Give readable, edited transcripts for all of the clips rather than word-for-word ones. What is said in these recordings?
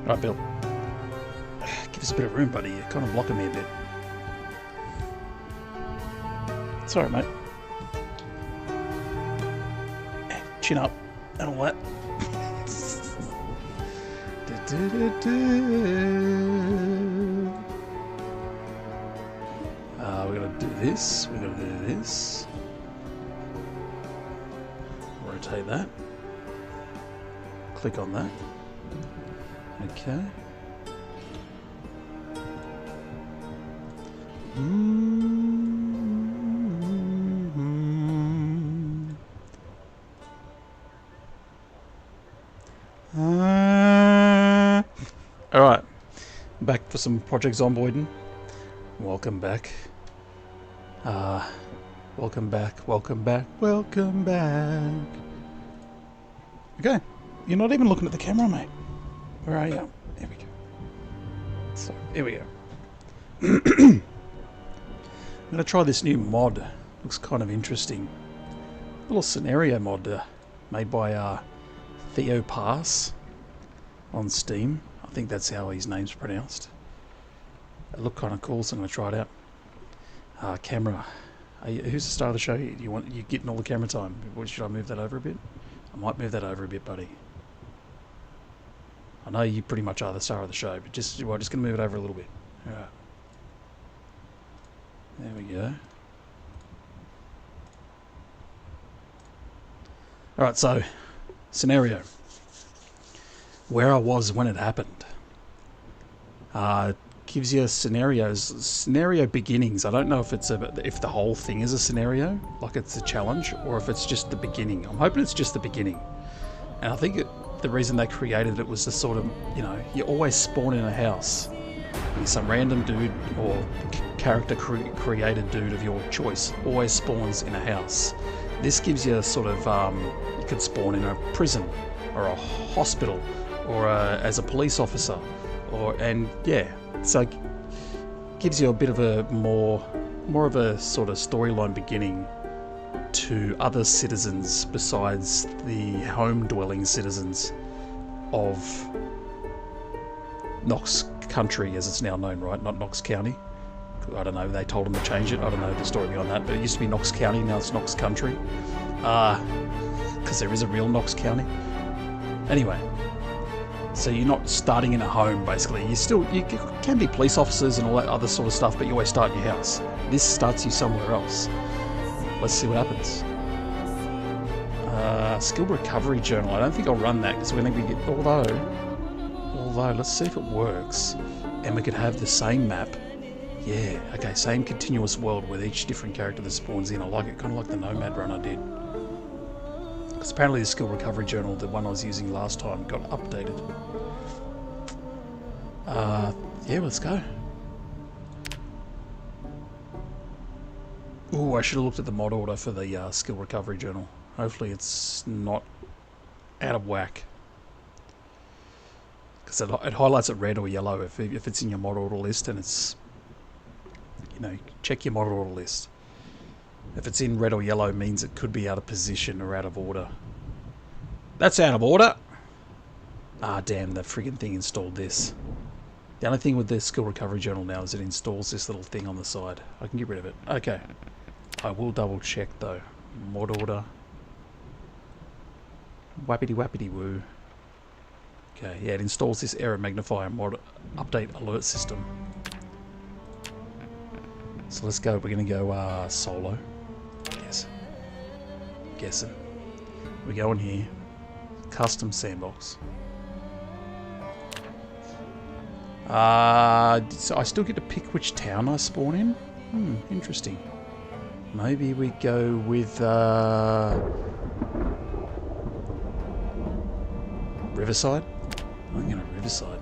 Right, Bill. Give us a bit of room, buddy. You're kind of blocking me a bit. Sorry, mate. Chin up and all that. We're going to do this. We're going to do this. Rotate that. Click on that. Okay. Alright, back for some Project Zomboiding. Welcome back. Welcome back, welcome back, welcome back. Okay, you're not even looking at the camera, mate. Where are you? There we go. So, here we go. I'm going to try this new mod. Looks kind of interesting. Little scenario mod made by Theopass on Steam. I think that's how his name's pronounced. It looked kind of cool, so I'm going to try it out. Camera. Who's the star of the show here? You're getting all the camera time. Should I move that over a bit? I might move that over a bit, buddy. I know you pretty much are the star of the show, but just going to move it over a little bit. Alright. There we go. Alright, so, scenario. Where I was when it happened. Gives you scenario beginnings. I don't know if if the whole thing is a scenario, like it's a challenge, or if it's just the beginning. I'm hoping it's just the beginning. And I think the reason they created it was to sort of, you always spawn in a house. Some random dude or character created dude of your choice always spawns in a house. This gives you a sort of, you could spawn in a prison or a hospital or as a police officer, so it gives you a bit of a more of a sort of storyline beginning to other citizens besides the home-dwelling citizens of Knox Country, as it's now known, right? Not Knox County. I don't know, they told them to change it. I don't know the story behind that, but it used to be Knox County, now it's Knox Country. Because there is a real Knox County. Anyway, so you're not starting in a home, basically. You can be police officers and all that other sort of stuff, but you always start in your house. This starts you somewhere else. Let's see what happens. Skill recovery journal. I don't think I'll run that because we're going to be although let's see if it works, and we could have the same map. Yeah, okay, same continuous world with each different character that spawns in. I like it, kind of like the Nomad run I did. Because apparently the skill recovery journal, the one I was using last time, got updated. Yeah, let's go. Oh, I should have looked at the mod order for the skill recovery journal. Hopefully it's not out of whack. Because it highlights it red or yellow if it's in your mod order list, and it's, check your mod order list. If it's in red or yellow, it means it could be out of position or out of order. That's out of order! Ah, damn, the friggin' thing installed this. The only thing with the skill recovery journal now is it installs this little thing on the side. I can get rid of it. Okay. I will double check though. Mod order. Wappity wappity woo. Okay, yeah, it installs this error magnifier mod update alert system. So let's go. We're going to go solo. Yes. Guessing. We go in here. Custom sandbox. So I still get to pick which town I spawn in? Interesting. Maybe we go with Riverside? I'm going to Riverside.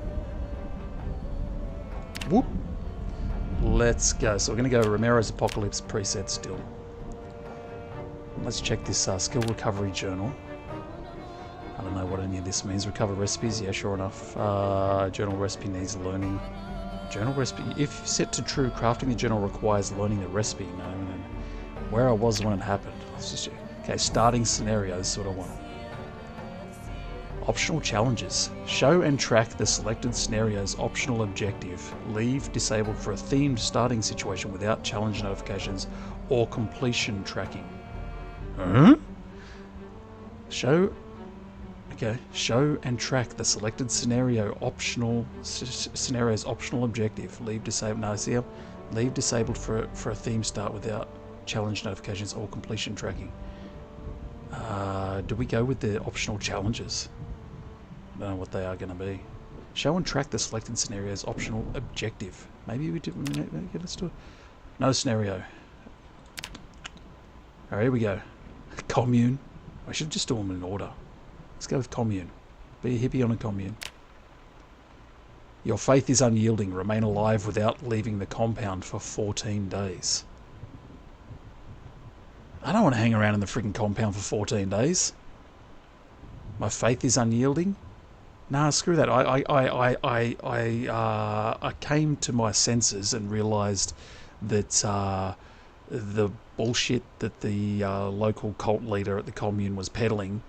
Whoop! Let's go. So we're going to go Romero's Apocalypse preset still. Let's check this skill recovery journal. I don't know what any of this means. Recover recipes? Yeah, sure enough. Journal recipe needs learning. Journal recipe. If set to true, crafting the journal requires learning the recipe. No. Where I was when it happened. Let's just check. Okay, starting scenario. This is what I want. Optional challenges. Show and track the selected scenario's optional objective. Leave disabled for a themed starting situation without challenge notifications or completion tracking. Huh? Show and track the selected scenario's optional objective. Leave disabled. No, see, leave disabled for a theme start without challenge notifications or completion tracking. Do we go with the optional challenges? I don't know what they are going to be. Show and track the selected scenario's optional objective. Maybe we do. Maybe let's do it. No scenario. Alright, here we go. Commune. I should just do them in order. Let's go with commune. Be a hippie on a commune. Your faith is unyielding. Remain alive without leaving the compound for 14 days. I don't want to hang around in the freaking compound for 14 days. My faith is unyielding? Nah, screw that. I came to my senses and realised that the bullshit that the local cult leader at the commune was peddling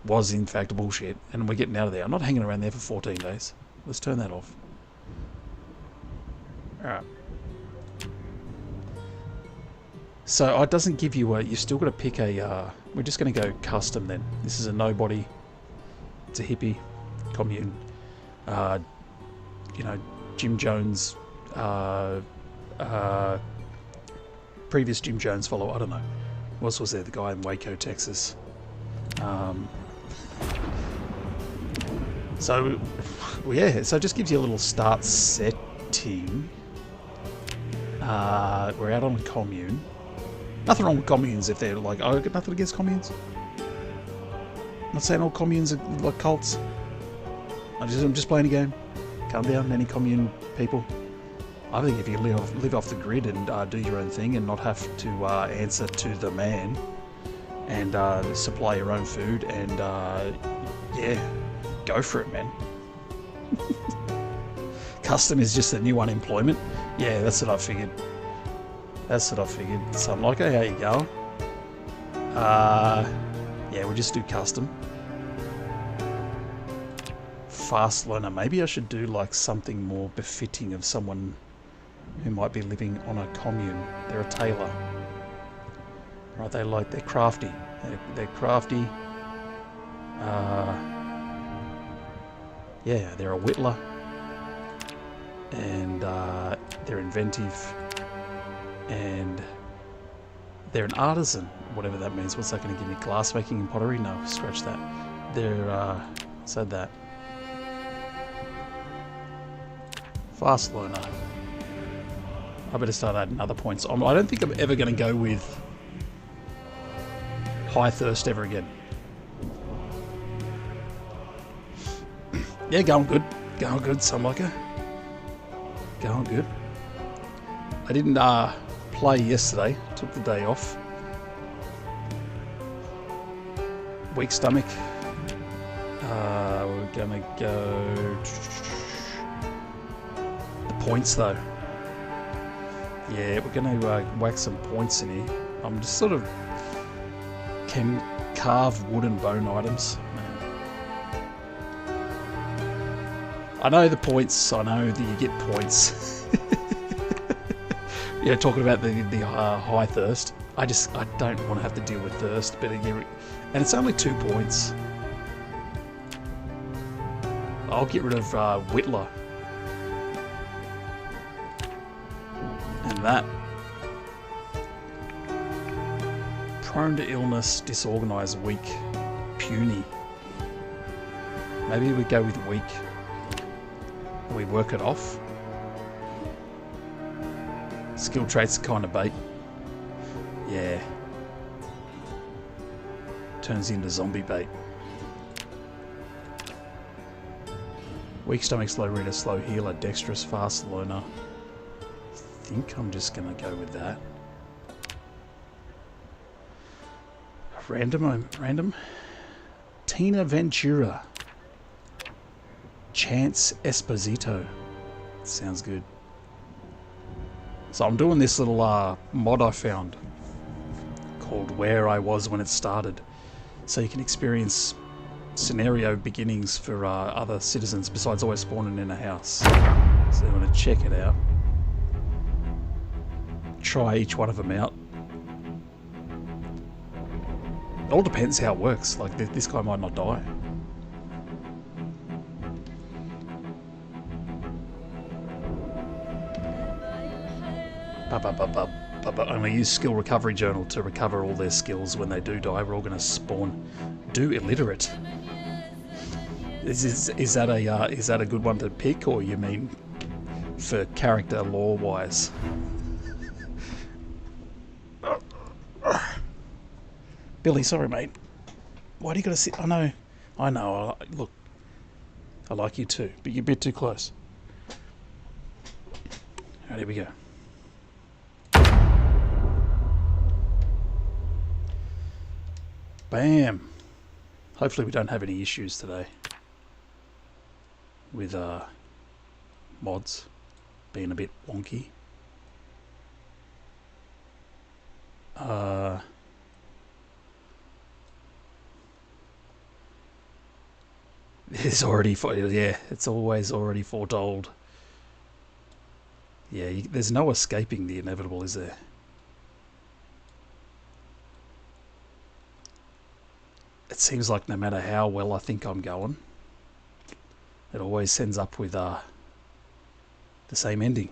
was in fact bullshit, and we're getting out of there. I'm not hanging around there for 14 days. Let's turn that off. Alright. So it doesn't give you a... You've still got to pick a... we're just going to go custom then. This is a nobody. It's a hippie. Commune. You know, Jim Jones... previous Jim Jones follower. I don't know. Who else was there? The guy in Waco, Texas. So, well, yeah, so it just gives you a little start setting. We're out on a commune. Nothing wrong with communes if they're like, oh, I've got nothing against communes. I'm not saying all communes are like cults. I'm just playing a game. Calm down, any commune people. I think if you live off the grid and do your own thing and not have to answer to the man and supply your own food and yeah, go for it, man. Custom is just the new unemployment. Yeah, that's what I figured. That's what I figured. So I'm like, hey, how you going? Yeah, we'll just do custom. Fast learner. Maybe I should do like something more befitting of someone who might be living on a commune. They're a tailor. Right, they're crafty. They're crafty. Yeah, they're a whittler. And they're inventive. And they're an artisan, whatever that means. What's that going to give me? Glass making and pottery? No, scratch that. They're, said that. Fast learner. I better start adding other points. I don't think I'm ever going to go with high thirst ever again. Yeah, going good. Going good, Sunliker. Going good. I didn't play yesterday. Took the day off. Weak stomach. We're going to go... The points, though. Yeah, we're going to whack some points in here. I'm just sort of... Can carve wood and bone items. I know the points. I know that you get points. Yeah, talking about the high thirst. I don't want to have to deal with thirst, but and it's only 2 points. I'll get rid of Whittler. And that. Prone to illness, disorganized, weak, puny. Maybe we go with weak. And we work it off. Skill traits kind of bait. Yeah. Turns into zombie bait. Weak stomach, slow reader, slow healer, dexterous, fast learner. I think I'm just going to go with that. Random. Tina Ventura. Chance Esposito. Sounds good. So I'm doing this little mod I found called Where I Was When It Started. So you can experience scenario beginnings for other citizens besides always spawning in a house. So I'm going to check it out. Try each one of them out. It all depends how it works. Like this guy might not die. I'm going to use skill recovery journal to recover all their skills when they do die. We're all going to spawn. Do illiterate. Is that a good one to pick, or you mean for character lore wise? Billy, sorry mate. Why do you gotta sit? I know. Look, I like you too, but you're a bit too close. Alright, here we go. Bam. Hopefully we don't have any issues today with mods being a bit wonky. It's already, yeah, it's always already foretold. Yeah, there's no escaping the inevitable, is there? It seems like no matter how well I think I'm going, it always ends up with the same ending.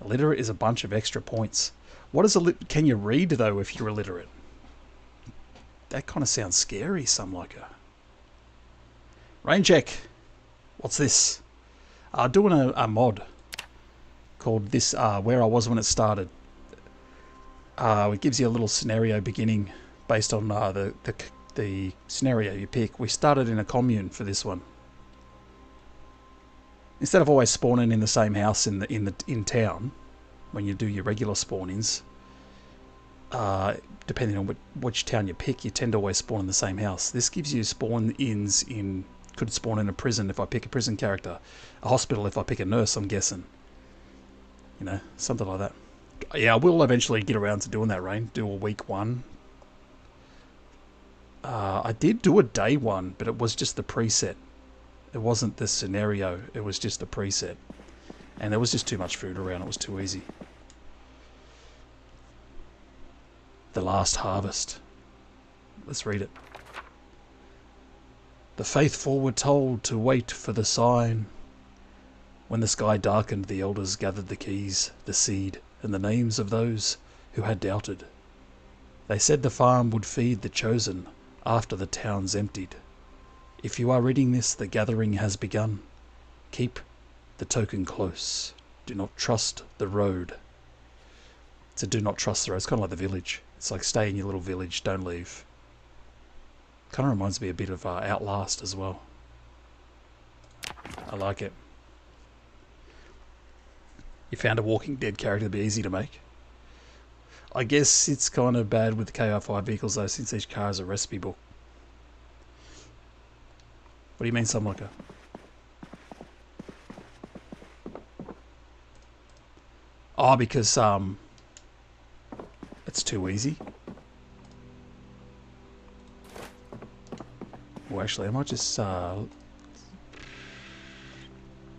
Illiterate is a bunch of extra points. What is can you read though if you're illiterate? That kind of sounds scary, some like a rain check. What's this? Doing a mod called this Where I Was When It Started. It gives you a little scenario beginning based on the scenario you pick. We started in a commune for this one. Instead of always spawning in the same house in town, when you do your regular spawn-ins, depending on which town you pick, you tend to always spawn in the same house. This gives you spawn-ins in. Could spawn in a prison if I pick a prison character, a hospital if I pick a nurse. I'm guessing. You know, something like that. Yeah, I will eventually get around to doing that, Rain. Do a week one. I did do a day one, but it was just the preset. It wasn't the scenario. It was just the preset. And there was just too much food around. It was too easy. The Last Harvest. Let's read it. The faithful were told to wait for the sign. When the sky darkened, the elders gathered the keys, the seed, and the names of those who had doubted. They said the farm would feed the chosen after the town's emptied. If you are reading this, the gathering has begun. Keep the token close. Do not trust the road. It's a do not trust the road. It's kind of like the village. It's like stay in your little village, don't leave. Kind of reminds me a bit of Outlast as well. I like it. You found a Walking Dead character to be easy to make. I guess it's kind of bad with the KR5 vehicles though, since each car is a recipe book. What do you mean, something like a... Oh, because it's too easy. Well, actually, I might just gotta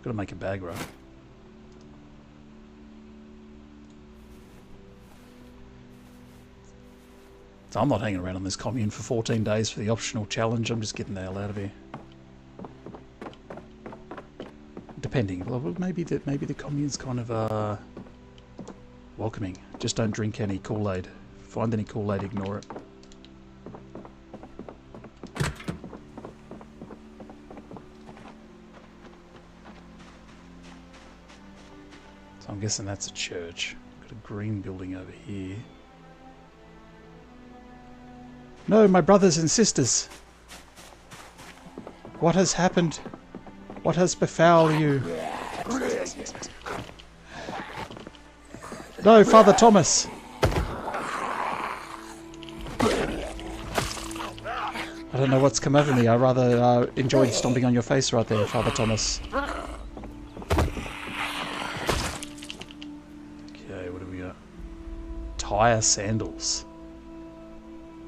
make a bag, right? So I'm not hanging around on this commune for 14 days for the optional challenge. I'm just getting the hell out of here. Depending, well, maybe the commune's kind of welcoming. Just don't drink any Kool-Aid. Find any Kool-Aid, ignore it. So I'm guessing that's a church. Got a green building over here. No, my brothers and sisters. What has happened? What has befell you? No, Father Thomas. I don't know what's come over me. I rather enjoyed stomping on your face right there, Father Thomas. Okay, what do we got? Tire sandals.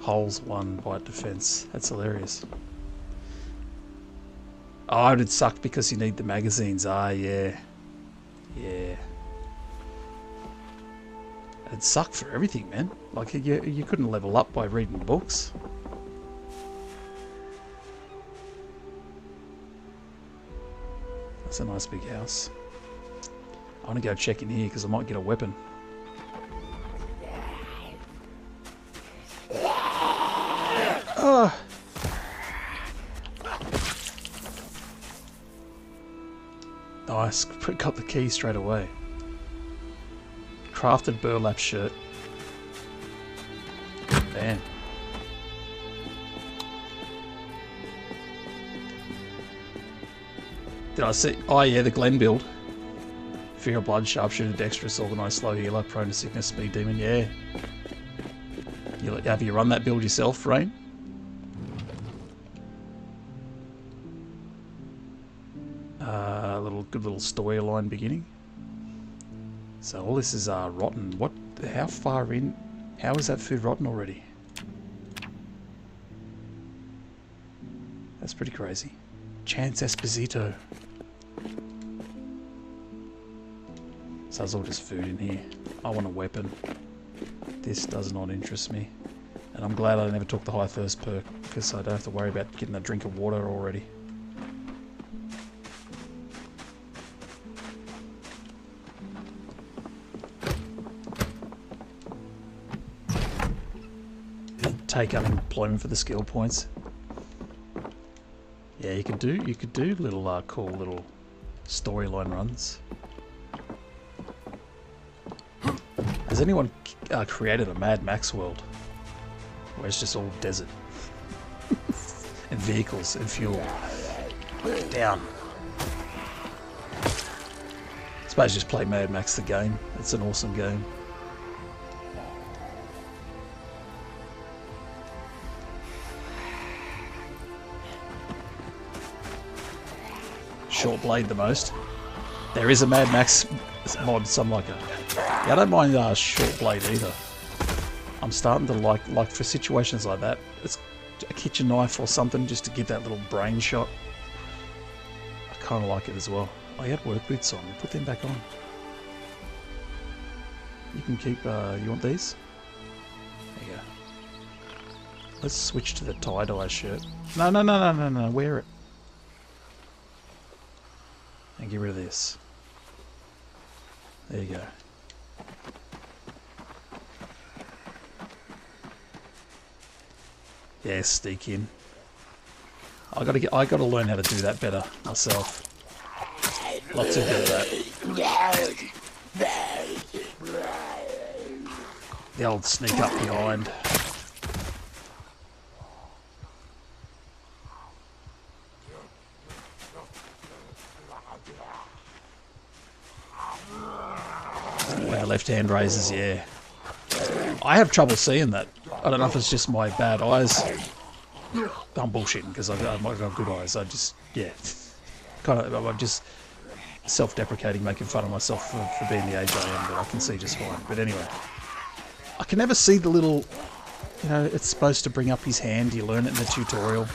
Holes 1, white defense. That's hilarious. Oh, it'd suck because you need the magazines. Ah, yeah. Yeah. It'd suck for everything, man. Like, you couldn't level up by reading books. That's a nice big house. I want to go check in here because I might get a weapon. Oh. Nice. Got the key straight away. Crafted burlap shirt. Bam. Did I see? Oh yeah, the Glen build. Fear of blood, sharpshooter, dexterous, organised, slow healer, prone to sickness, speed demon. Yeah. Have you run that build yourself, Rain? Good little storyline beginning. So all this is rotten. What? How far in? How is that food rotten already? That's pretty crazy. Chance Esposito. So it's all just food in here. I want a weapon. This does not interest me. And I'm glad I never took the high thirst perk because I don't have to worry about getting a drink of water already. Take unemployment for the skill points. Yeah, you could do little cool little storyline runs. Has anyone created a Mad Max world where it's just all desert and vehicles and fuel? Down. I suppose just play Mad Max the game. It's an awesome game. Short blade the most. There is a Mad Max mod, so I'm like yeah, I don't mind short blade either. I'm starting to like for situations like that, it's a kitchen knife or something just to give that little brain shot. I kind of like it as well. Oh, you had work boots on. Put them back on. You can keep. You want these? There you go. Let's switch to the tie-dye shirt. No. Wear it. And get rid of this. There you go. Yeah, sneak in. I gotta learn how to do that better myself. Not too good at that. The old sneak up behind. Wow, left hand raises, yeah. I have trouble seeing that. I don't know if it's just my bad eyes. I'm bullshitting because I've got good eyes. I just, yeah. I'm just self-deprecating, making fun of myself for being the age I am, but I can see just fine. But anyway, I can never see the little, you know, it's supposed to bring up his hand. You learn it in the tutorial.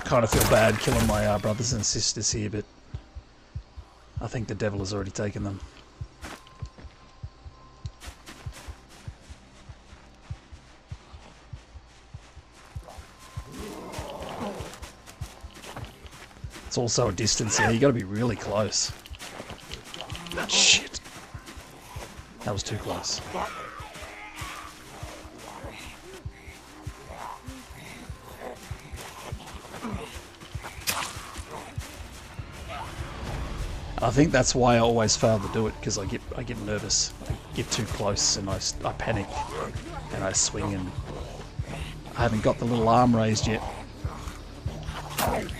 Kind of feel bad killing my brothers and sisters here, but I think the devil has already taken them. It's also a distance here. You got to be really close. Shit, that was too close. I think that's why I always fail to do it, because I get nervous. I get too close and I panic and I swing, and I haven't got the little arm raised yet. Alright,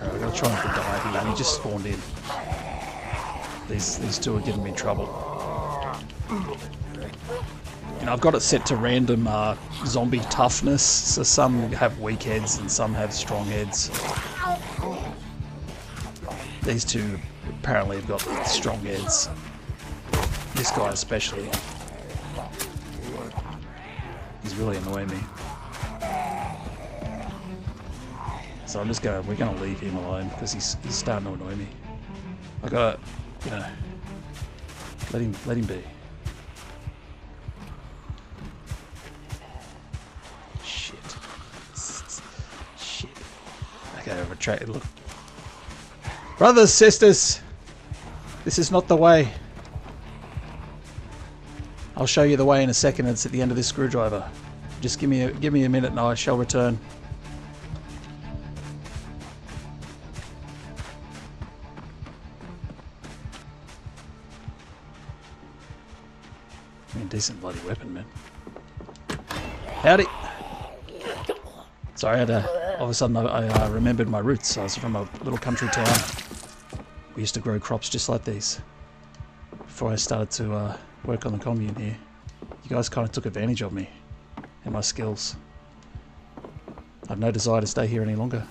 I'm gonna try not to die here. He just spawned in. These two are giving me trouble. And I've got it set to random zombie toughness, so some have weak heads and some have strong heads. These two apparently have got strong heads. This guy especially. He's really annoying me. So I'm just we're gonna leave him alone because he's starting to annoy me. I gotta, you know, let him be. Shit. Shit. Okay, I've retracted. Look, brothers, sisters, this is not the way. I'll show you the way in a second. It's at the end of this screwdriver. Just give me a minute and I shall return. I mean, decent bloody weapon, man. Howdy. Sorry, all of a sudden I remembered my roots. I was from a little country town. We used to grow crops just like these. Before I started to work on the commune here, you guys kind of took advantage of me and my skills. I've no desire to stay here any longer.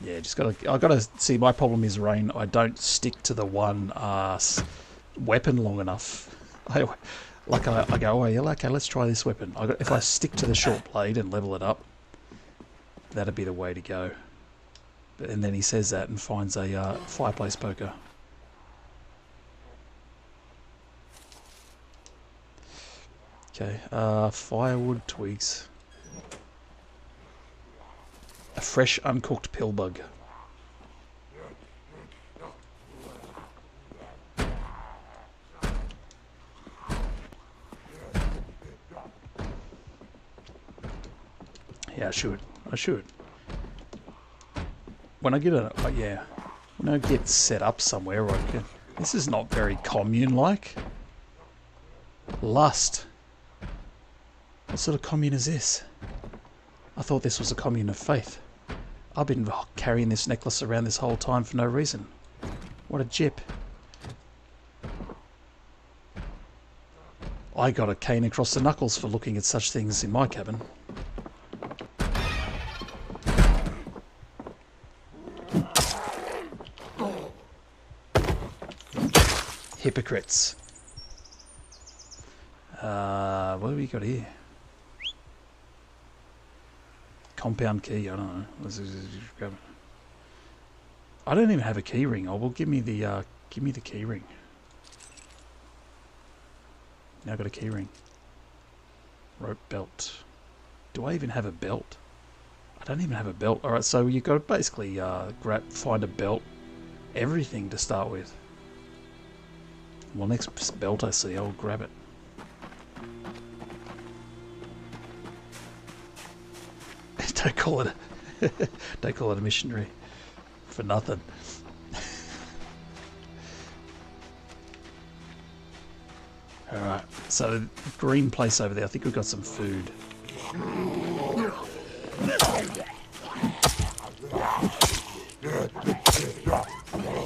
Yeah, I gotta see. My problem is rain. I don't stick to the one weapon long enough. I go, oh yeah, okay, let's try this weapon. If I stick to the short blade and level it up, that'd be the way to go. And then he says that and finds a fireplace poker. Okay, firewood, twigs. A fresh, uncooked pill bug. Yeah, I should. When I get when I get set up somewhere, this is not very commune-like. Lust. What sort of commune is this? I thought this was a commune of faith. I've been carrying this necklace around this whole time for no reason. What a jip. I got a cane across the knuckles for looking at such things in my cabin. Hypocrites. What have we got here? Compound key, I don't know. Let's grab it. I don't even have a key ring. Oh well, give me the key ring. Now I've got a key ring. Rope belt. Do I even have a belt? I don't even have a belt. Alright, so you got to basically find a belt. Everything to start with. Well, next belt I see, I'll grab it. Don't call it a missionary for nothing. Alright, so green place over there. I think we've got some food.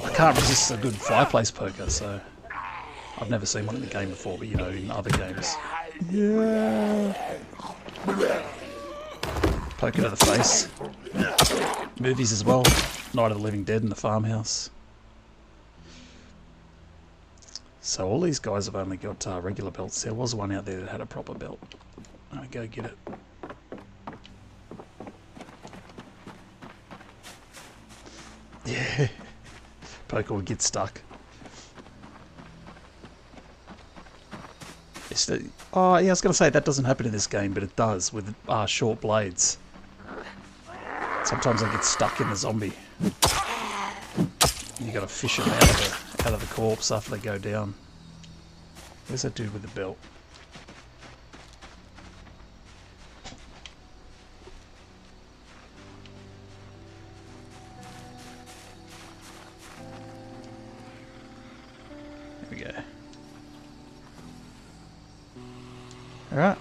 I can't resist a good fireplace poker, so I've never seen one in the game before, but you know, in other games. Yeah. Poke it to the face. Movies as well. Night of the Living Dead in the farmhouse. So all these guys have only got regular belts. There was one out there that had a proper belt. I'll go get it. Yeah. Poker would get stuck. Oh yeah, I was going to say that doesn't happen in this game, but it does with short blades. Sometimes I get stuck in the zombie. You got to fish them out of the corpse after they go down. Where's that dude with the belt? There we go. Alright.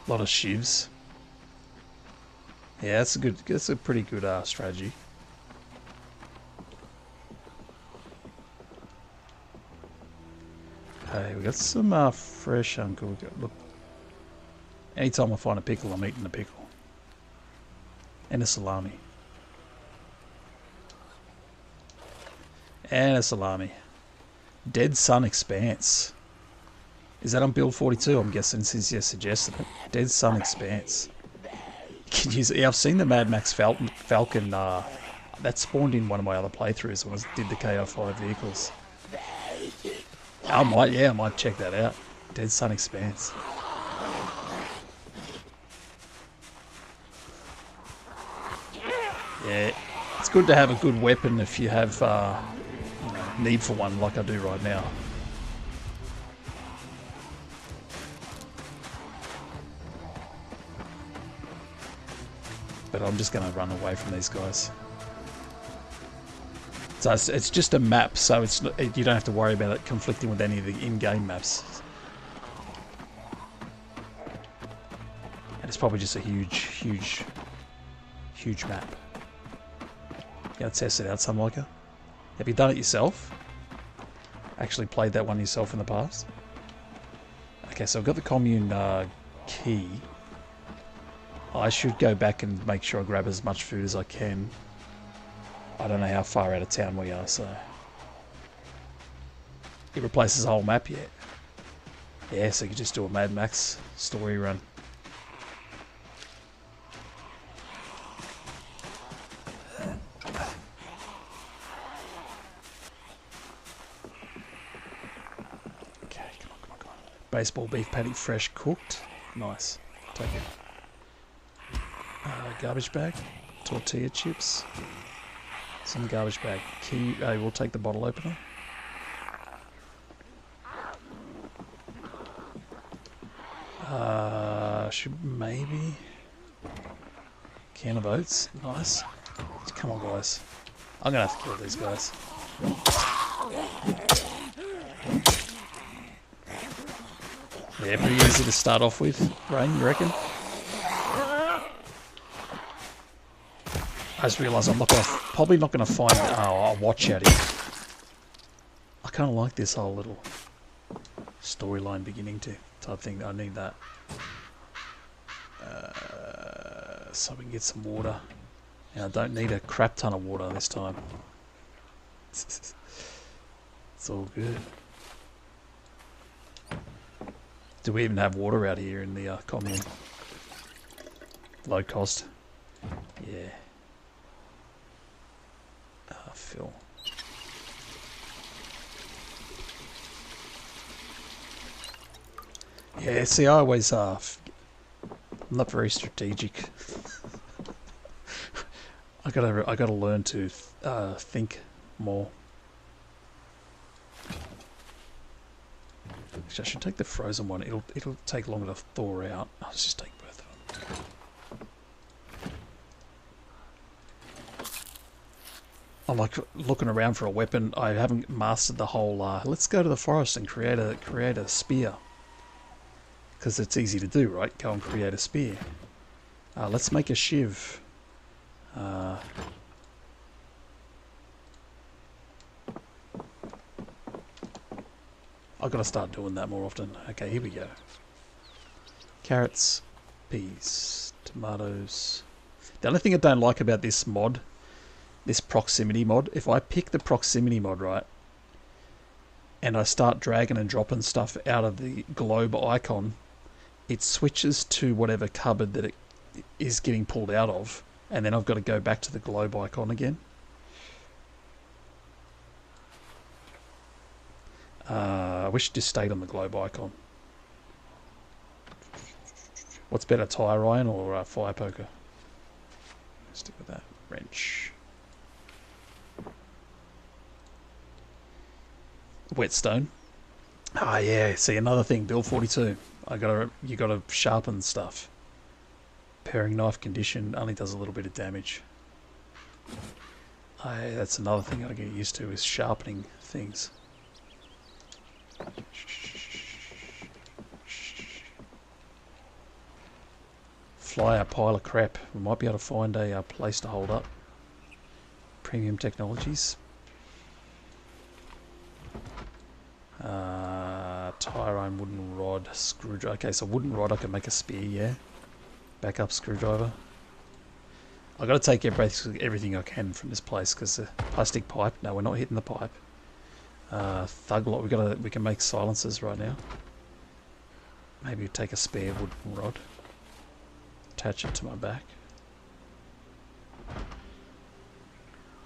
A lot of shivs. Yeah, that's a pretty good strategy. Hey, we got some fresh uncooked. Look, anytime I find a pickle, I'm eating a pickle. And a salami. And a salami. Dead Sun Expanse. Is that on build 42? I'm guessing since you suggested it. Dead Sun Expanse. You can use it. Yeah, I've seen the Mad Max Falcon. That spawned in one of my other playthroughs when I did the KO5 vehicles. I might check that out. Dead Sun Expanse. Yeah, it's good to have a good weapon if you have need for one like I do right now. But I'm just going to run away from these guys. So it's just a map, so you don't have to worry about it conflicting with any of the in-game maps. And it's probably just a huge map. You gotta test it out, some like it. Have you done it yourself? Actually played that one yourself in the past? Okay, so I've got the Commune key. I should go back and make sure I grab as much food as I can. I don't know how far out of town we are, so... It replaces the whole map yet. Yeah, so you can just do a Mad Max story run. Okay, come on. Baseball beef patty fresh cooked. Nice. Take it. Garbage bag. Tortilla chips. Some garbage bag. Key. We'll take the bottle opener. Should maybe. Can of oats. Nice. Come on, guys. I'm gonna have to kill these guys. Yeah, pretty easy to start off with. Rain, you reckon? I just realised I'm probably not going to find a watch out here. I kind of like this whole little storyline beginning to type thing. I need that. So we can get some water. And I don't need a crap ton of water this time. It's all good. Do we even have water out here in the commune? Low cost. Yeah. Phil. Yeah, see, I always I'm not very strategic. I gotta learn to think more. Actually, I should take the frozen one. It'll take longer to thaw out. I'll just take both of them. I'm like looking around for a weapon. I haven't mastered the whole. Let's go to the forest and create a spear. Because it's easy to do, right? Go and create a spear. Let's make a shiv. I've got to start doing that more often. Okay, here we go. Carrots, peas, tomatoes. The only thing I don't like about this mod, this proximity mod, if I pick the proximity mod, right, and I start dragging and dropping stuff out of the globe icon, it switches to whatever cupboard that it is getting pulled out of, and then I've got to go back to the globe icon again. I wish it just stayed on the globe icon. What's better, tire iron or fire poker? Stick with that. Wrench. Whetstone. Ah, yeah. See, another thing. Build 42. You gotta sharpen stuff. Paring knife condition only does a little bit of damage. That's another thing I gotta get used to is sharpening things. Fly a pile of crap. We might be able to find a place to hold up. Premium technologies. tire iron, wooden rod, screwdriver. Okay, so wooden rod I can make a spear, yeah. Backup screwdriver. I've got to take everything I can from this place because the plastic pipe. No, we're not hitting the pipe. Thug lot. We can make silencers right now. Maybe take a spare wooden rod. Attach it to my back.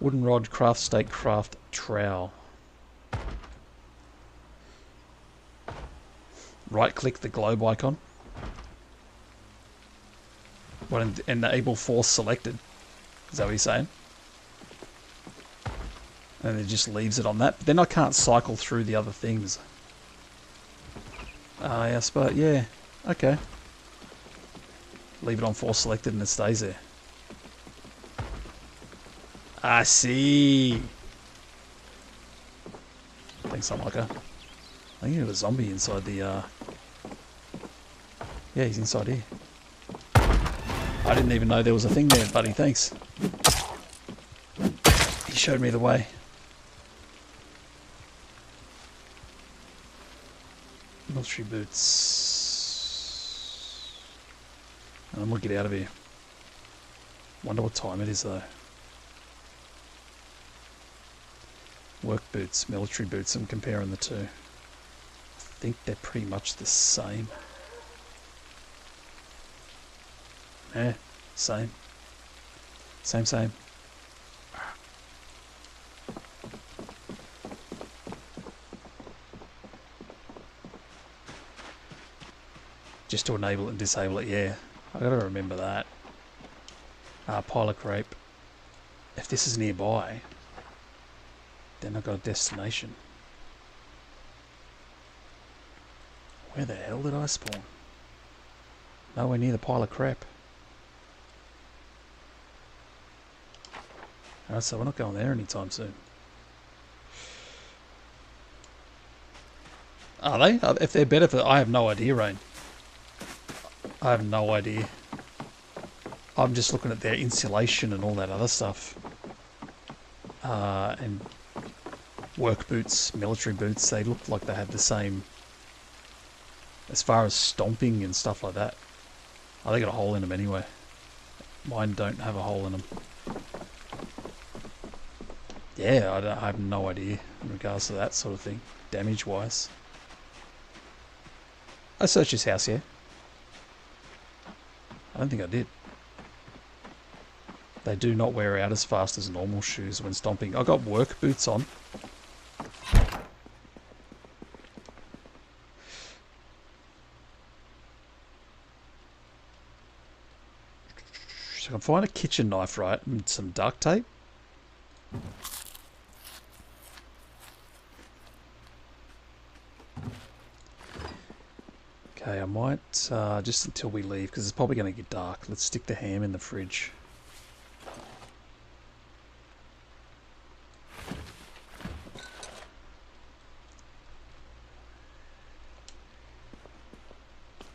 Wooden rod, craft stake, craft trowel. Right click the globe icon. What, enable force selected? Is that what you're saying? And it just leaves it on that. But then I can't cycle through the other things. Yes, but yeah. Okay. Leave it on force selected and it stays there. I see. Thanks, Unlocker. I think there's a zombie inside the, Yeah, he's inside here. I didn't even know there was a thing there, buddy. Thanks. He showed me the way. Military boots. And then we'll get out of here. Wonder what time it is, though. Work boots, military boots. I'm comparing the two. I think they're pretty much the same. Yeah, same. Same. Just to enable it and disable it, yeah. I gotta remember that. Pile of crepe. If this is nearby, then I've got a destination. Where the hell did I spawn? Nowhere near the pile of crap. Alright, so we're not going there anytime soon. Are they? If they're better for... I have no idea, Rain. I have no idea. I'm just looking at their insulation and all that other stuff. And work boots, military boots, they look like they have the same... As far as stomping and stuff like that. Oh, they got a hole in them anyway. Mine don't have a hole in them. Yeah, I have no idea in regards to that sort of thing, damage-wise. I searched his house, yeah? I don't think I did. They do not wear out as fast as normal shoes when stomping. I got work boots on. So I can find a kitchen knife, right, and some duct tape. Okay, I might, just until we leave, because it's probably going to get dark. Let's stick the ham in the fridge.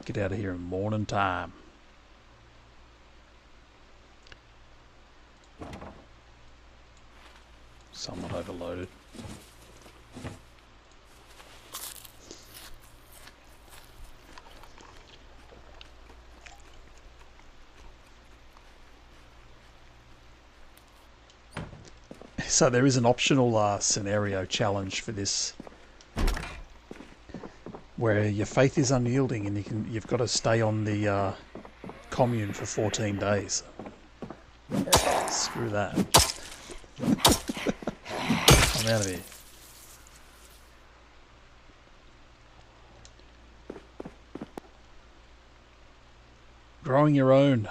Get out of here in morning time. Somewhat overloaded. So there is an optional scenario challenge for this, where your faith is unyielding and you've got to stay on the commune for 14 days. Screw that. I'm out of here. Growing your own.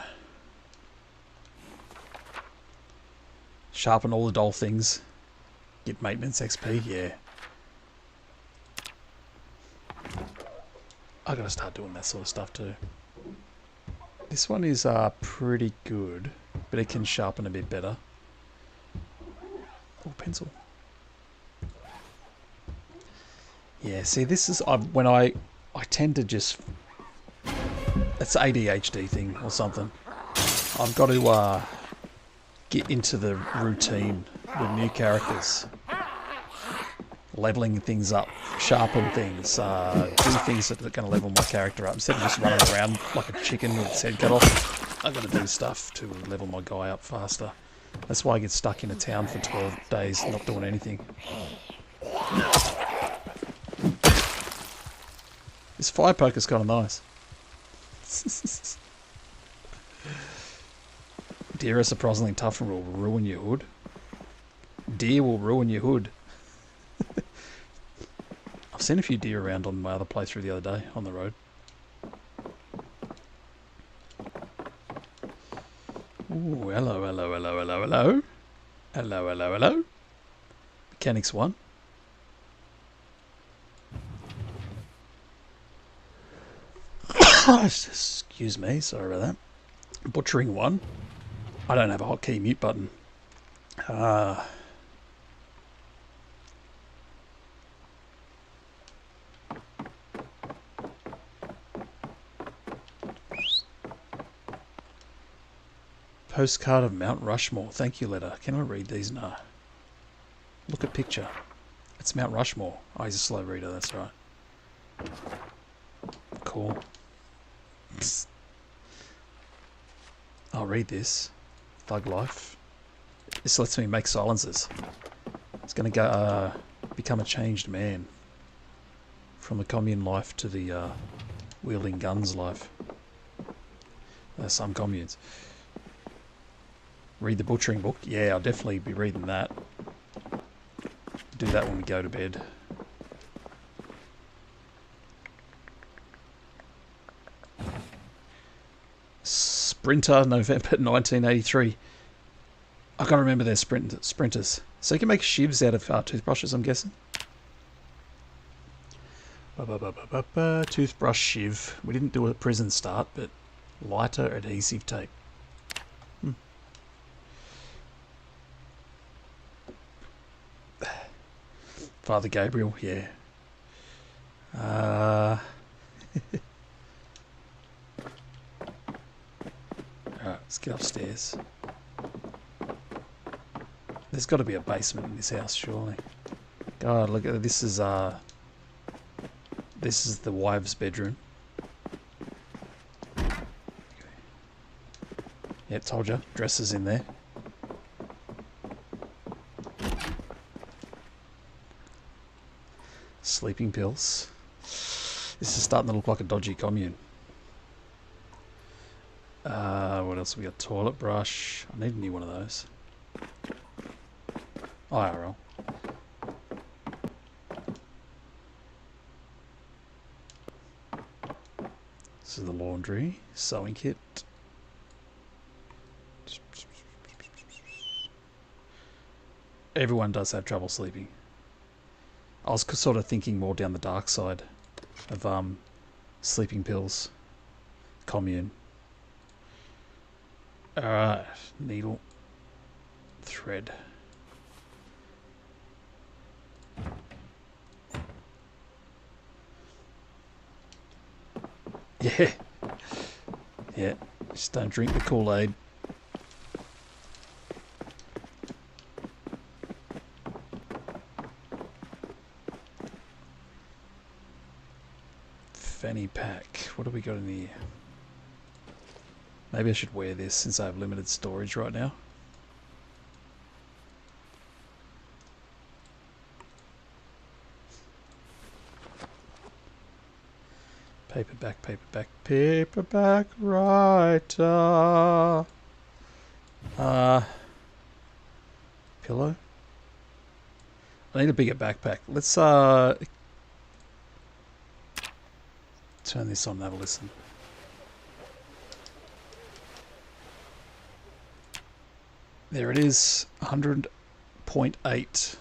Sharpen all the dull things. Get maintenance XP, yeah. I gotta start doing that sort of stuff too. This one is pretty good, but it can sharpen a bit better. Oh, pencil. Yeah, see, this is when I tend to just... It's an ADHD thing or something. I've got to get into the routine with new characters. leveling things up, sharpen things, do things that are going to level my character up. Instead of just running around like a chicken with its head cut off, I've got to do stuff to level my guy up faster. That's why I get stuck in a town for 12 days not doing anything. This fire poker's kind of nice. Deer are surprisingly tough and will ruin your hood. Deer will ruin your hood. I've seen a few deer around on my other playthrough the other day on the road. Ooh, hello, hello, hello, hello, hello. Hello, hello, hello. Mechanics 1. Excuse me, sorry about that. Butchering 1. I don't have a hotkey mute button. Postcard of Mount Rushmore. Thank you, letter. Can I read these? No. Look at picture. It's Mount Rushmore. Oh, he's a slow reader, that's right. Cool. I'll read this. Thug life. This lets me make silences. It's going to go become a changed man. From the commune life to the wielding guns life. Some communes. Read the butchering book. Yeah, I'll definitely be reading that. Do that when we go to bed. Sprinter, November 1983. I can't remember their sprinters. So you can make shivs out of toothbrushes, I'm guessing. Toothbrush shiv. We didn't do a prison start, but lighter adhesive tape. Father Gabriel, yeah. Alright, let's get upstairs. There's got to be a basement in this house, surely. God, look at this. Is the wife's bedroom. Yep, told you. Dresses in there. Sleeping pills. This is starting to look like a dodgy commune. What else have we got? Toilet brush. I need a new one of those. IRL. This is the laundry. Sewing kit. Everyone does have trouble sleeping. I was sort of thinking more down the dark side of sleeping pills. Commune. Alright, needle. Thread. Yeah. Yeah. Just don't drink the Kool-Aid. Fanny pack. What do we got in here? Maybe I should wear this since I have limited storage right now. Paperback, paperback, paperback writer. Pillow. I need a bigger backpack. Let's turn this on and have a listen. There it is, 100.8.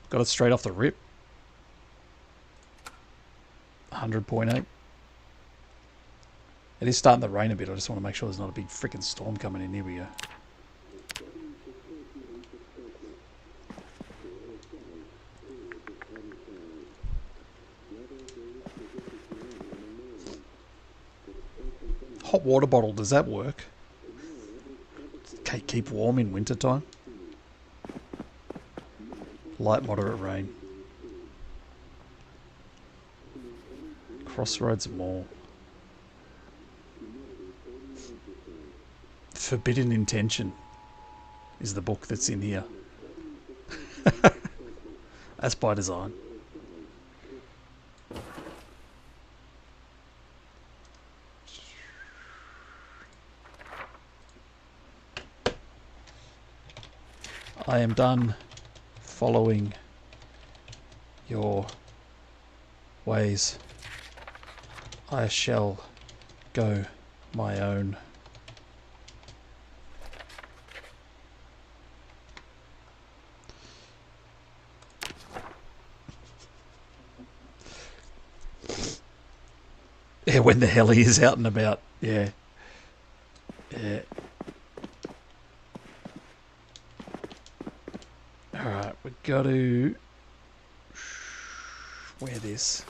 Got it straight off the rip. 100.8. It is starting to rain a bit. I just want to make sure there's not a big freaking storm coming in. Here we go. Hot water bottle, does that work? Keep warm in winter time. Light moderate rain. Crossroads Mall. Forbidden Intention is the book that's in here. That's by design. I am done following your ways. I shall go my own. Yeah, when the hell he is out and about. Yeah. Yeah. Alright, we've got to wear this.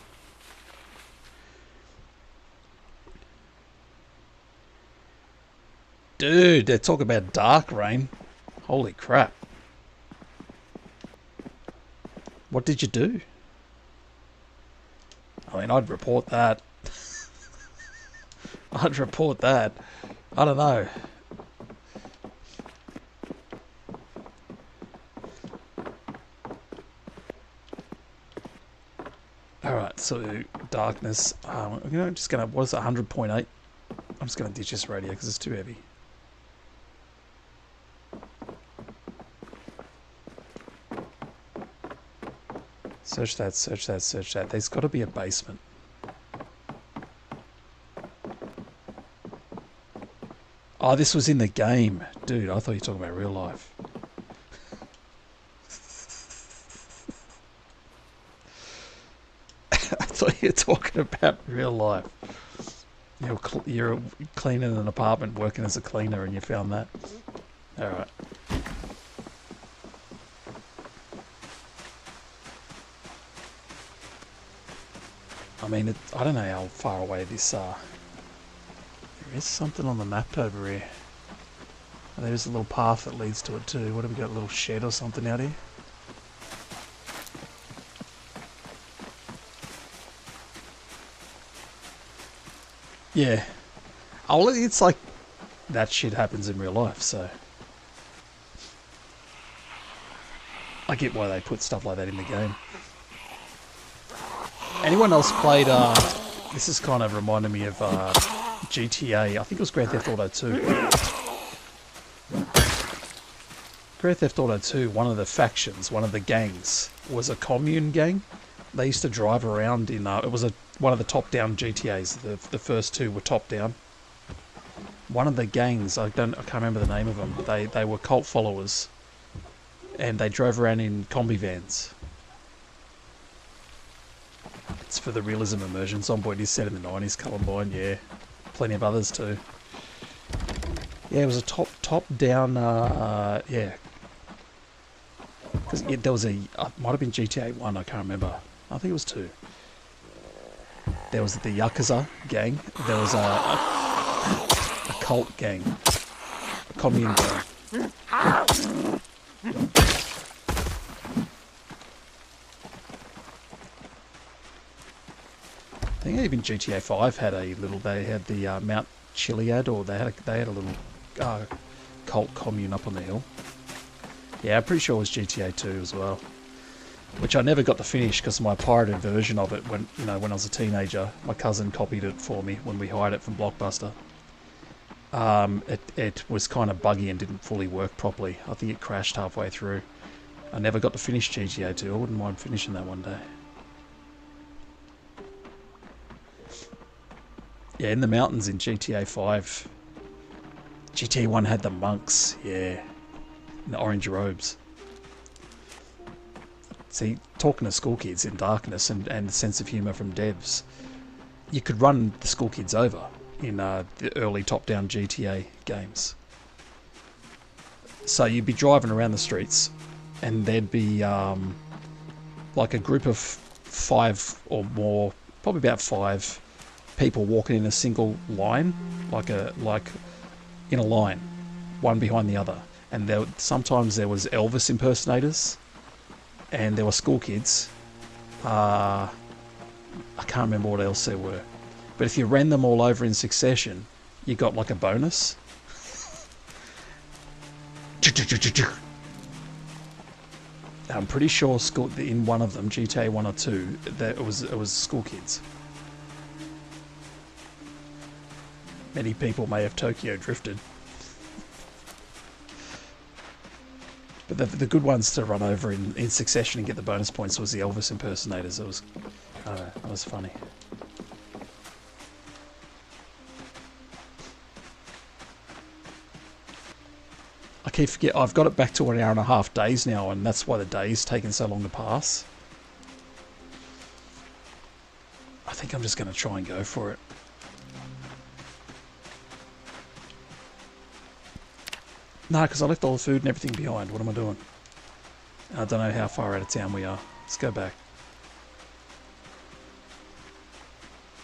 Dude, they talk about dark rain. Holy crap. What did you do? I mean, I'd report that. I'd report that. I don't know. Alright, so darkness. I'm just going to, what is it, 100.8? I'm just going to ditch this radio because it's too heavy. Search that, search that, search that. There's got to be a basement. Oh, this was in the game. Dude, I thought you were talking about real life. I thought you were talking about real life. You're cleaning an apartment, working as a cleaner, and you found that. Alright. I mean, I don't know how far away this there is something on the map over here. There's a little path that leads to it too. What have we got? A little shed or something out here? Yeah. Oh, well, it's like that shit happens in real life, so I get why they put stuff like that in the game. Anyone else played, this is kind of reminded me of GTA, I think it was Grand Theft Auto 2. Grand Theft Auto 2, one of the factions, one of the gangs, was a Commune gang. They used to drive around in, it was one of the top-down GTAs, the first two were top-down. One of the gangs, I can't remember the name of them, they were cult followers, and they drove around in combi vans. It's for the realism immersion. Zomboid is set in the 90s, Columbine, yeah. Plenty of others too. Yeah, it was a top-down, yeah. Because there was it might have been GTA 1, I can't remember. I think it was 2. There was the Yakuza gang. There was a cult gang. A commune gang. I think even GTA 5 had a little. They had the Mount Chiliad, or they had a little cult commune up on the hill. Yeah, I'm pretty sure it was GTA 2 as well, which I never got to finish because my pirated version of it, when I was a teenager, my cousin copied it for me when we hired it from Blockbuster. It was kind of buggy and didn't fully work properly. I think it crashed halfway through. I never got to finish GTA 2. I wouldn't mind finishing that one day. Yeah, in the mountains in GTA 5. GTA 1 had the monks, yeah. In the orange robes. See, talking to school kids in darkness and the sense of humour from devs, you could run the school kids over in the early top-down GTA games. So you'd be driving around the streets and there'd be like a group of 5 or more, probably about 5 people walking in a single line, like in a line, one behind the other. And sometimes there was Elvis impersonators, and there were school kids I can't remember what else there were. But if you ran them all over in succession, you got like a bonus. I'm pretty sure in one of them, GTA 1 or 2, that it was school kids. Many people may have Tokyo drifted. But the good ones to run over in succession and get the bonus points was the Elvis impersonators. It was, I don't know, that was funny. I keep forgetting, I've got it back to 1.5 days now, and that's why the day's taken so long to pass. I think I'm just going to try and go for it. No, because I left all the food and everything behind. What am I doing? I don't know how far out of town we are. Let's go back.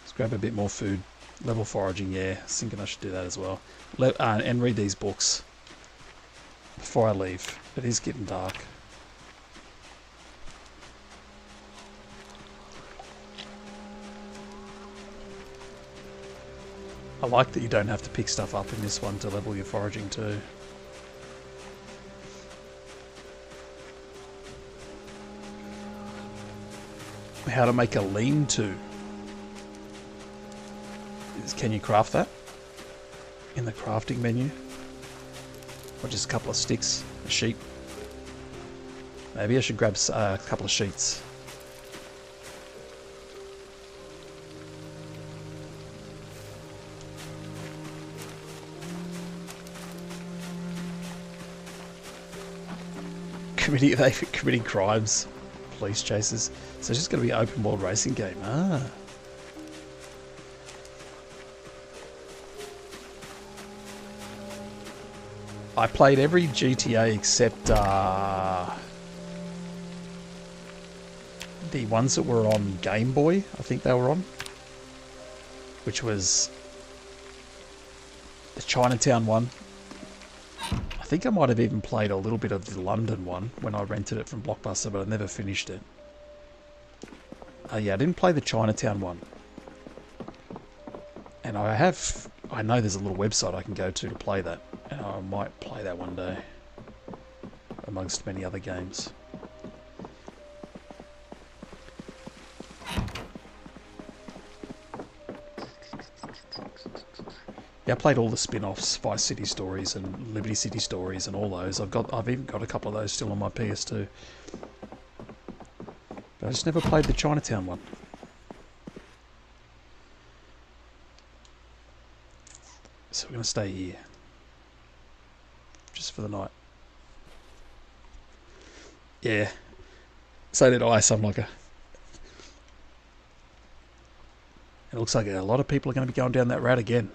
Let's grab a bit more food. Level foraging, yeah. Thinking I should do that as well. And read these books before I leave. It is getting dark. I like that you don't have to pick stuff up in this one to level your foraging too. How to make a lean-to. Can you craft that in the crafting menu? Or just a couple of sticks, a sheet? Maybe I should grab a couple of sheets. Committing crimes, police chases. So it's just going to be an open world racing game. Ah. I played every GTA except the ones that were on Game Boy. I think they were on, which was the Chinatown one. I think I might have even played a little bit of the London one when I rented it from Blockbuster, but I never finished it. Yeah, I didn't play the Chinatown one. And I know there's a little website I can go to play that. And I might play that one day. Amongst many other games. Yeah, I played all the spin-offs, Vice City Stories and Liberty City Stories and all those. I've even got a couple of those still on my PS2. But I just never played the Chinatown one. So we're going to stay here. Just for the night. Yeah. So did I, so I'm like a... It looks like a lot of people are going to be going down that route again.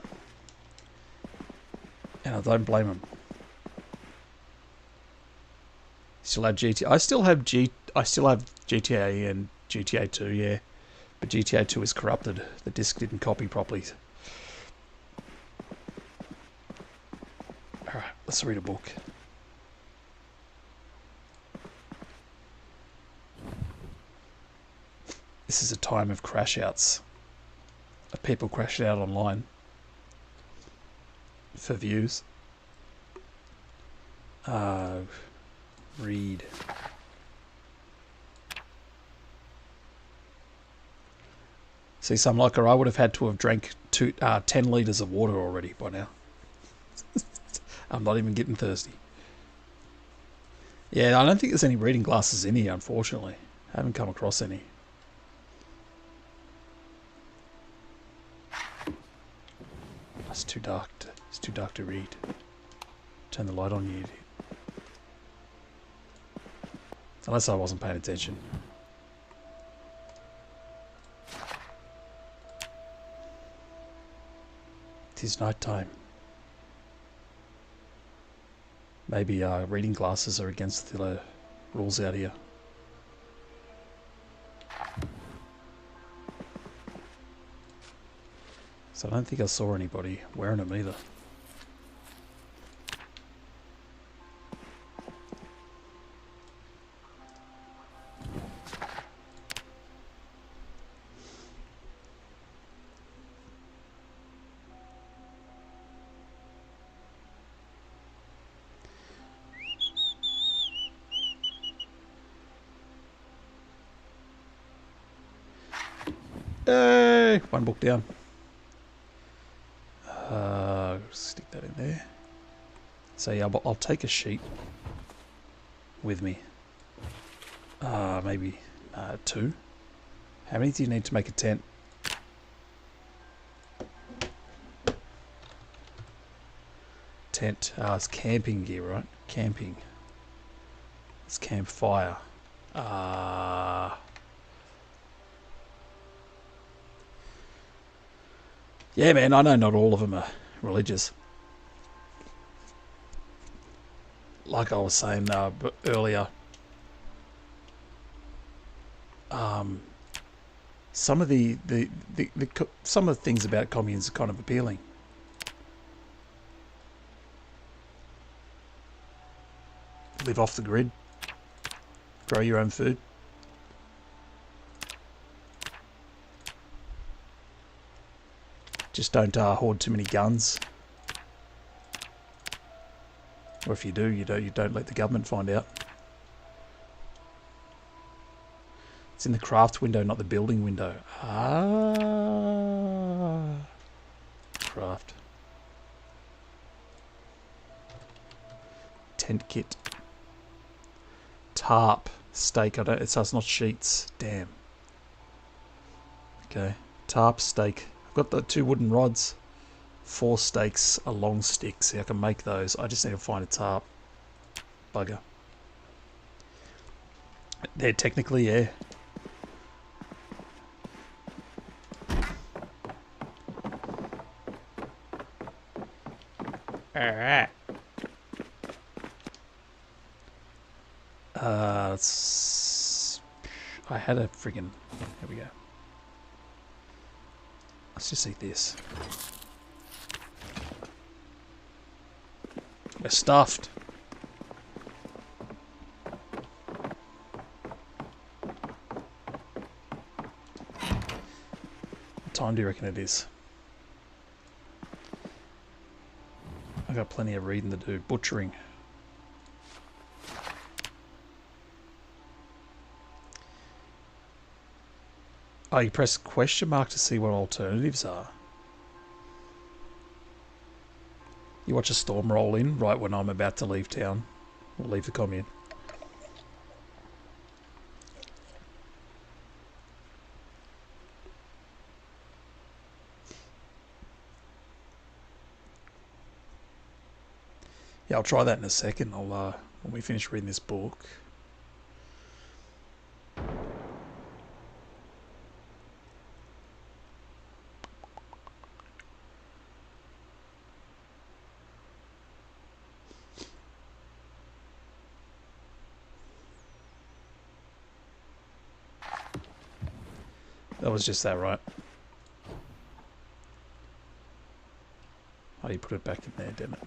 And I don't blame them. Still have GTA. I still have GTA and GTA 2, yeah. But GTA 2 is corrupted. The disc didn't copy properly. Alright, let's read a book. This is a time of crash outs. Of people crashing out online. For views. Read. See, some like her, I would have had to have drank 10 litres of water already by now. I'm not even getting thirsty. Yeah, I don't think there's any reading glasses in here, unfortunately. I haven't come across any. It's too dark to read. Turn the light on, you idiot. Unless I wasn't paying attention. It is night time. Maybe reading glasses are against the rules out here. So I don't think I saw anybody wearing them either. Hey! One book down. Stick that in there. So yeah, I'll take a sheet with me. Maybe 2. How many do you need to make a tent? Tent. It's camping gear, right? Camping. It's campfire. Yeah, man, I know not all of them are religious. Like I was saying earlier, some of the some of the things about communes are kind of appealing. Live off the grid. Grow your own food. Just don't hoard too many guns. Or if you do, you don't let the government find out. It's in the craft window, not the building window. Craft. Tent kit. Tarp. Stake. It says not sheets. Damn. Okay. Tarp, stake. I've got the 2 wooden rods. 4 stakes, a long stick. See, I can make those. I just need to find a tarp. Bugger. They're technically, yeah. Alright. I had a friggin'... Here we go. Let's just eat this. We're stuffed. What time do you reckon it is? I got plenty of reading to do. Butchering. Oh, you press question mark to see what alternatives are. You watch a storm roll in right when I'm about to leave town. Or leave the commune. Yeah, I'll try that in a second. I'll when we finish reading this book. That was just that, right? Oh, you put it back in there, damn it.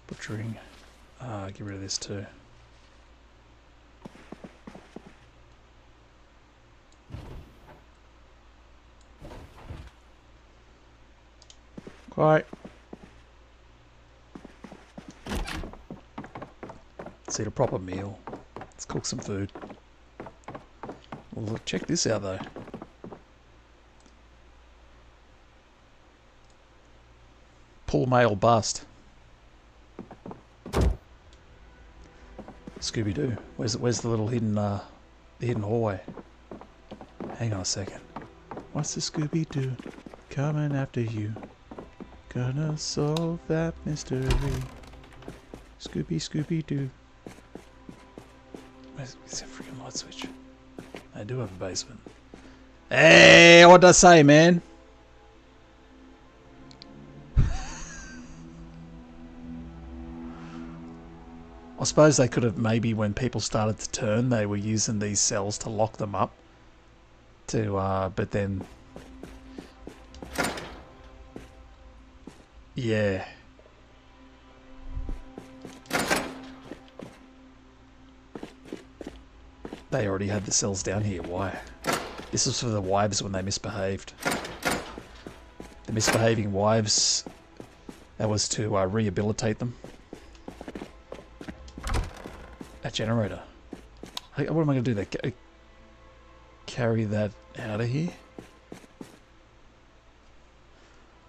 Butchering. Get rid of this too. Quiet. Let's eat a proper meal. Let's cook some food. Well, check this out though. Pull mail bust. Scooby-Doo. Where's the little hidden hallway? Hang on a second. What's the Scooby-Doo coming after you? Gonna solve that mystery. Scooby-Doo. Where's that freaking light switch? I do have a basement. Hey, what did I say, man? I suppose they could have maybe, when people started to turn, they were using these cells to lock them up. But then... Yeah. They already had the cells down here. Why? This was for the wives when they misbehaved. The misbehaving wives, that was to rehabilitate them. A generator. What am I going to do there? carry that out of here.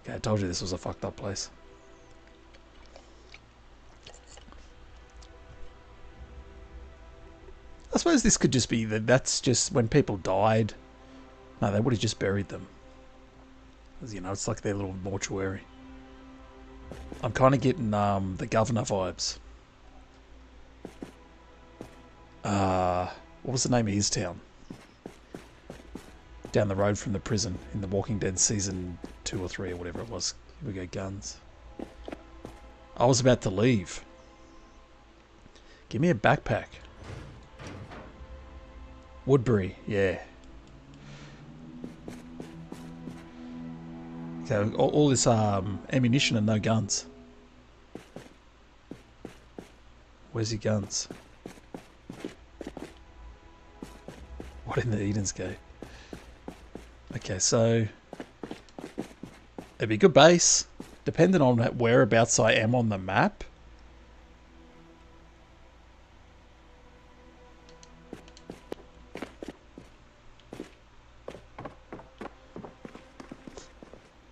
Okay, I told you this was a fucked up place. I suppose this could just be that that's just when people died. No, they would have just buried them. As you know, it's like their little mortuary. I'm kind of getting the governor vibes. What was the name of his town? Down the road from the prison in The Walking Dead season 2 or 3 or whatever it was. Here we go, guns. I was about to leave. Give me a backpack. Woodbury, yeah. Okay, all this ammunition and no guns. Where's your guns? What in the Eden's Gate? Okay, so it'd be a good base, depending on whereabouts I am on the map.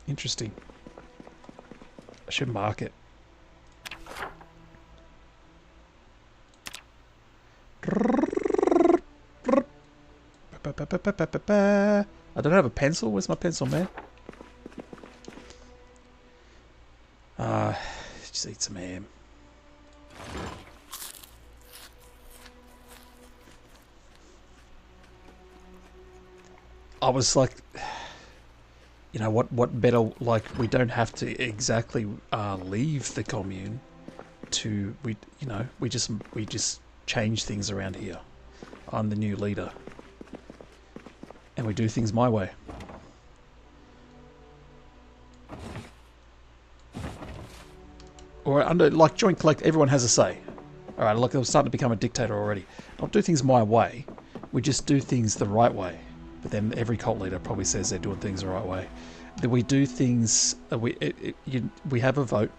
Interesting. I should mark it. I don't have a pencil. Where's my pencil, man? Just eat some ham. I was like, you know what better, like, we don't have to exactly leave the commune to, we just change things around here. I'm the new leader. And we do things my way. Or under, like, joint collect, everyone has a say. Alright, look, I'm starting to become a dictator already. Don't do things my way. We just do things the right way. But then every cult leader probably says they're doing things the right way. That we do things, we have a vote.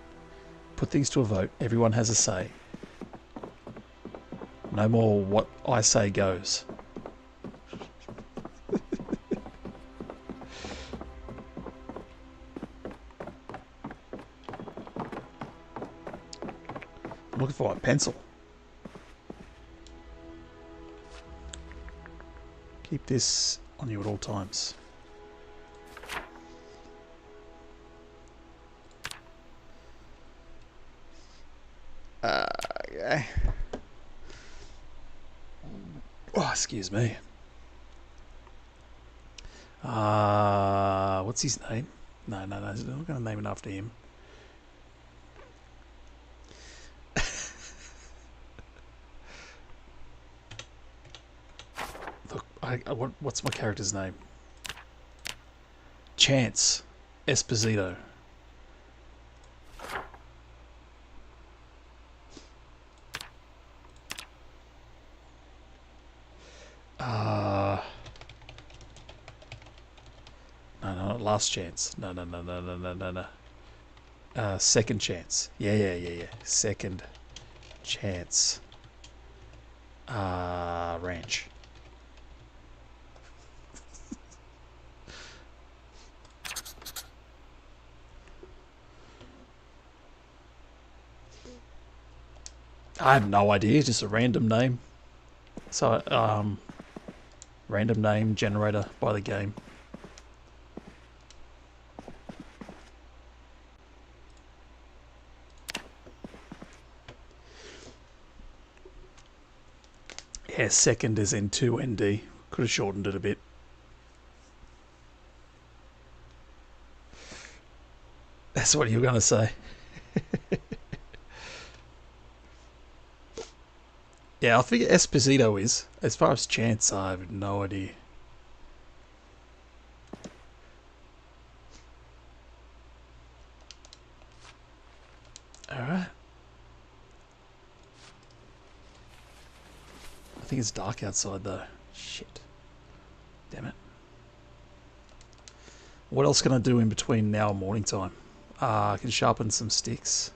Put things to a vote. Everyone has a say. No more what I say goes. I'm looking for a pencil. Keep this on you at all times. Okay. Oh, excuse me. What's his name? No, I'm not going to name it after him. Look, what's my character's name? Chance Esposito. No, last chance. No. Second chance. Yeah. Second chance. Ranch. I have no idea, just a random name. So, random name generator by the game. Yeah, second is in 2ND. Could have shortened it a bit. That's what you're going to say. Yeah, I think Esposito is. As far as Chance, I have no idea. Alright. I think it's dark outside though. Shit. Damn it. What else can I do in between now and morning time? I can sharpen some sticks.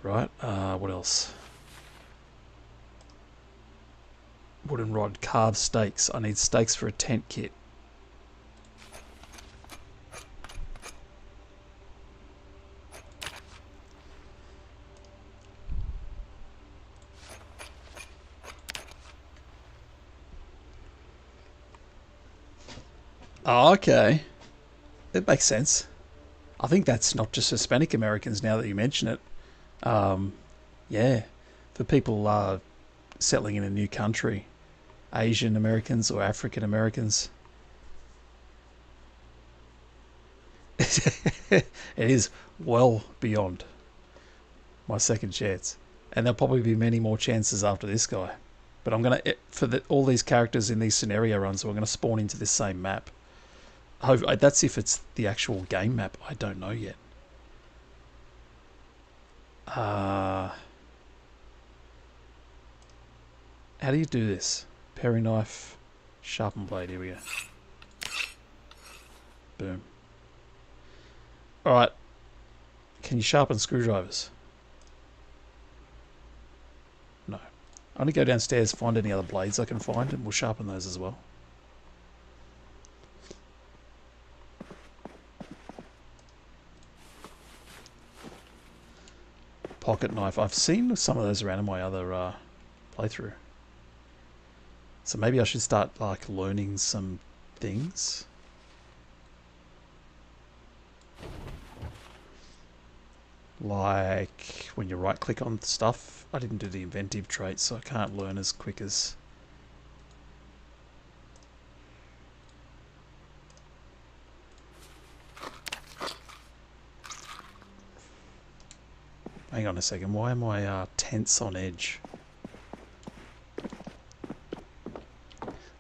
Right, what else? Wooden rod, carved stakes. I need stakes for a tent kit. Oh, okay. It makes sense. I think that's not just Hispanic Americans now that you mention it. Yeah. For people settling in a new country. Asian Americans or African Americans. It is well beyond my second chance. And there'll probably be many more chances after this guy. But I'm going to, all these characters in these scenario runs, we're going to spawn into this same map. That's if it's the actual game map. I don't know yet. How do you do this? Paring knife, sharpen blade. Here we go. Boom. Alright. Can you sharpen screwdrivers? No. I'm going to go downstairs, find any other blades I can find, and we'll sharpen those as well. Pocket knife. I've seen some of those around in my other playthrough. So maybe I should start like learning some things. Like when you right click on stuff. I didn't do the inventive traits, so I can't learn as quick as... Hang on a second, why am I tense on edge?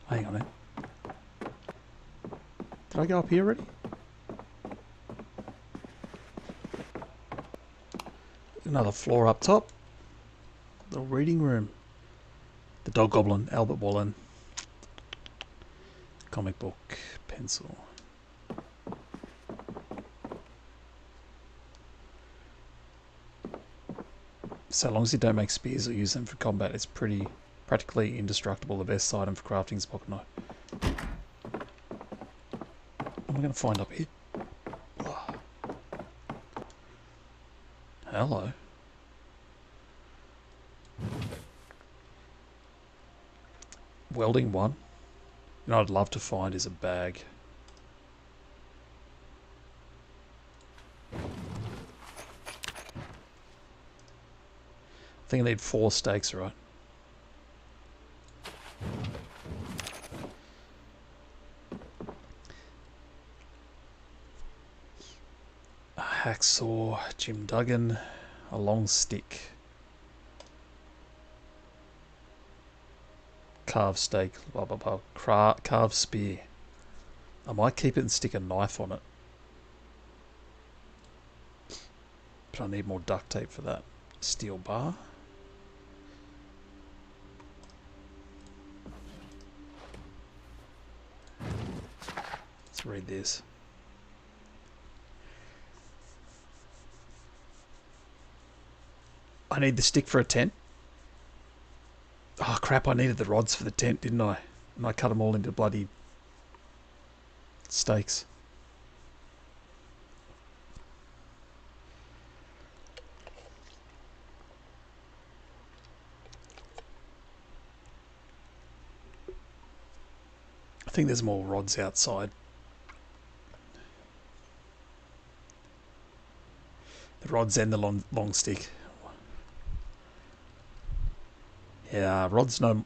Hang on a... Did I go up here already? Another floor up top. The reading room. The Dog Goblin, Albert Wallen. Comic book, pencil. So long as you don't make spears or use them for combat, it's practically indestructible. The best item for crafting is pocket knife. What am I going to find up here? Oh. Hello. Welding one. You know what I'd love to find is a bag. I think I need 4 stakes, right? A hacksaw, Jim Duggan, a long stick. Carved stake, blah blah blah. Carved spear. I might keep it and stick a knife on it. But I need more duct tape for that. Steel bar. Let's read this. I need the stick for a tent. Oh crap, I needed the rods for the tent, didn't I? And I cut them all into bloody stakes. I think there's more rods outside. The rods and the long stick. Yeah, rods no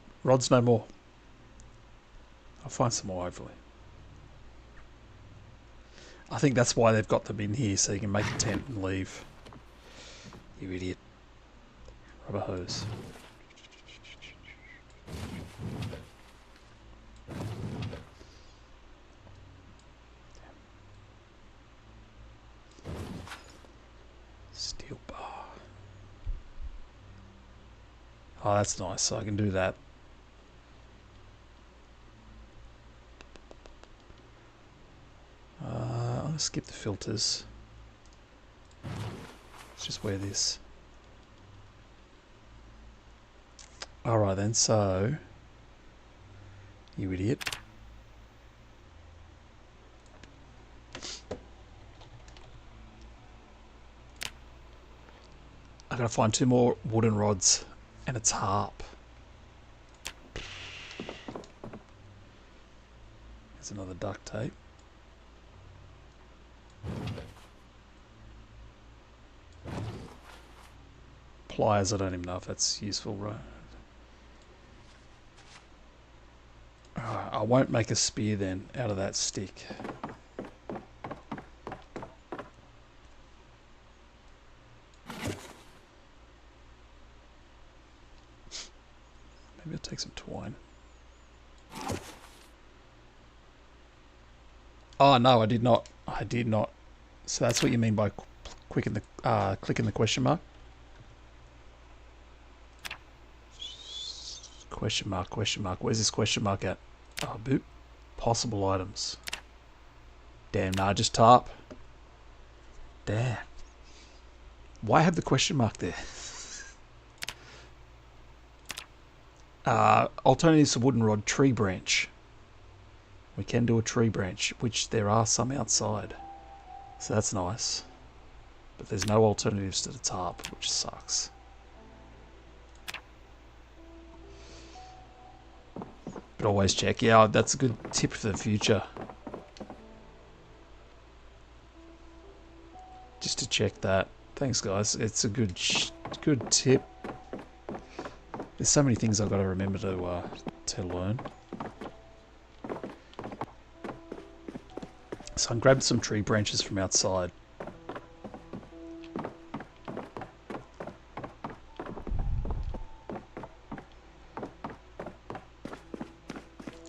more. I'll find some more hopefully. I think that's why they've got them in here, so you can make a tent and leave. You idiot. Rubber hose. Steel bar. Oh, that's nice, so I can do that. I'll skip the filters. Let's just wear this. Alright then, so You idiot. I gotta find 2 more wooden rods and a tarp. There's another duct tape. Pliers, I don't even know if that's useful, right? I won't make a spear then out of that stick. Maybe I'll take some twine. Oh no, I did not. I did not. So that's what you mean by clicking the question mark? Question mark, question mark. Where's this question mark at? Oh, boop. Possible items. Damn, nah, just tarp. Damn. Why have the question mark there? Alternatives to wooden rod, tree branch. We can do a tree branch, which there are some outside. So that's nice. But there's no alternatives to the tarp, which sucks. But always check. Yeah, that's a good tip for the future. Just to check that. Thanks, guys. It's a good tip. There's so many things I've got to remember to learn. So I grabbed some tree branches from outside.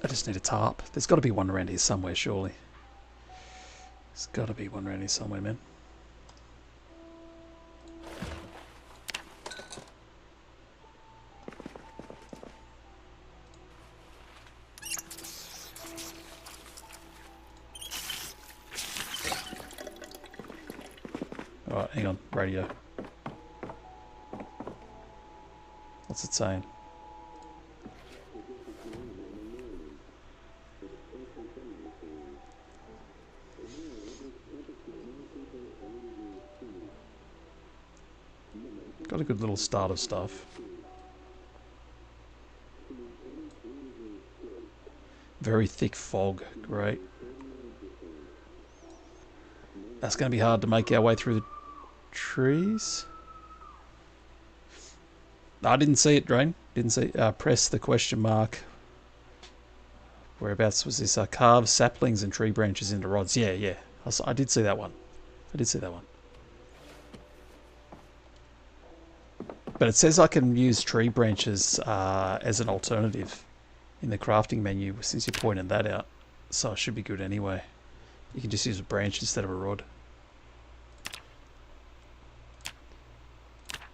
I just need a tarp. There's got to be one around here somewhere, surely. There's got to be one around here somewhere, man. Alright, hang on. Radio. What's it saying? Got a good little start of stuff. Very thick fog. Great. That's going to be hard to make our way through the trees. I didn't see it, Drain. Didn't see it. Press the question mark. Whereabouts was this? Carve saplings and tree branches into rods. Yeah, yeah. I did see that one. I did see that one. But it says I can use tree branches as an alternative in the crafting menu since you pointed that out. So it should be good anyway. You can just use a branch instead of a rod.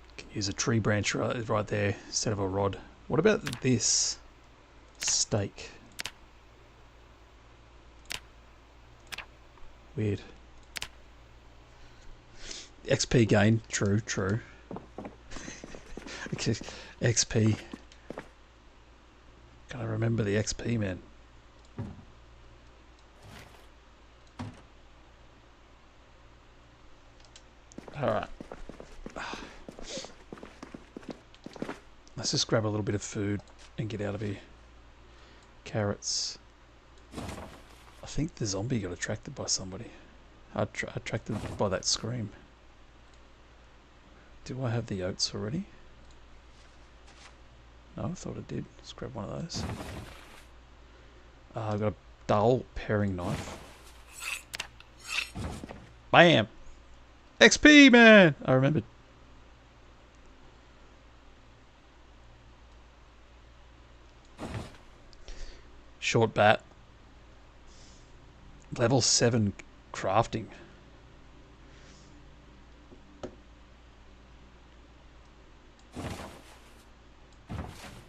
You can use a tree branch right there instead of a rod. What about this? Stake. Weird. XP gain. True, true. XP. Gotta remember the XP, man. Alright. Let's just grab a little bit of food and get out of here. Carrots. I think the zombie got attracted by somebody. Attracted by that scream. Do I have the oats already? No, I thought I did. Let's grab one of those. I've got a dull paring knife. Bam! XP, man! I remembered. Short bat. Level 7 crafting.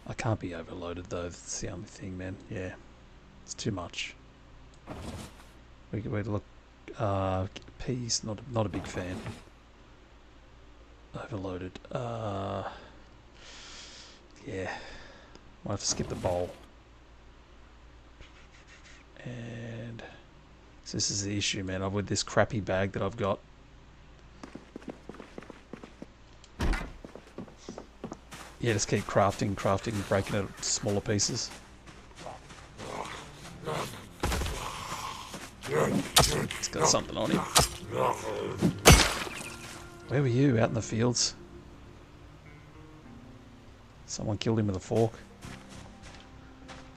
I can't be overloaded though, that's the only thing, man. Yeah, it's too much. We look, peas, not a big fan. Overloaded. Yeah, might have to skip the bowl. And so this is the issue, man. With this crappy bag that I've got. Yeah, just keep crafting, breaking it into smaller pieces. It's got something on him. Where were you? Out in the fields? Someone killed him with a fork.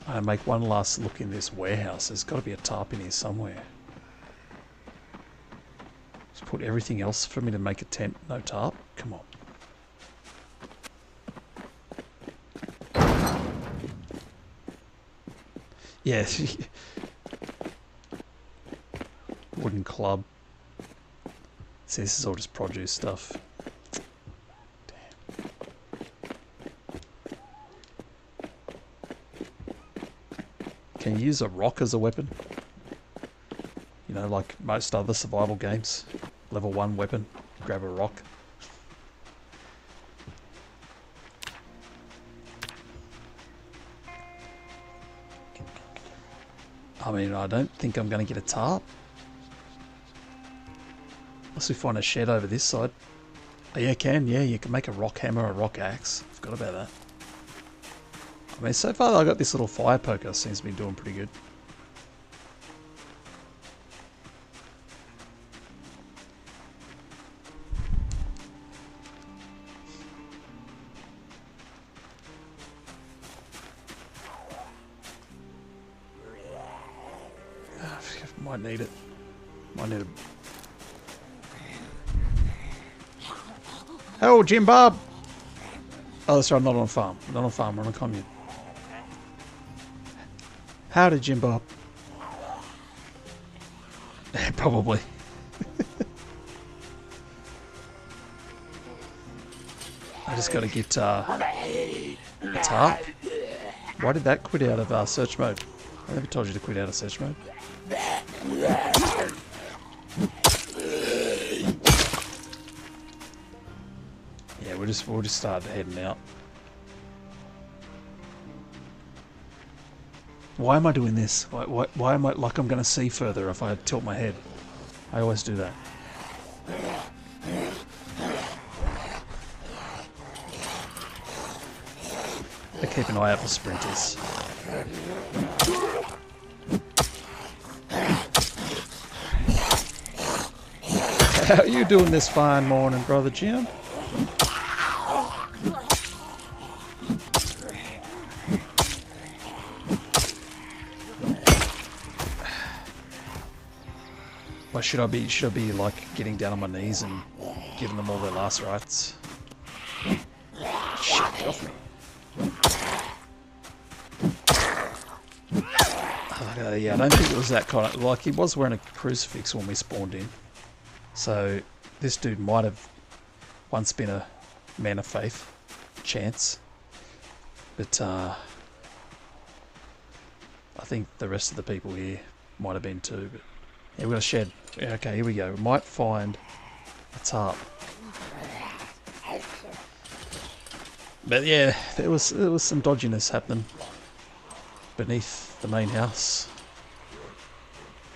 I make one last look in this warehouse. There's got to be a tarp in here somewhere. Just put everything else for me to make a tent. No tarp? Come on. Yeah. Wooden club. See, this is all just produce stuff. Damn. Can you use a rock as a weapon? You know, like most other survival games. Level 1 weapon. Grab a rock. I mean, I don't think I'm going to get a tarp. Unless we find a shed over this side. Oh, yeah, you can make a rock hammer or a rock axe. Forgot about that. I mean, so far I got this little fire poker. Seems to be doing pretty good. Might need it. Might need it. Oh, Jim Bob! Oh, that's right, I'm not on a farm. Not on a farm, we're on a commune. Howdy, Jim Bob. Probably. I just gotta get a tarp. Why did that quit out of search mode? I never told you to quit out of search mode. Yeah, we'll just start heading out. Why am I doing this? Why am I like I'm going to see further if I tilt my head? I always do that. I keep an eye out for sprinters. How are you doing this fine morning, Brother Jim? Why should I be like getting down on my knees and giving them all their last rites? Shit, get off me. Yeah, I don't think it was that kind of... Like, he was wearing a crucifix when we spawned in. So, this dude might have once been a man of faith. Chance. But, I think the rest of the people here might have been too. But yeah, we've got a shed. Yeah, okay, here we go. We might find a tarp. But yeah, there was some dodginess happening beneath the main house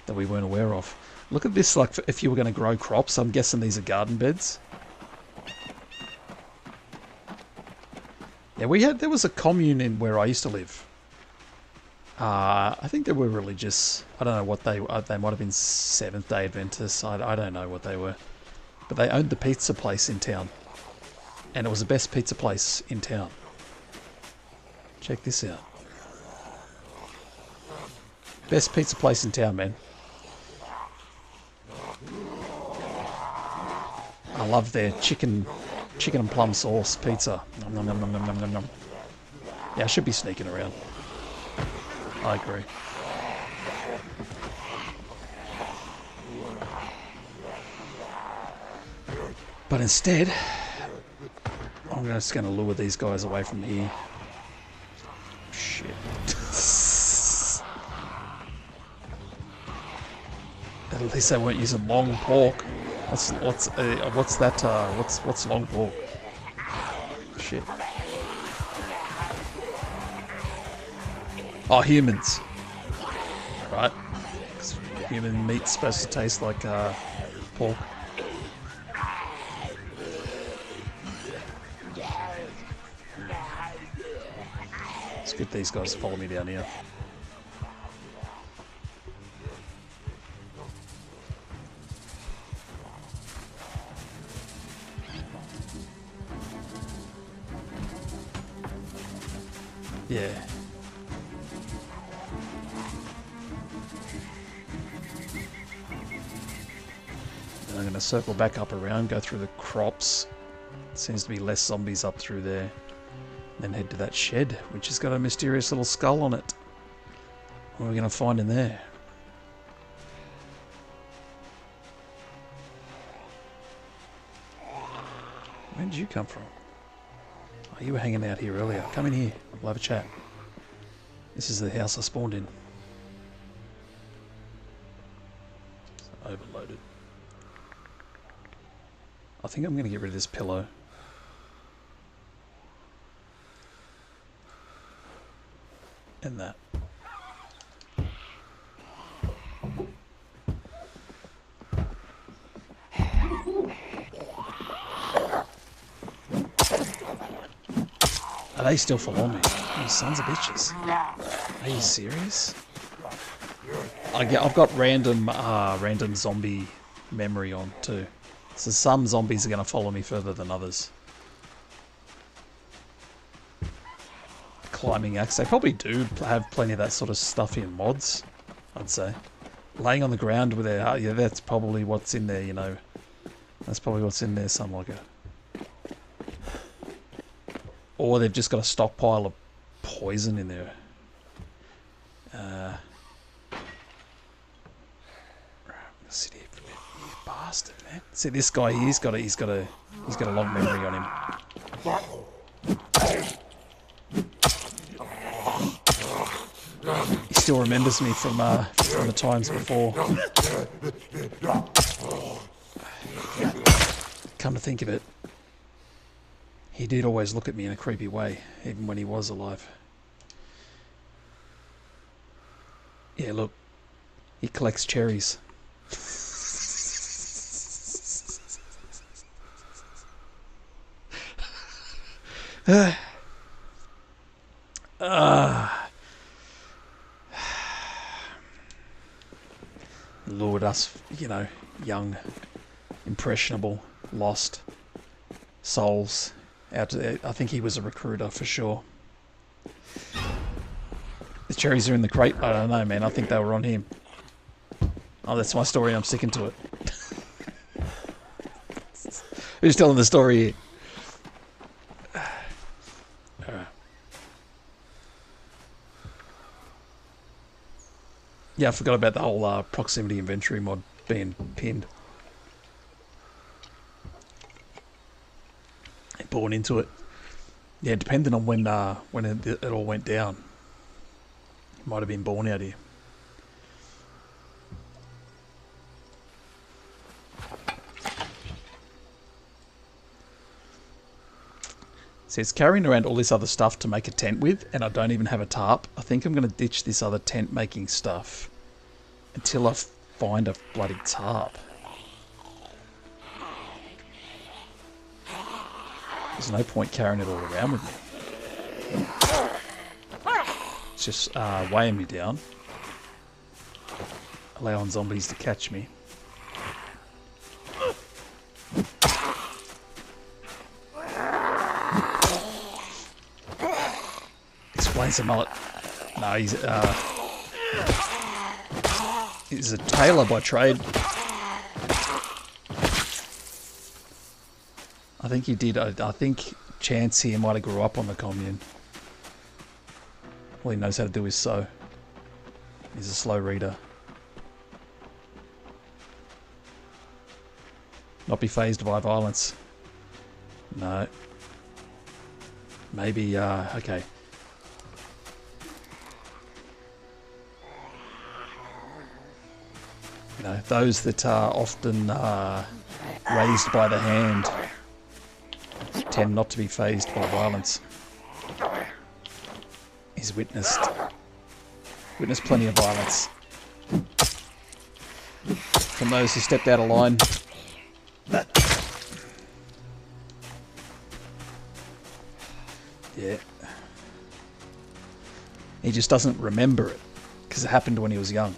that we weren't aware of. Look at this, like if you were going to grow crops, I'm guessing these are garden beds. Yeah, there was a commune in where I used to live. I think they were religious. I don't know what they might have been Seventh-day Adventists. I don't know what they were. But they owned the pizza place in town. And it was the best pizza place in town. Check this out. Best pizza place in town, man. I love their chicken and plum sauce pizza. Nom, nom, nom, nom, nom, nom, nom. Yeah, I should be sneaking around. I agree. But instead, I'm just going to lure these guys away from here. Shit. At least they weren't using long pork. What's long pork? Shit. Oh, humans. right? 'Cause human meat's supposed to taste like pork. It's good these guys follow me down here. Yeah. And I'm going to circle back up around, go through the crops. Seems to be less zombies up through there. Then head to that shed, which has got a mysterious little skull on it. What are we going to find in there? Where did you come from? Oh, you were hanging out here earlier. Come in here. We'll have a chat. This is the house I spawned in. It's overloaded. I think I'm going to get rid of this pillow. And that. Are they still following me? You sons of bitches. Are you serious? I've got random zombie memory on too. So some zombies are going to follow me further than others. Climbing axe. They probably do have plenty of that sort of stuff in mods, I'd say. Laying on the ground with their heart. Yeah, that's probably what's in there, you know. That's probably what's in there, something like a... Or they've just got a stockpile of poison in there. Sit here for a minute. You bastard, man. See this guy here, he's got a long memory on him. He still remembers me from the times before. Come to think of it, he did always look at me in a creepy way, even when he was alive. Yeah, look. He collects cherries. Lured us, you know, young, impressionable, lost souls out to there. I think he was a recruiter for sure. The cherries are in the crate. I don't know, man. I think they were on him. Oh, that's my story. I'm sticking to it. Who's telling the story here? Alright. Yeah, I forgot about the whole proximity inventory mod being pinned. Born into it. Yeah, depending on when it all went down. Might have been born out here. See, it's carrying around all this other stuff to make a tent with, and I don't even have a tarp. I think I'm going to ditch this other tent making stuff until I find a bloody tarp. There's no point carrying it all around with me. It's just weighing me down. Allowing zombies to catch me. Explains the mullet. No, he's a tailor by trade. I think he did. I think Chance here might have grew up on the Commune. All he knows how to do is sew. He's a slow reader. Not be fazed by violence. No. Maybe, okay. You know, those that are often raised by the hand tend not to be fazed by violence. He's witnessed plenty of violence. From those who stepped out of line. Yeah. He just doesn't remember it because it happened when he was young.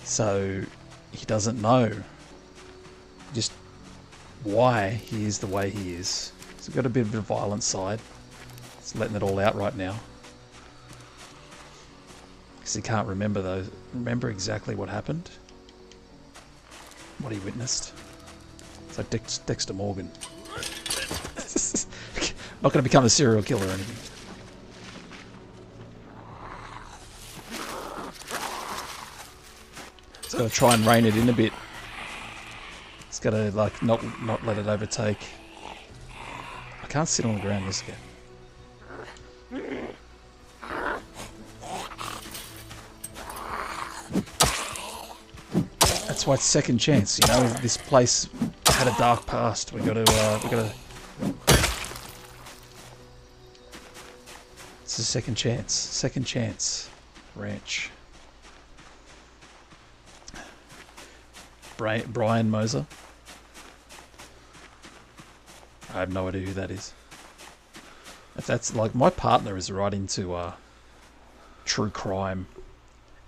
So he doesn't know just why he is the way he is. He's got a bit of a violent side. He's letting it all out right now. Because he can't remember exactly what happened. What he witnessed. It's like Dexter Morgan. Not going to become a serial killer or anything. He's got to try and rein it in a bit. He's got to like not let it overtake. I can't sit on the ground this again. That's why it's second chance. You know, this place had a dark past. We got to. It's a second chance. Second chance. Ranch. Brian Moser. I have no idea who that is. If that's like my partner is right into true crime,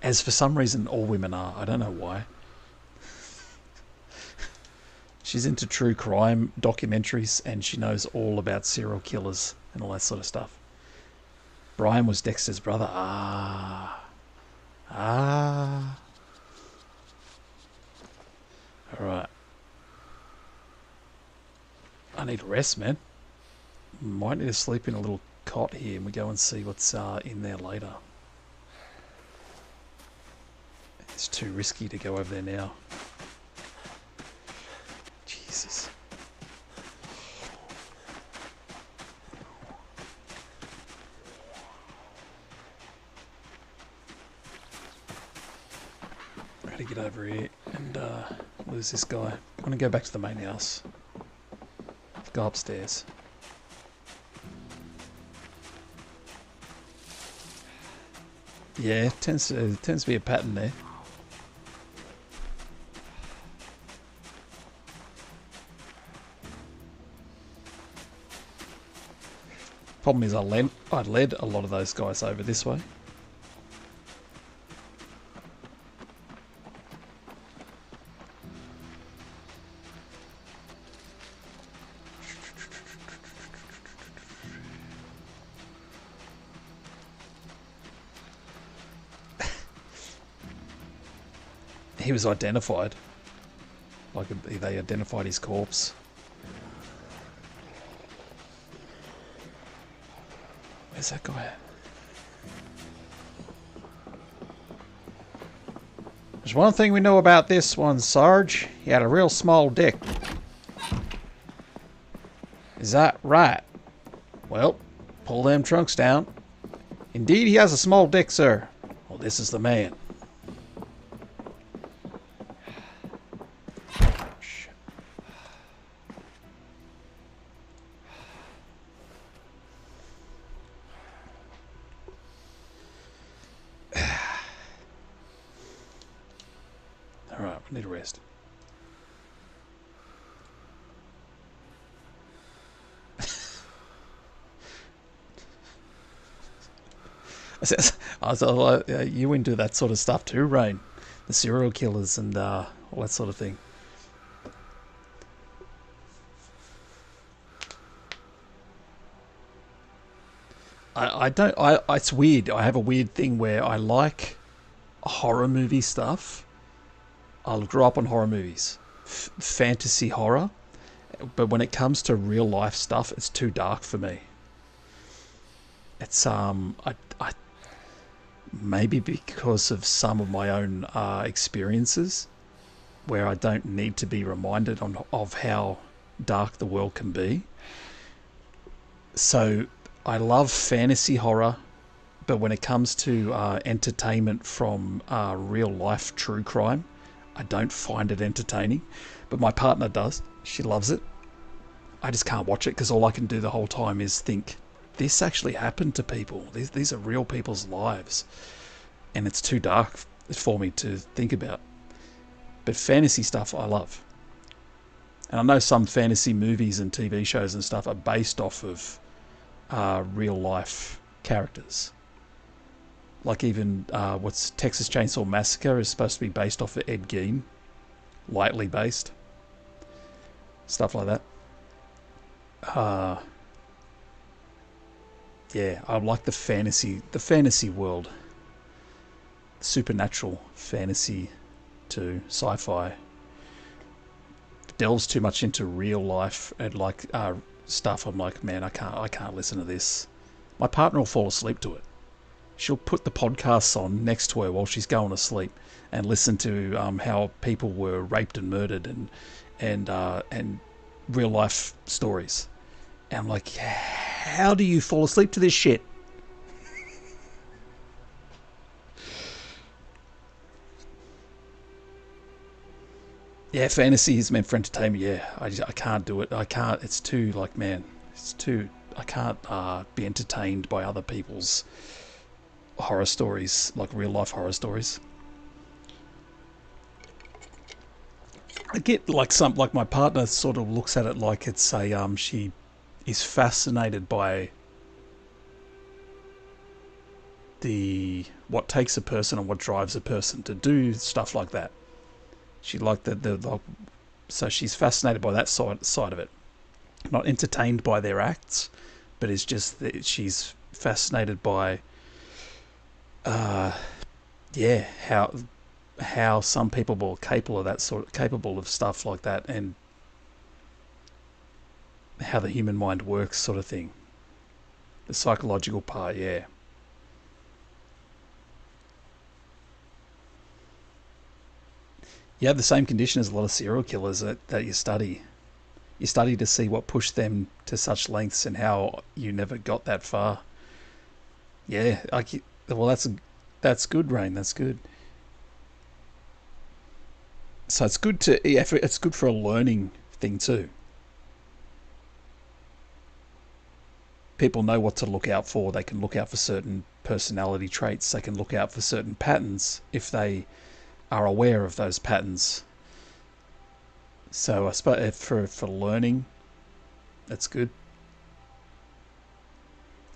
as for some reason all women are. I don't know why. She's into true crime documentaries and she knows all about serial killers and all that sort of stuff. Brian was Dexter's brother. Ah. Alright. I need rest, man. Might need to sleep in a little cot here and we go and see what's in there later. It's too risky to go over there now. Jesus. Gotta get over here and lose this guy. I'm gonna go back to the main house. Go upstairs. Yeah, tends to be a pattern there. Problem is I'd led a lot of those guys over this way. He was identified. Like they identified his corpse. Where's that guy at? There's one thing we know about this one, Sarge. He had a real small dick. Is that right? Well, pull them trunks down. Indeed, he has a small dick, sir. Well, this is the man. Alright, we need a rest. You into that sort of stuff too, Rain. The serial killers and all that sort of thing. It's weird. I have a weird thing where I like horror movie stuff. I grew up on horror movies. Fantasy horror. But when it comes to real life stuff, it's too dark for me. It's maybe because of some of my own experiences where I don't need to be reminded of how dark the world can be. So I love fantasy horror, but when it comes to entertainment from real life true crime, I don't find it entertaining. But my partner does. She loves it. I just can't watch it because all I can do the whole time is think, this actually happened to people. These are real people's lives. and it's too dark for me to think about. But fantasy stuff I love. And I know some fantasy movies and TV shows and stuff are based off of real life characters. Like even what's Texas Chainsaw Massacre is supposed to be based off of Ed Gein. Lightly based. Stuff like that. Yeah, I like the fantasy world. Supernatural fantasy to sci-fi. Delves too much into real life and like stuff. I'm like, man, I can't listen to this. My partner will fall asleep to it. She'll put the podcasts on next to her while she's going to sleep and listen to how people were raped and murdered and real life stories. And I'm like, how do you fall asleep to this shit? Yeah, fantasy is meant for entertainment. Yeah, I can't do it. I can't. It's too like, man, it's too. I can't be entertained by other people's horror stories, like real life horror stories. I get like my partner sort of looks at it like it's a she is fascinated by what takes a person and what drives a person to do stuff like that. She liked the so she's fascinated by that side of it. Not entertained by their acts, but it's just that she's fascinated by yeah, how some people are capable of stuff like that, and how the human mind works, sort of thing. The psychological part, yeah. You have the same condition as a lot of serial killers that you study. You study to see what pushed them to such lengths and how you never got that far. Yeah, well, that's good, Rain. That's good. So it's good it's good for a learning thing too. People know what to look out for. They can look out for certain personality traits. They can look out for certain patterns if they are aware of those patterns. So I suppose for learning, that's good.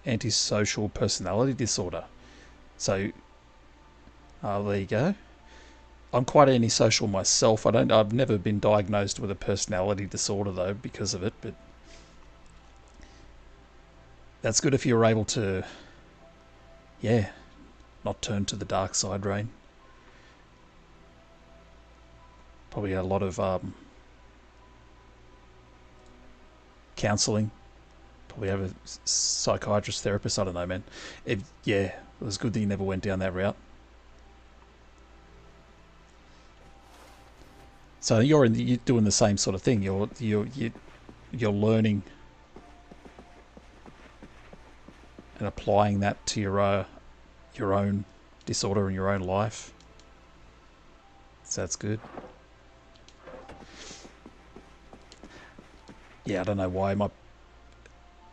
Antisocial personality disorder. So, there you go. I'm quite antisocial myself. I've never been diagnosed with a personality disorder though because of it, but that's good if you're able to, yeah, not turn to the dark side, Rain. Probably a lot of counselling. Probably have a psychiatrist, therapist. I don't know, man. Yeah, it was good that you never went down that route. So you're doing the same sort of thing. You're learning and applying that to your own disorder in your own life. So that's good. Yeah, I don't know why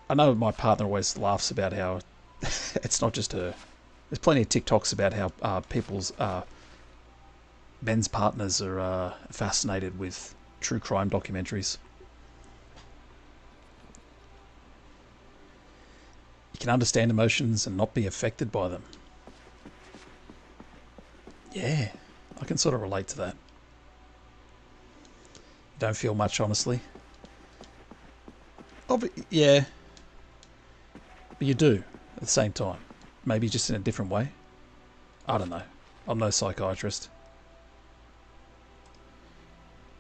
I know my partner always laughs about how it's not just her. There's plenty of TikToks about how people's men's partners are fascinated with true crime documentaries. You can understand emotions and not be affected by them. Yeah, I can sort of relate to that. Don't feel much, honestly. Oh, but yeah. But you do, at the same time. Maybe just in a different way. I don't know. I'm no psychiatrist.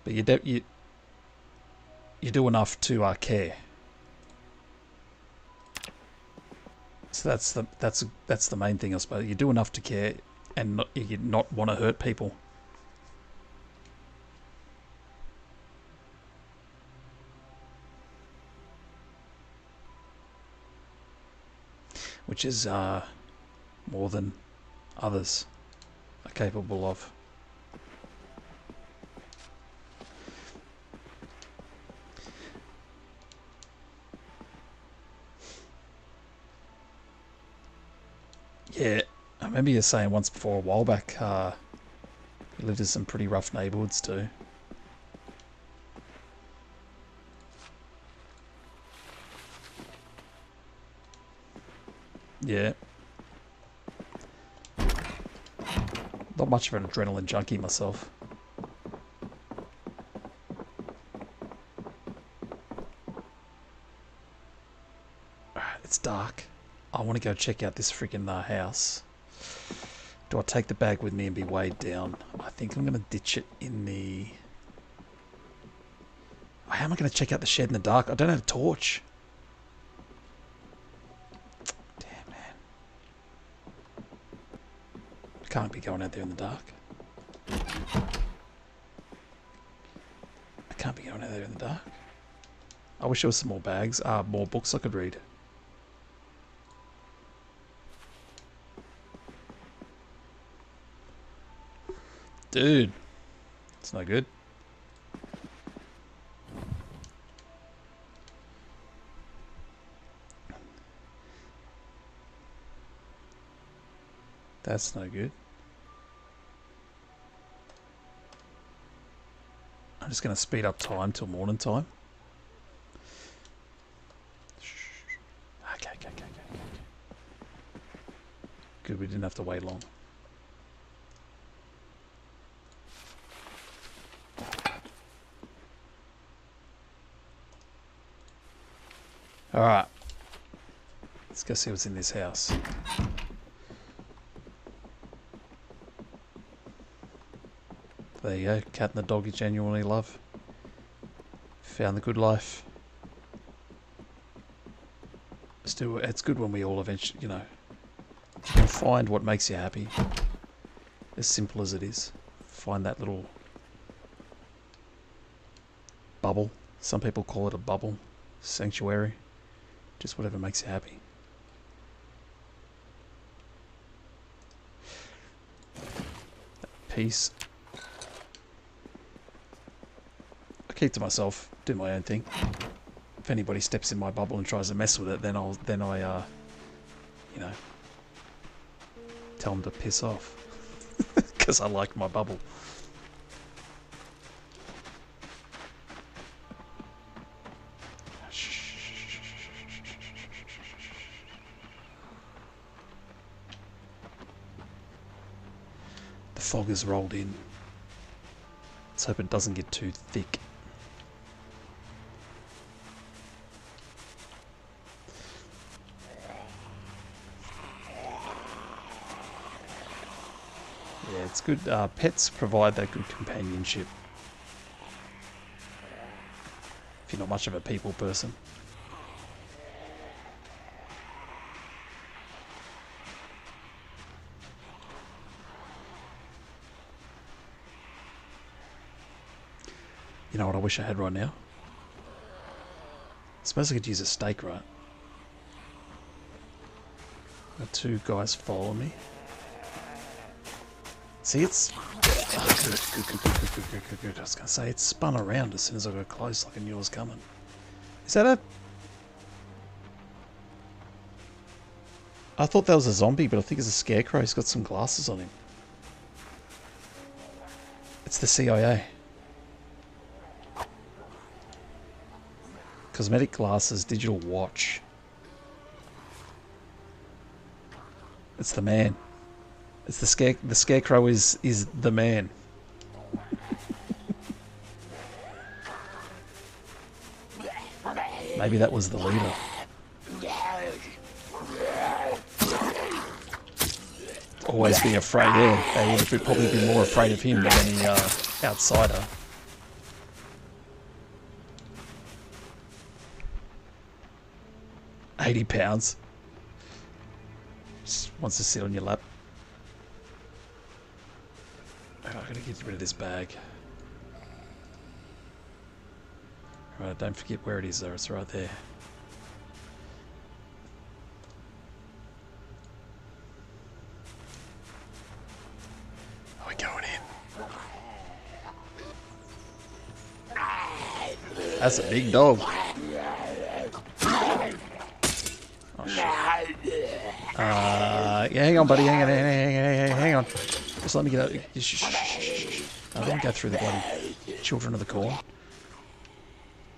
But you do enough to care. So that's the main thing, I suppose. You do enough to care and you not want to hurt people. Which is more than others are capable of. Yeah, I remember you saying once before, a while back, you lived in some pretty rough neighbourhoods too. Yeah. Not much of an adrenaline junkie myself. Alright, it's dark. I want to go check out this freaking house. Do I take the bag with me and be weighed down? I think I'm going to ditch it in the... How am I going to check out the shed in the dark? I don't have a torch. Damn, man. I can't be going out there in the dark. I can't be going out there in the dark. I wish there was some more bags, more books I could read. Dude, it's no good. That's no good. I'm just going to speed up time till morning time. Okay. Good, we didn't have to wait long. Alright. Let's go see what's in this house. There you go. Cat and the dog you genuinely love. Found the good life. Still, it's good when we all eventually, you know, you can find what makes you happy. As simple as it is. Find that little bubble. Some people call it a bubble. Sanctuary. Just whatever makes you happy. Peace. I keep to myself, do my own thing. If anybody steps in my bubble and tries to mess with it, then I, you know, tell them to piss off. Because I like my bubble. The fog has rolled in. Let's hope it doesn't get too thick. Yeah, it's good. Pets provide that good companionship. If you're not much of a people person. You know what I wish I had right now? I suppose I could use a stake, right? Got two guys following me. See, it's... Good. I was going to say, it spun around as soon as I got close, like I knew it was coming. Is that a... I thought that was a zombie, but I think it's a scarecrow. He's got some glasses on him. It's the CIA. Cosmetic glasses, digital watch. It's the man. It's the scarecrow is the man. Maybe that was the leader. Always be afraid. Yeah, they would probably be more afraid of him than any outsider. £80. Just wants to sit on your lap. Oh, I gotta get rid of this bag. Right, don't forget where it is though, it's right there. Are we going in? That's a big dog. Oh shit. Yeah, hang on, buddy. Hang on. Just let me get out. I didn't go through the bloody children of the corn.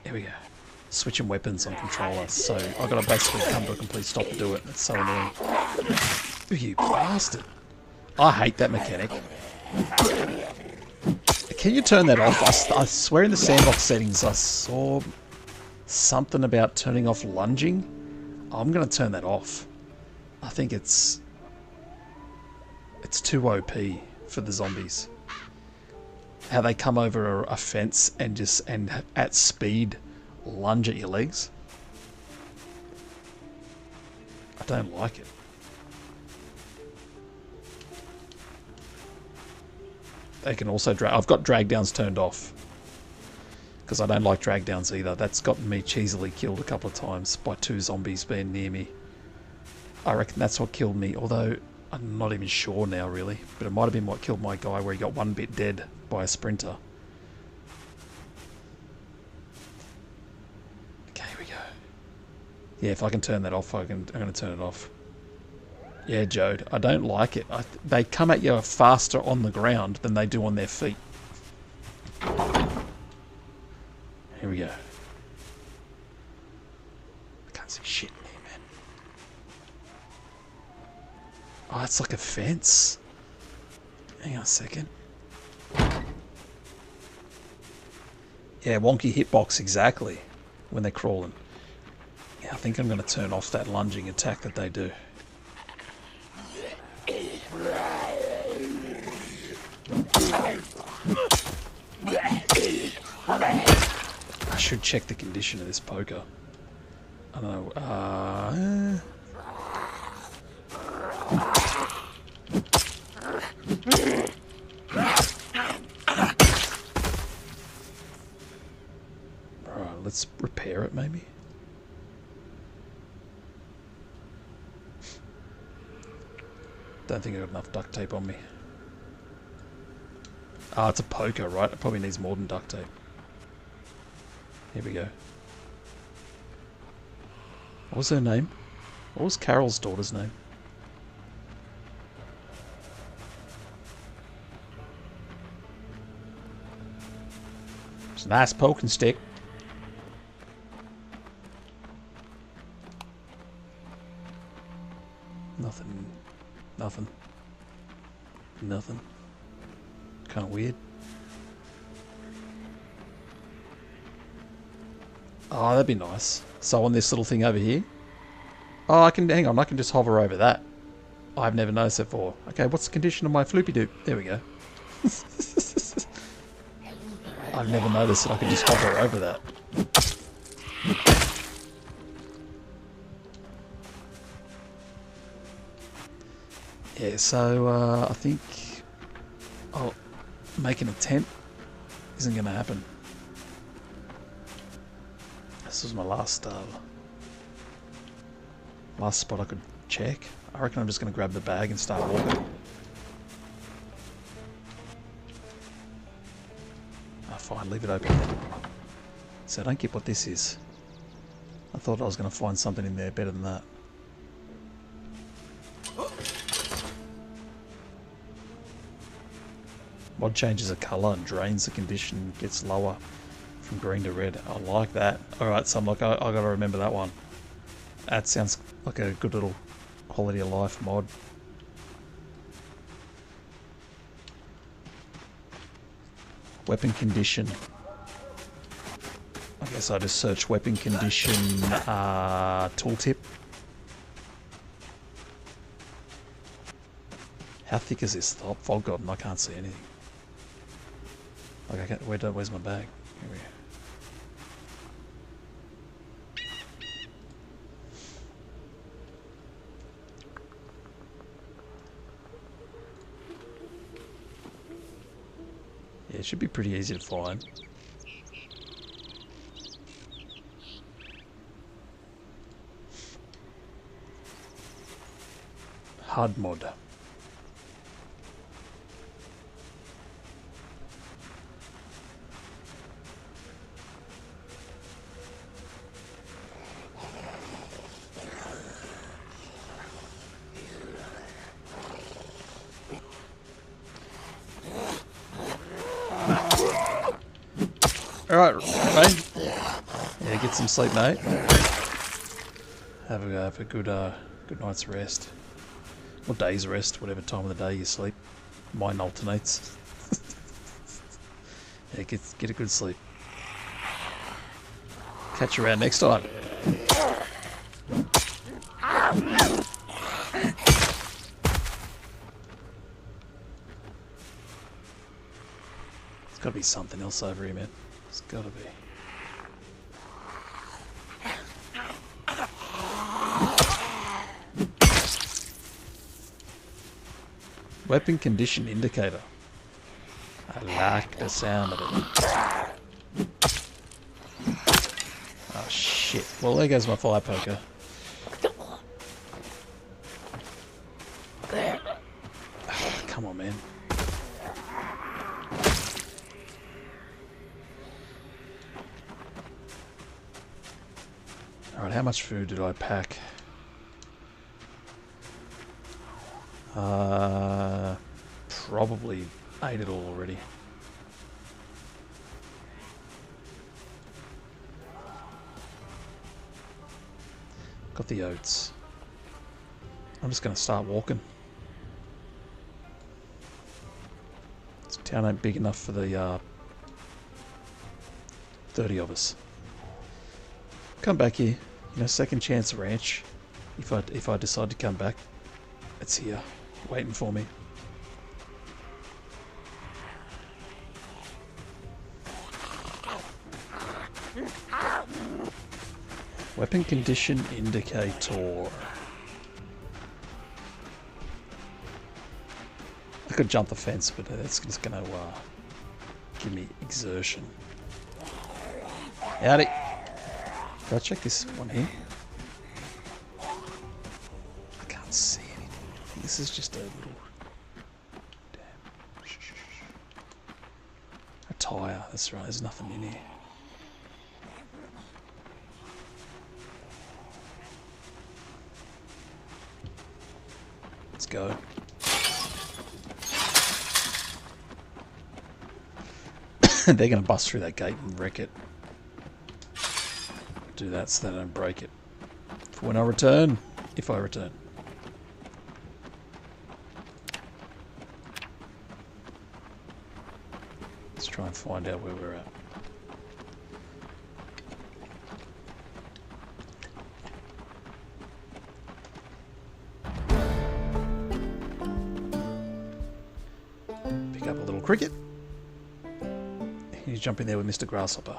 Here we go. Switching weapons on controller, so I've got to basically come to a complete stop to do it. It's so annoying. You bastard. I hate that mechanic. Can you turn that off? I swear in the sandbox settings I saw something about turning off lunging. I'm going to turn that off. I think it's too OP for the zombies. How they come over a fence and at speed lunge at your legs. I don't like it. They can also drag. I've got drag downs turned off because I don't like drag downs either. That's gotten me cheesily killed a couple of times by 2 zombies being near me. I reckon that's what killed me, although I'm not even sure now really, but it might have been what killed my guy where he got 1 bit dead by a sprinter. Okay, here we go. Yeah, if I can turn that off, I'm going to turn it off. Yeah, Jode, I don't like it. They come at you faster on the ground than they do on their feet. Here we go. I can't see shit in here, man. Oh, it's like a fence. Hang on a second. Yeah, wonky hitbox exactly when they're crawling. Yeah, I think I'm going to turn off that lunging attack that they do. I should check the condition of this poker. I don't know. Right, let's repair it maybe. Don't think I got enough duct tape on me. Ah, it's a poker, right? It probably needs more than duct tape. Here we go. What was her name? What was Carol's daughter's name? It's a nice poking stick. Nothing. Nothing. Nothing. Kind of weird. Oh, that'd be nice. So on this little thing over here. Oh, I can, hang on, I can just hover over that. I've never noticed it before. Okay, what's the condition of my floopy doop? There we go. I've never noticed that I can just hover over that. Yeah, so I think making a tent isn't going to happen. This was my last spot I could check. I reckon I'm just going to grab the bag and start walking. Oh, fine, leave it open. So I don't get what this is. I thought I was going to find something in there better than that. Mod changes the colour and drains the condition, gets lower from green to red. I like that. Alright, so I'm like, I gotta remember that one. That sounds like a good little quality of life mod. Weapon condition. I guess I just search weapon condition tooltip. How thick is this? Oh, fog god, I can't see anything. Like where's my bag? Here we go. Yeah, it should be pretty easy to find. Hard mod. Alright, mate. Yeah, get some sleep, mate. Have a good night's rest. Or day's rest, whatever time of the day you sleep. Mine alternates. Yeah, get a good sleep. Catch you around next time. There's got to be something else over here, man. There's got to be. Weapon condition indicator. I like the sound of it. Oh shit. Well, there goes my fire poker. Oh, come on, man. Alright, how much food did I pack? Probably ate it all already. Got the oats. I'm just going to start walking. This town ain't big enough for the 30 of us. Come back here. You know, Second Chance Ranch. If I decide to come back, it's here, waiting for me. Weapon condition indicator. I could jump the fence, but that's just going to give me exertion. Howdy. Can I check this one here? I can't see anything. I think this is just a little... Damn. A tyre. That's right. There's nothing in here. Let's go. They're going to bust through that gate and wreck it. Do that so they don't break it. For when I return, if I return. Let's try and find out where we're at. Pick up a little cricket. You jump in there with Mr. Grasshopper.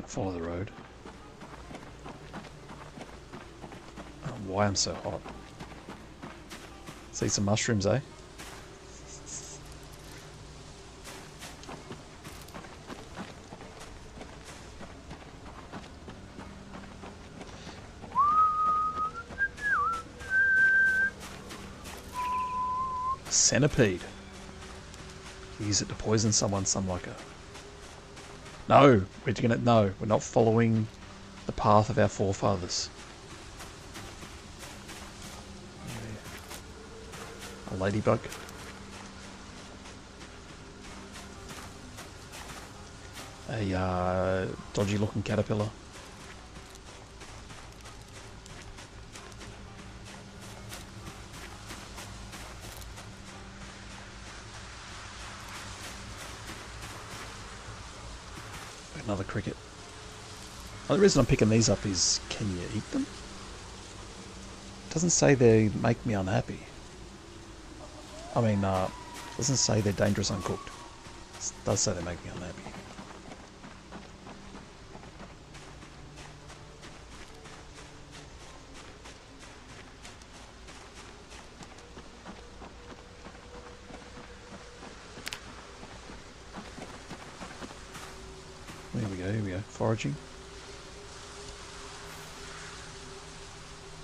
Follow the road. I don't know why I'm so hot. See some mushrooms, eh? Centipede. Use it to poison someone, like a... No, we're not following the path of our forefathers. A ladybug. A dodgy looking caterpillar. Another cricket. The reason I'm picking these up is, can you eat them? It doesn't say they make me unhappy. I mean, it doesn't say they're dangerous uncooked. It does say they make me unhappy. Here we go, foraging.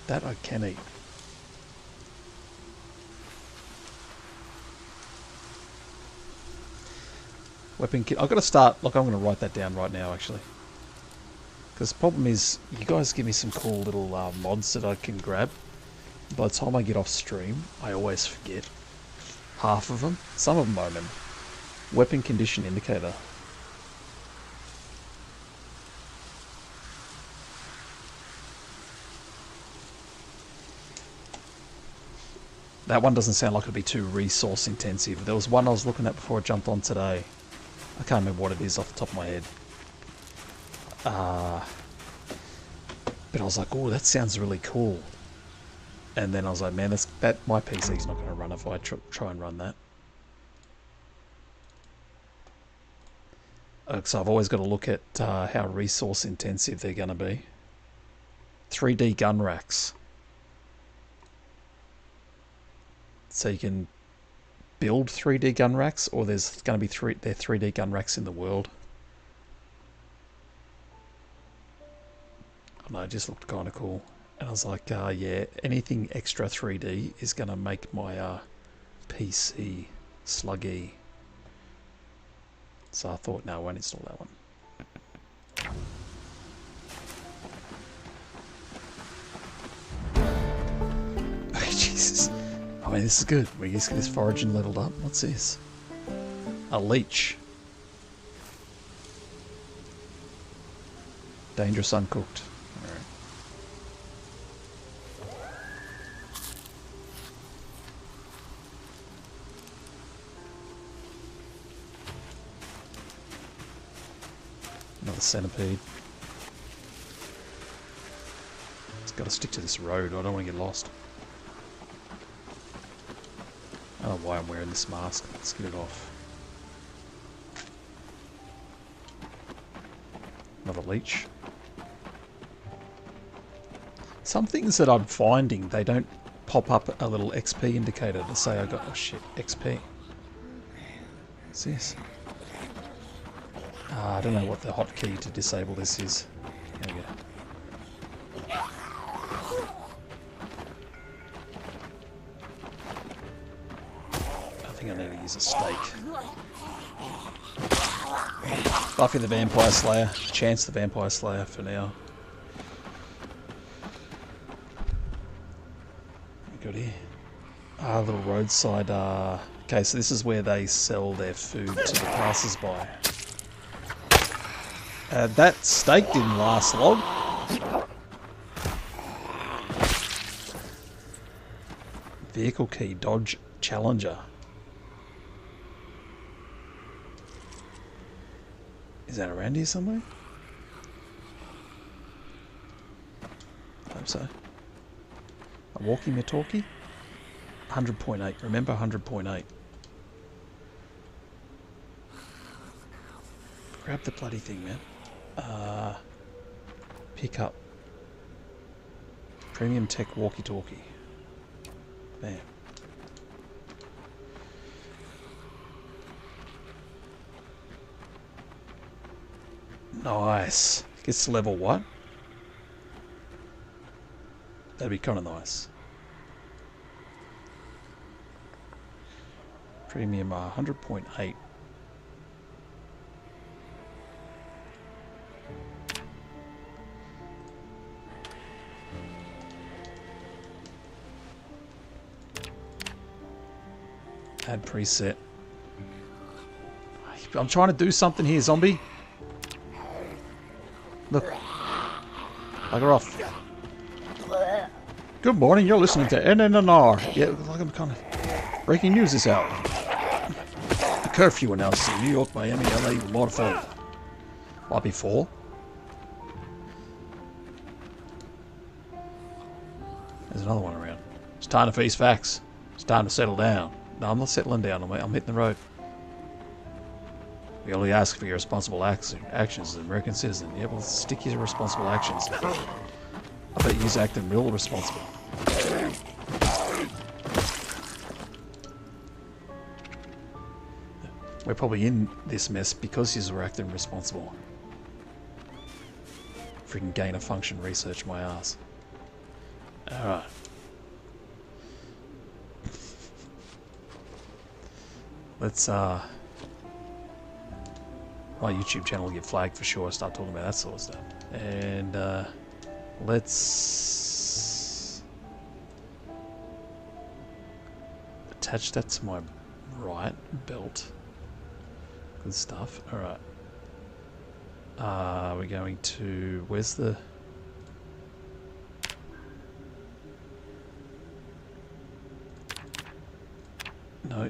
That I can eat. Weapon kit. I've got to start, look, I'm going to write that down right now actually. Because the problem is, you guys give me some cool little mods that I can grab. By the time I get off stream, I always forget half of them. Some of them I remember. Weapon condition indicator. That one doesn't sound like it'd be too resource intensive. There was one I was looking at before I jumped on today. I can't remember what it is off the top of my head. But I was like, oh, that sounds really cool. And then I was like, man, that my PC's not going to run if I try and run that. So I've always got to look at how resource intensive they're going to be. 3D gun racks. So you can build 3D gun racks, or there's going to be 3D gun racks in the world. I don't know, it just looked kind of cool. And I was like, yeah, anything extra 3D is going to make my PC sluggy. So I thought, no, I won't install that one. Oh, Jesus. I mean, this is good. We just get this foraging leveled up. What's this? A leech. Dangerous uncooked. Alright. Another centipede. It's got to stick to this road. I don't want to get lost. I don't know why I'm wearing this mask. Let's get it off. Another leech. Some things that I'm finding, they don't pop up a little XP indicator to say I got, oh shit, XP. What's this? I don't know what the hotkey to disable this is. There we go. I think I need to use a stake. Buffy the Vampire Slayer. Chance the Vampire Slayer for now. What we got here? A little roadside. Okay, so this is where they sell their food to the passers-by. That steak didn't last long. Vehicle key, Dodge Challenger. Is that around here somewhere? I hope so. A walkie-talkie? 100.8. Remember 100.8. Grab the bloody thing, man. Pick up. Premium Tech walkie-talkie. Bam. Nice. Gets to level what? That'd be kind of nice. Premium 100.8. Add preset. I'm trying to do something here, zombie. Look. Bugger off. Good morning, you're listening to NNNR. Yeah, like I'm kind of... Breaking news is out. The curfew announced in New York, Miami, LA, Waterfall. Might be 4. There's another one around. It's time to face facts. It's time to settle down. No, I'm not settling down. I'm hitting the road. We only ask for your responsible actions as an American citizen. Yeah, well, stick your responsible actions. I bet you're acting real responsible. We're probably in this mess because you're acting responsible. Freaking gain of function research my ass. Alright. Let's, my YouTube channel will get flagged for sure. Start talking about that sort of stuff. And, let's attach that to my right belt. Good stuff. Alright. We're going to... Where's the... No.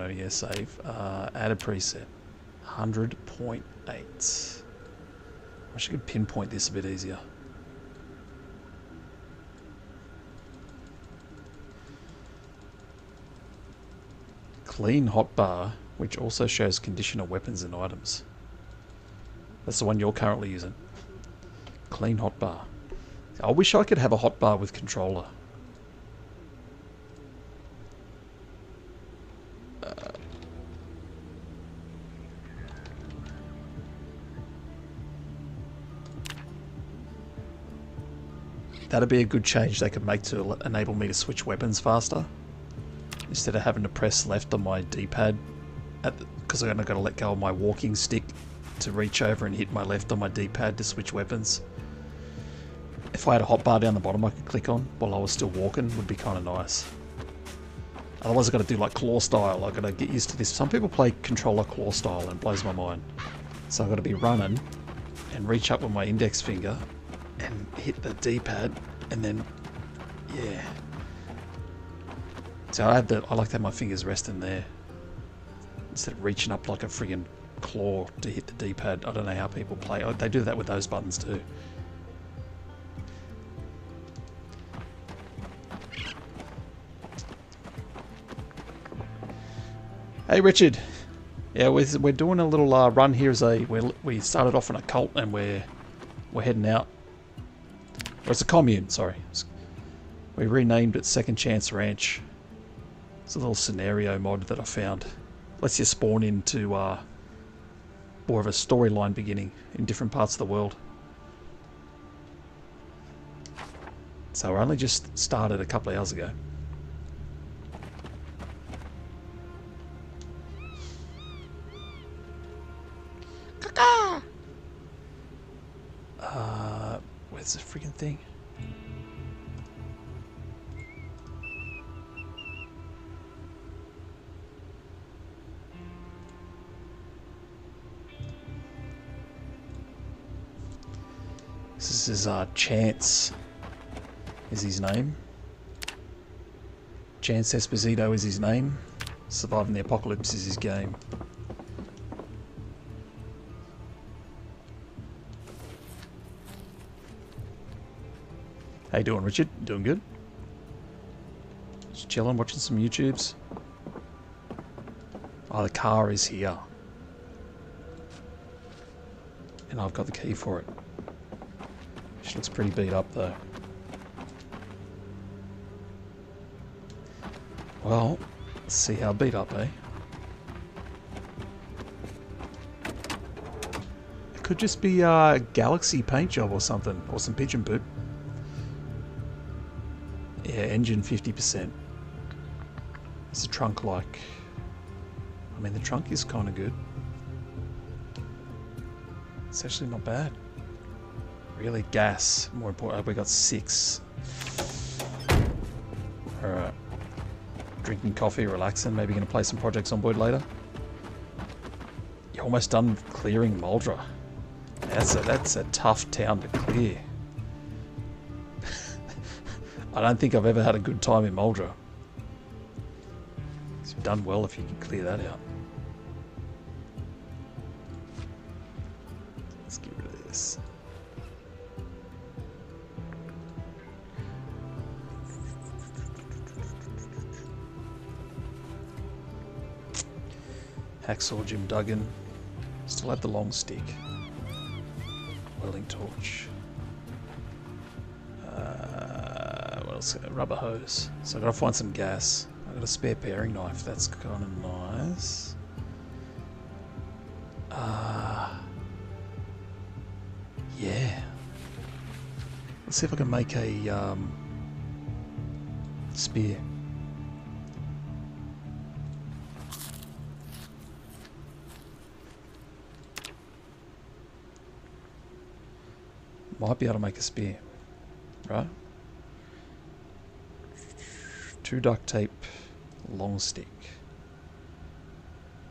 Yeah, save. Add a preset. 100.8. I wish I could pinpoint this a bit easier. Clean hotbar, which also shows condition of weapons and items. That's the one you're currently using. Clean hotbar. I wish I could have a hotbar with controller. That'd be a good change they could make to enable me to switch weapons faster. Instead of having to press left on my D-pad, because I'm got to let go of my walking stick to reach over and hit my left on my D-pad to switch weapons. If I had a hotbar down the bottom I could click on while I was still walking, would be kind of nice. Otherwise I've got to do like claw style. I've got to get used to this. Some people play controller claw style and it blows my mind. So I've got to be running and reach up with my index finger and hit the D-pad, and then, yeah. So I like to have my fingers resting there instead of reaching up like a friggin' claw to hit the D-pad. I don't know how people play. Oh, they do that with those buttons too. Hey Richard. Yeah, we're doing a little run here as we started off in a cult and we're heading out. Or it's a commune, sorry. We renamed it Second Chance Ranch. It's a little scenario mod that I found. Lets you spawn into more of a storyline beginning in different parts of the world. So we're only just started a couple of hours ago. Where's the freaking thing? This is Chance is his name. Chance Esposito is his name. Surviving the Apocalypse is his game. How you doing, Richard? Doing good? Just chilling, watching some YouTubes. Oh, the car is here. And I've got the key for it. She looks pretty beat up though. Well, let's see how beat up, eh? It could just be a Galaxy paint job or something, or some pigeon poop. Yeah, engine 50%. Is the trunk like... I mean, the trunk is kind of good. It's actually not bad. Really, gas, more important. We got 6. Alright. Drinking coffee, relaxing. Maybe going to play some projects on board later. You're almost done clearing Muldra. That's a tough town to clear. I don't think I've ever had a good time in Muldra. You've done well if you can clear that out. Let's get rid of this. Hacksaw Jim Duggan. Still have the long stick. Welding torch. What else? Rubber hose. So I've got to find some gas. I've got a spare paring knife. That's kind of nice. Yeah. Let's see if I can make a spear. Might be able to make a spear, right? 2 duct tape, Long stick.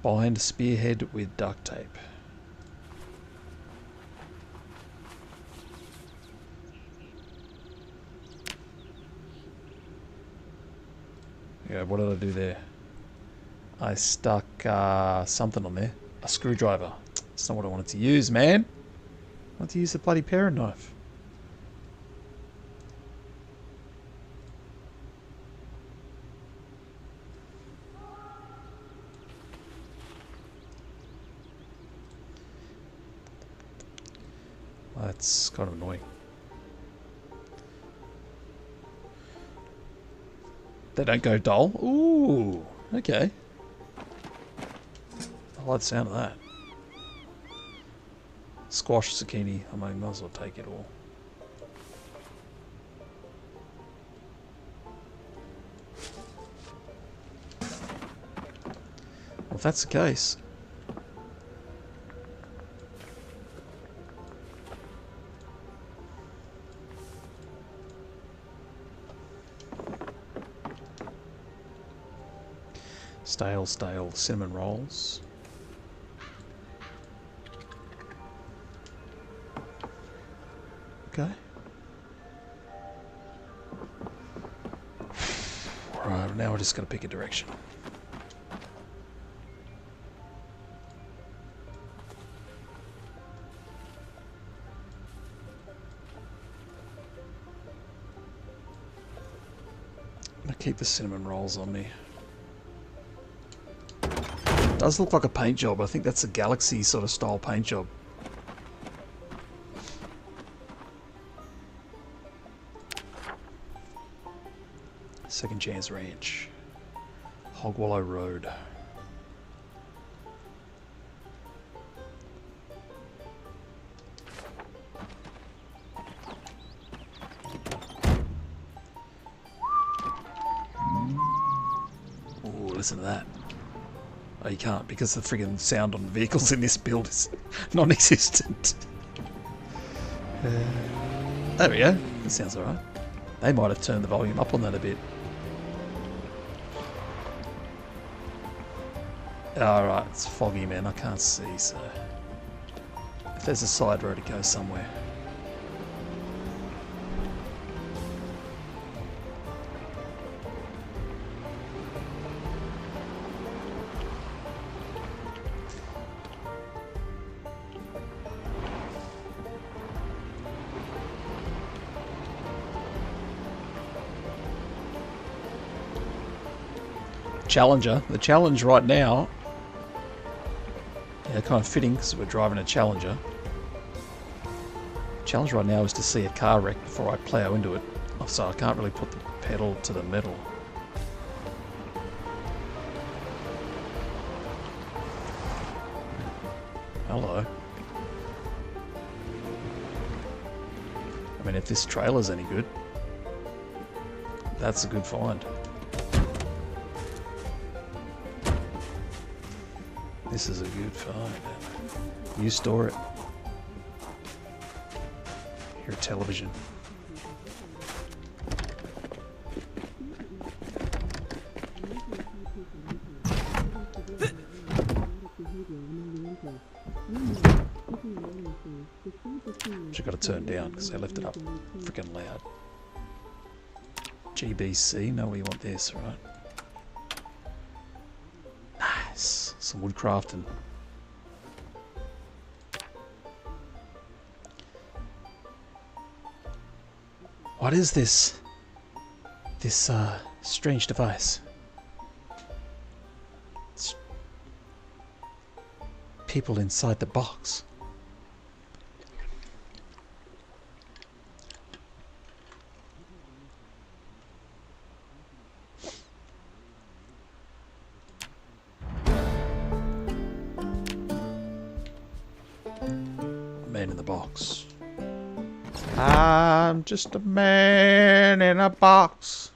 Bind spearhead with duct tape. Yeah, what did I do there? I stuck something on there. A screwdriver. That's not what I wanted to use, man. I wanted to use the bloody paring knife. That's kind of annoying. They don't go dull. Ooh, okay. I like the sound of that. Squash, zucchini. I might as well take it all. Well, if that's the case. Stale cinnamon rolls. Okay. Right, now we're just going to pick a direction. I'm going to keep the cinnamon rolls on me. Does look like a paint job. I think that's a Galaxy sort of style paint job. Second Chance Ranch. Hogwallow Road. Ooh, listen to that. Oh, you can't because the friggin' sound on vehicles in this build is non-existent. There we go. That sounds alright. They might have turned the volume up on that a bit. Alright, it's foggy, man. I can't see, so... If there's a side road, it goes somewhere. Challenger. The challenge right now, yeah, kind of fitting because we're driving a Challenger. Challenge right now is to see a car wreck before I plough into it. So I can't really put the pedal to the metal. Hello. I mean, if this trailer's any good, that's a good find. This is a good find. You store it. Your television. Just got to turn down because they left it up freaking loud. GBC, know where you want this, right? Nice. Some wood crafting. What is this? This strange device. It's people inside the box. Man in the box. I'm just a man in a box.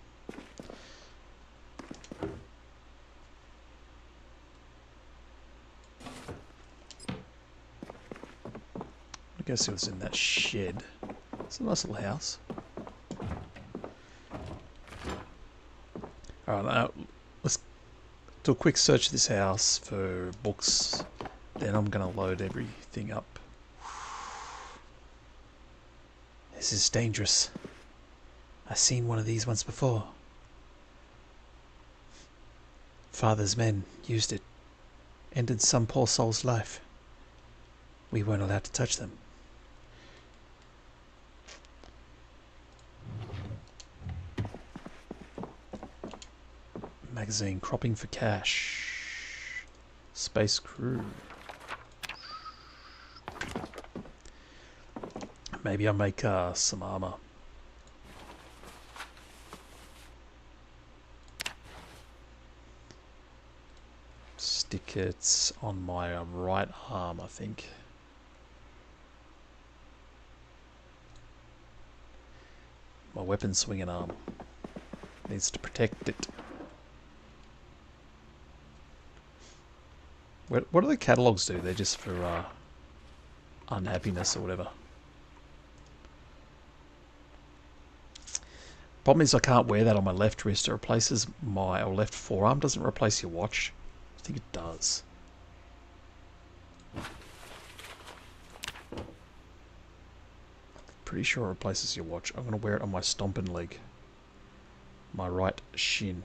I guess it was in that shed. It's a nice little house. Alright, now let's do a quick search of this house for books. Then I'm going to load everything up. This is dangerous. I've seen one of these once before. Father's men used it. Ended some poor soul's life. We weren't allowed to touch them. Magazine, cropping for cash. Space crew. Maybe I'll make some armor. Stick it on my right arm, I think. My weapon swinging arm needs to protect it. What do the catalogs do? They're just for unhappiness or whatever. Problem is I can't wear that on my left wrist. It replaces my or left forearm. Doesn't replace your watch. I think it does. Pretty sure it replaces your watch. I'm going to wear it on my stomping leg. My right shin.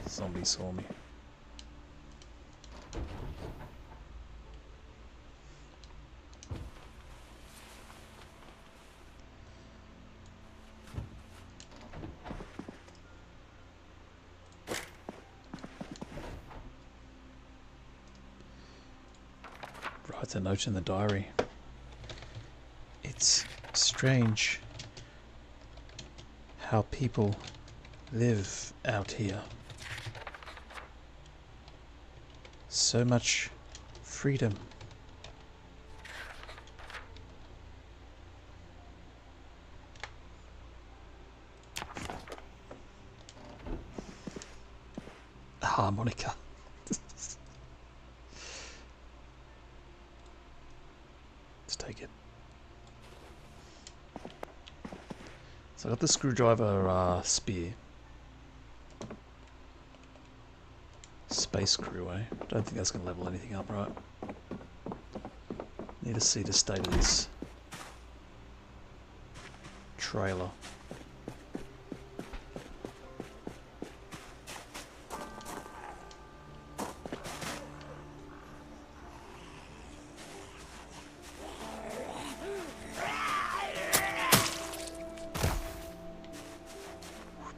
Zombie saw me. Writes a note in the diary. It's strange how people live out here. So much freedom. A harmonica. Let's take it. So I got the screwdriver spear. Space crew, eh? Don't think that's going to level anything up, right? Need to see the state of this trailer.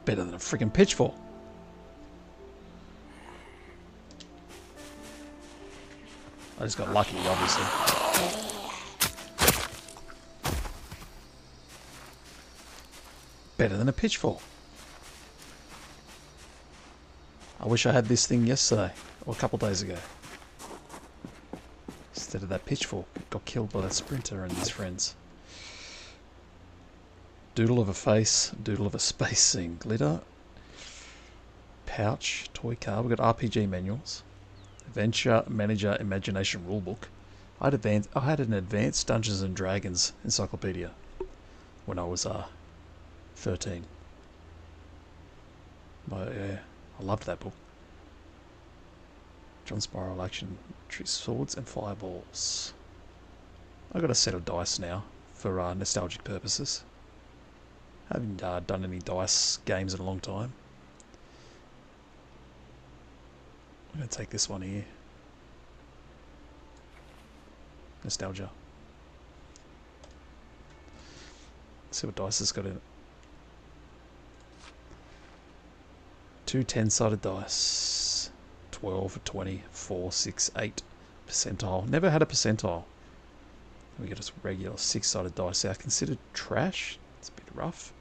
Better than a freaking pitchfork. I just got lucky, obviously. Better than a pitchfork. I wish I had this thing yesterday, or a couple days ago. Instead of that pitchfork, got killed by that sprinter and his friends. Doodle of a face, doodle of a space scene. Glitter. Pouch, toy car. We've got RPG manuals. Adventure Manager Imagination Rulebook. I had an advanced Dungeons and Dragons encyclopedia when I was 13. But yeah, I loved that book. John Spiral Action Swords and Fireballs. I've got a set of dice now for nostalgic purposes. I haven't done any dice games in a long time. I'm going to take this one here. Nostalgia. Let's see what dice has got in it. 2 10-sided dice. 12, 20, 4, 6, 8. Percentile. Never had a percentile. We get a regular 6-sided dice. Are considered trash. It's a bit rough.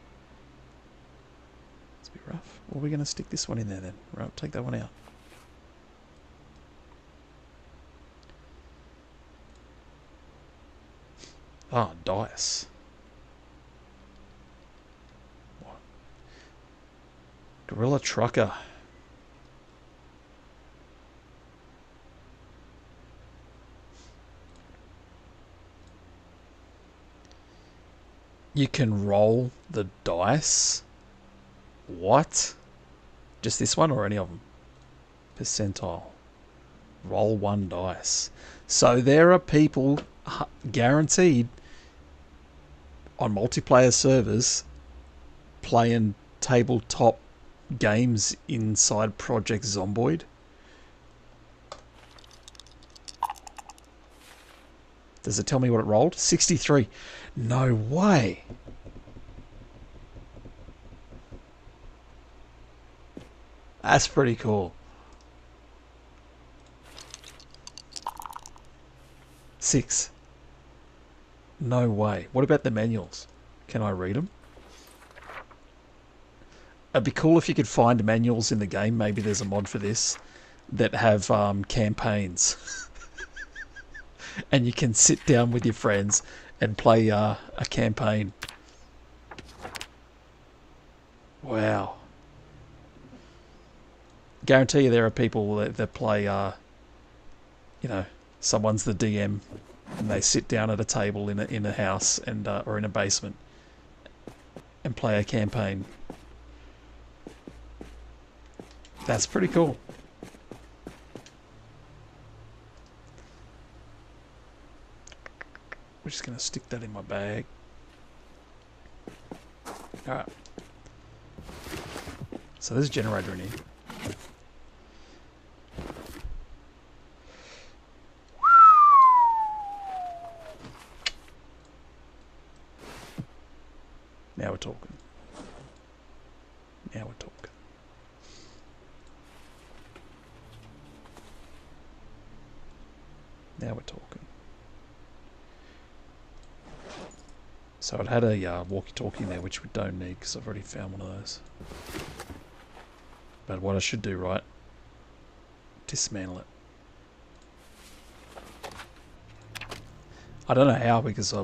It's a bit rough. Or are we going to stick this one in there then? Right, take that one out. Ah, dice. What? Gorilla Trucker. You can roll the dice What? Just this one or any of them? Percentile. Roll 1 dice. So there are people guaranteed on multiplayer servers playing tabletop games inside Project Zomboid. Does it tell me what it rolled? 63. No way. That's pretty cool. 6. No way. What about the manuals? Can I read them? It'd be cool if you could find manuals in the game. Maybe there's a mod for this that have campaigns. And you can sit down with your friends and play a campaign. Wow. Guarantee you there are people that play, you know, someone's the DM and they sit down at a table in a house and or in a basement and play a campaign. That's pretty cool. We're just going to stick that in my bag. Alright. So there's a generator in here. Now we're talking. Now we're talking. Now we're talking. So it had a walkie-talkie in there, which we don't need because I've already found one of those. But what I should do, right? Dismantle it. I don't know how because how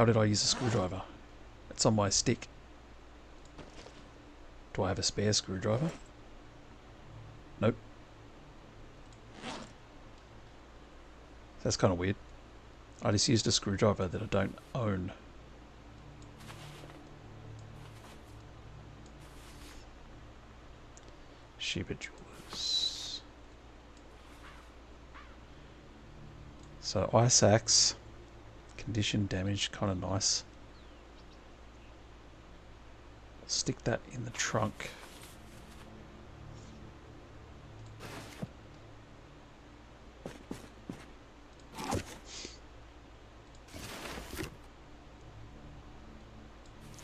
did I use a screwdriver? It's on my stick. Do I have a spare screwdriver? Nope. That's kind of weird. I just used a screwdriver that I don't own. Sheba Jewelers. So ice axe, condition damage, kind of nice. Stick that in the trunk.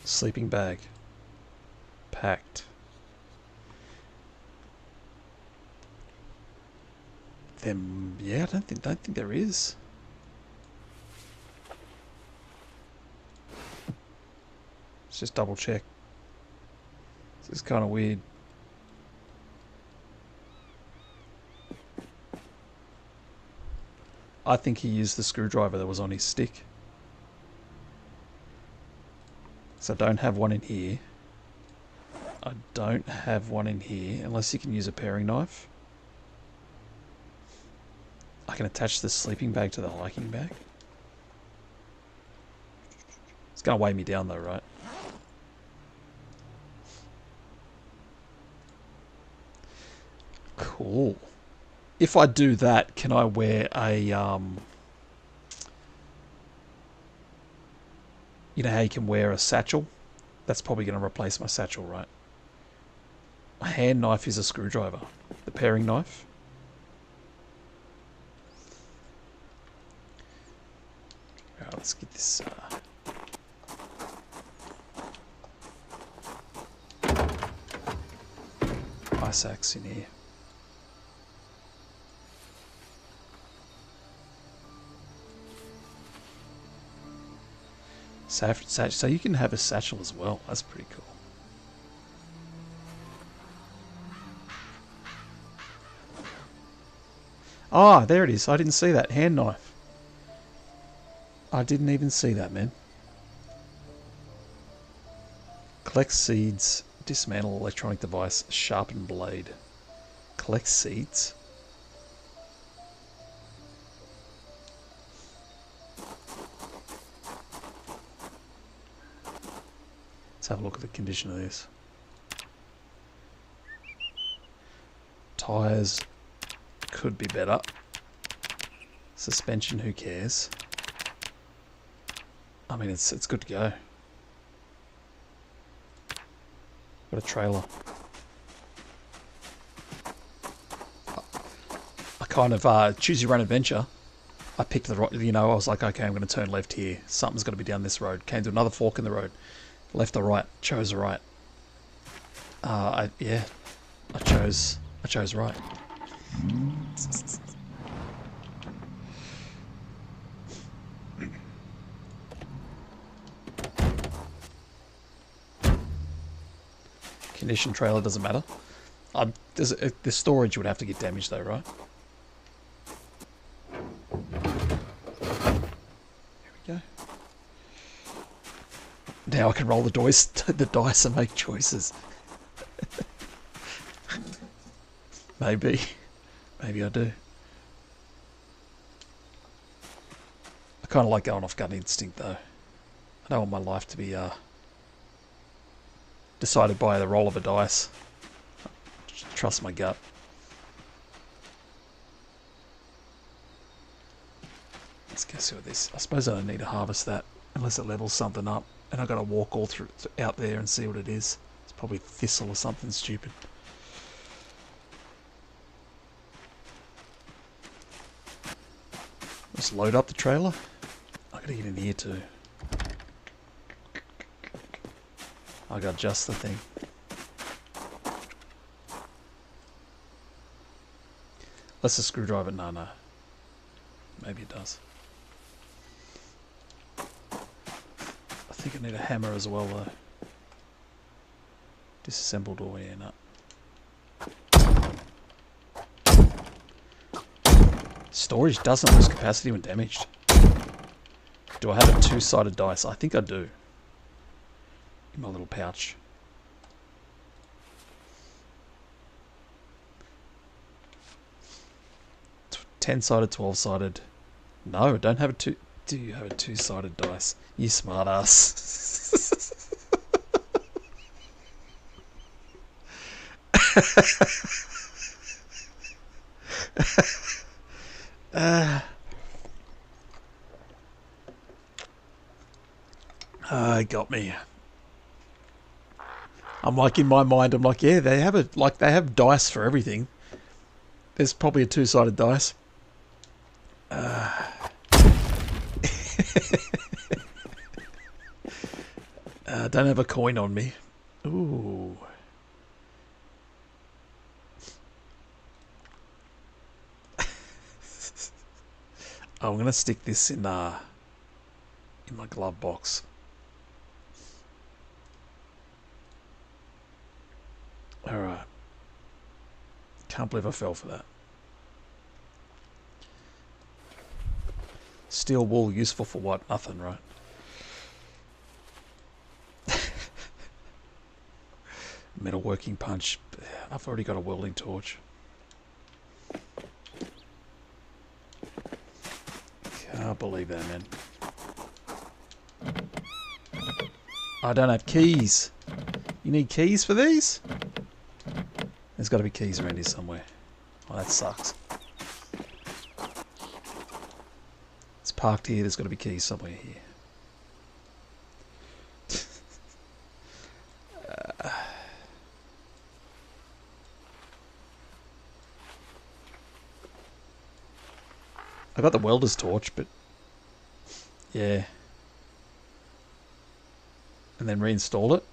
Sleeping bag. Packed. Then yeah, I don't think there is. Let's just double check. This is kind of weird. I think he used the screwdriver that was on his stick. So I don't have one in here. I don't have one in here, unless you can use a paring knife. I can attach the sleeping bag to the hiking bag. It's going to weigh me down though, right? Cool. If I do that, can I wear a, you know how you can wear a satchel? That's probably going to replace my satchel, right? A hand knife is a screwdriver. The paring knife. Alright, let's get this... ice axe in here. So you can have a satchel as well. That's pretty cool. Ah, there it is. I didn't see that. Hand knife. I didn't even see that, man. Collect seeds. Dismantle electronic device. Sharpen blade. Collect seeds. Let's have a look at the condition of this. Tyres could be better. Suspension, who cares? I mean, it's good to go. Got a trailer. I kind of choose your own adventure. I picked the right, you know, I was like, okay, I'm going to turn left here. Something's got to be down this road. Came to another fork in the road. Left or right. Chose right. I chose right. Condition trailer doesn't matter. The storage would have to get damaged though, right? Here we go. Now I can roll the dice and make choices. Maybe I do. I kind of like going off gut instinct though. I don't want my life to be decided by the roll of a dice. Just trust my gut. Let's go see what this. I suppose I don't need to harvest that unless it levels something up, and I got to walk all through out there and see what it is. It's probably thistle or something stupid. Let's load up the trailer. I gotta get in here too. I got just the thing. Let's a screwdriver. No. Maybe it does. I think I need a hammer as well though. Disassemble door, yeah, no. Storage doesn't lose capacity when damaged. Do I have a two-sided dice? I think I do. In my little pouch. 10-sided, 12-sided. No, I don't have a two. Do you have a two-sided dice? You smart ass. Got me. I'm like, in my mind, I'm like, yeah, they have dice for everything. There's probably a two-sided dice. Don't have a coin on me. Ooh. I'm gonna stick this in my glove box. Alright. Can't believe I fell for that. Steel wool, useful for what? Nothing, right? Metalworking punch. I've already got a welding torch. Can't believe that, man. I don't have keys. You need keys for these? There's got to be keys around here somewhere. Oh, that sucks. It's parked here. There's got to be keys somewhere here. I got the welder's torch, but yeah. And then reinstall it.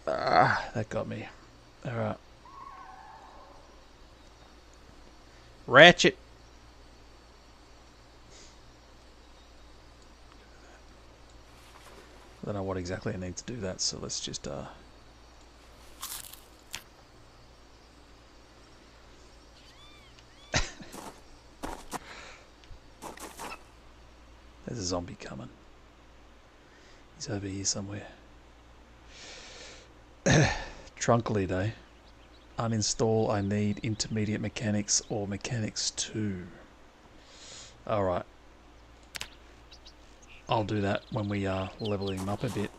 That got me. Alright. Ratchet. I don't know what exactly I need to do that, so let's just there's a zombie coming. He's over here somewhere. Trunk lead, eh? Uninstall, I need intermediate mechanics or mechanics 2. Alright. I'll do that when we are leveling him up a bit.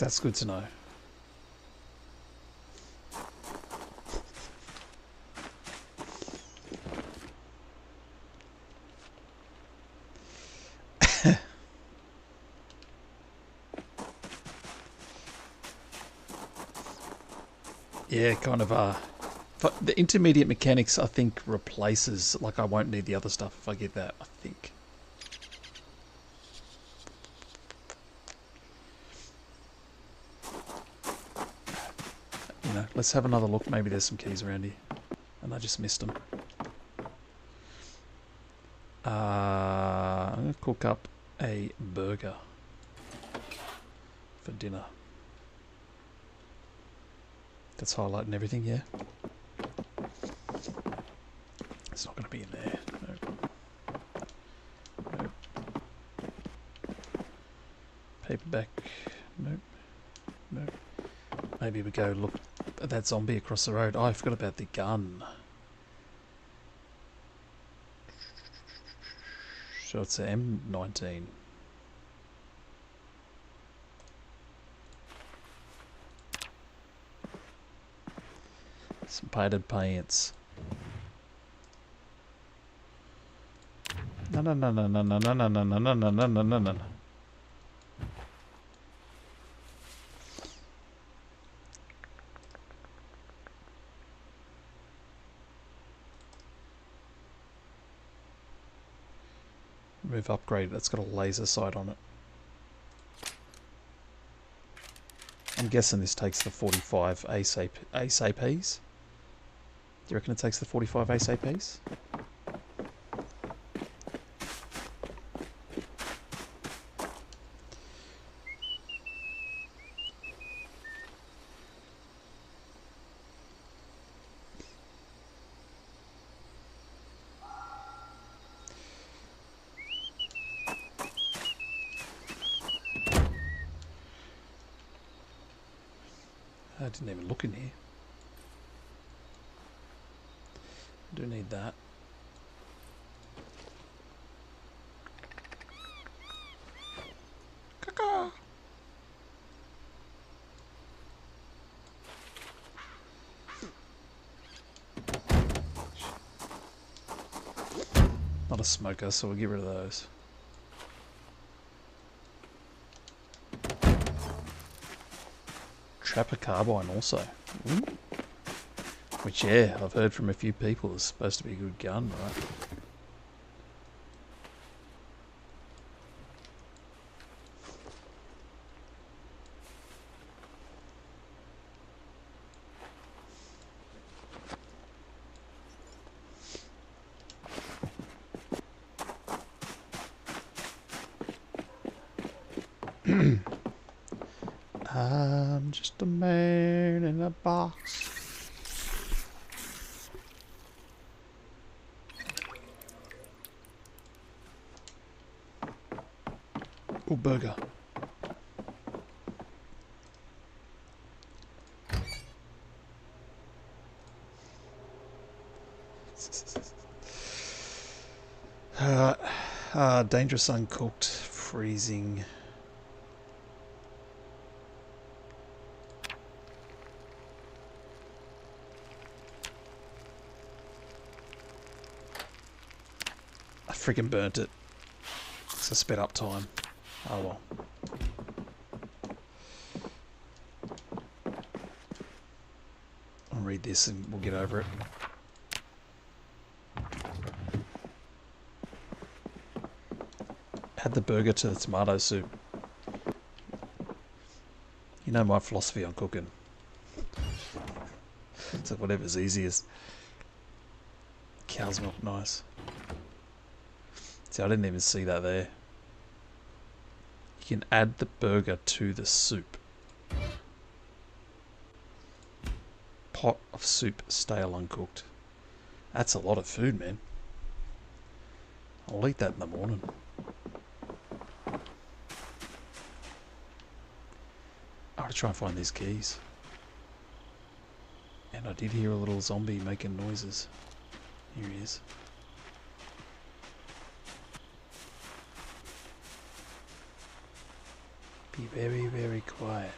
That's good to know. Yeah, kind of. The intermediate mechanics, I think, replaces. Like, I won't need the other stuff if I get that. I think. You know, let's have another look. Maybe there's some keys around here, and I just missed them. I'm gonna cook up a burger for dinner. That's highlighting everything, yeah. It's not going to be in there. Nope. Nope. Paperback. Nope. Nope. Maybe we go look at that zombie across the road. Oh, I forgot about the gun. So it's an M19. Some painted pants. No. Move upgrade. That's got a laser sight on it. I'm guessing this takes the 45 ASAPs. Do you reckon it takes the 45 ASAPs? I didn't even look in here. I do need that. Caca. Not a smoker, so we'll get rid of those. Trapper carbine also. Ooh. Which, yeah, I've heard from a few people is supposed to be a good gun, right? I'm just a man in a box. Oh, burger. Dangerous uncooked, freezing. I freaking burnt it. So sped up time. Oh well. I'll read this and we'll get over it. Add the burger to the tomato soup. You know my philosophy on cooking. It's like whatever's easiest. Cow's milk, nice. See, I didn't even see that there. You can add the burger to the soup. Pot of soup, stale uncooked. That's a lot of food, man. I'll eat that in the morning. I gotta try and find these keys. And I did hear a little zombie making noises. Here he is. Be very, very quiet.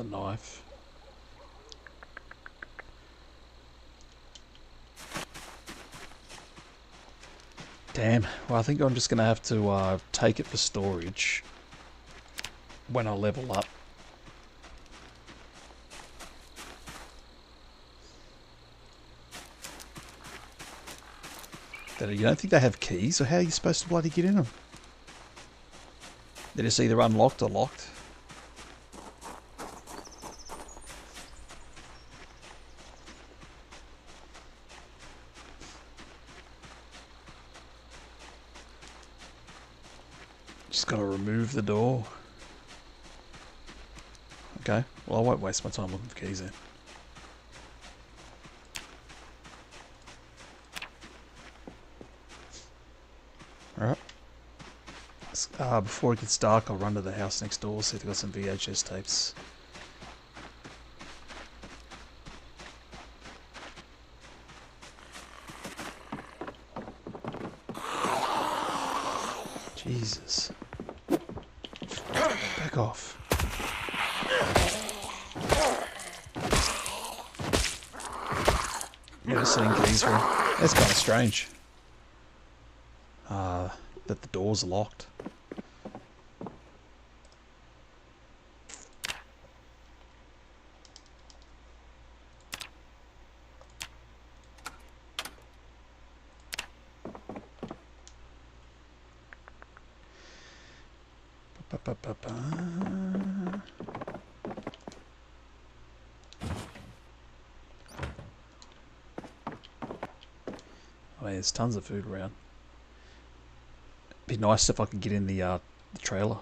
another knife. Damn. Well, I think I'm just going to have to take it for storage when I level up. You don't think they have keys, or how are you supposed to bloody get in them? They're just either unlocked or locked. Just gotta remove the door. Okay, well I won't waste my time looking for keys then. Alright. Before it gets dark, I'll run to the house next door, see if they've got some VHS tapes. Jesus. Back off. Never seen keys for him. That's kind of strange. That the door's locked. Oh, there's tons of food around. Be nice if I could get in the trailer.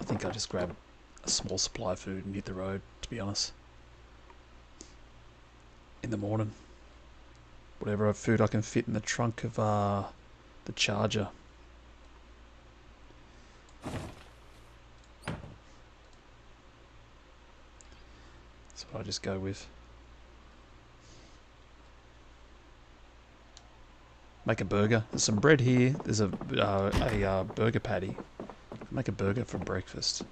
I think I'll just grab a small supply of food and hit the road, to be honest. In the morning. Whatever food I can fit in the trunk of the Charger. That's what I just go with. Make a burger. There's some bread here. There's a burger patty. Make a burger for breakfast.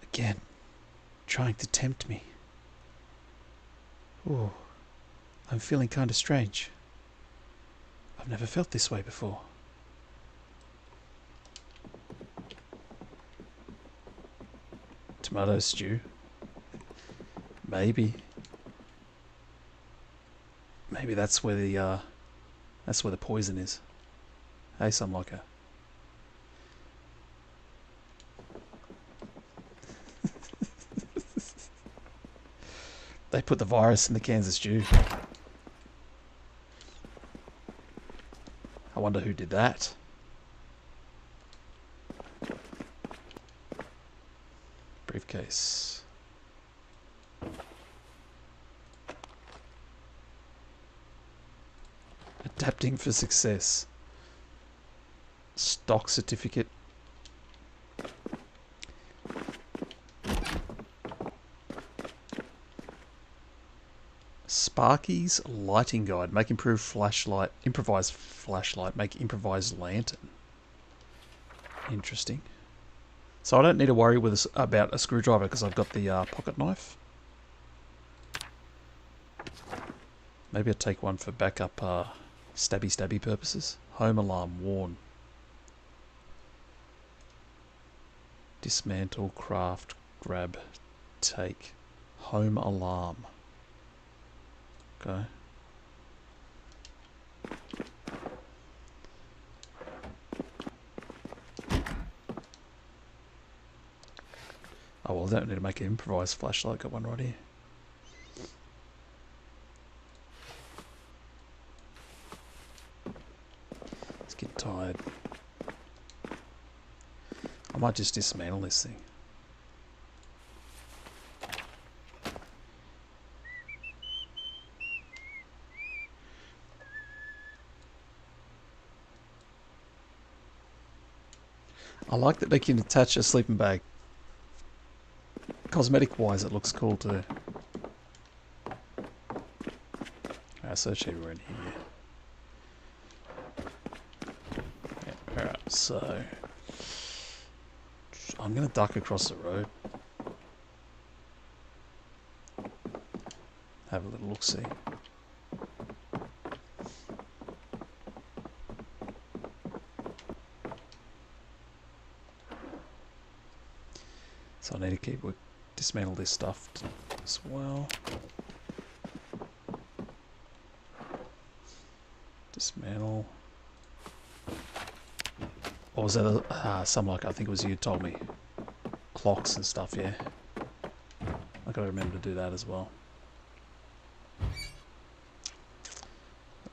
Again, trying to tempt me. Ooh, I'm feeling kind of strange. I've never felt this way before. Tomato stew. Maybe. Maybe that's where the poison is. Hey, Sunlocker. They put the virus in the Kansas stew. I wonder who did that. Briefcase. Adapting for success. Stock certificate. Sparky's lighting guide. Make improved flashlight. Improvised flashlight. Make improvised lantern. Interesting. So I don't need to worry about a screwdriver because I've got the pocket knife. Maybe I'll take one for backup stabby purposes. Home alarm. Warn. Dismantle. Craft. Grab. Take. Home alarm. Okay. Oh well, I don't need to make an improvised flashlight. Got one right here. It's getting tired. I might just dismantle this thing. I like that they can attach a sleeping bag. cosmetic wise, it looks cool too. Alright, search everywhere in here. Yeah, alright, so I'm gonna duck across the road. Have a little look-see. So I need to dismantle this stuff as well. Dismantle. Or was that some, like, I think it was you told me. Clocks and stuff, yeah. I gotta remember to do that as well.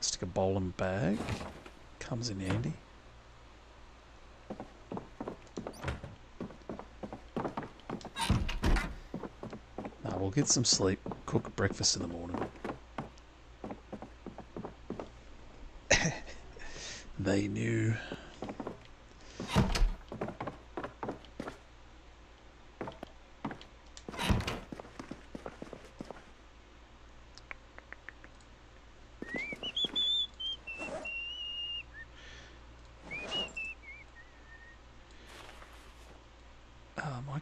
Stick a bowl and bag. Comes in handy. Now we'll get some sleep. Cook breakfast in the morning. They knew.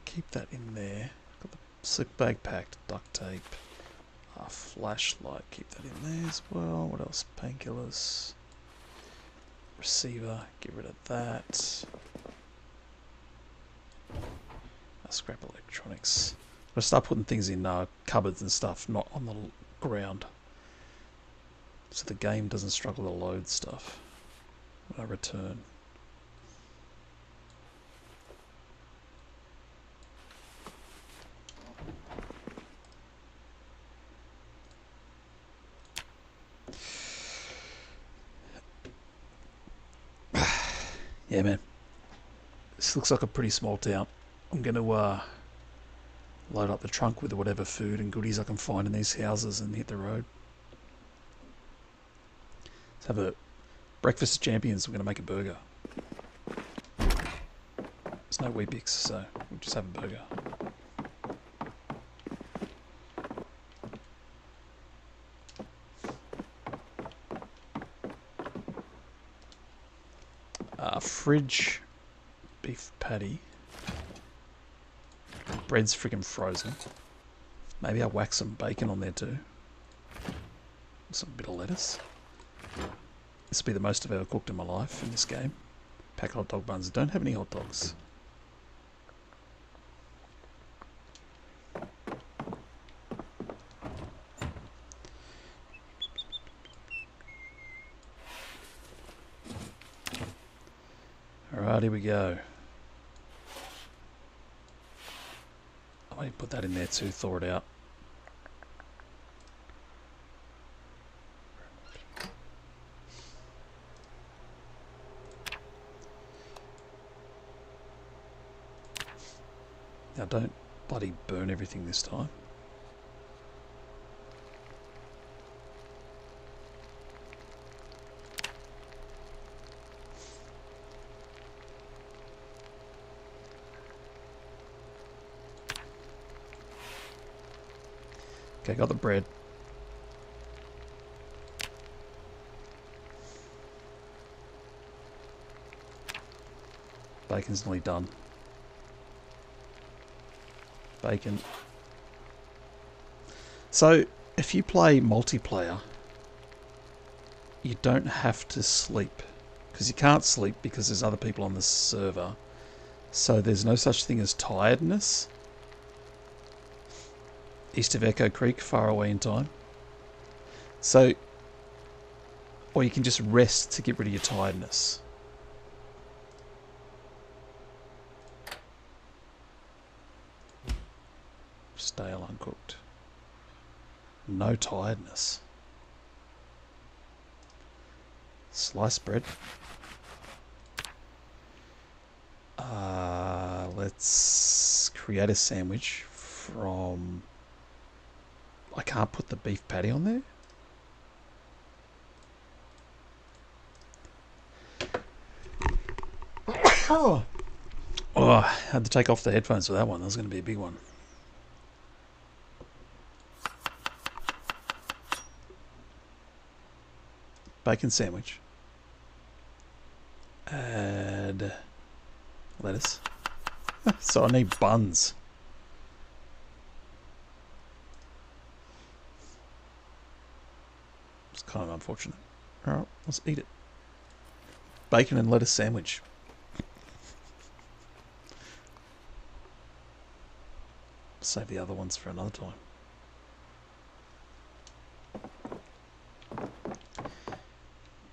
Keep that in there. Got the slip bag packed, duct tape, flashlight, keep that in there as well. What else? Painkillers, receiver, get rid of that. Scrap electronics. I'm gonna start putting things in cupboards and stuff, not on the ground, so the game doesn't struggle to load stuff when I return. Yeah, man. This looks like a pretty small town. I'm going to load up the trunk with whatever food and goodies I can find in these houses and hit the road. Let's have a breakfast of champions. We're going to make a burger. There's no Weet-Bix, so we'll just have a burger. Fridge beef patty. Bread's freaking frozen. Maybe I'll whack some bacon on there too. Some bit of lettuce. This will be the most I've ever cooked in my life in this game. Pack hot dog buns. Don't have any hot dogs. Alright, here we go. I might put that in there too, thaw it out. Now don't bloody burn everything this time. Okay, got the bread. Bacon's nearly done. Bacon. So, if you play multiplayer, you don't have to sleep. Because you can't sleep because there's other people on the server. So there's no such thing as tiredness. East of Echo Creek, far away in time. So, or you can just rest to get rid of your tiredness. Stale, uncooked. No tiredness. Sliced bread. Let's create a sandwich from... I can't put the beef patty on there. Oh, I had to take off the headphones for that one. That was going to be a big one. Bacon sandwich. Add lettuce. So I need buns. It's kind of unfortunate. Alright, let's eat it. Bacon and lettuce sandwich. Save the other ones for another time.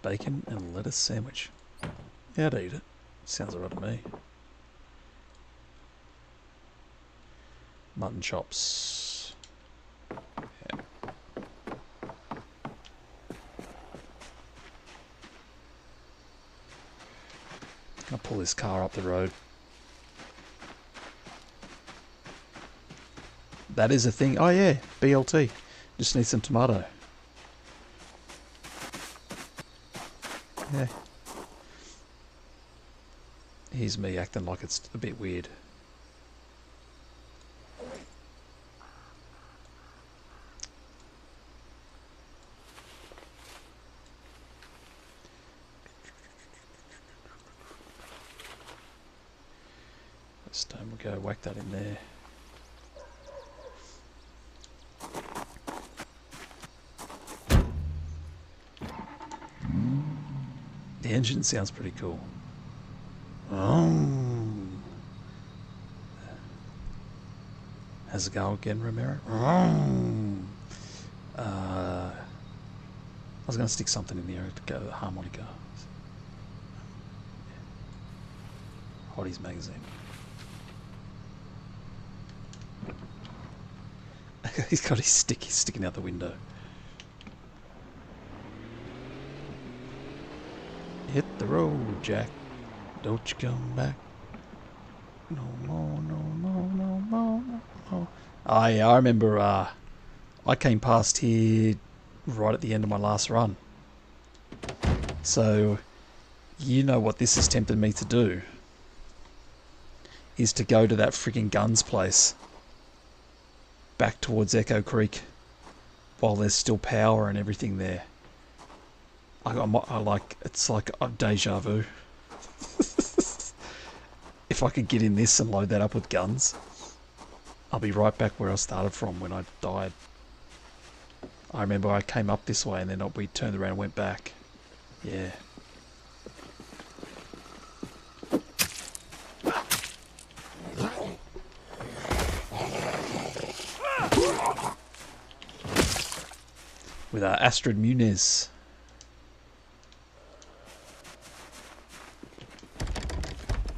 Bacon and lettuce sandwich. Yeah, I'd eat it. Sounds alright to me. Mutton chops. Yeah. I'll pull this car up the road. That is a thing. Oh yeah, BLT. Just need some tomato. Yeah. Here's me acting like it's a bit weird. Stone, we'll go whack that in there. The engine sounds pretty cool. How's it go again, Romero? I was going to stick something in there to go to the harmonica. Hotties magazine. He's got his stick sticking out the window. Hit the road, Jack. Don't you come back. No more, no more, no more, no more. Oh yeah, I remember I came past here right at the end of my last run. So, you know what this has tempted me to do. Is to go to that freaking guns place. Back towards Echo Creek. While there's still power and everything there. It's like a deja vu. If I could get in this and load that up with guns, I'll be right back where I started from when I died. I remember I came up this way and then we turned around and went back. Yeah. With Astrid Muniz.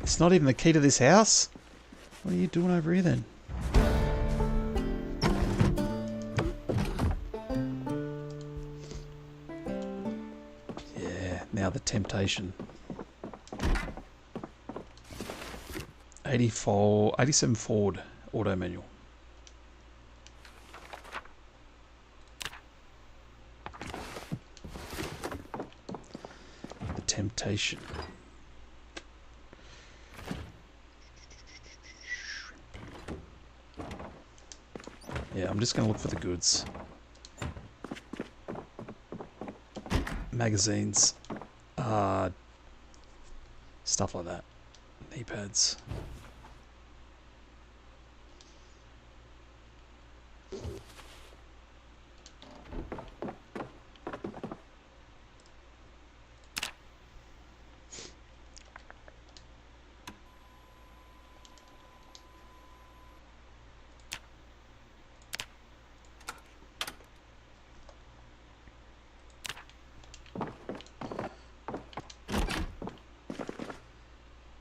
It's not even the key to this house? What are you doing over here then? Yeah, now the temptation. 87 Ford auto manual. The temptation. Yeah, I'm just going to look for the goods. Magazines. Stuff like that. Knee pads.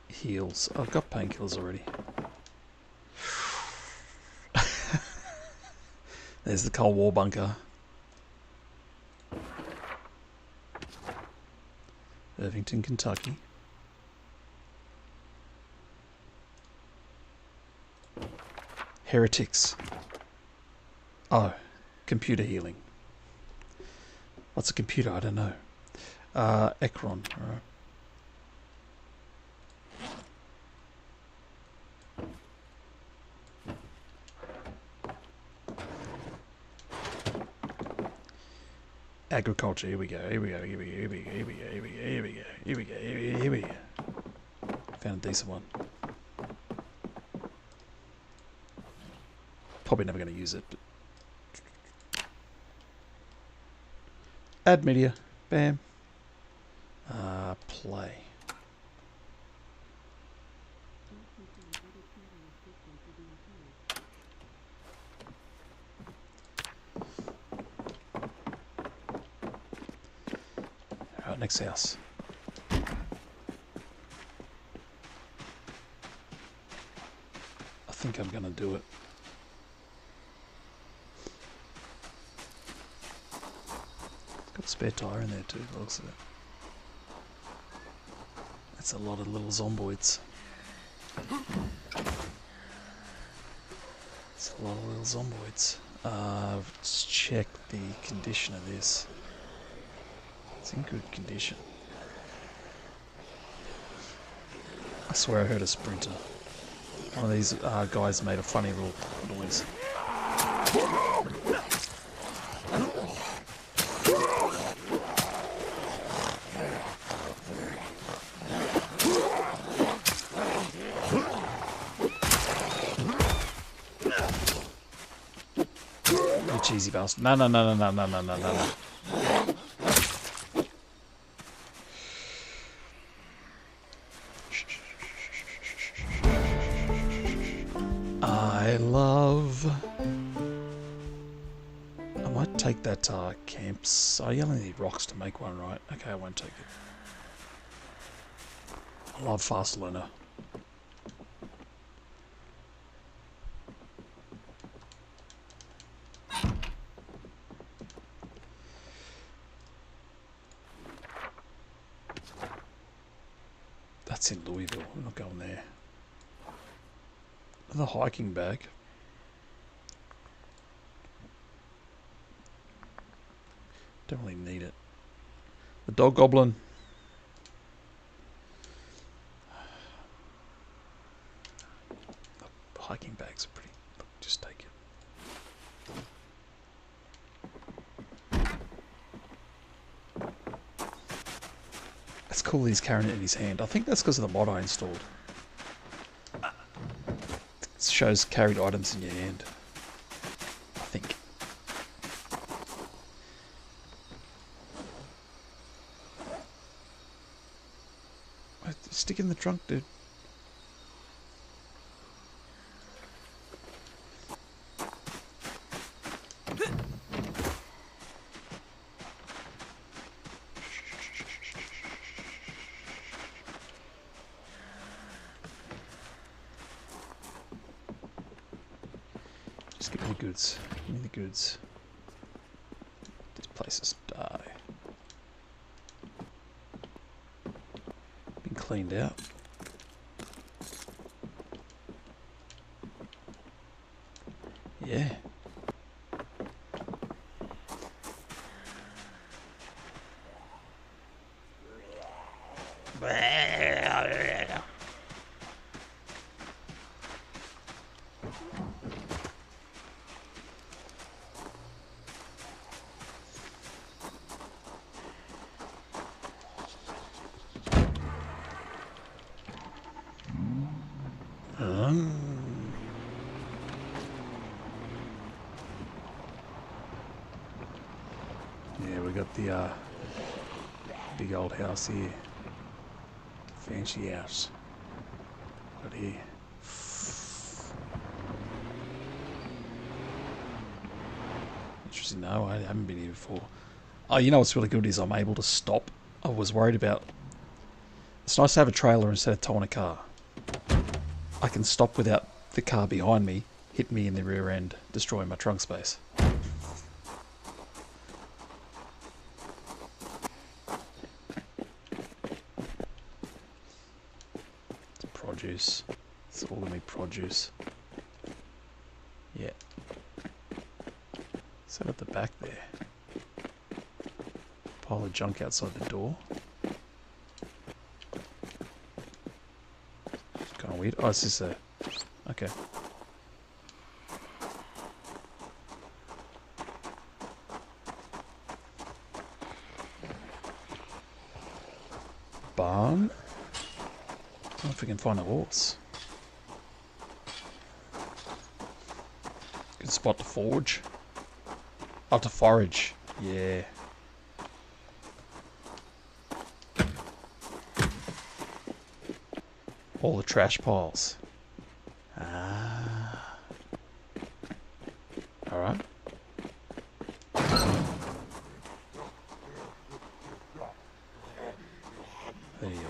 Heals. I've got painkillers already. There's the Cold War bunker. Irvington, Kentucky. Heretics. Oh, computer healing. What's a computer? I don't know. Ekron. Alright. Agriculture, here we go, here we go, here we go, here we go, here we go, here we go, here we go, here we go, here we go. Found a decent one. Probably never going to use it, but... Add media. Bam. Play. Alright, next house. I think I'm going to do it. Got a spare tyre in there too, looks of it. That's a lot of little zomboids. It's a lot of little zomboids. Let's check the condition of this. It's in good condition. I swear I heard a sprinter. One of these guys made a funny little noise. You cheesy bastard. No, no, no, no, no, no, no, no, no. I love... I might take that camps. I only need rocks to make one, right? Okay, I won't take it. I love fast learner. That's in Louisville. I'm not going there. The hiking bag. Don't really need it. The dog goblin. The hiking bags are pretty. Just take it. It's cool he's carrying it in his hand. I think that's because of the mod I installed. It shows carried items in your hand. I think. Stick in the trunk, dude. Just give me the goods. Give me the goods. These places die. Been cleaned out. Yeah. Yeah, we got the big old house here. Fancy house. Got here. Interesting. No, I haven't been here before. Oh, you know what's really good is I'm able to stop. I was worried about... It's nice to have a trailer instead of towing a car. I can stop without the car behind me hit me in the rear end, destroying my trunk space. It's produce. It's all gonna be produce. Yeah. Set up the back there. Pile of junk outside the door. It's kind of weird. Oh, it's just a... Okay. barn. I don't know if we can find a horse. Good spot to forge. Oh, to forage. Yeah. All the trash piles. Ah. Alright. There you go.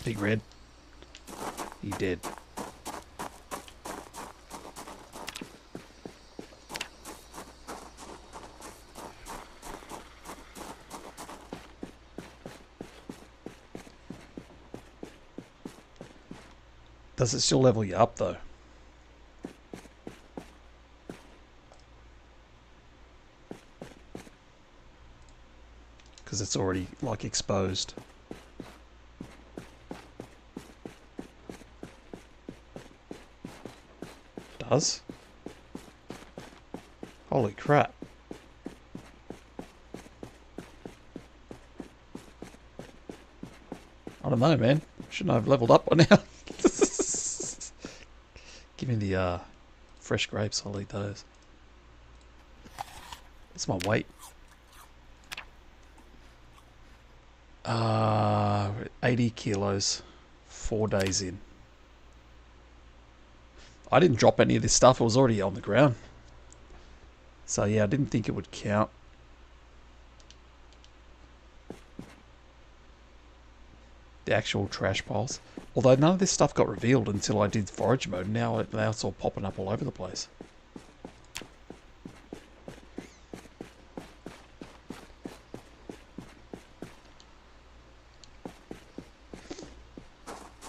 Big Red. He dead. Does it still level you up though? Because it's already like exposed. Does? Holy crap. I don't know, man. Shouldn't I have leveled up by now? Give me the fresh grapes, I'll eat those. What's my weight? 80 kilos, 4 days in. I didn't drop any of this stuff, it was already on the ground. So yeah, I didn't think it would count. The actual trash piles. Although none of this stuff got revealed until I did forage mode. Now it's all popping up all over the place.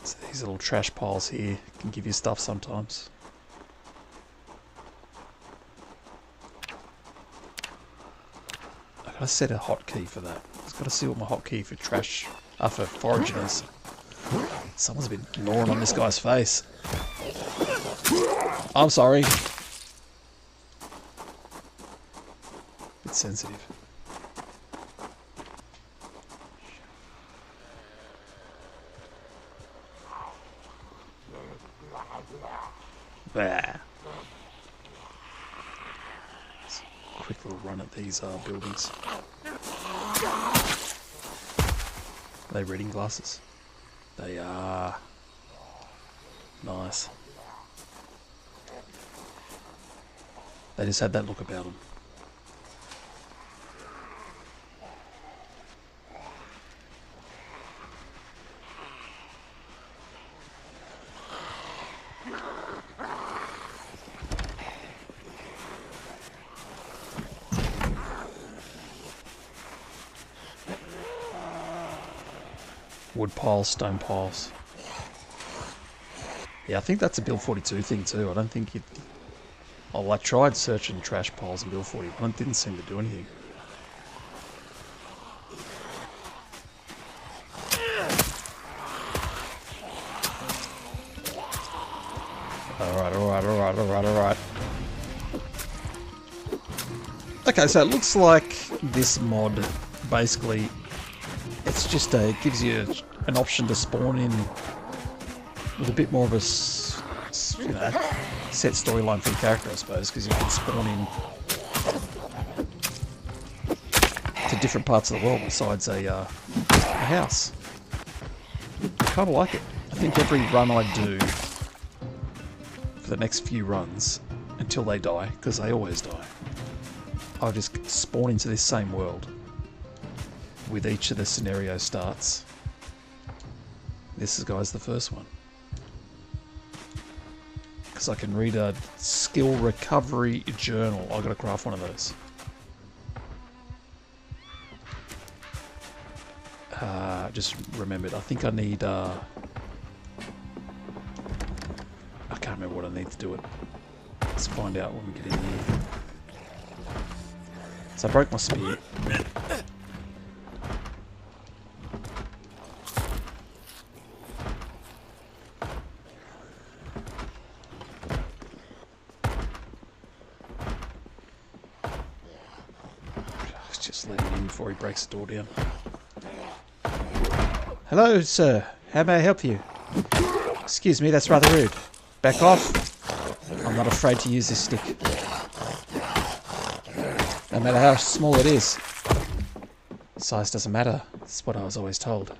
So these little trash piles here can give you stuff sometimes. I gotta set a hotkey for that. I've got to see what my hotkey for trash, for foraging is. Someone's been gnawing on this guy's face. I'm sorry. Bit sensitive. Bah. Let's quick little run at these buildings. Are they reading glasses? They are. Nice. They just had that look about them. Wood piles, stone piles. Yeah, I think that's a Build 42 thing too. I don't think it... Oh, I tried searching trash piles in Build 41. It didn't seem to do anything. Alright. Okay, so it looks like this mod basically... It's just it gives you an option to spawn in with a bit more of a set storyline for your character, I suppose, because you can spawn in to different parts of the world besides a house. I kind of like it. I think every run I do for the next few runs until they die, because they always die, I'll just spawn into this same world with each of the scenario starts. This is, guys, the first one. Because I can read a skill recovery journal. I've got to craft one of those. Just remembered, I think I need... I can't remember what I need to do it. Let's find out when we get in here. So I broke my spear. Just let him in before he breaks the door down. Hello, sir. How may I help you? Excuse me, that's rather rude. Back off. I'm not afraid to use this stick. No matter how small it is. Size doesn't matter. That's what I was always told.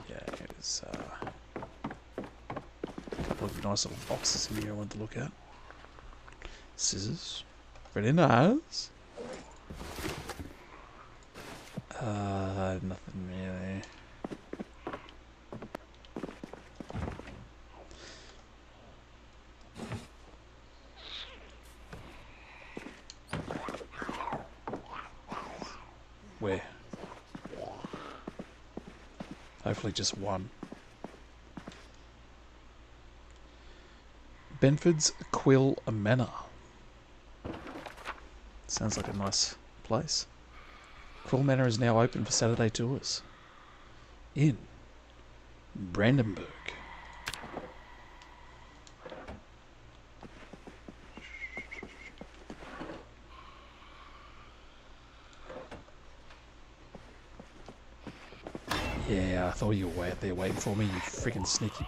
Yeah, there's a couple of nice little boxes in here I wanted to look at. Scissors. Very nice. Nothing really. Where? Hopefully just one. Benford's Quill Manor. Sounds like a nice place. Quill Manor is now open for Saturday tours. In Brandenburg. Yeah, I thought you were out there waiting for me, you freaking sneaky.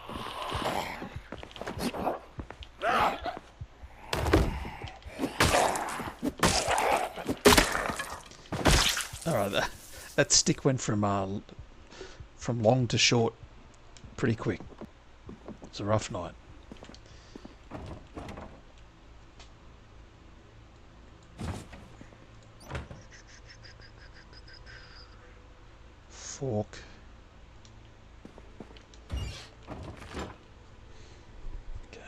Alright, that stick went from long to short pretty quick. It's a rough night. Fork. Okay.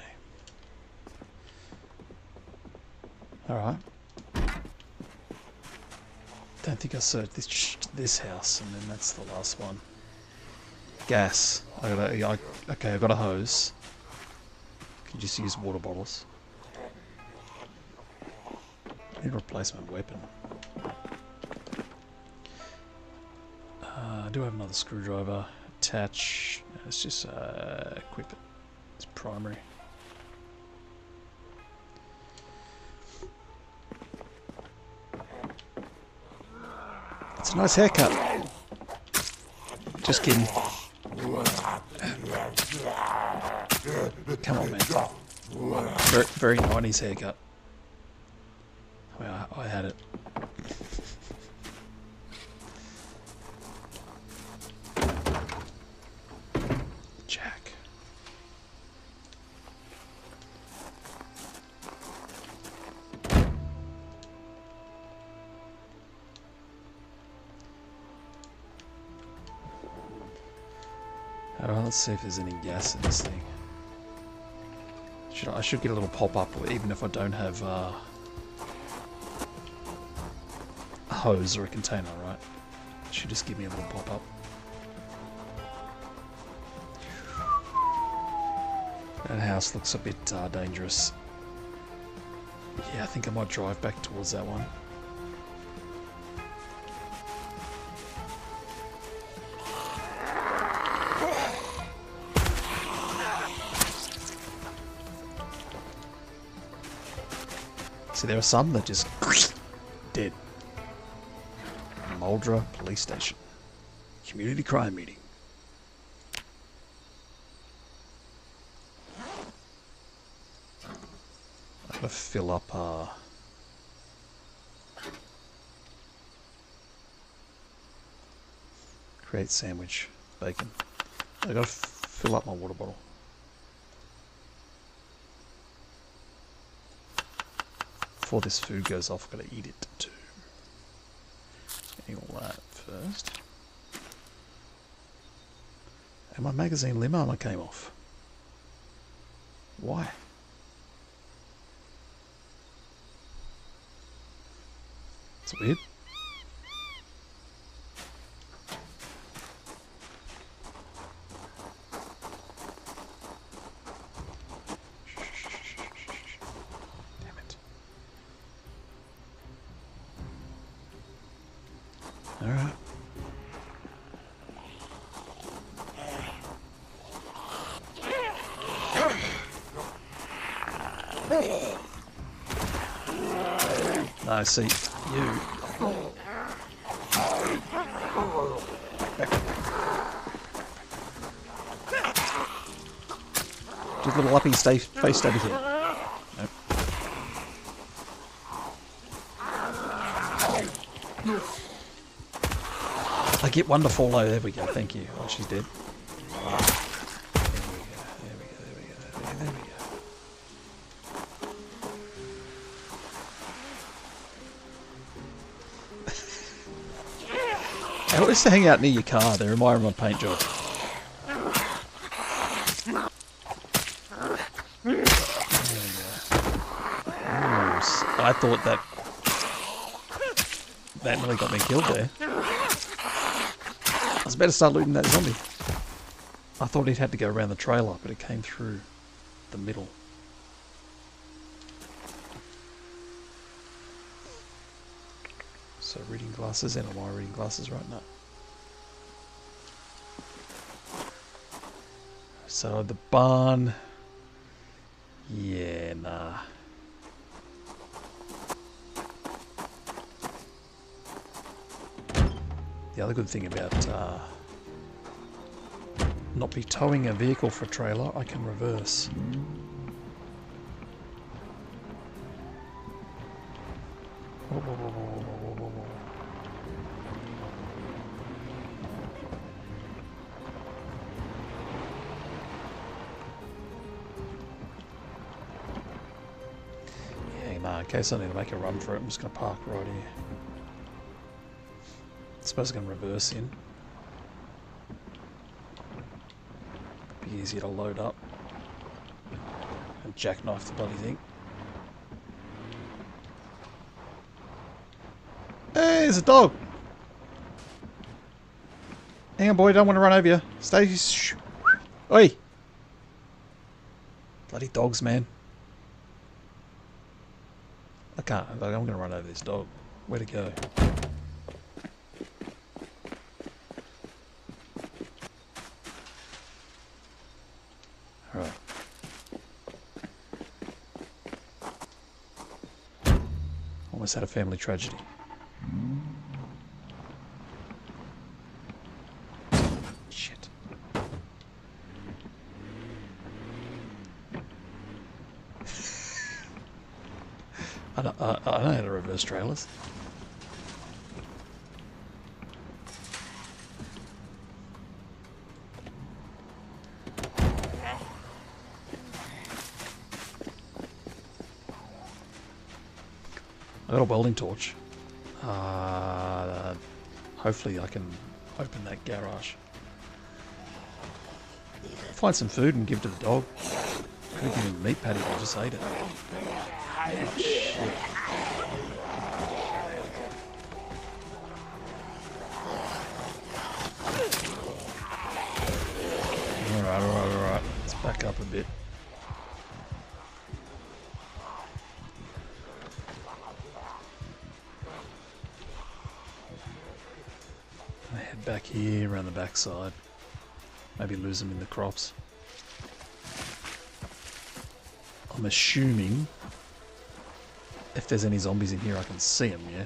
Alright. Don't think I searched this house, and then that's the last one. Gas. Okay, I've got a hose. Can just use water bottles. Need a replacement weapon. I do have another screwdriver. Attach. Let's just equip it. It's primary. It's a nice haircut. Just kidding. Come on, man. Very, very 90s haircut. Well, I had it. Jack. Alright, let's see if there's any gas in this thing. I should get a little pop-up even if I don't have a hose or a container, right? It should just give me a little pop-up. That house looks a bit dangerous. Yeah, I think I might drive back towards that one. See, there are some that just dead. Muldra Police Station. Community crime meeting. I'm gonna fill up create sandwich, bacon. I gotta fill up my water bottle. Before this food goes off, I've got to eat it too. Eat all that first. And my magazine limb armor came off. Why? It's weird. Alright. No, see, you. Just little uppy face over here. Nope. I get one to fall low. There we go. Thank you. Oh, she's dead. There we go. I always hang out near your car. They remind me of my paint job. I thought that really got me killed there. I was about to start looting that zombie. I thought he'd had to go around the trailer, but it came through the middle. So reading glasses, and am I reading glasses right now? So the barn, yeah, nah. The other good thing about not be towing a vehicle for a trailer, I can reverse. Whoa, whoa, whoa, whoa, whoa, whoa, whoa. Yeah, nah, in case I need to make a run for it, I'm just going to park right here. I suppose I'm going to reverse in. Be easier to load up and jackknife the bloody thing. Hey, there's a dog! Hang on, boy, don't want to run over you. Stay. Shh. Oi! Bloody dogs, man. I can't. I'm going to run over this dog. Where'd it go? Alright. Almost had a family tragedy. Shit. I know how to reverse trailers. I got a welding torch. Hopefully I can open that garage. Find some food and give to the dog. Could have given him a meat patty, I just ate it. Oh, shit. Alright. Let's back up a bit. I head back here around the backside. Maybe lose them in the crops. I'm assuming if there's any zombies in here I can see them, yeah?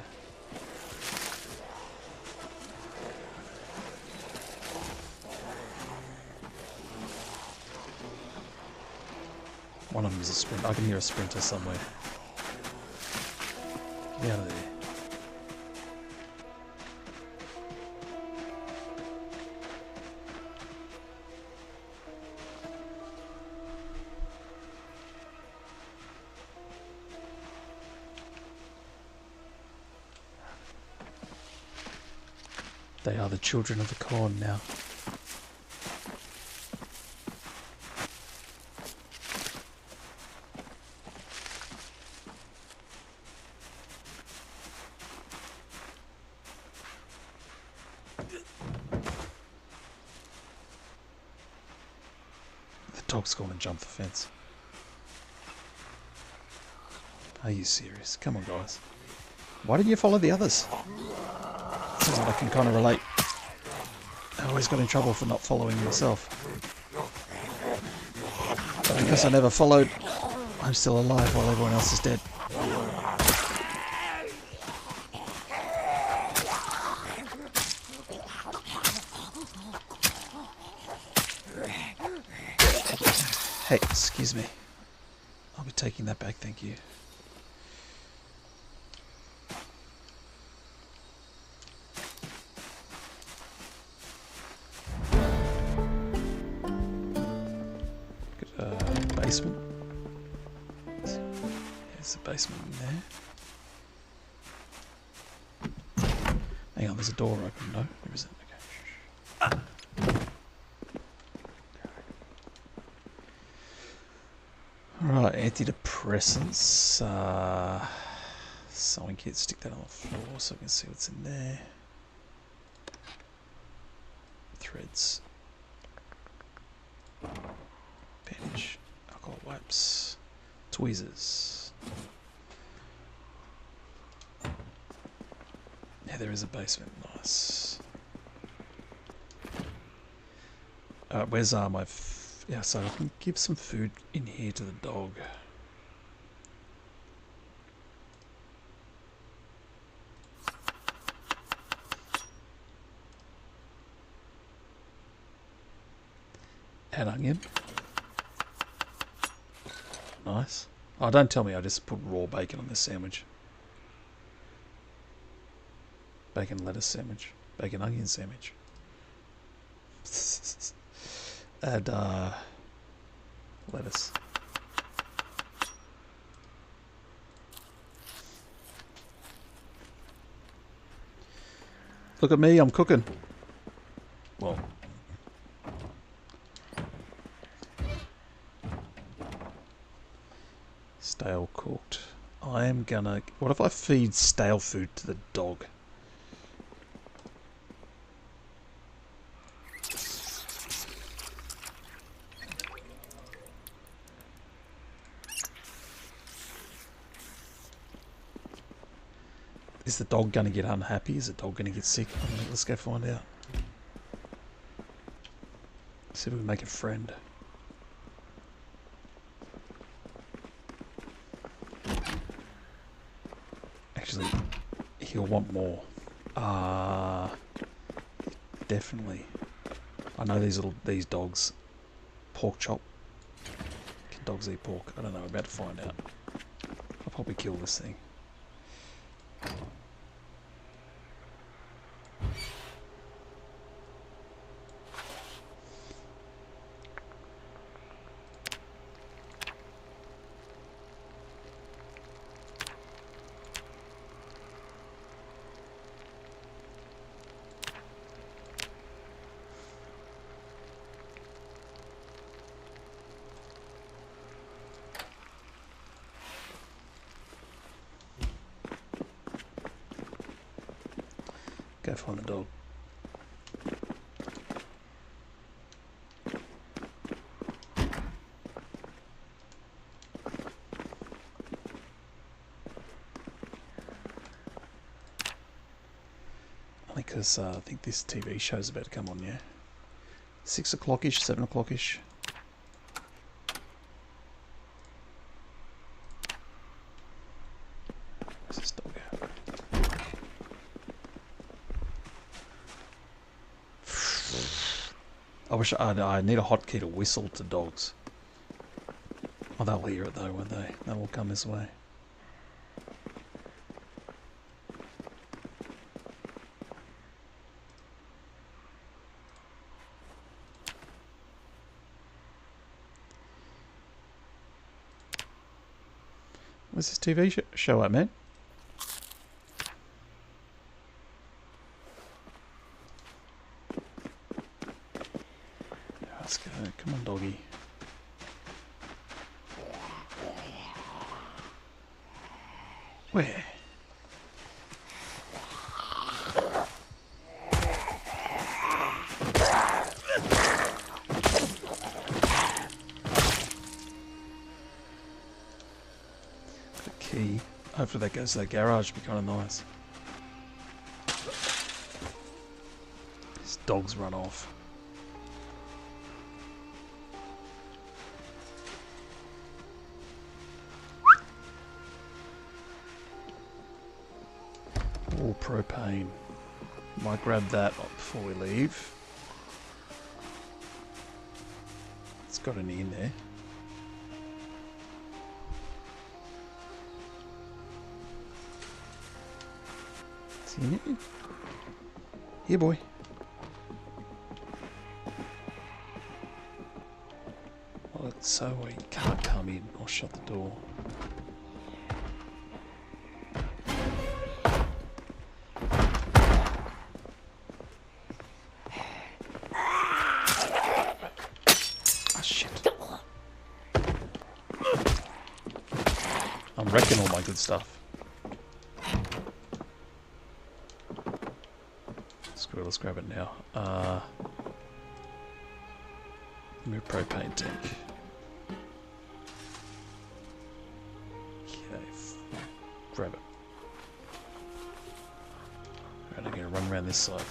One of them is a sprint. I can hear a sprinter somewhere. Get out of there. They are the children of the corn now. The dog's gone and jumped the fence. Are you serious? Come on, guys. Why didn't you follow the others? Sounds like I can kind of relate. I always got in trouble for not following myself. But because I never followed I'm still alive while everyone else is dead. Hey, excuse me. I'll be taking that back, thank you. Basement. There's a basement in there. Hang on, there's a door open. No, there isn't. Okay. Alright, antidepressants. Sewing kit, stick that on the floor so I can see what's in there. Threads. Bandage. Alcohol wipes. Tweezers. Yeah, there is a basement. Nice. Where's my... yeah, so I can give some food in here to the dog. Add onion. Nice. Oh, don't tell me I just put raw bacon on this sandwich. Bacon lettuce sandwich. Bacon onion sandwich. Add lettuce. Look at me, I'm cooking. Well. Stale cooked. I am gonna... what if I feed stale food to the dog? Is the dog gonna get unhappy? Is the dog gonna get sick? Let's go find out. See if we can make a friend. Actually, he'll want more. Definitely. I know these dogs. Pork chop. Can dogs eat pork? I don't know. We're about to find out. I'll probably kill this thing. Go find the dog. Only because I think this TV show's about to come on, yeah? 6 o'clock-ish, 7 o'clock-ish. Where's this dog at? I wish I need a hotkey to whistle to dogs. Oh, they'll hear it though, won't they? They'll all come this way. Where's this TV show at, man? Let's go. Come on, doggy. Where? The key. Hopefully that goes to the garage. Be kind of nice. These dogs run off. propane. Might grab that before we leave. It's got any in there. Is he in it? Here, boy. Well, so he can't come in. I'll shut the door. I'm wrecking all my good stuff. Screw it, let's grab it now. Move propane tank. Okay, grab it. Alright, I'm gonna run around this side.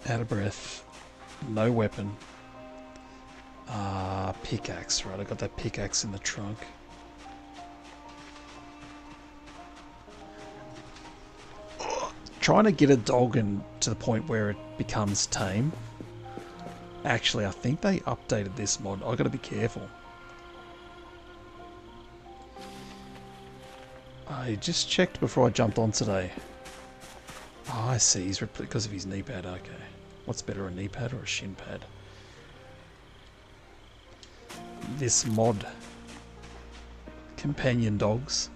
Out of breath. No weapon. Pickaxe, right? I got that pickaxe in the trunk. Trying to get a dog to the point where it becomes tame. Actually, I think they updated this mod. I gotta be careful. I just checked before I jumped on today. Oh, I see. He's because of his knee pad. Okay. What's better, a knee pad or a shin pad? This mod, companion dogs,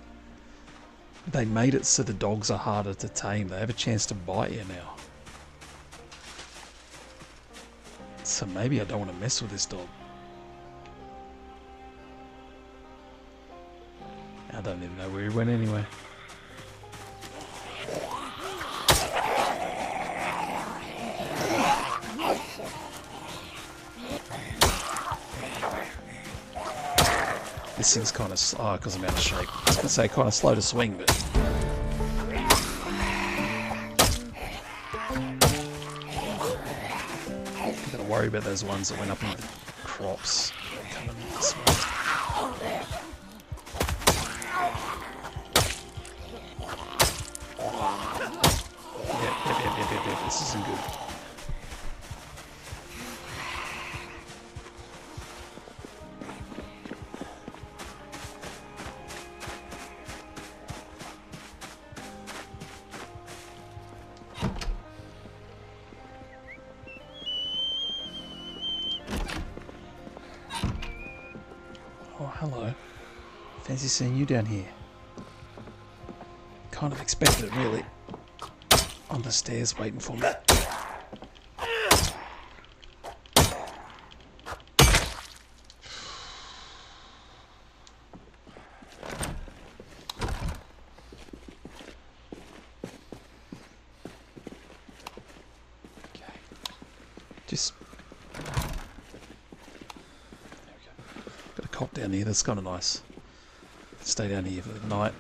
they made it so the dogs are harder to tame. They have a chance to bite you now. So maybe I don't want to mess with this dog. I don't even know where he went anyway. This thing's kind of slow because I'm out of shape. I was going to say kind of slow to swing, but I've got to worry about those ones that went up into the crops. Coming this way. Yep. This isn't good. Oh, hello. Fancy seeing you down here. Kind of expected it, really. On the stairs waiting for me. Okay. Just... Got a cot down here, that's kind of nice. Stay down here for the night.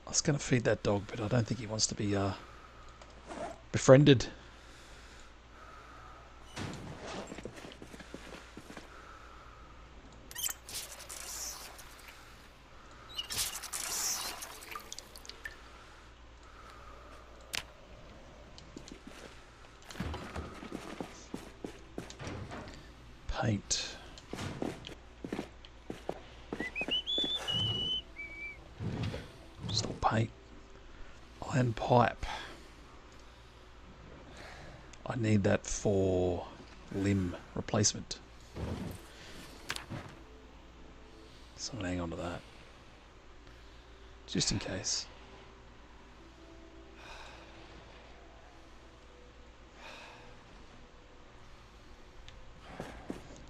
I was going to feed that dog, but I don't think he wants to be befriended. Paint. Still paint. Iron pipe. I need that for limb replacement. So I'm gonna hang on to that. Just in case.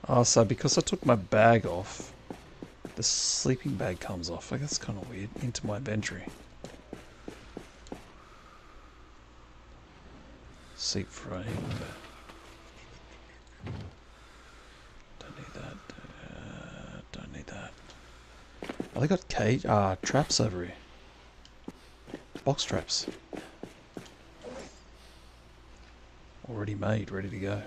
Oh, so because I took my bag off, The sleeping bag comes off. Like, that's kind of weird. Into my inventory. Seat frame. Don't need that. Don't need that. Oh, they got cage traps over here. Box traps. Already made, ready to go.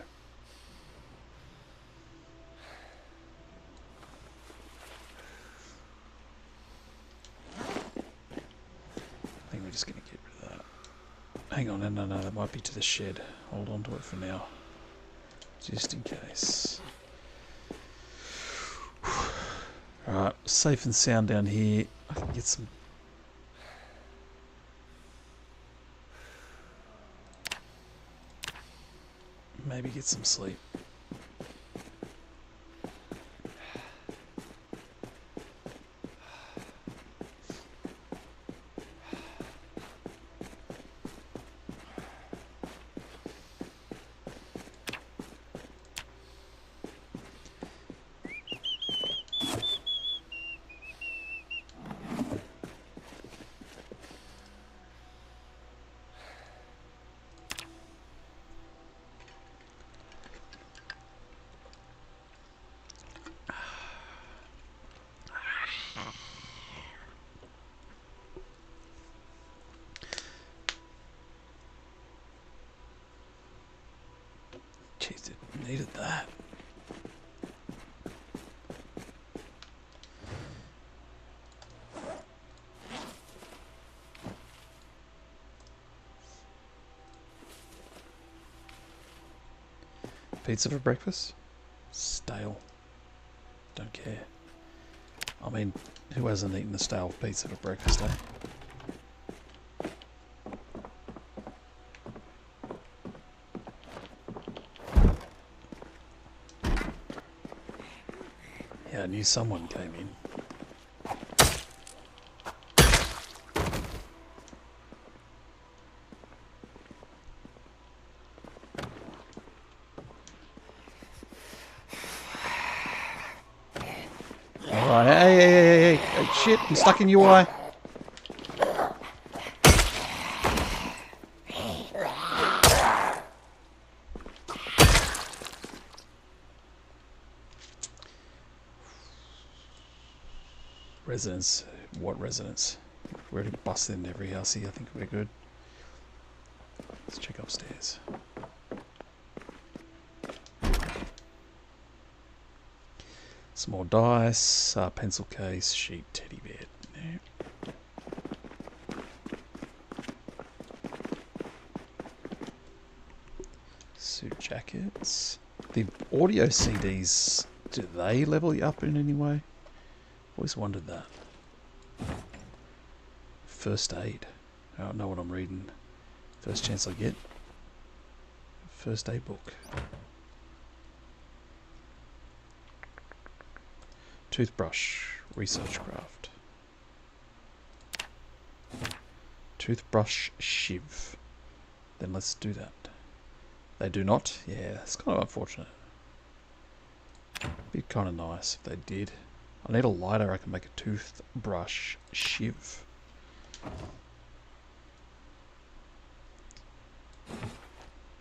I think we're just going to get rid of that. Hang on, no, that might be to the shed. Hold on to it for now. Just in case. Alright, safe and sound down here. I can get some... Maybe get some sleep. Jeez, it needed that. Pizza for breakfast? Stale. Don't care. I mean, who hasn't eaten a stale pizza for breakfast, eh? Yeah, I knew someone came in. Alright, hey, shit, I'm stuck in UI. Residence. What residence? We're already busted in every house here. I think we're good. Let's check upstairs. Some more dice, pencil case, sheet, teddy bear. Yeah. Suit jackets. The audio CDs, do they level you up in any way? Always wondered that. First aid. I don't know what I'm reading. First chance I get. First aid book. Toothbrush. Research craft. Toothbrush shiv. Then let's do that. They do not? Yeah, that's kind of unfortunate. Be kind of nice if they did. I need a lighter. I can make a toothbrush shiv.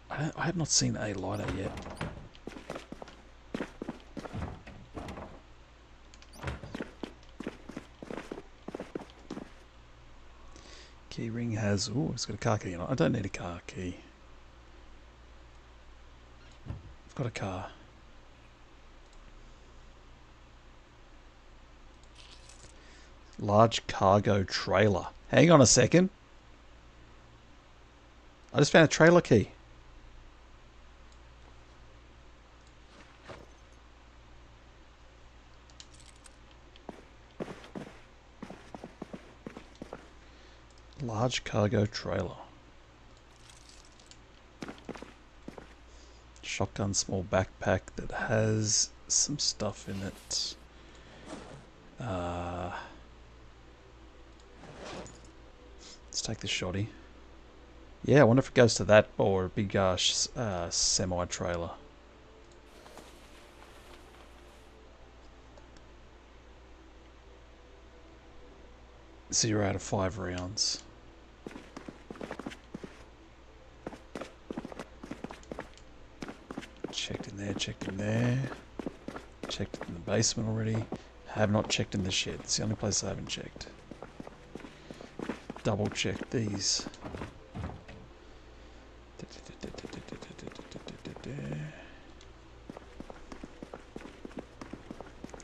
I have not seen a lighter yet. Key ring has... Ooh, it's got a car key on it. I don't need a car key. I've got a car. Large cargo trailer. Hang on a second. I just found a trailer key. Large cargo trailer. Shotgun small backpack that has some stuff in it. Let's take the shoddy. Yeah, I wonder if it goes to that or a big semi-trailer. 0 out of 5 rounds. Checked in there, checked in there. Checked in the basement already. Have not checked in the shed. It's the only place I haven't checked. Double check these.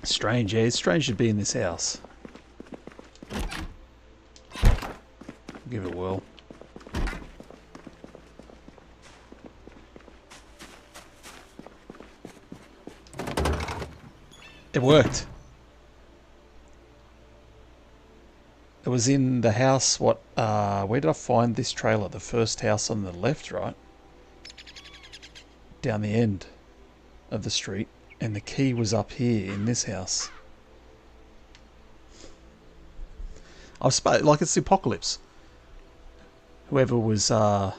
Strange, yeah. It's strange to be in this house. Give it a whirl. It worked. It was in the house, what, where did I find this trailer? The first house on the left, right? Down the end of the street. And the key was up here in this house. I was like, it's the apocalypse. Whoever was, no,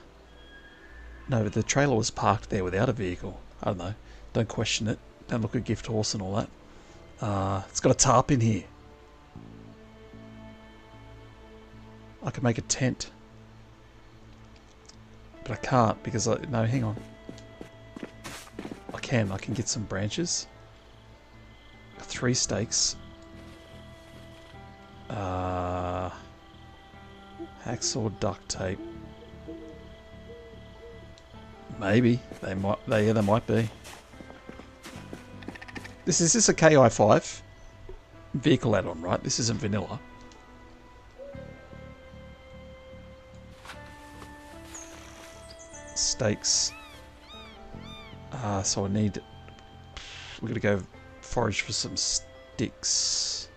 the trailer was parked there without a vehicle. I don't know. Don't question it. Don't look at gift horse and all that. It's got a tarp in here. I could make a tent. But I can't because no, hang on. I can get some branches. 3 stakes. Hacksaw, duct tape. Maybe. They might be. This is a KI5 vehicle add-on, right? This isn't vanilla. Stakes. So I need... We're going to go forage for some sticks.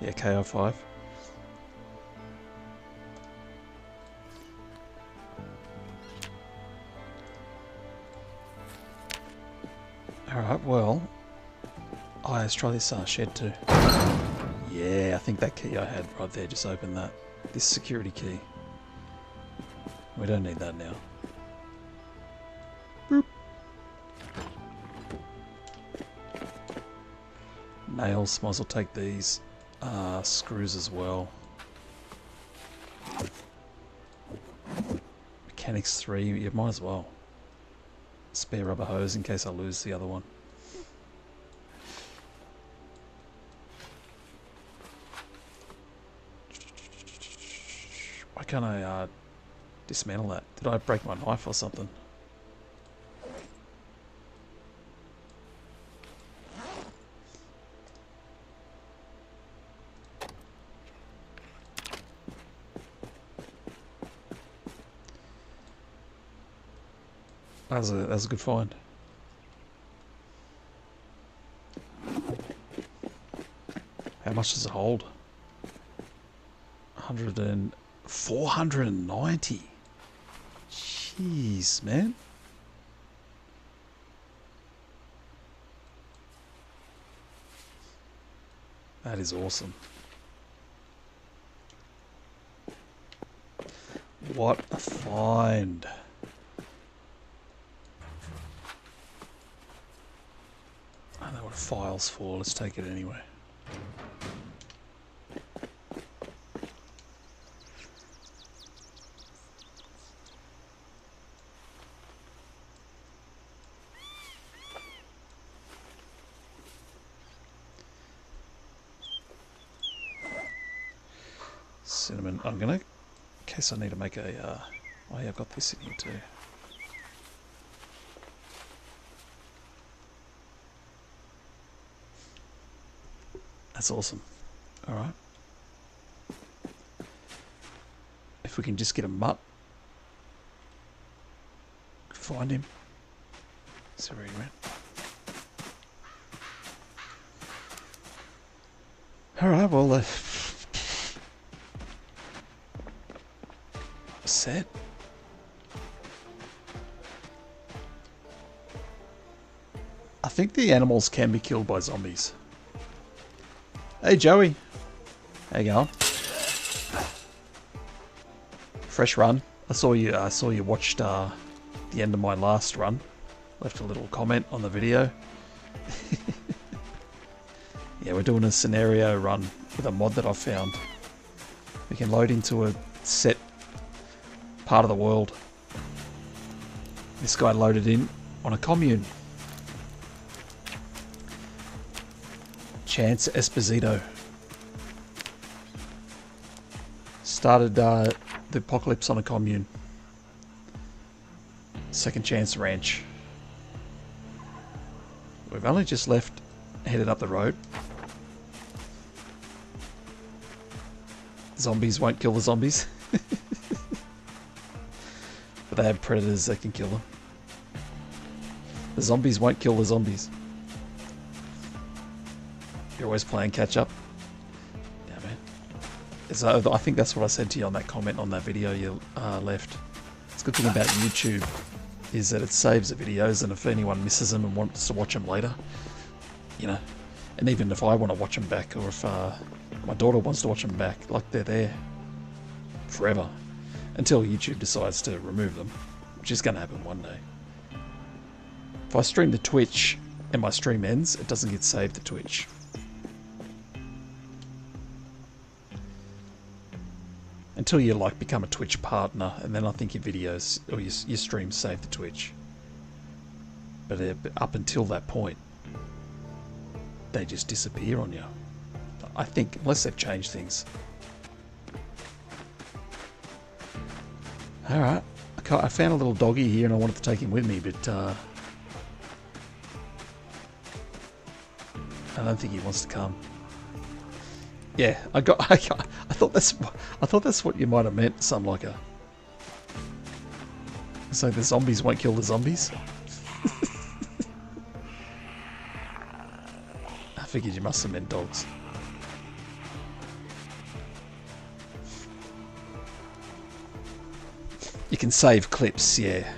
Yeah, KI5. Alright, well... Oh, let's try this shed too. Yeah, I think that key I had right there just opened that. This security key. We don't need that now. Boop. Nails, might as well take these. Screws as well. Mechanics 3, you might as well. Spare rubber hose in case I lose the other one. Why can't I dismantle that? Did I break my knife or something? That was a good find. How much does it hold? 490. Jeez, man. That is awesome. What a find. I know what a file's for. Let's take it anyway. Cinnamon. I'm gonna, in case I need to make a, oh yeah, I've got this in here too. That's awesome. Alright. If we can just get a mutt. Find him. See where he went. Alright, well, set. I think the animals can be killed by zombies. Hey Joey, how you going? Fresh run. I saw you watched the end of my last run. Left a little comment on the video. Yeah, we're doing a scenario run with a mod that I found. We can load into a set part of the world. This guy loaded in on a commune. Chance Esposito. Started the apocalypse on a commune. Second Chance Ranch. We've only just left, headed up the road. Zombies won't kill the zombies. But they have predators that can kill them. The zombies won't kill the zombies. You're always playing catch up. Yeah, man. So I think that's what I said to you on that comment on that video you left. It's a good thing about YouTube is that it saves the videos, and if anyone misses them and wants to watch them later, you know, and even if I want to watch them back, or if my daughter wants to watch them back, like they're there forever until YouTube decides to remove them, which is going to happen one day. If I stream to Twitch and my stream ends, it doesn't get saved to Twitch. Until you like become a Twitch partner, and then I think your videos or your streams save to Twitch. But up until that point, they just disappear on you. I think, unless they've changed things. Alright, I found a little doggy here and I wanted to take him with me, but I don't think he wants to come. Yeah, I thought that's what you might have meant, something like a. So the zombies won't kill the zombies. I figured you must have meant dogs. You can save clips, yeah.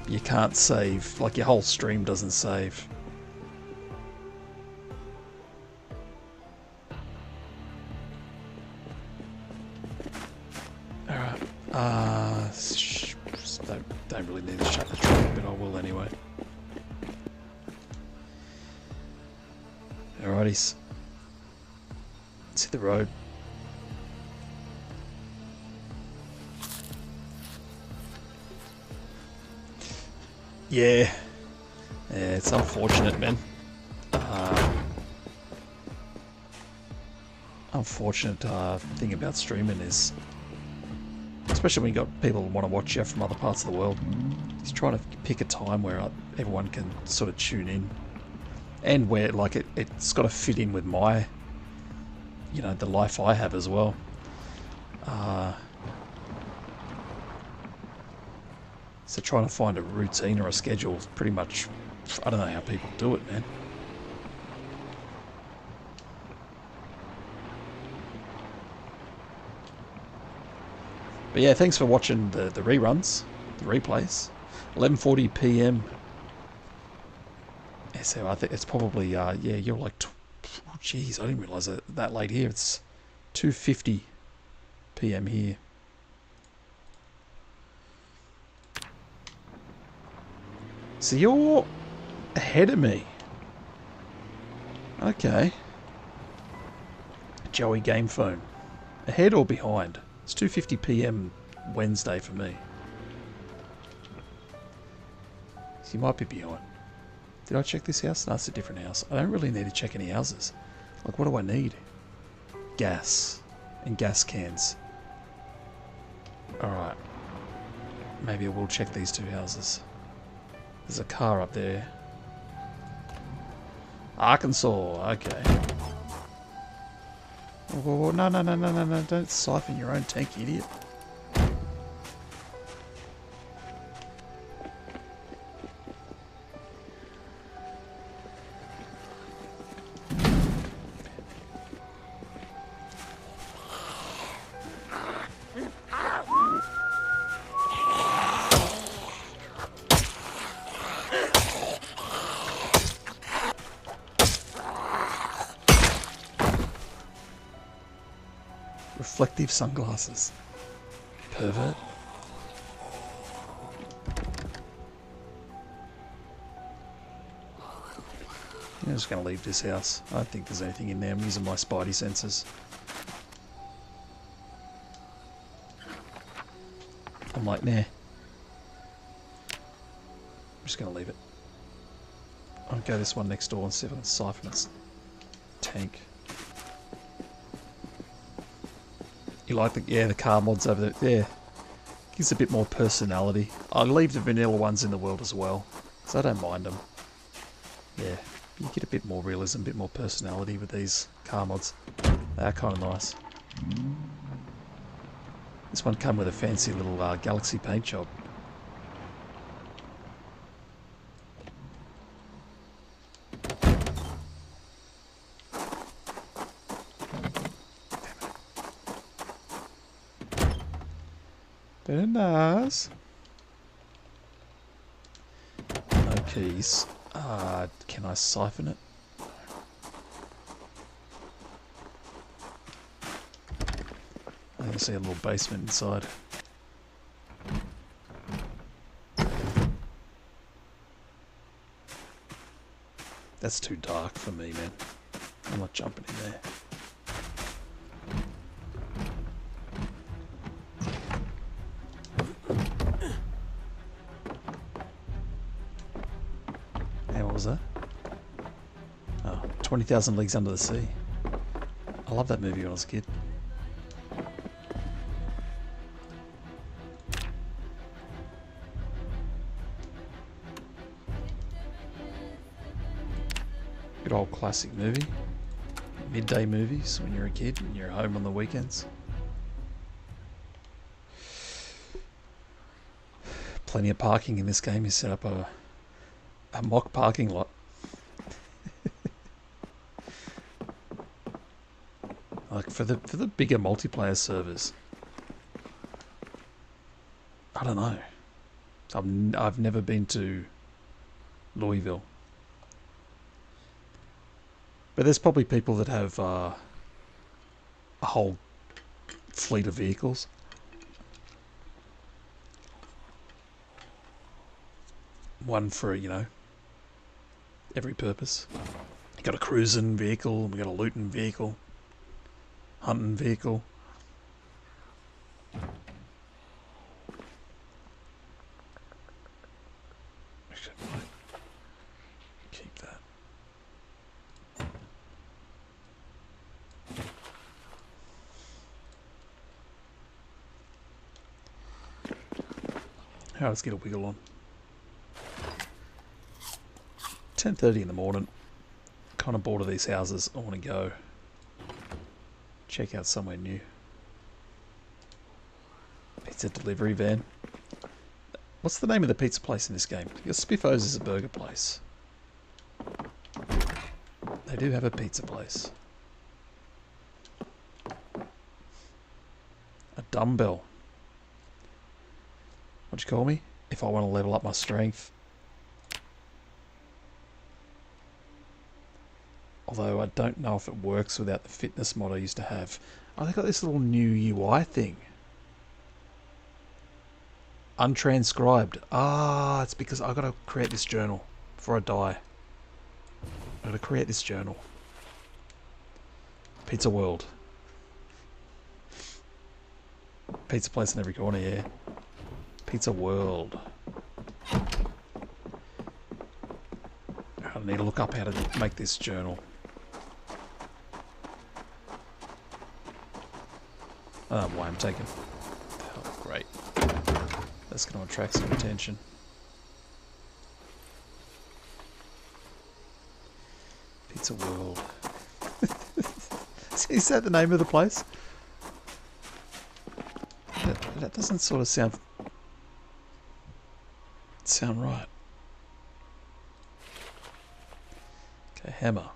You can't save, like your whole stream doesn't save. Alright, don't really need to shut the truck, but I will anyway. Alrighties. Let's hit the road. Yeah, it's unfortunate, man. Unfortunate thing about streaming is, especially when you got people who want to watch you from other parts of the world, is trying to pick a time where everyone can sort of tune in, and where like it's got to fit in with my, you know, the life I have as well. So trying to find a routine or a schedule is pretty much, I don't know how people do it, man. But yeah, thanks for watching the reruns, the replays. 11:40 p.m. Yeah, so I think it's probably, yeah, you're like, oh, geez, I didn't realise it that late here. It's 2:50 p.m. here. So you're ahead of me. Okay. Joey Game Phone. Ahead or behind? It's 2:50 p.m. Wednesday for me. So you might be behind. Did I check this house? No, it's a different house. I don't really need to check any houses. Like, what do I need? Gas. And gas cans. Alright. Maybe I will check these two houses. There's a car up there. Arkansas, okay. Oh, no, don't siphon your own tank, you idiot. Reflective sunglasses. Pervert. I'm just going to leave this house. I don't think there's anything in there. I'm using my spidey senses. I'm like, nah. I'm just going to leave it. I'll go this one next door and see if I can siphon its tank. You like the car mods over there? Yeah. Gives a bit more personality. I'll leave the vanilla ones in the world as well, so I don't mind them. Yeah, you get a bit more realism, a bit more personality with these car mods. They are kind of nice. This one came with a fancy little galaxy paint job. Very nice. No keys. Can I siphon it? I can see a little basement inside. That's too dark for me, man. I'm not jumping in there. What was that? Oh, 20,000 Leagues Under the Sea. I love that movie when I was a kid. Good old classic movie. Midday movies when you're a kid and you're home on the weekends. Plenty of parking in this game. You set up a mock parking lot. Like for the bigger multiplayer servers. I don't know. I've never been to Louisville. But there's probably people that have a whole fleet of vehicles. One for, you know, every purpose. You got a cruising vehicle, we got a looting vehicle, hunting vehicle. Actually, I might keep that. Now let's get a wiggle on. 10:30 in the morning. Kind of bored of these houses. I want to go check out somewhere new. Pizza delivery van. What's the name of the pizza place in this game? Because Spiffos is a burger place. They do have a pizza place. A dumbbell. What'd you call me? If I want to level up my strength. Although I don't know if it works without the fitness mod I used to have. Oh, they got this little new UI thing. Untranscribed. Ah, it's because I've got to create this journal before I die. I've got to create this journal. Pizza World. Pizza place in every corner, yeah. Pizza World. I need to look up how to make this journal. I don't know why I'm taking... Oh, great. That's going to attract some attention. Pizza World. Is that the name of the place? That doesn't sort of sound right. Okay, hammer.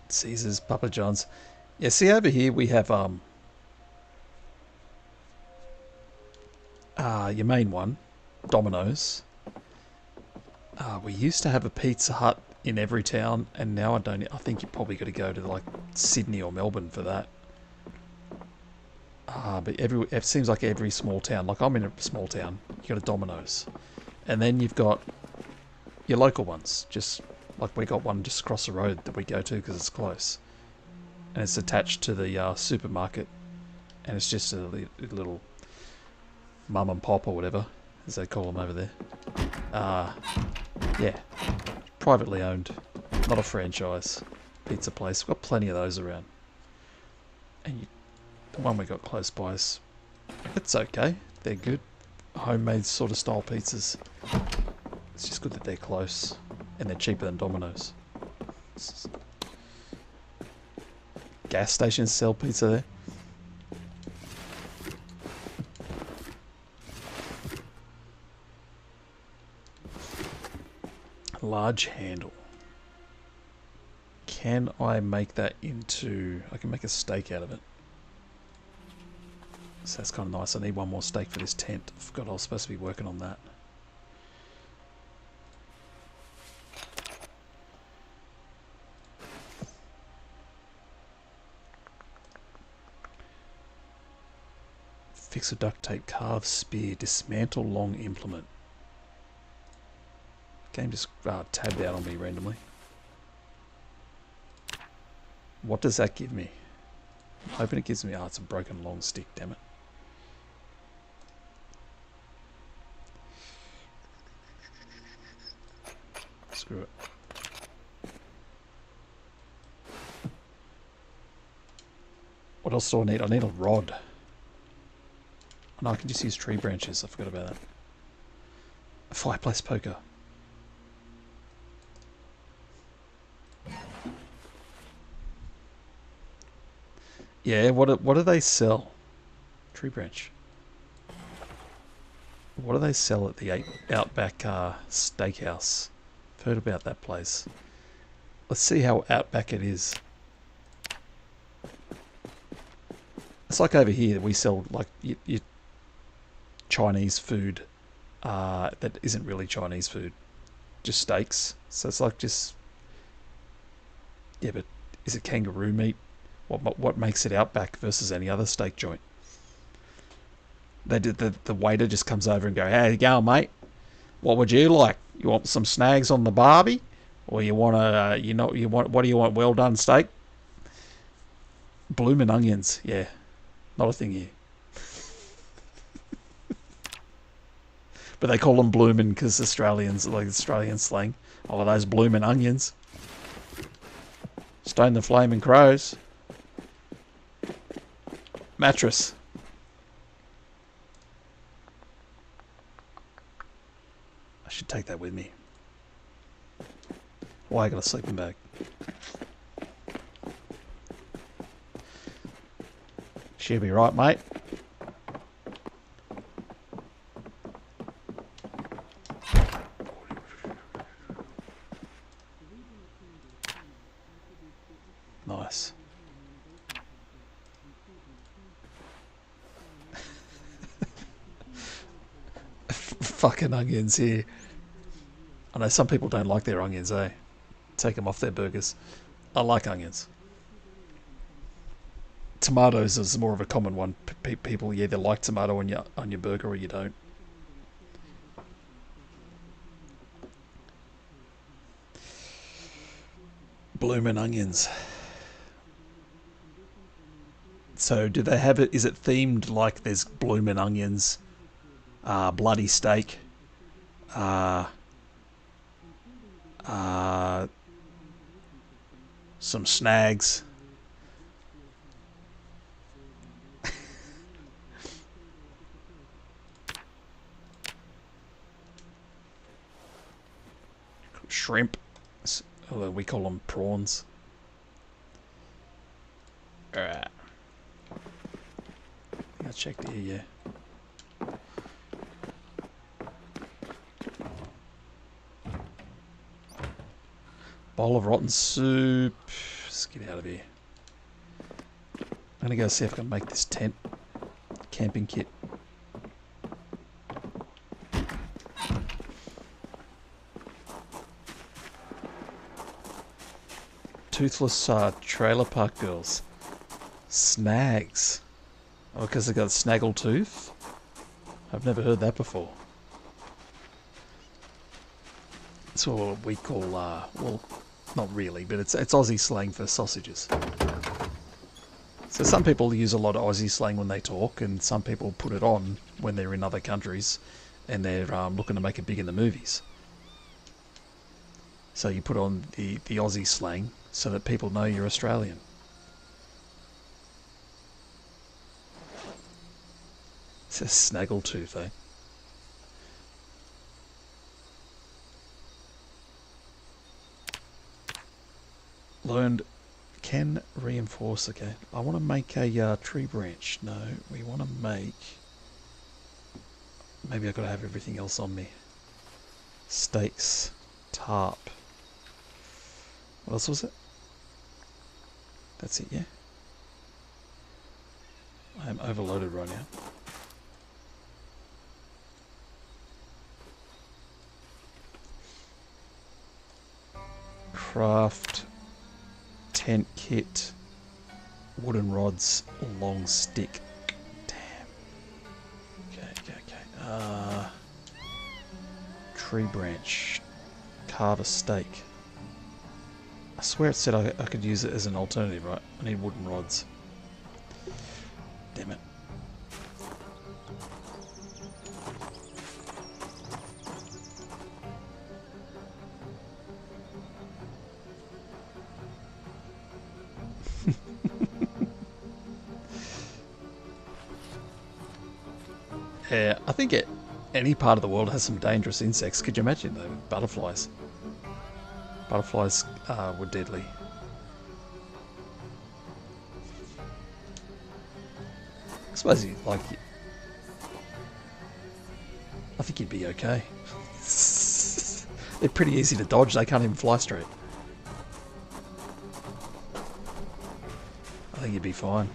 Caesar's, Papa John's. Yeah, see over here we have your main one, Domino's. We used to have a Pizza Hut in every town, and now I don't. I think you probably got to go to like Sydney or Melbourne for that. But it seems like every small town, like I'm in a small town, you got a Domino's. And then you've got your local ones, just like we got one just across the road that we go to because it's close. And it's attached to the supermarket. And it's just a little mum and pop or whatever, as they call them over there. Yeah, privately owned, not a franchise pizza place. We've got plenty of those around. And the one we got close by is, it's okay. They're good. Homemade sort of style pizzas. It's just good that they're close and they're cheaper than Domino's. Gas stations sell pizza there. Large handle. Can I make that into... I can make a steak out of it. So that's kind of nice. I need one more steak for this tent. I forgot I was supposed to be working on that. Fix a duct tape, carve spear, dismantle long implement. Game just tabbed out on me randomly. What does that give me? I'm hoping it gives me... it's a broken long stick, damn it. Screw it. What else do I need? I need a rod. Oh, no, I can just use tree branches. I forgot about that. A fireplace poker. Yeah, what do they sell? Tree branch. What do they sell at the Outback Steakhouse? I've heard about that place. Let's see how Outback it is. It's like over here, we sell like your Chinese food that isn't really Chinese food. Just steaks. So it's like just... Yeah, but is it kangaroo meat? What makes it Outback versus any other steak joint? They did the waiter just comes over and go, "How you going, mate? What would you like? You want some snags on the barbie, or you want what do you want? Well done steak, bloomin' onions." Yeah, not a thing here, but they call them bloomin' because Australians like Australian slang. Oh, those bloomin' onions. Stone the flaming crows. Mattress. I should take that with me. Why I got a sleeping bag? She'll be right, mate. Nice. Fucking onions here. I know some people don't like their onions, eh? Take them off their burgers. I like onions. Tomatoes is more of a common one. People either like tomato on your burger or you don't. Bloomin' onions. So do they have it? Is it themed like there's bloomin' onions? Bloody steak, some snags, shrimp, although we call them prawns. Alright, I checked here, yeah. Bowl of rotten soup. Let's get out of here. I'm gonna go see if I can make this tent camping kit. Toothless trailer park girls. Snags. Oh, because they got snaggletooth? I've never heard that before. It's what we call, well, not really, but it's Aussie slang for sausages. So some people use a lot of Aussie slang when they talk, and some people put it on when they're in other countries and they're looking to make it big in the movies. So you put on the Aussie slang so that people know you're Australian. It's a snaggletooth, eh? Learned can reinforce. Okay, I want to make a tree branch. No, we want to make... Maybe I've got to have everything else on me. Stakes, tarp. What else was it? That's it, yeah? I am overloaded right now. Craft, tent kit, wooden rods, long stick. Damn. Okay. Tree branch, carve a stake. I swear it said I could use it as an alternative, right? I need wooden rods. Damn it. Yeah, I think any part of the world has some dangerous insects. Could you imagine though? Butterflies. Butterflies were deadly. I suppose you like. I think you'd be okay. They're pretty easy to dodge. They can't even fly straight. I think you'd be fine.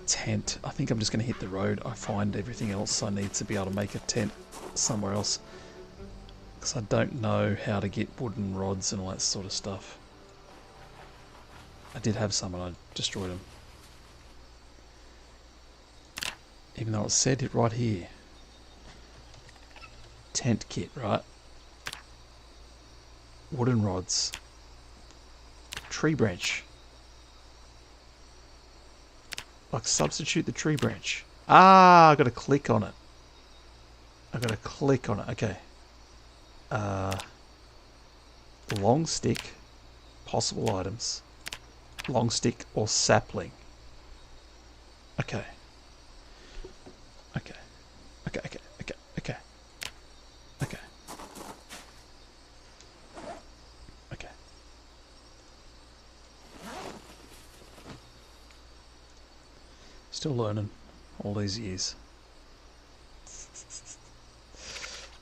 Tent. I think I'm just going to hit the road. I find everything else I need to be able to make a tent somewhere else. Because I don't know how to get wooden rods and all that sort of stuff. I did have some and I destroyed them. Even though it said it right here. Tent kit, right? Wooden rods. Tree branch. Like substitute the tree branch. Ah, I got to click on it. Okay. Long stick. Possible items. Long stick or sapling. Okay. Still learning all these years.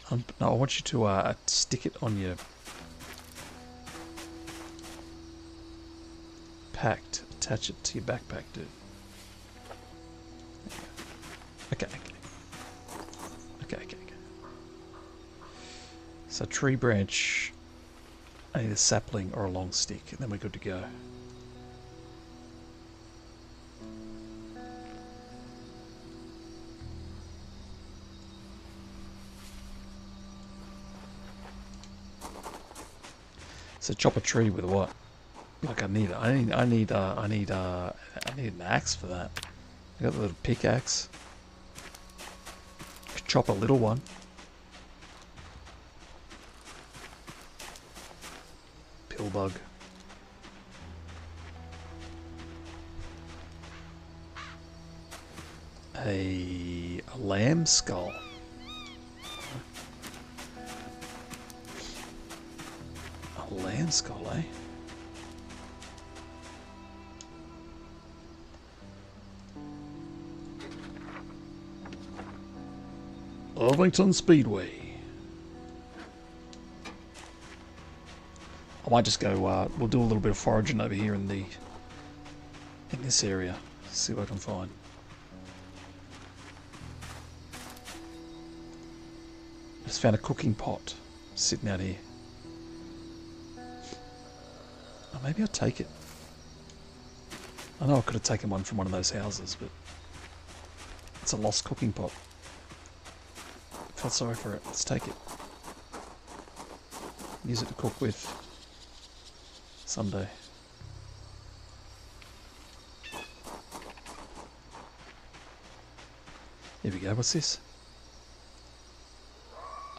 No, I want you to stick it on your packed. Attach it to your backpack, dude. Okay. So tree branch. I need a sapling or a long stick, and then we're good to go. So chop a tree with what? Like I need an axe for that. I got a little pickaxe. Could chop a little one. Pillbug. A lamb skull. Lamb skull, eh? Irvington Speedway. I might just go. We'll do a little bit of foraging over here in this area. See what I can find. Just found a cooking pot sitting out here. I Maybe I'll take it. I know I could have taken one from one of those houses, but it's a lost cooking pot. Felt sorry for it. Let's take it. Use it to cook with someday. Here we go. What's this?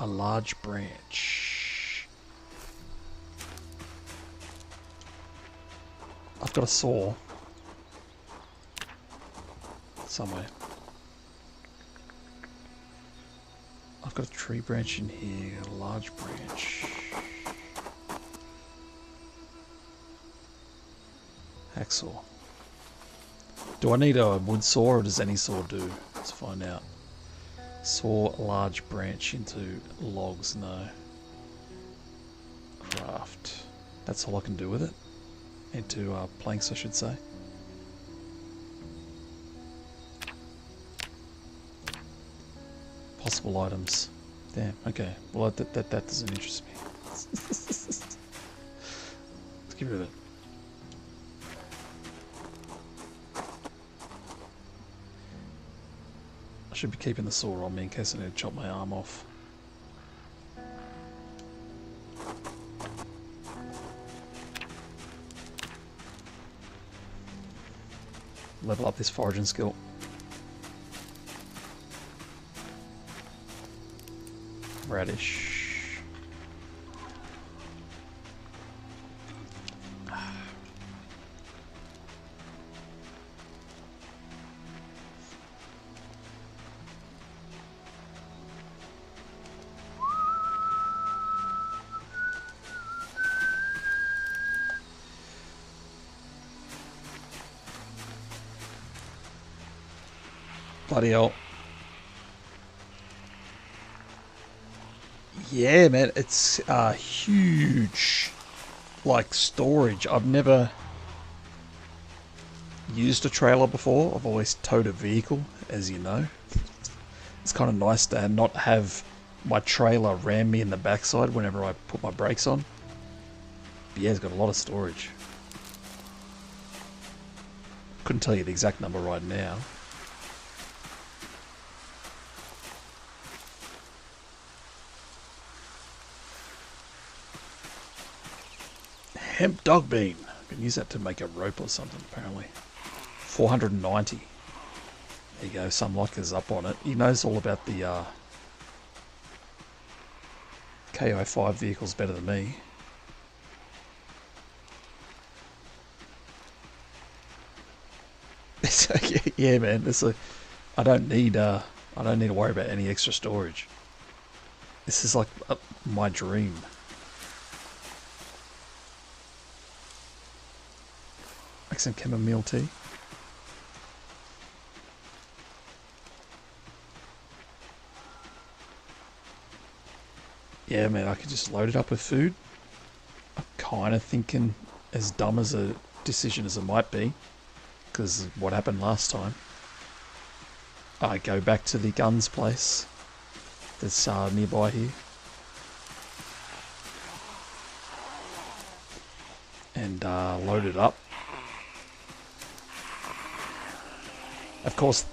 A large branch. I've got a saw somewhere. I've got a tree branch in here, a large branch. Hacksaw. Do I need a wood saw or does any saw do? Let's find out. Saw a large branch into logs, no. Craft. That's all I can do with it. Into planks, I should say. Possible items. Damn, okay. Well, that doesn't interest me. Let's get rid of it. I should be keeping the saw on me in case I need to chop my arm off. Level up this foraging skill. Radish. Bloody hell. Yeah, man, it's huge, like, storage. I've never used a trailer before. I've always towed a vehicle, as you know. It's kind of nice to not have my trailer ram me in the backside whenever I put my brakes on. But yeah, it's got a lot of storage. Couldn't tell you the exact number right now. Hemp dog bean. I can use that to make a rope or something, apparently. 490. There you go, some locker's up on it. He knows all about the KI5 vehicles better than me. Yeah, man. I don't need to worry about any extra storage. This is like my dream. Make some chamomile tea. Yeah, man, I could just load it up with food. I'm kind of thinking as dumb as a decision as it might be, because what happened last time. I go back to the guns place that's nearby here. And load it up. Of course,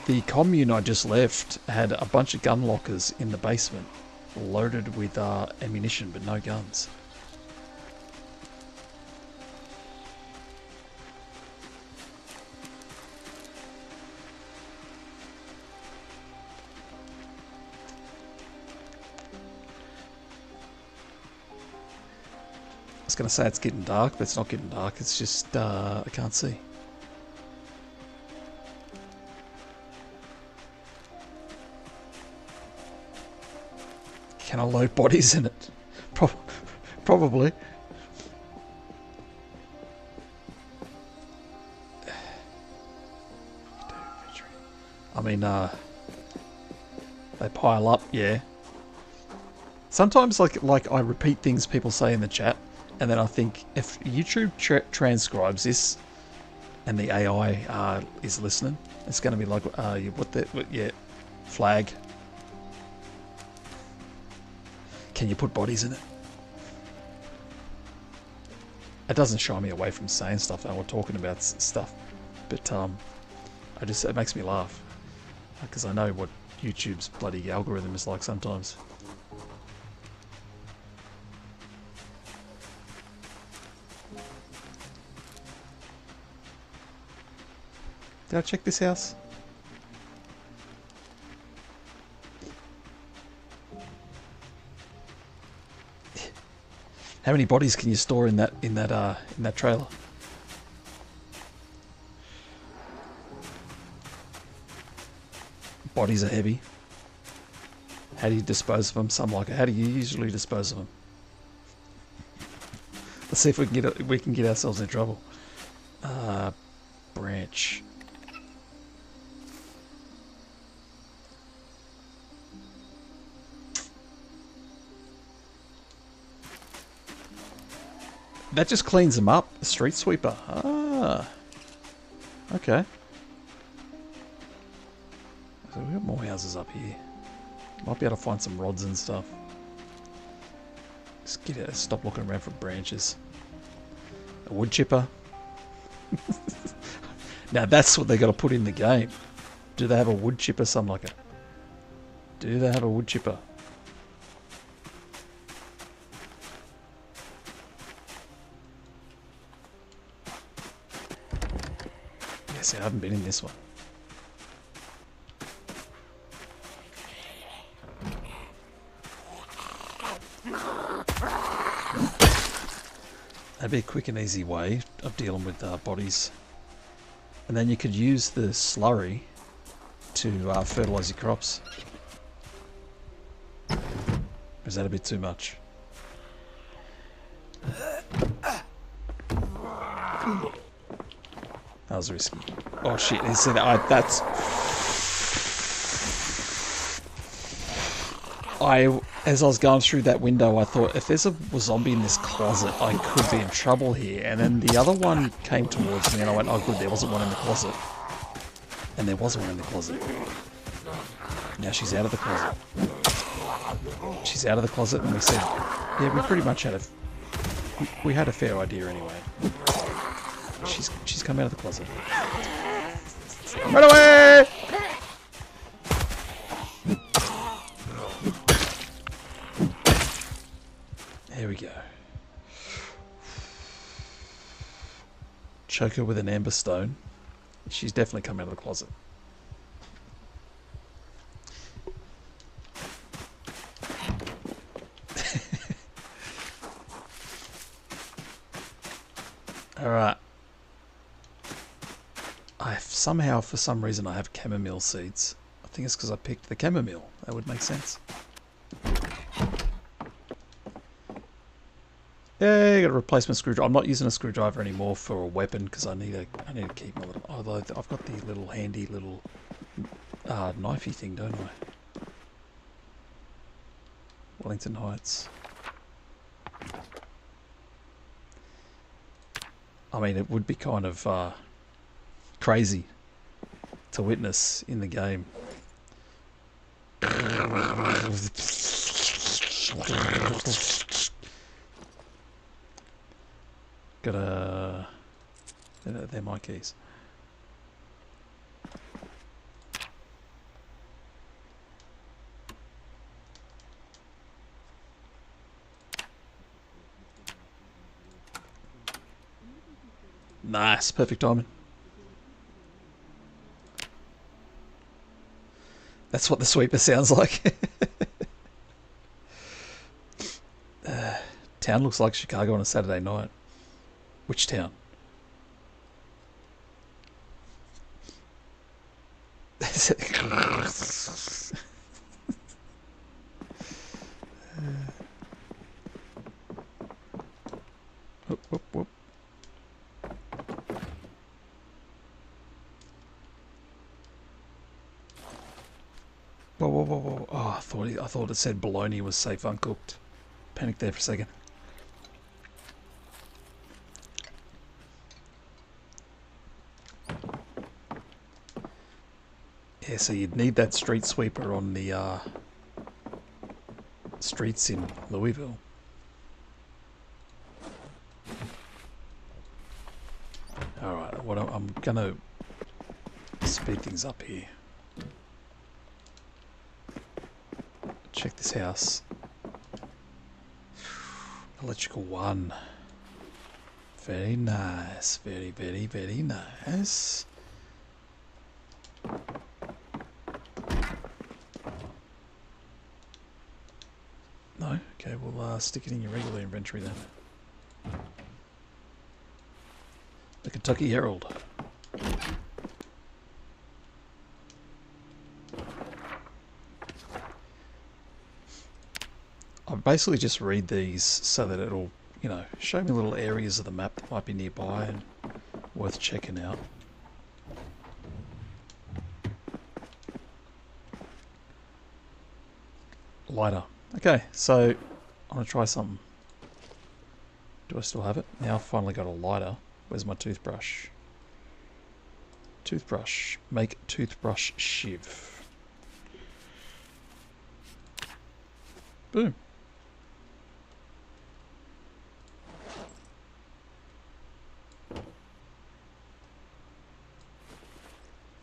the commune I just left had a bunch of gun lockers in the basement, loaded with ammunition, but no guns. I was going to say it's getting dark, but it's not getting dark. It's just I can't see. Can I load bodies in it? Probably. I mean, they pile up, yeah. Sometimes, like I repeat things people say in the chat, and then I think if YouTube transcribes this, and the AI is listening, it's going to be like, yeah, flag. Can you put bodies in it? It doesn't shy me away from saying stuff though, or talking about stuff, but it makes me laugh because I know what YouTube's bloody algorithm is like sometimes. Did I check this house? How many bodies can you store in that trailer? Bodies are heavy. How do you dispose of them? Some like it. How do you usually dispose of them? Let's see if we can get ourselves in trouble. Branch. That just cleans them up. A street sweeper. Ah. Okay. So we've got more houses up here. Might be able to find some rods and stuff. Just stop looking around for branches. A wood chipper. Now that's what they got to put in the game. Do they have a wood chipper? Something like it. Do they have a wood chipper? Yes, I haven't been in this one. That'd be a quick and easy way of dealing with bodies. And then you could use the slurry to fertilise your crops. Or is that a bit too much? That was risky. Oh shit, as I was going through that window, I thought, if there's a zombie in this closet, I could be in trouble here. And then the other one came towards me and I went, oh good, there wasn't one in the closet. And there was one in the closet. Now she's out of the closet. She's out of the closet and we said, yeah, we pretty much had we had a fair idea anyway. She's come out of the closet. Run away! There we go. Choke her with an amber stone. She's definitely come out of the closet. Alright. Somehow, for some reason, I have chamomile seeds. I think it's because I picked the chamomile. That would make sense. Yeah, got a replacement screwdriver. I'm not using a screwdriver anymore for a weapon because I need to keep my little. Although I've got the little handy little knifey thing, don't I? Wellington Heights. I mean, it would be kind of crazy to witness in the game. They're my keys. Nice, perfect timing. That's what the sweeper sounds like. Town looks like Chicago on a Saturday night. Which town? Whoop, whoop, whoop. Whoa, whoa, whoa, whoa. Oh, I thought it said bologna was safe uncooked. Panicked there for a second. Yeah, so you'd need that street sweeper on the streets in Louisville. what I'm gonna speed things up here. Check this house. Electrical 1. Very nice. Very, very, very nice. No? Okay, we'll stick it in your regular inventory then. The Kentucky Herald. I basically just read these so that it'll, you know, show me little areas of the map that might be nearby and worth checking out. Lighter. Okay, so I'm going to try something. Do I still have it? Now I've finally got a lighter. Where's my toothbrush? Toothbrush. Make toothbrush shiv. Boom.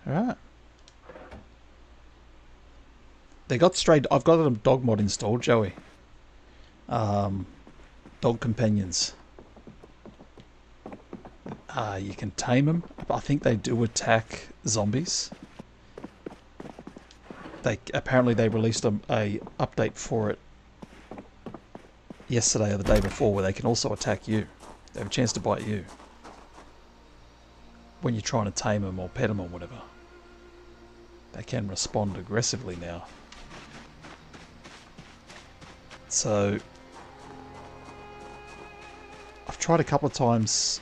Alright. They got straight. I've got a dog mod installed, Joey. Dog companions. You can tame them. I think they do attack zombies. Apparently they released a update for it yesterday or the day before, where they can also attack you. They have a chance to bite you when you're trying to tame them or pet them or whatever. They can respond aggressively now. So I've tried a couple of times,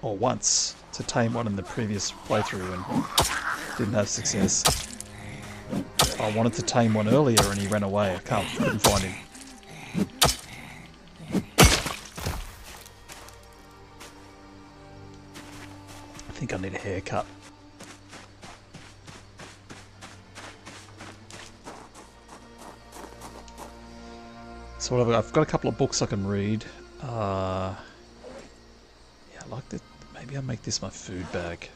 or once, to tame one in the previous playthrough and didn't have success. I wanted to tame one earlier and he ran away. I couldn't find him. I think I need a haircut. So what I've got a couple of books I can read. Yeah, I like that. Maybe I'll make this my food bag.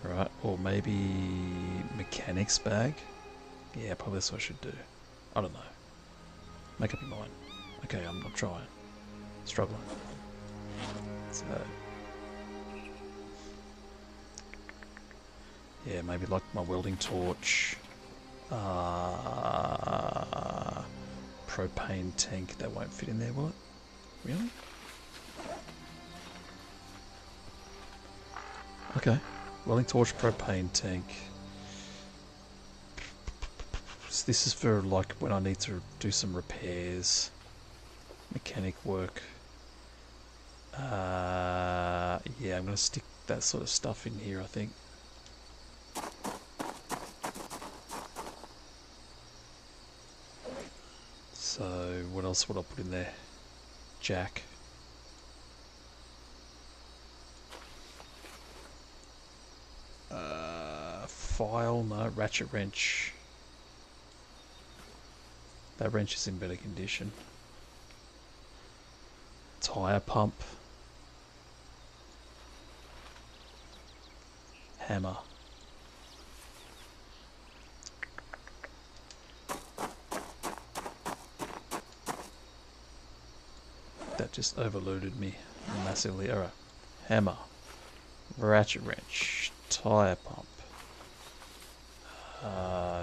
Right, or maybe mechanics bag. Yeah, probably that's what I should do. I don't know. Make up your mind. Okay, I'm trying. Struggling. So yeah, maybe like my welding torch. Propane tank. That won't fit in there, will it? Really? Okay. Welding torch, propane tank. So this is for like when I need to do some repairs, mechanic work. Yeah, I'm going to stick that sort of stuff in here, I think. So what else would I put in there? Jack. File, no. Ratchet wrench. That wrench is in better condition. Tire pump. Hammer. That just overloaded me massively. Alright. Hammer. Ratchet wrench. Tire pump.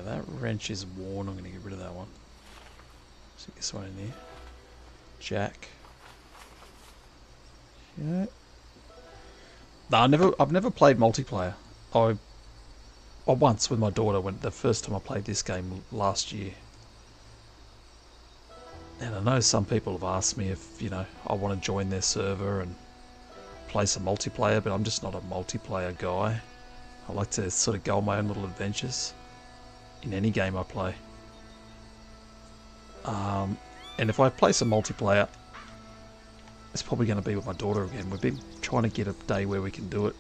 That wrench is worn. I'm going to get rid of that one. Stick this one in here. Jack. Yeah. No, I've never played multiplayer. I once with my daughter when the first time I played this game last year. And I know some people have asked me if, you know, I want to join their server and play some multiplayer, but I'm just not a multiplayer guy. I like to sort of go on my own little adventures in any game I play. And if I play some multiplayer, it's probably going to be with my daughter again. We've been trying to get a day where we can do it.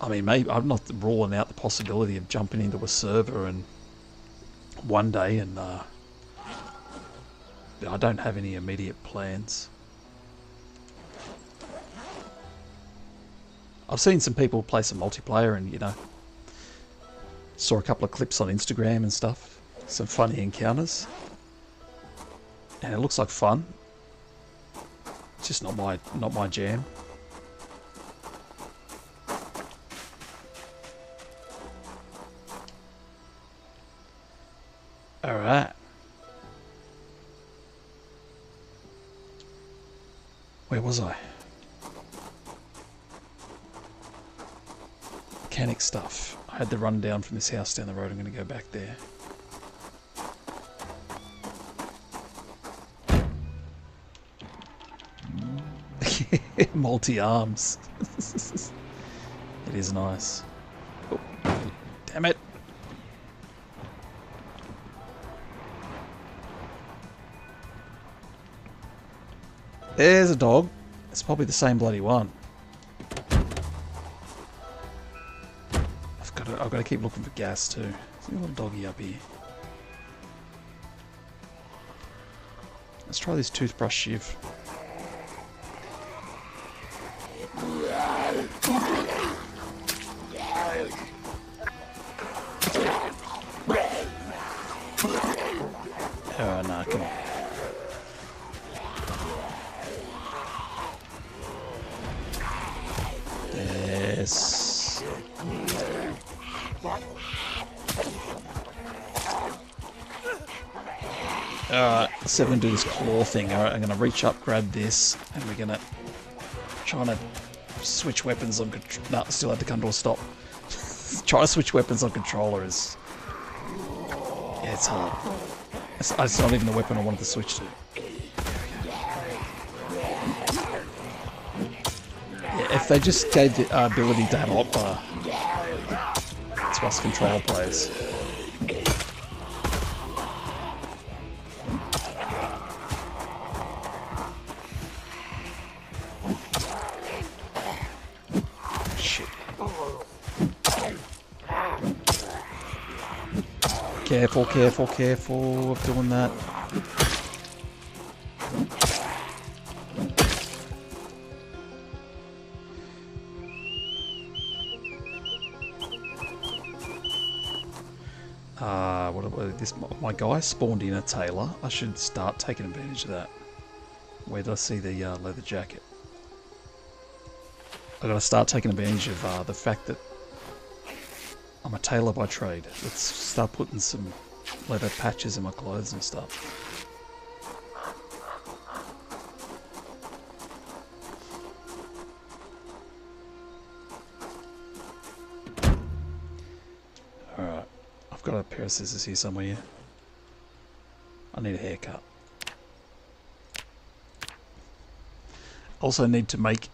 I mean, maybe I'm not ruling out the possibility of jumping into a server and one day, and I don't have any immediate plans. I've seen some people play some multiplayer and, you know, saw a couple of clips on Instagram and stuff. Some funny encounters. And it looks like fun. It's just not my jam. Alright. Where was I? Mechanic stuff. I had the run down from this house down the road. I'm going to go back there. Multi-arms. It is nice. Oh, damn it. There's a dog. It's probably the same bloody one. I've got to keep looking for gas too. There's a little doggy up here. Let's try this toothbrush shiv. Oh no, come on. Yes. Alright, let's have him do this claw thing. Alright, I'm gonna reach up, grab this, and we're gonna try to switch weapons on control. No, still had to come to a stop. Try to switch weapons on controller is... yeah, it's hard. It's not even the weapon I wanted to switch to. Yeah, if they just gave the ability to have hotbar to us controller players. Shit. Careful, careful, careful of doing that. My guy spawned in a tailor. I should start taking advantage of that. Where did I see the leather jacket? I gotta start taking advantage of the fact that I'm a tailor by trade. Let's start putting some leather patches in my clothes and stuff. Alright, I've got a pair of scissors here somewhere. I need a haircut. Also need to make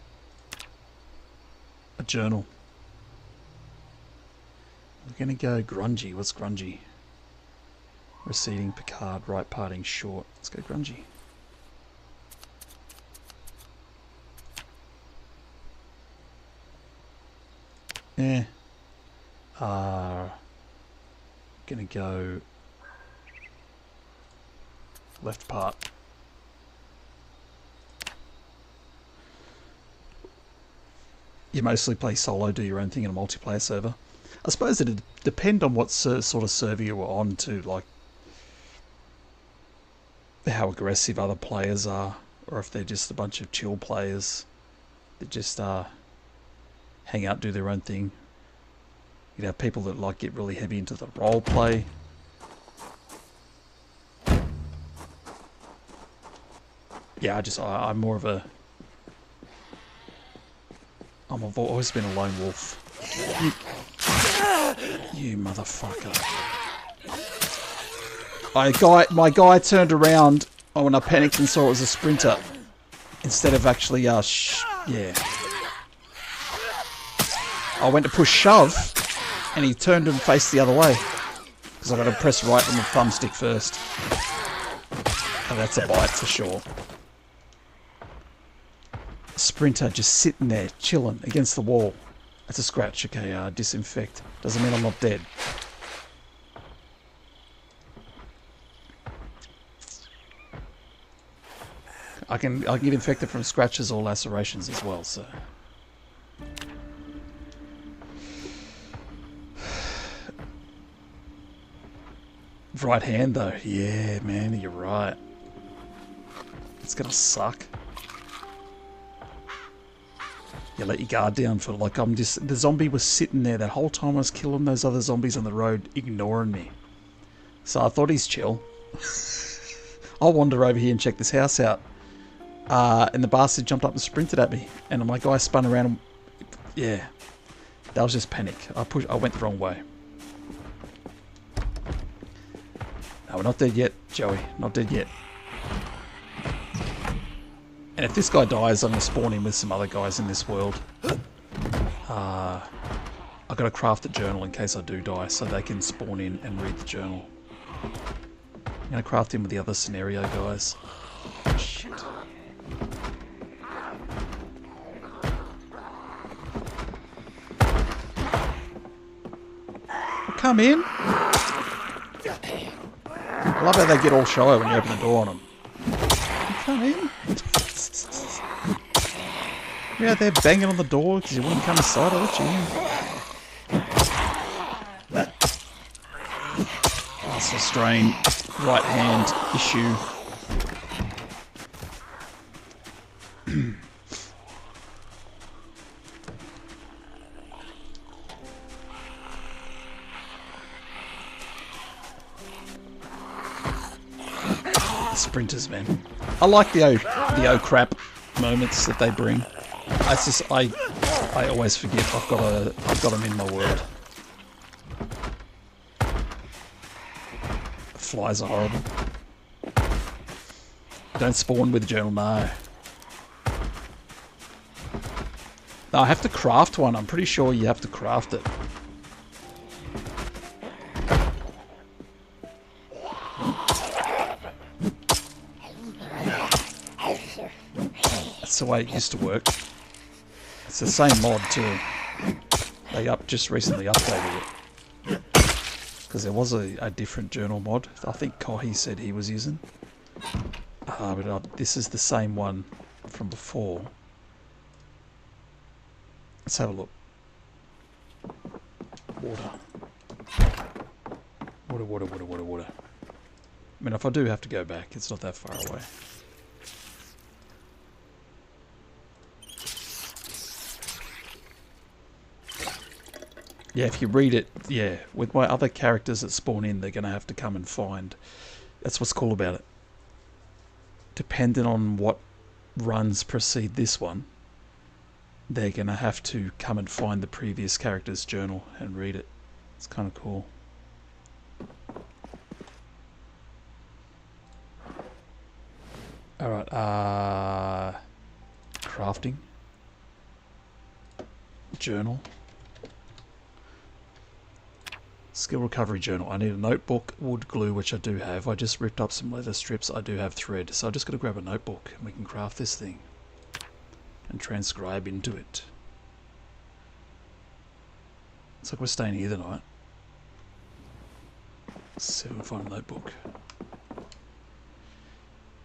a journal. We're gonna go grungy. What's grungy? Receding, Picard, right parting, short. Let's go grungy. Yeah. Gonna go left part. You mostly play solo, do your own thing in a multiplayer server. I suppose it'd depend on what sort of server you were on too, like how aggressive other players are, or if they're just a bunch of chill players that just hang out, do their own thing. You'd have people that like get really heavy into the role play. Yeah, I'm more of a... I've always been a lone wolf. You motherfucker. My guy turned around when I panicked and saw it was a sprinter. Instead of actually, yeah. I went to push shove, and he turned and faced the other way. Because I got to press right on the thumbstick first. And that's a bite for sure. Sprinter just sitting there, chilling against the wall. That's a scratch. Okay, disinfect. Doesn't mean I'm not dead. I can get infected from scratches or lacerations as well, so... Right hand though. Yeah, man, you're right. It's gonna suck. You let your guard down for like the zombie was sitting there that whole time I was killing those other zombies on the road, ignoring me. So I thought he's chill. I'll wander over here and check this house out. And the bastard jumped up and sprinted at me. And my guy spun around and... Yeah. That was just panic. I went the wrong way. No, we're not dead yet, Joey. Not dead yet. And if this guy dies, I'm going to spawn him with some other guys in this world. I've got to craft a journal in case I do die, so they can spawn in and read the journal. I'm going to craft him with the other scenario guys. Shit. Come in. I love how they get all shy when you open the door on them. Come in. You're out there banging on the door because you wouldn't come inside. I'll let you in. That's a strain. Right hand issue. Sprinters, man. I like the oh crap moments that they bring. It's just I always forget I've got them in my world. Flies are horrible. Don't spawn with a journal, no. No, I have to craft one. I'm pretty sure you have to craft it. That's the way it used to work. It's the same mod too. They just recently updated it. Because there was a different journal mod. I think Kohi said he was using. But this is the same one from before. Let's have a look. Water. Water. I mean, if I do have to go back, it's not that far away. Yeah, if you read it, yeah, with my other characters that spawn in, they're going to have to come and find. That's what's cool about it. Depending on what runs precede this one, they're going to have to come and find the previous character's journal and read it. It's kind of cool. Alright, crafting. Journal. Skill recovery journal. I need a notebook, wood glue, which I do have. I just ripped up some leather strips. I do have thread. So I just got to grab a notebook and we can craft this thing. And transcribe into it. Looks like we're staying here tonight. Let's see if we can find a notebook.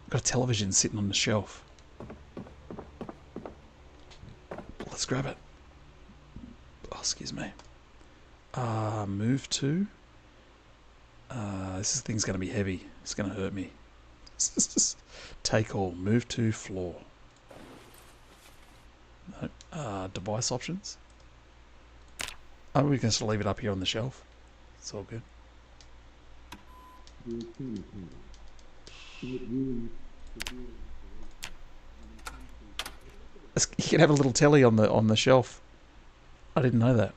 Got a television sitting on the shelf. Let's grab it. Oh, excuse me. Move to. This thing's going to be heavy. It's going to hurt me. Take all. Move to floor. No. Device options. Oh, we're going to leave it up here on the shelf. It's all good. You can have a little telly on the shelf. I didn't know that.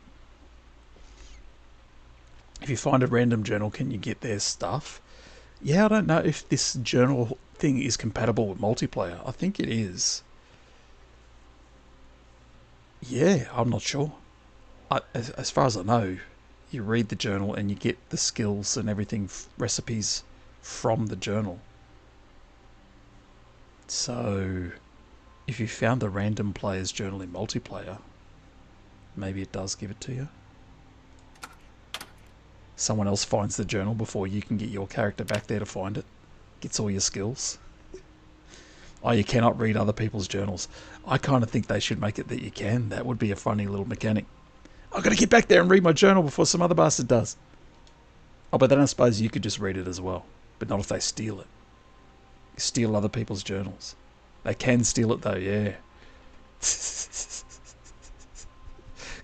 If you find a random journal, can you get their stuff? Yeah, I don't know if this journal thing is compatible with multiplayer. I think it is. Yeah, I'm not sure. As far as I know, you read the journal and you get the skills and everything, recipes from the journal. So, if you found a random player's journal in multiplayer, maybe it does give it to you. Someone else finds the journal before you can get your character back there to find it. Gets all your skills. Oh, you cannot read other people's journals. I kind of think they should make it that you can. That would be a funny little mechanic. I've got to get back there and read my journal before some other bastard does. Oh, but then I suppose you could just read it as well. But not if they steal it. Steal other people's journals. They can steal it though, yeah.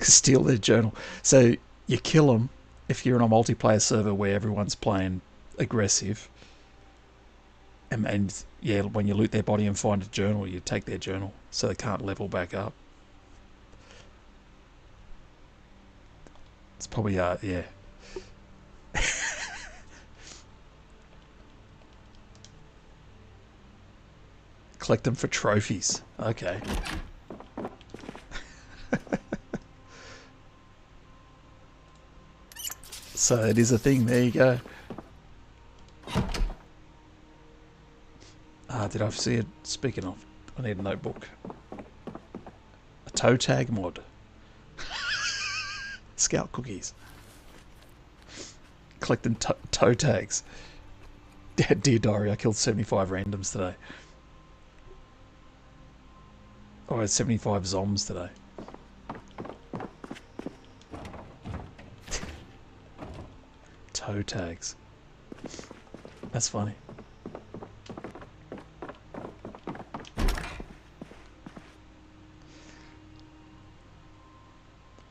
Steal their journal. So you kill them if you're on a multiplayer server where everyone's playing aggressive. And yeah, when you loot their body and find a journal, you take their journal so they can't level back up. It's probably, yeah. Collect them for trophies. Okay. So it is a thing. There you go. Did I see it? Speaking of, I need a notebook. A toe tag mod. Scout cookies. Collecting toe tags. Dear diary, I killed 75 randoms today. Oh, I had 75 zombs today. Toe tags. That's funny.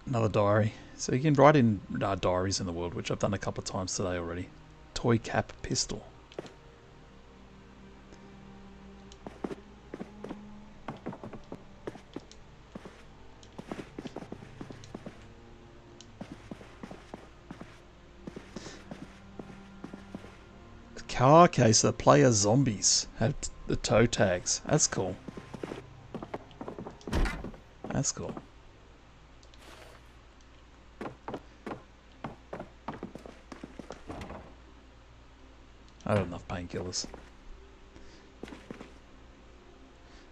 Another diary. So you can write in diaries in the world, which I've done a couple of times today already. Toy cap pistol. Okay, so the player zombies have the toe tags. That's cool. That's cool. I don't have enough painkillers.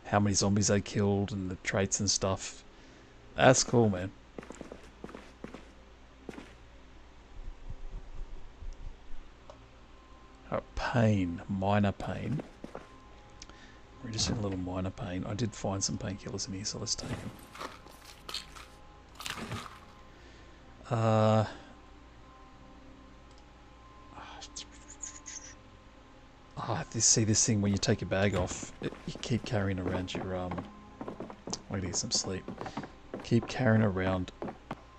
How many zombies they killed and the traits and stuff. That's cool, man. Pain, minor pain. We're just in a little minor pain. I did find some painkillers in here, so let's take them. See this thing when you take your bag off, you keep carrying around your I'm gonna get some sleep. Keep carrying around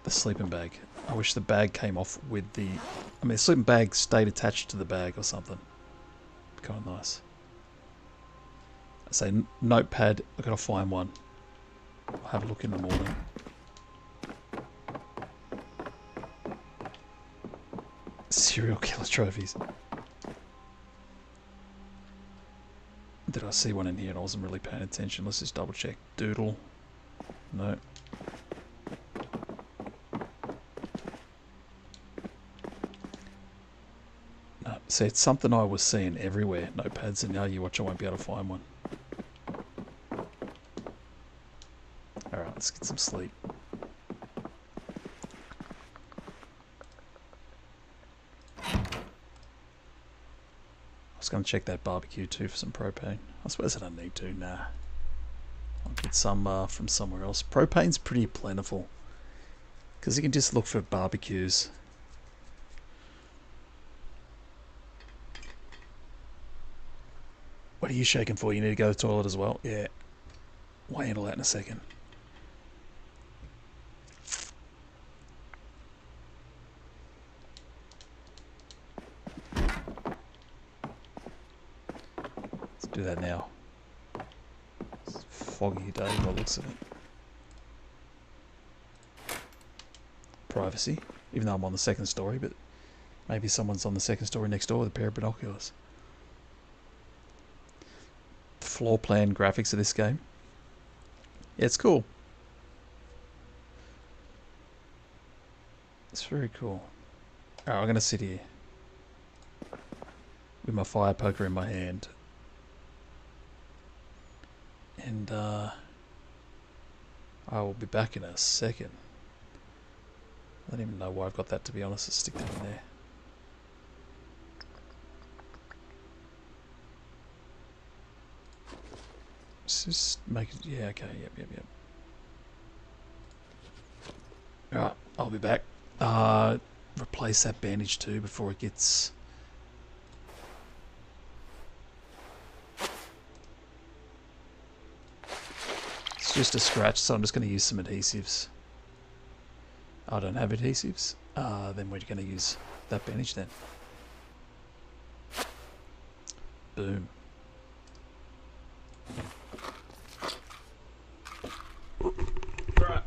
the sleeping bag. I wish the bag came off with the. I mean, the sleeping bag stayed attached to the bag or something. Kind of nice. I say notepad. I gotta find one. I'll have a look in the morning. Serial killer trophies. Did I see one in here and I wasn't really paying attention? Let's just double check. Doodle. No. No. See, it's something I was seeing everywhere. Notepads, and now you watch, I won't be able to find one. Alright, let's get some sleep. I was going to check that barbecue too for some propane. I suppose I don't need to, nah. I'll get some from somewhere else. Propane's pretty plentiful, because you can just look for barbecues. What are you shaking for? You need to go to the toilet as well? Yeah. We'll handle that in a second. Do that now. It's a foggy day by the looks of it. Privacy, even though I'm on the second story, but maybe someone's on the second story next door with a pair of binoculars. The floor plan graphics of this game. Yeah, it's cool. It's very cool. Alright, I'm going to sit here with my fire poker in my hand. And I will be back in a second. I don't even know why I've got that, to be honest. Let's stick that in there. Let's just make it. Yeah, okay. Yep. Alright, I'll be back. replace that bandage too before it gets... It's just a scratch, so I'm just going to use some adhesives. I don't have adhesives. Then we're going to use that bandage then. Boom. Right.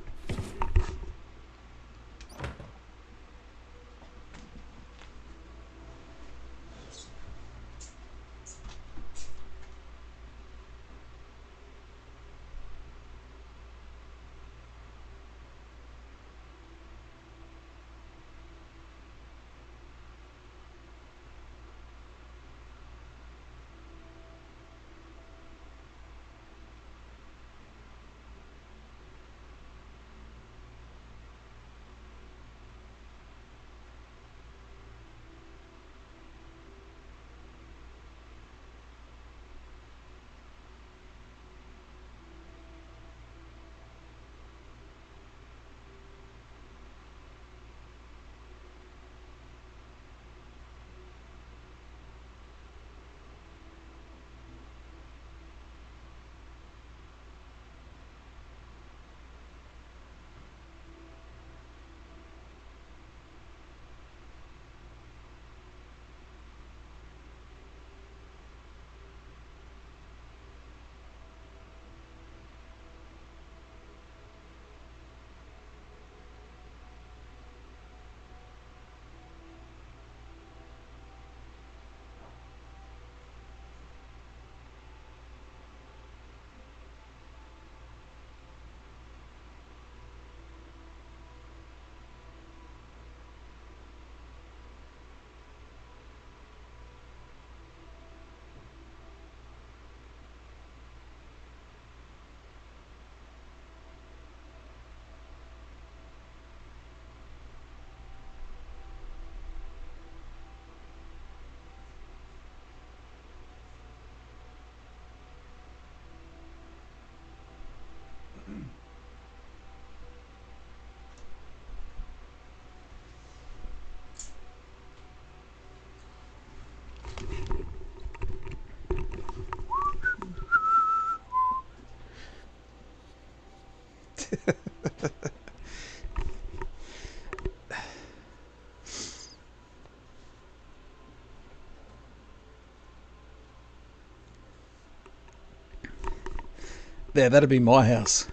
There, that'd be my house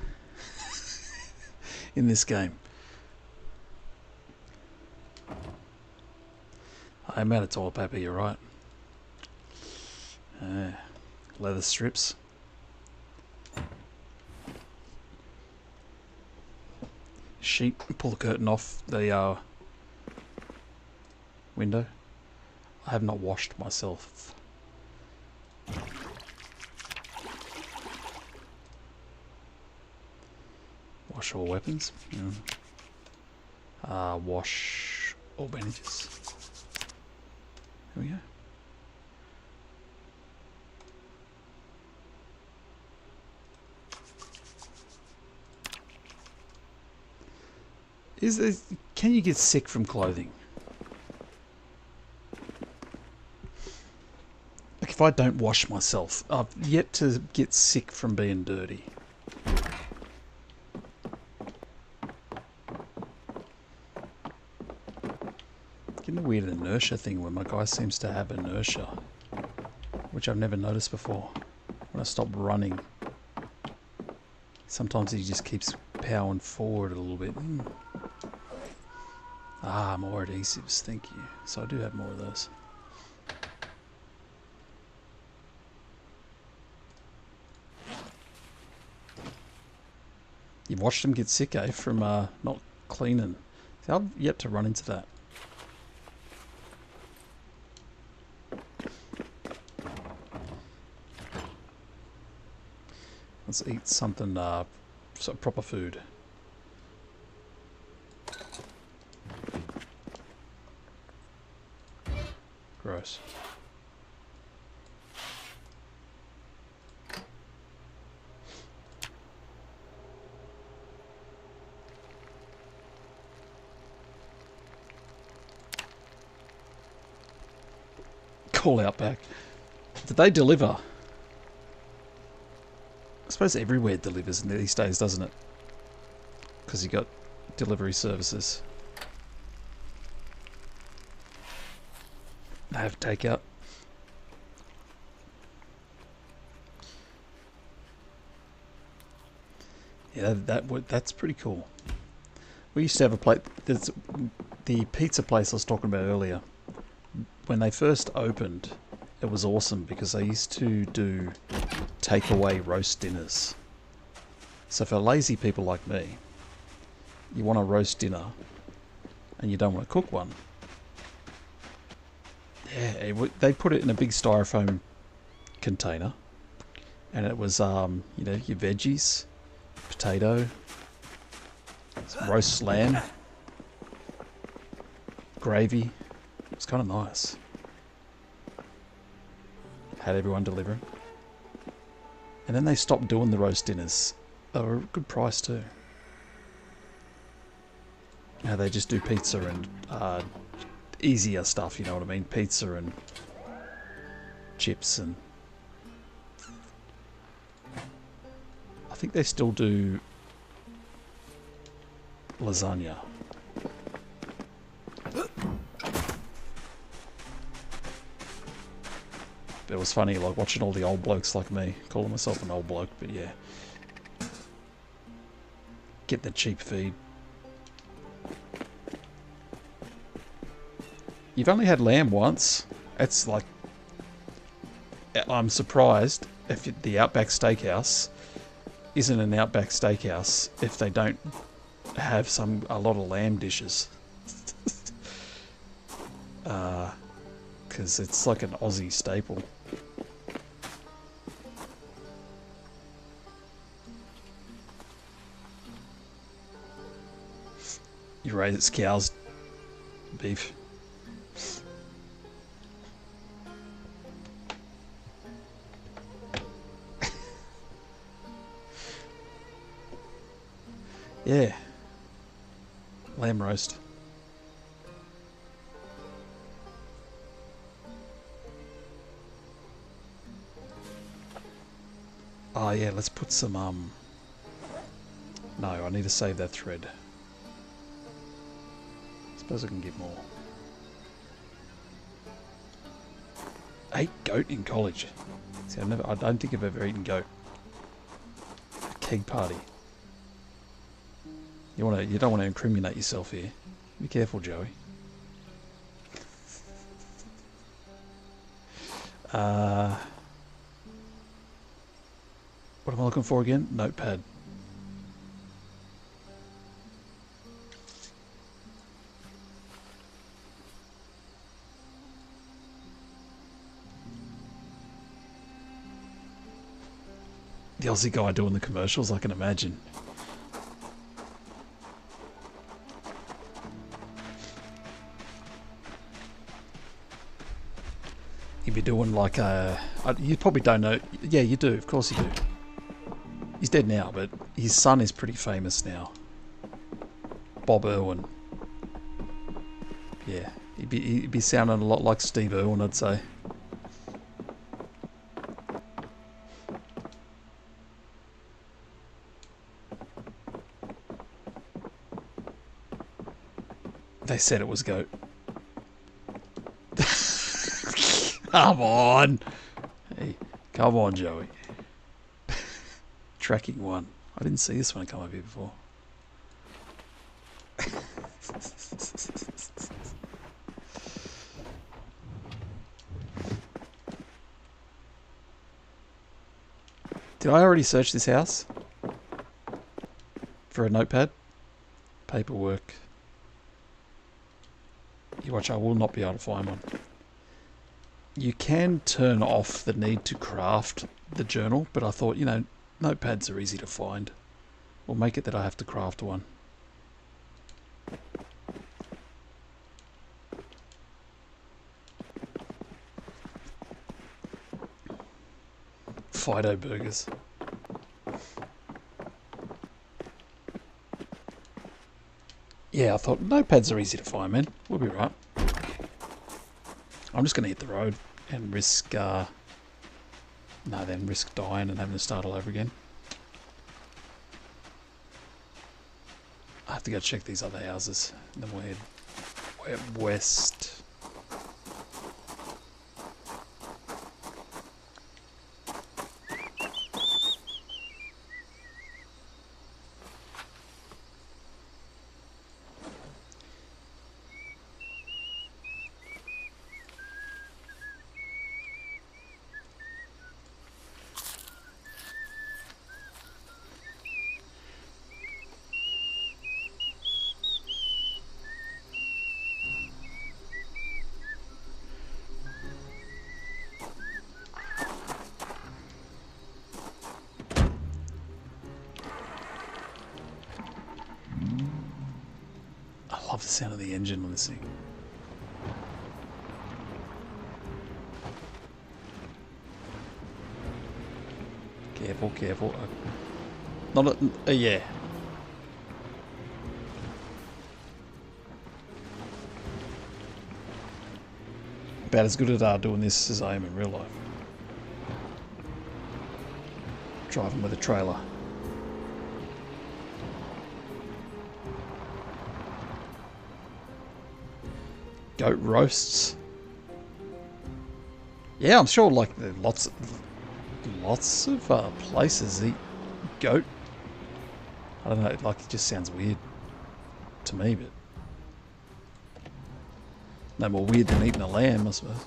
in this game. I'm out of toilet paper, you're right. Leather strips. Sheet, pull the curtain off the window. I have not washed myself. Wash all weapons. Yeah. Wash all bandages. There we go. Can you get sick from clothing? Like if I don't wash myself, I've yet to get sick from being dirty. Getting a weird inertia thing where my guy seems to have inertia, which I've never noticed before. When I stop running, sometimes he just keeps powering forward a little bit. Ah, more adhesives, thank you. So I do have more of those. You've watched him get sick, eh, from not cleaning. See, I've yet to run into that. Let's eat something, some proper food. Gross. call out back. Did they deliver? I suppose everywhere delivers these days, doesn't it? Because you got delivery services. They have takeout. Yeah, that's pretty cool. We used to have a place. There's the pizza place I was talking about earlier. When they first opened, it was awesome because they used to do takeaway roast dinners. So for lazy people like me, you want a roast dinner and you don't want to cook one. Yeah, they put it in a big styrofoam container, and it was you know, your veggies, potato, some roast lamb, gravy. It was kind of nice. Had everyone delivering. And then they stopped doing the roast dinners. They were a good price too. Now they just do pizza and easier stuff, you know what I mean? Pizza and chips, and I think they still do lasagna. It was funny, like watching all the old blokes like me, calling myself an old bloke, but yeah. Get the cheap feed. You've only had lamb once. It's like, I'm surprised if the Outback Steakhouse isn't an Outback Steakhouse if they don't have a lot of lamb dishes. Because it's like an Aussie staple. You raise cows beef. Yeah. Lamb roast. Oh yeah, let's put some no, I need to save that thread. Suppose I can get more. I ate goat in college. See, I don't think I've ever eaten goat. A keg party. You don't want to incriminate yourself here. Be careful, Joey. What am I looking for again? Notepad. The Aussie guy doing the commercials, I can imagine. He'd be doing like you probably don't know. Yeah, you do. Of course you do. He's dead now, but his son is pretty famous now. Bob Irwin. Yeah, he'd be sounding a lot like Steve Irwin, I'd say. They said it was goat. Come on. Hey, come on, Joey. Tracking 1. I didn't see this one come up here before. Did I already search this house? For a notepad? Paperwork. You watch, I will not be able to find one. You can turn off the need to craft the journal, but I thought, you know, notepads are easy to find. We'll make it that I have to craft one. Fido burgers. Yeah, I thought notepads are easy to find, man. We'll be right. I'm just going to hit the road. and risk, then risk dying and having to start all over again. I have to go check these other houses. Then we'll head west. I love the sound of the engine on this thing. Careful, careful. Not a yeah. About as good at doing this as I am in real life. Driving with a trailer. Goat roasts. Yeah, I'm sure like lots of places eat goat. I don't know, like it just sounds weird to me, but no more weird than eating a lamb, I suppose.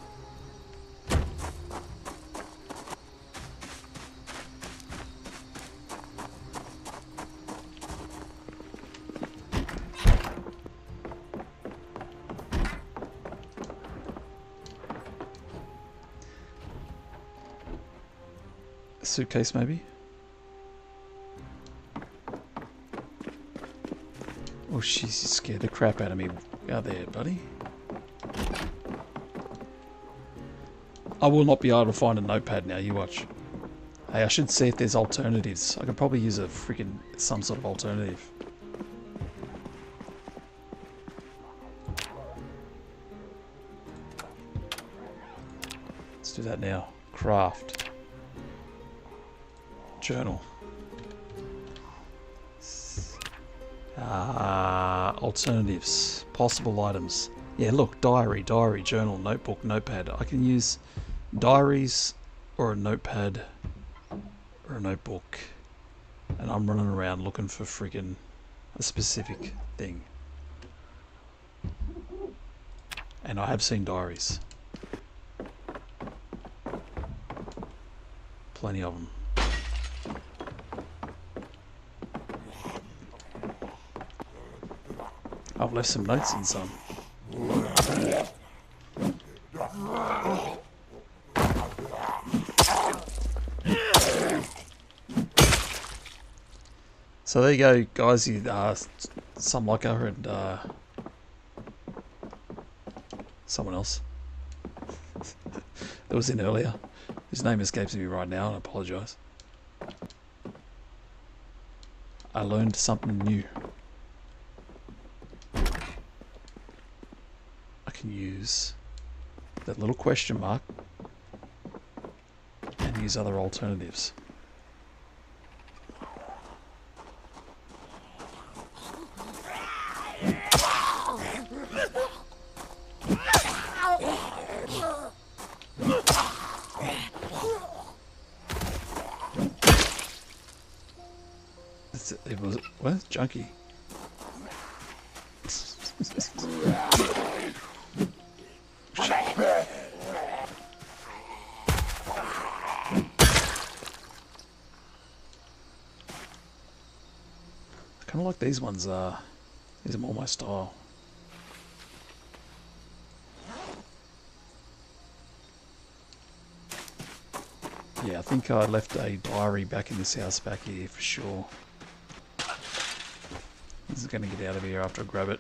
Suitcase maybe? Oh, she's scared the crap out of me out there, buddy. I will not be able to find a notepad now, you watch. Hey, I should see if there's alternatives. I could probably use a freaking some sort of alternative. Let's do that now. Craft. Journal. Alternatives. Possible items. Yeah, look. Diary, journal, notebook, notepad. I can use diaries or a notepad or a notebook. And I'm running around looking for freaking a specific thing. And I have seen diaries. Plenty of them. I've left some notes in some. So there you go, guys. Some like her and someone else that was in earlier. His name escapes me right now, and I apologise. I learned something new. Use that little question mark and use other alternatives. It was what? Junkie. I like these ones. These are more my style. Yeah, I think I left a diary back in this house back here for sure. This is going to get out of here after I grab it.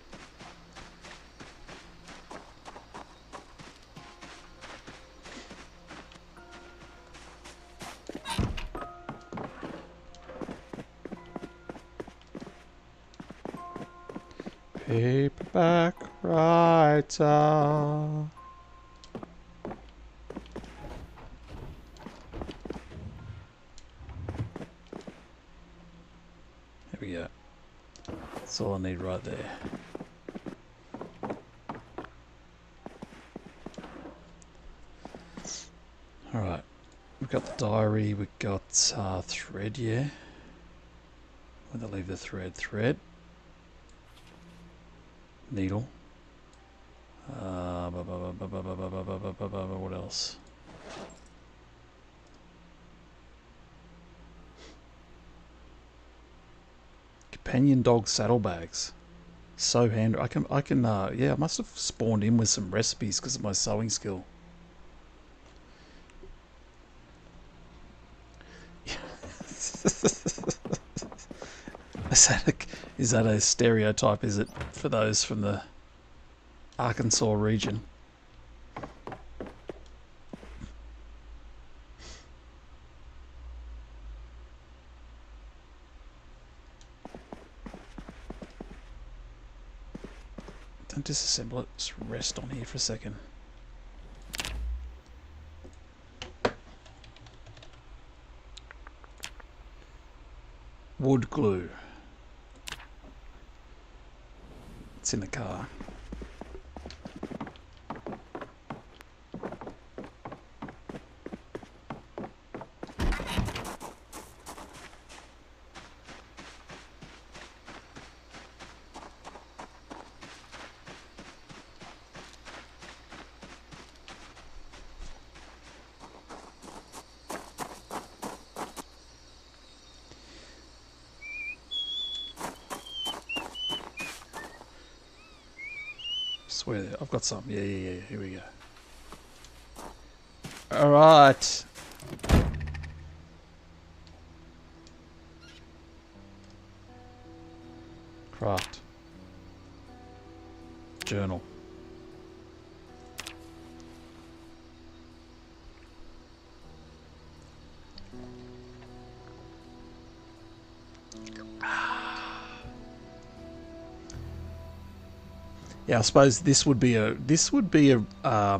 Paperback writer. That's all I need right there. Alright. We've got the diary, we've got thread, yeah. Where'd they leave the thread? Thread. Needle. What else? Companion dog saddlebags. So handy. Yeah, I must have spawned in with some recipes because of my sewing skill. Is that a stereotype, is it, for those from the Arkansas region? Don't disassemble it, just rest on here for a second. Wood glue. It's in the car. Swear, I've got something. Yeah. Here we go. All right. Craft. Journal. Yeah, I suppose this would be a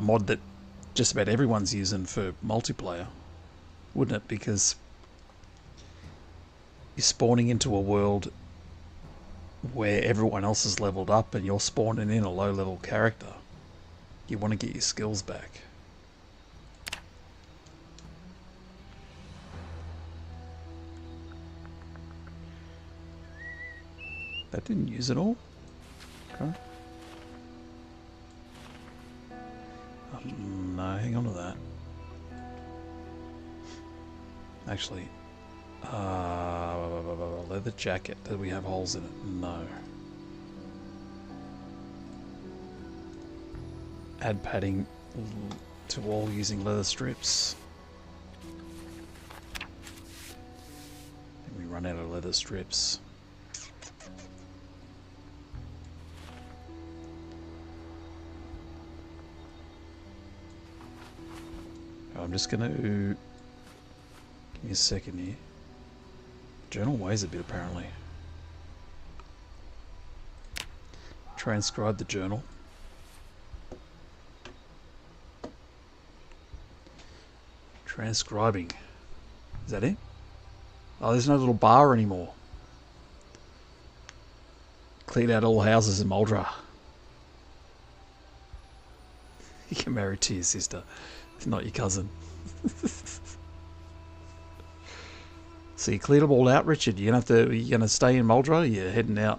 mod that just about everyone's using for multiplayer, wouldn't it? Because you're spawning into a world where everyone else is leveled up and you're spawning in a low-level character. You want to get your skills back. That didn't use it all. Okay. No, hang on to that. Actually, leather jacket. Do we have holes in it? No. Add padding to wall using leather strips. I think we run out of leather strips. I'm just going to... Give me a second here. Journal weighs a bit, apparently. Transcribe the journal. Transcribing. Is that it? Oh, there's no little bar anymore. Cleared out all houses in Muldra. You get married to your sister. Not your cousin. So you cleared them all out, Richard. You're gonna stay in Muldra? You're heading out.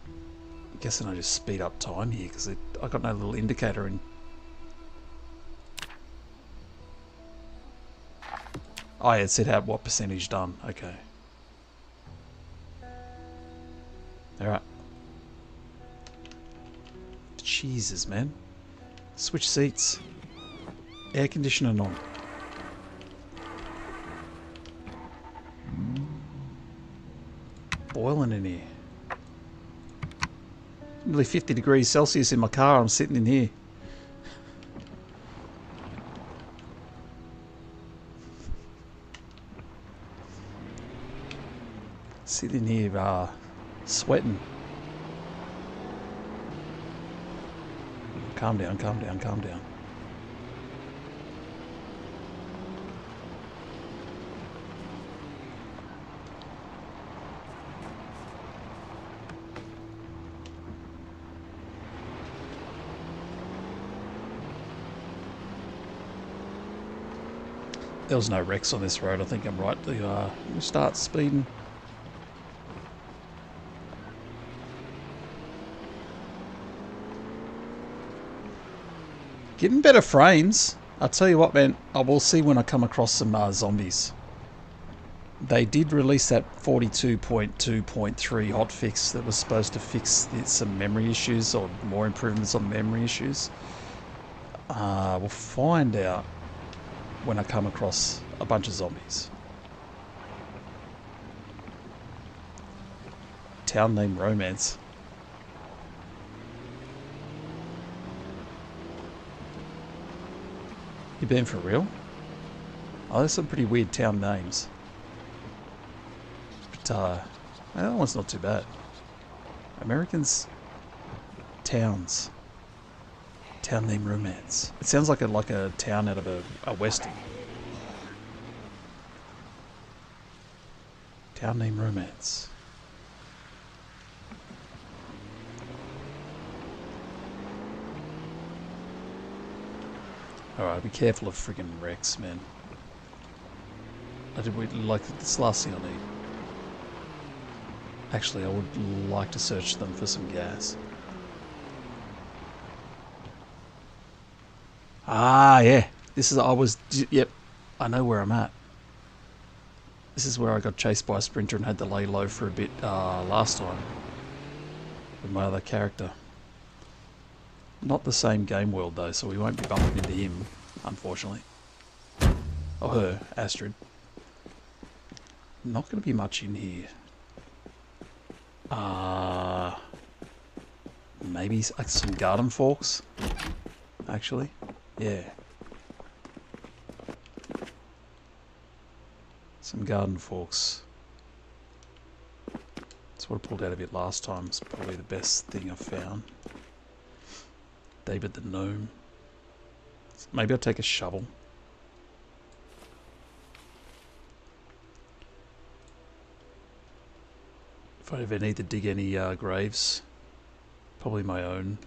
I'm guessing I just speed up time here because I got no little indicator in. Oh yeah, it said what percentage done. Okay. Alright. Jesus, man. Switch seats. Air conditioning on. Boiling in here. Nearly 50 degrees Celsius in my car. I'm sitting in here. Sitting here, sweating. Calm down, calm down, calm down. There was no wrecks on this road. I think I'm right to start speeding. Getting better frames. I'll tell you what, man. I will see when I come across some zombies. They did release that 42.2.3 hotfix that was supposed to fix some memory issues or more improvements on memory issues. We'll find out when I come across a bunch of zombies. Town name Romance. You been for real? Oh, there's some pretty weird town names. But, that one's not too bad. Americans... Towns. Town name Romance. It sounds like a town out of a western. Town name Romance. Alright, be careful of friggin' wrecks, man. Like this last thing I need. Actually, I would like to search them for some gas. Ah, yeah. Yep. I know where I'm at. This is where I got chased by a sprinter and had to lay low for a bit last time. With my other character. Not the same game world though, so we won't be bumping into him, unfortunately. Or her, Astrid. Not going to be much in here. Maybe some garden forks, actually. Yeah. Some garden forks. That's what I pulled out of it last time. It's probably the best thing I've found. David the gnome. Maybe I'll take a shovel. If I ever need to dig any graves, probably my own.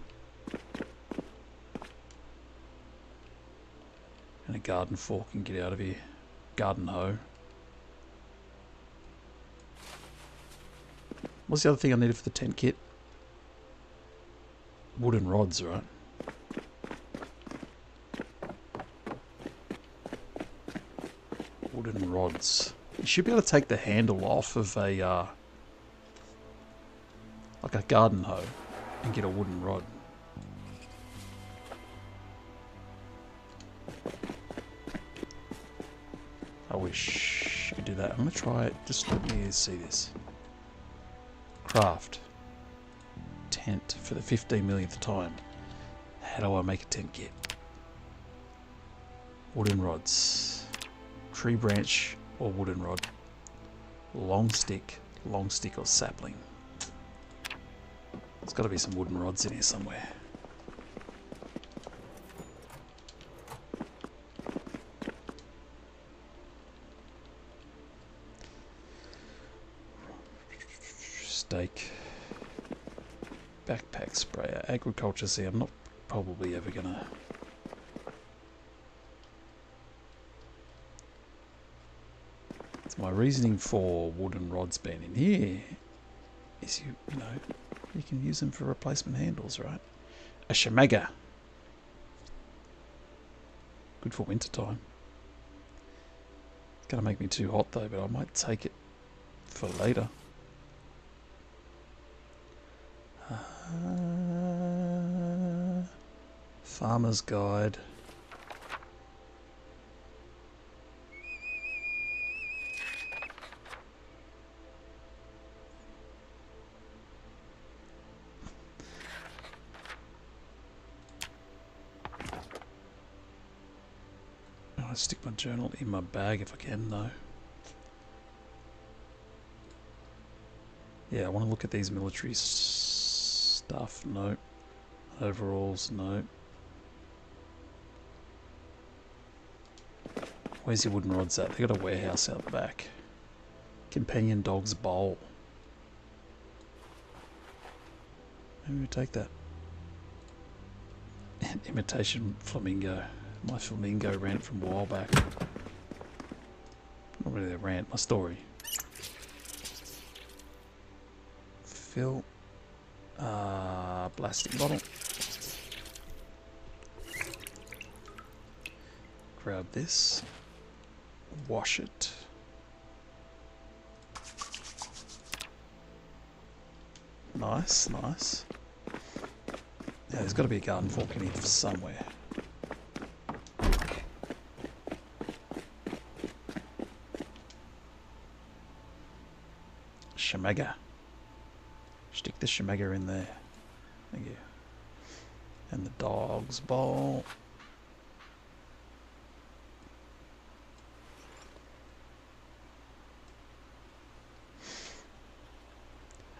And a garden fork and get out of here. Garden hoe. What's the other thing I needed for the tent kit? Wooden rods, right? Wooden rods. You should be able to take the handle off of a like a garden hoe and get a wooden rod. I wish you could do that. I'm going to try it. Just let me see this. Craft. Tent for the 15 millionth time. How do I make a tent kit? Wooden rods. Tree branch or wooden rod. Long stick or sapling. There's got to be some wooden rods in here somewhere. Stake. Backpack sprayer. Agriculture. See, I'm not probably ever gonna... It's my reasoning for wooden rods being in here is you know, you can use them for replacement handles, right? A shamaga. Good for winter time. It's gonna make me too hot though, but I might take it for later. Farmer's Guide. I'll stick my journal in my bag if I can though. Yeah, I want to look at these military stuff. No. Overalls. No. Where's your wooden rods at? They got a warehouse out the back. Companion dog's bowl. Maybe we take that. An imitation flamingo. My flamingo ran it from a while back. I'm going to rant my story. Fill plastic bottle. Grab this. Wash it. Nice, nice. Yeah, there's got to be a garden fork in here somewhere. Shemagger. Stick the shemagger in there. Thank you. And the dog's bowl.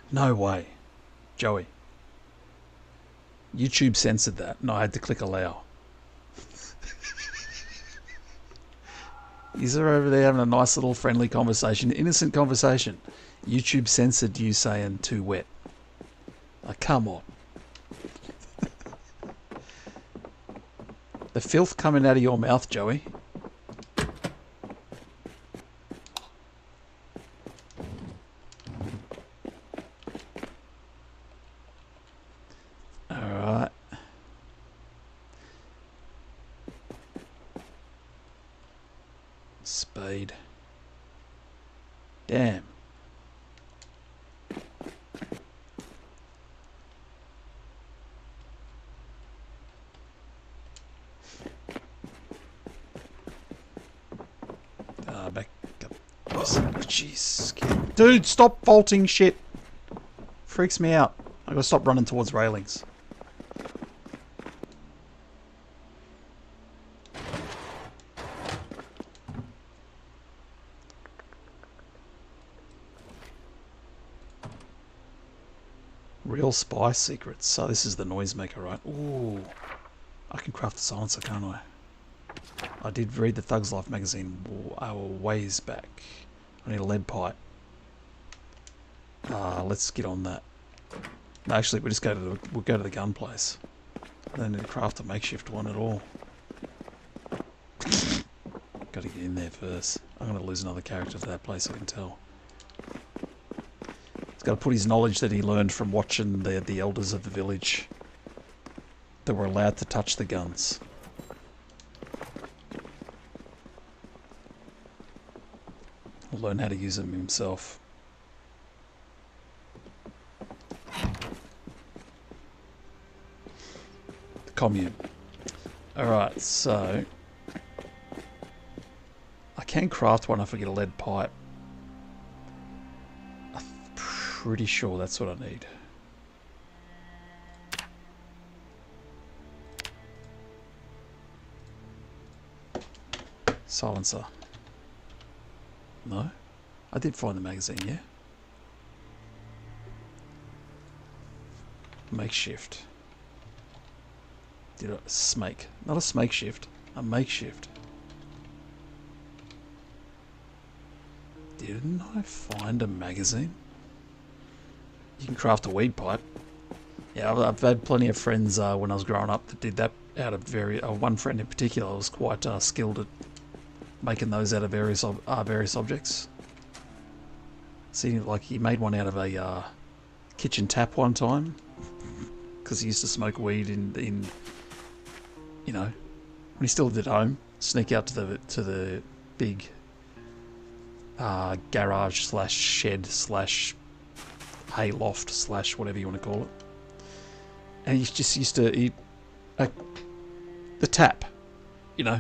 No way. Joey. YouTube censored that and I had to click allow. These are over there having a nice little friendly conversation, innocent conversation. YouTube censored you saying too wet. Like, come on. The filth coming out of your mouth, Joey. Alright. Spade. Damn. Back up. Jeez. Dude, stop vaulting shit. Freaks me out. I gotta stop running towards railings. Real spy secrets. So this is the noisemaker, right? Ooh. I can craft the silencer, can't I? I did read the Thug's Life magazine a ways back. I need a lead pipe. Let's get on that. No, actually, we'll go to the gun place. I don't need to craft a makeshift one at all. Got to get in there first. I'm going to lose another character to that place, I can tell. He's got to put his knowledge that he learned from watching the elders of the village that were allowed to touch the guns. He'll learn how to use them himself. The Commune. Alright, so I can craft one if I get a lead pipe. I'm pretty sure that's what I need. Silencer. No? I did find the magazine, yeah? Makeshift. Did a smake. Not a smake shift. A makeshift. Didn't I find a magazine? You can craft a weed pipe. Yeah, I've had plenty of friends when I was growing up that did that out of one friend in particular was quite skilled at making those out of various objects. See, like he made one out of a kitchen tap one time because he used to smoke weed in you know, when he still lived at home. Sneak out to the big garage slash shed slash hay loft slash whatever you want to call it, and he just used to eat the tap, you know.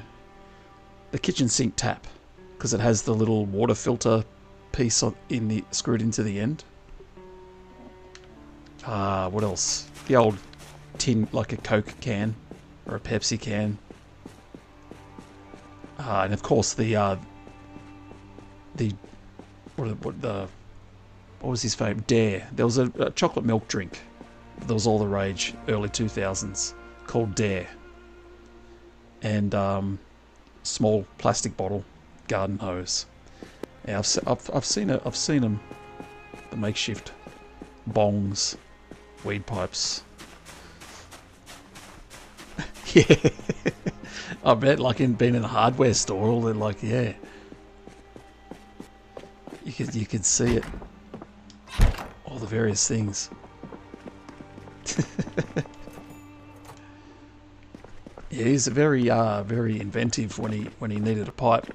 The kitchen sink tap, because it has the little water filter piece screwed into the end. What else? The old tin, like a Coke can or a Pepsi can, and of course what was his favourite? Dare. There was a chocolate milk drink that was all the rage early 2000s called Dare, and small plastic bottle, garden hose. Yeah, I've seen them. The makeshift bongs, weed pipes. Yeah, I bet. Like being in a hardware store, all they're like, yeah. You could see it. All the various things. Yeah, he's very inventive when he needed a pipe.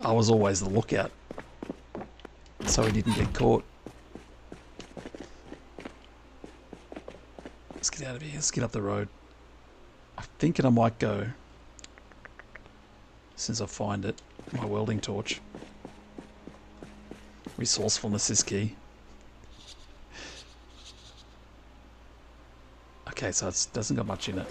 I was always the lookout, so he didn't get caught. Let's get out of here. Let's get up the road. I'm thinking I might go, since I find it, my welding torch. Resourcefulness is key. Okay, so it doesn't got much in it.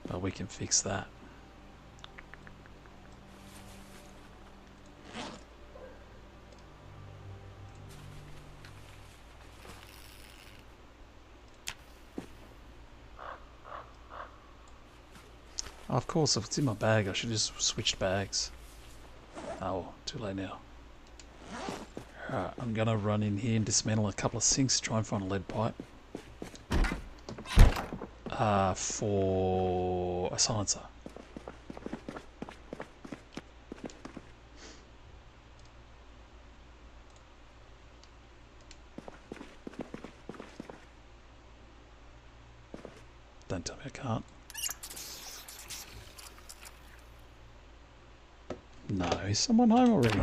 But we can fix that. Of course, if it's in my bag, I should just switch bags. Oh, too late now. Alright, I'm gonna run in here and dismantle a couple of sinks, try and find a lead pipe. For a silencer. Don't tell me I can't. No, is someone home already?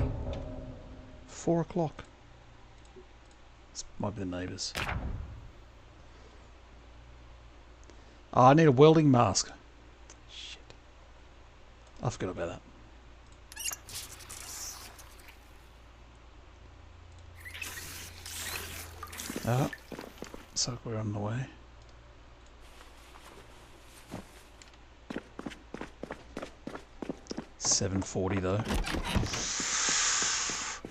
4 o'clock. This might be the neighbours. Oh, I need a welding mask. Shit. I forgot about that. Oh, so we're on the way. $7.40 though.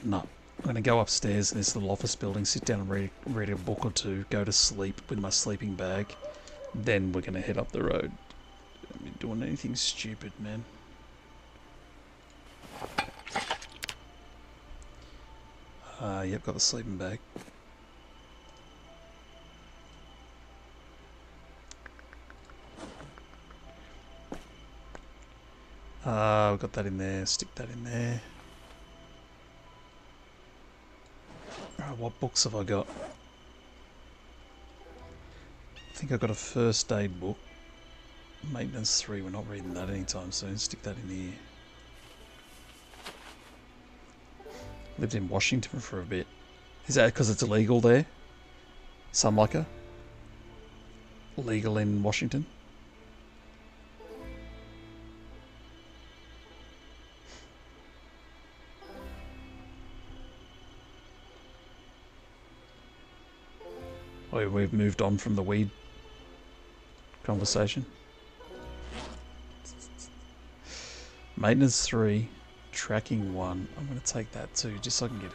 No, I'm going to go upstairs in this little office building, sit down and read a book or two, go to sleep with my sleeping bag. Then we're going to head up the road. Don't be doing anything stupid, man. Yep, got the sleeping bag. We've got that in there, stick that in there. Alright, what books have I got? I think I've got a first aid book. Maintenance 3, we're not reading that anytime soon. Stick that in here. Lived in Washington for a bit. Is that because it's illegal there? Some liquor? Legal in Washington? Oh, we've moved on from the weed conversation. Maintenance 3, tracking 1. I'm going to take that too, just so I can get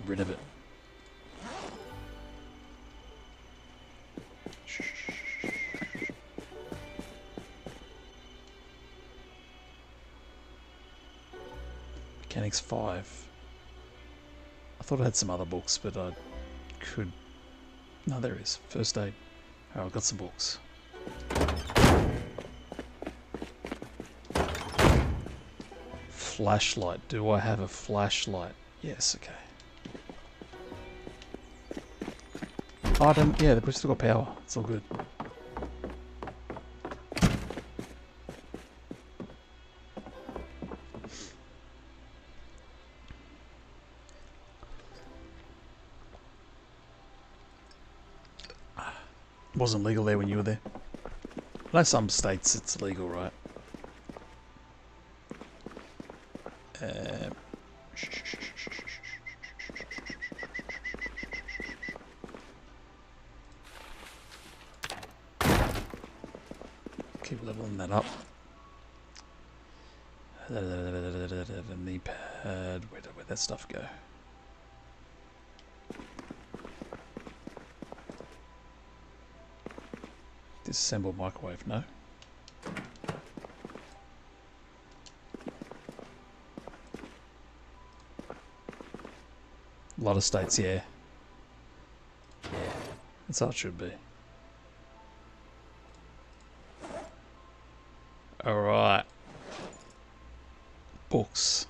rid of it. Mechanics 5. I thought I had some other books, but I could... No, there is. First aid. Alright, I've got some books. Flashlight. Do I have a flashlight? Yes, okay. Oh, I don't... Yeah, we've still got power. It's all good. Wasn't legal there when you were there. I know some states it's legal, right? Keep leveling that up. Knee pad. Where'd that stuff go? Disassemble microwave, no. A lot of states, yeah. That's how it should be. Alright. Books.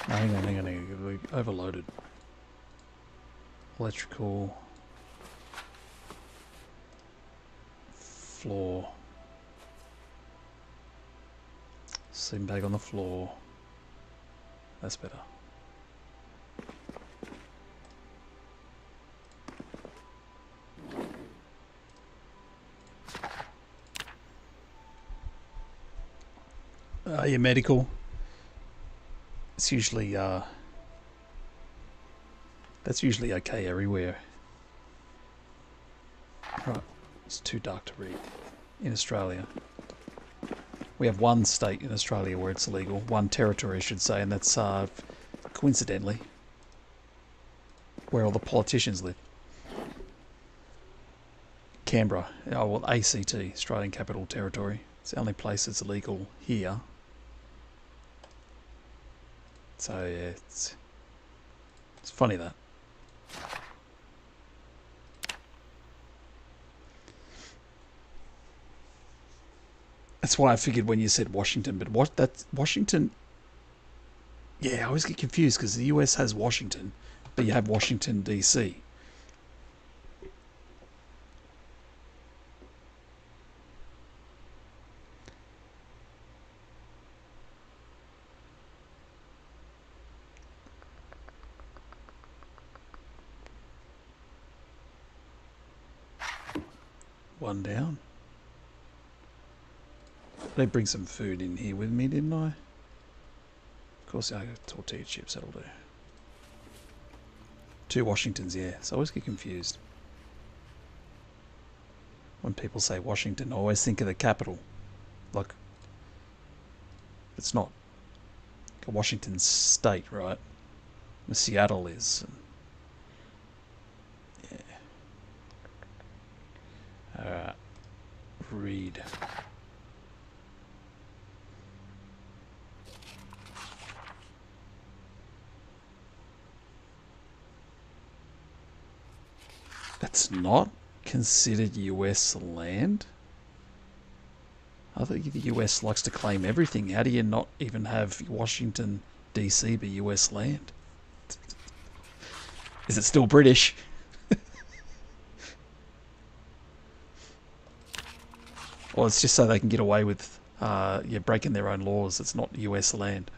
No, hang on. We overloaded. Electrical. Floor. Sleeping bag on the floor. That's better. Your medical. It's usually that's usually okay everywhere. Right, it's too dark to read. In Australia, we have one state in Australia where it's illegal, one territory I should say, and that's coincidentally where all the politicians live. Canberra, oh well, ACT, Australian Capital Territory. It's the only place that's illegal here. So yeah, it's funny that. That's why I figured when you said Washington, but what that's Washington. Yeah, I always get confused because the US has Washington, but you have Washington DC. One down. They bring some food in here with me, didn't I? Of course, I got tortilla chips, that'll do. 2 Washingtons, yeah. So I always get confused. When people say Washington, I always think of the capital. Like, it's not. Washington State, right? Seattle is. Yeah. Alright. Read. That's not considered US land? I think the US likes to claim everything. How do you not even have Washington DC be US land? Is it still British? Or it's just so they can get away with breaking their own laws. It's not US land.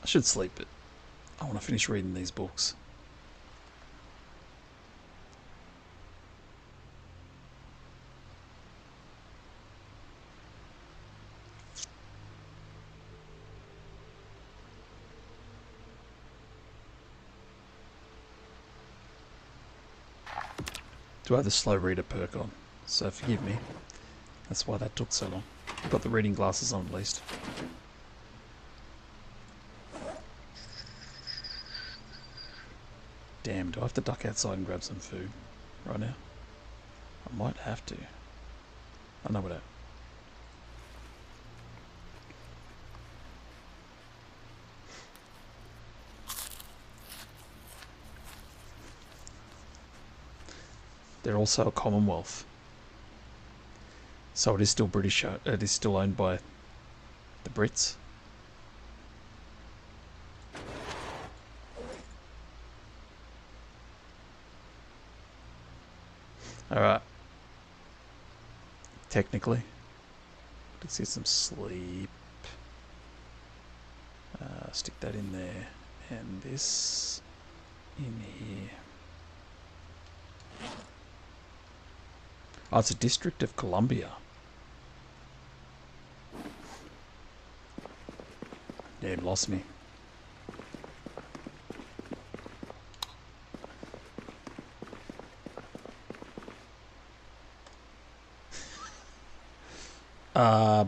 I should sleep, but I want to finish reading these books. Do I have the slow reader perk on? So forgive me. That's why that took so long. I've got the reading glasses on at least. Damn, do I have to duck outside and grab some food right now? I might have to. I know what I... They're also a Commonwealth. So it is still British, it is still owned by the Brits. Alright. Technically. Let's get some sleep. Stick that in there. And this in here. Oh, it's a District of Columbia. Damn, lost me.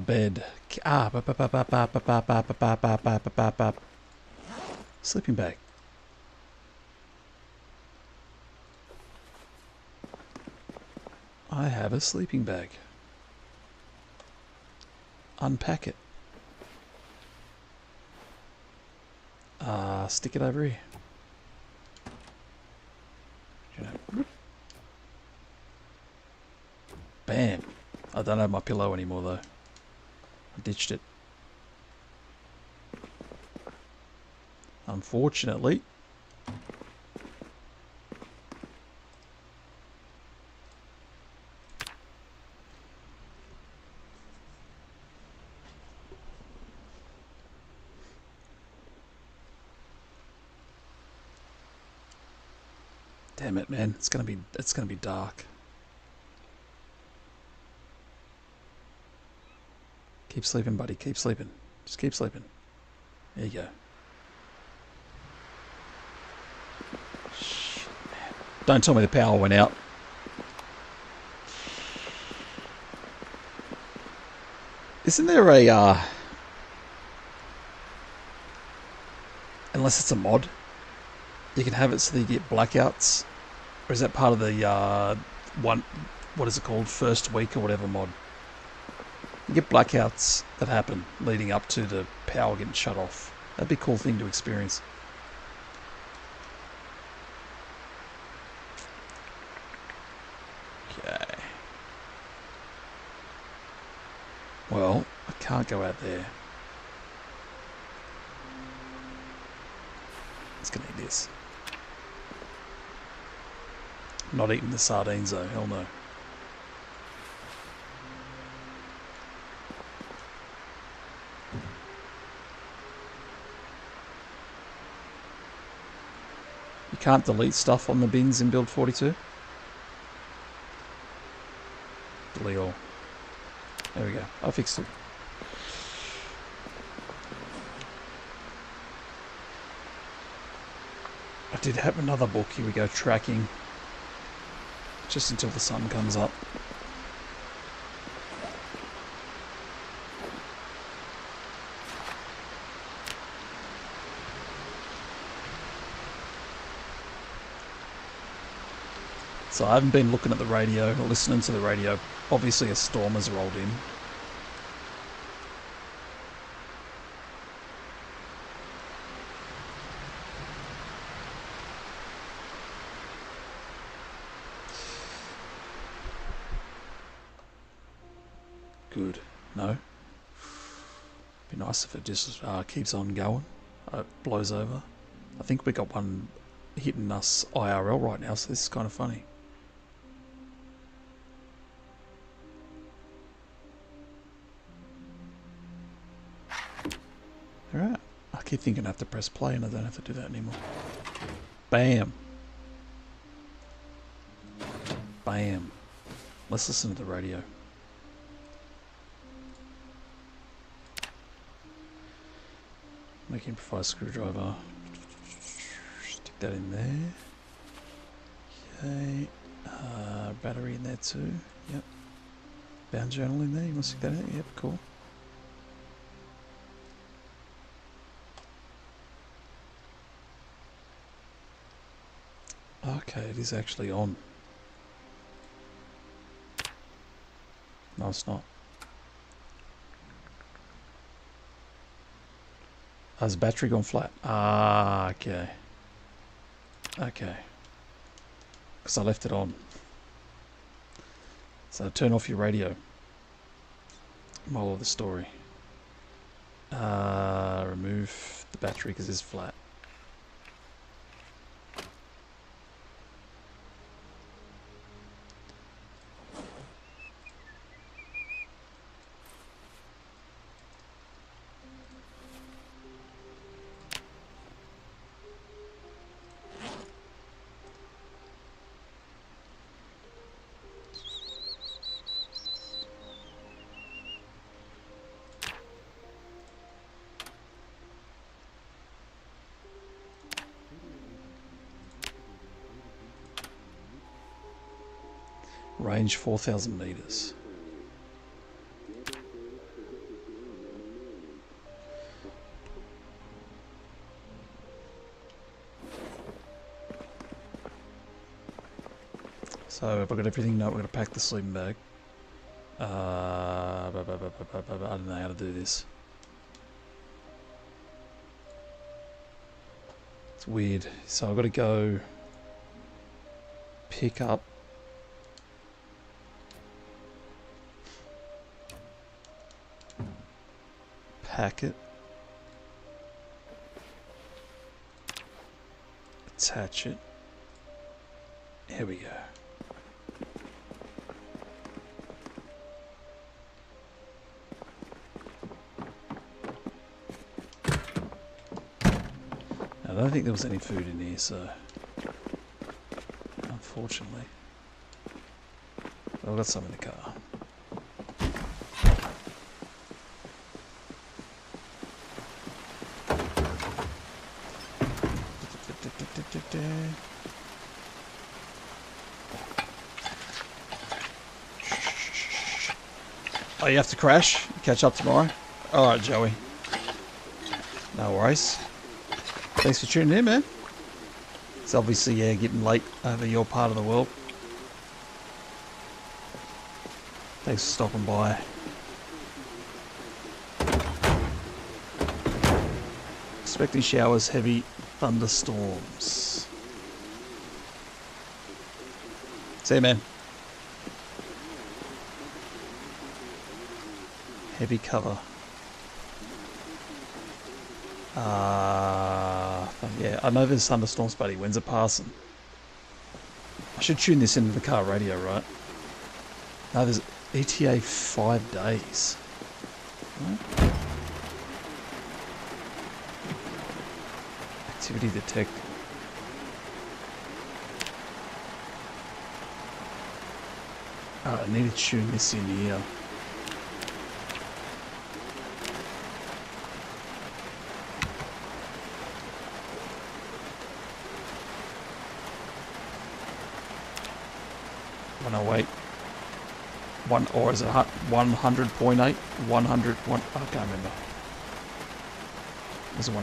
Bed. Sleeping bag. I have a sleeping bag. Unpack it. Stick it over here. Bam. I don't have my pillow anymore though. I ditched it. Unfortunately. Damn it, man. It's gonna be dark. Keep sleeping, buddy. Keep sleeping. Just keep sleeping. There you go. Shit, man. Don't tell me the power went out. Isn't there a unless it's a mod, you can have it so that you get blackouts? Or is that part of the what is it called, first week or whatever mod? You get blackouts that happen leading up to the power getting shut off. That'd be a cool thing to experience. Okay. Well, I can't go out there. It's gonna eat this. Not eating the sardines though, hell no. You can't delete stuff on the bins in build 42. Delete all. There we go. I fixed it. I did have another book. Here we go. Tracking. Just until the sun comes up. So I haven't been looking at the radio or listening to the radio. Obviously a storm has rolled in. Good. No. Be nice if it just keeps on going. It blows over. I think we got one hitting us IRL right now, so this is kind of funny. Alright. I keep thinking I have to press play and I don't have to do that anymore. Bam. Bam. Let's listen to the radio. Make improvised screwdriver. Stick that in there. Okay. Battery in there too. Yep. Bound journal in there. You want to stick that in? Yep, cool. Okay, it is actually on. No, it's not. Has the battery gone flat? Ah, okay. Okay. Because I left it on. So turn off your radio. Moral of the story. Remove the battery because it's flat. Range 4,000 meters. So have I got everything? No, we're going to pack the sleeping bag. I don't know how to do this. It's weird. So I've got to go pick up. Pack it. Attach it. Here we go. I don't think there was any food in here, so unfortunately. But I've got some in the car. Oh, you have to crash? Catch up tomorrow? Alright, Joey. No worries. Thanks for tuning in, man. It's obviously, yeah, getting late over your part of the world. Thanks for stopping by. Expecting showers, heavy thunderstorms. See you, man. Heavy cover. Yeah, I know there's thunderstorms, buddy. When's it passing? I should tune this into the car radio, right? No, there's ETA 5 days. Right? Activity detect. Oh, I need to tune this in here. Oh wait, or is it 100.8? 100, I can't remember. It's 100.8.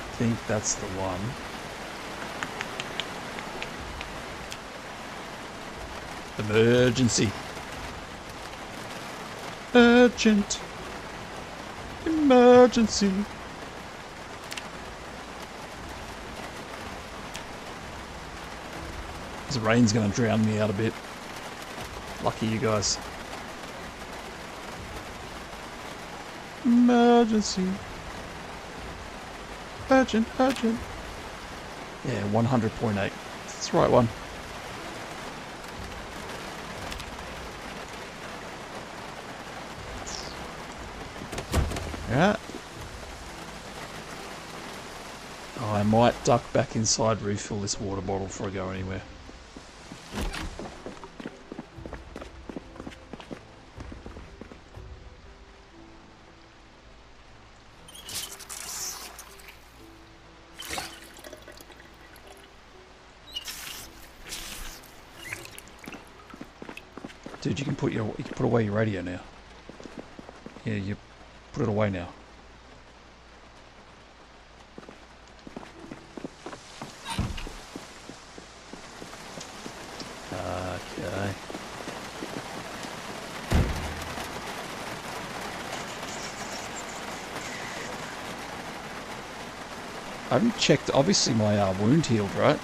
I think that's the one. Emergency. Urgent. Emergency. This rain's going to drown me out a bit. Lucky you guys. Emergency. Urgent, urgent. Yeah, 100.8. That's the right one. Yeah. Oh, I might duck back inside, refill this water bottle before I go anywhere. Dude, you can put away your radio now. Yeah, you put it away now. Okay. I haven't checked. Obviously, my wound healed, right?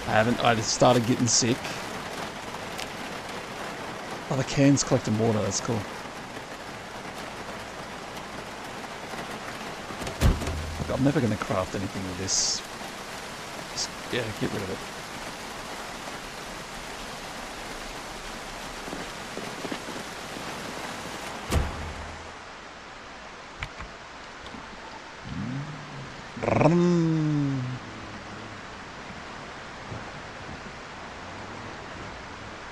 I haven't. I just started getting sick. Oh, the can's collecting water. That's cool. Look, I'm never going to craft anything with this. Just, yeah, get rid of it.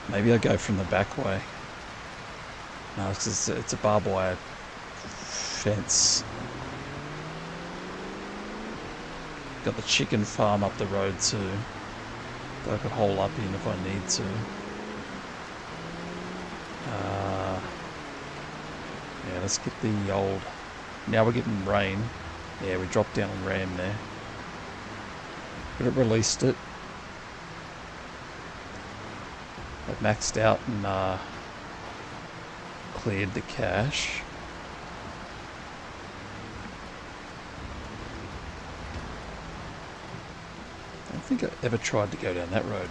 Maybe I go from the back way. No, it's a barbed wire fence. Got the chicken farm up the road too. That I could hole up in if I need to. Yeah, let's get the old... Now we're getting rain. Yeah, we dropped down on Ram there. But it released it. It maxed out and cleared the cache. I don't think I ever tried to go down that road.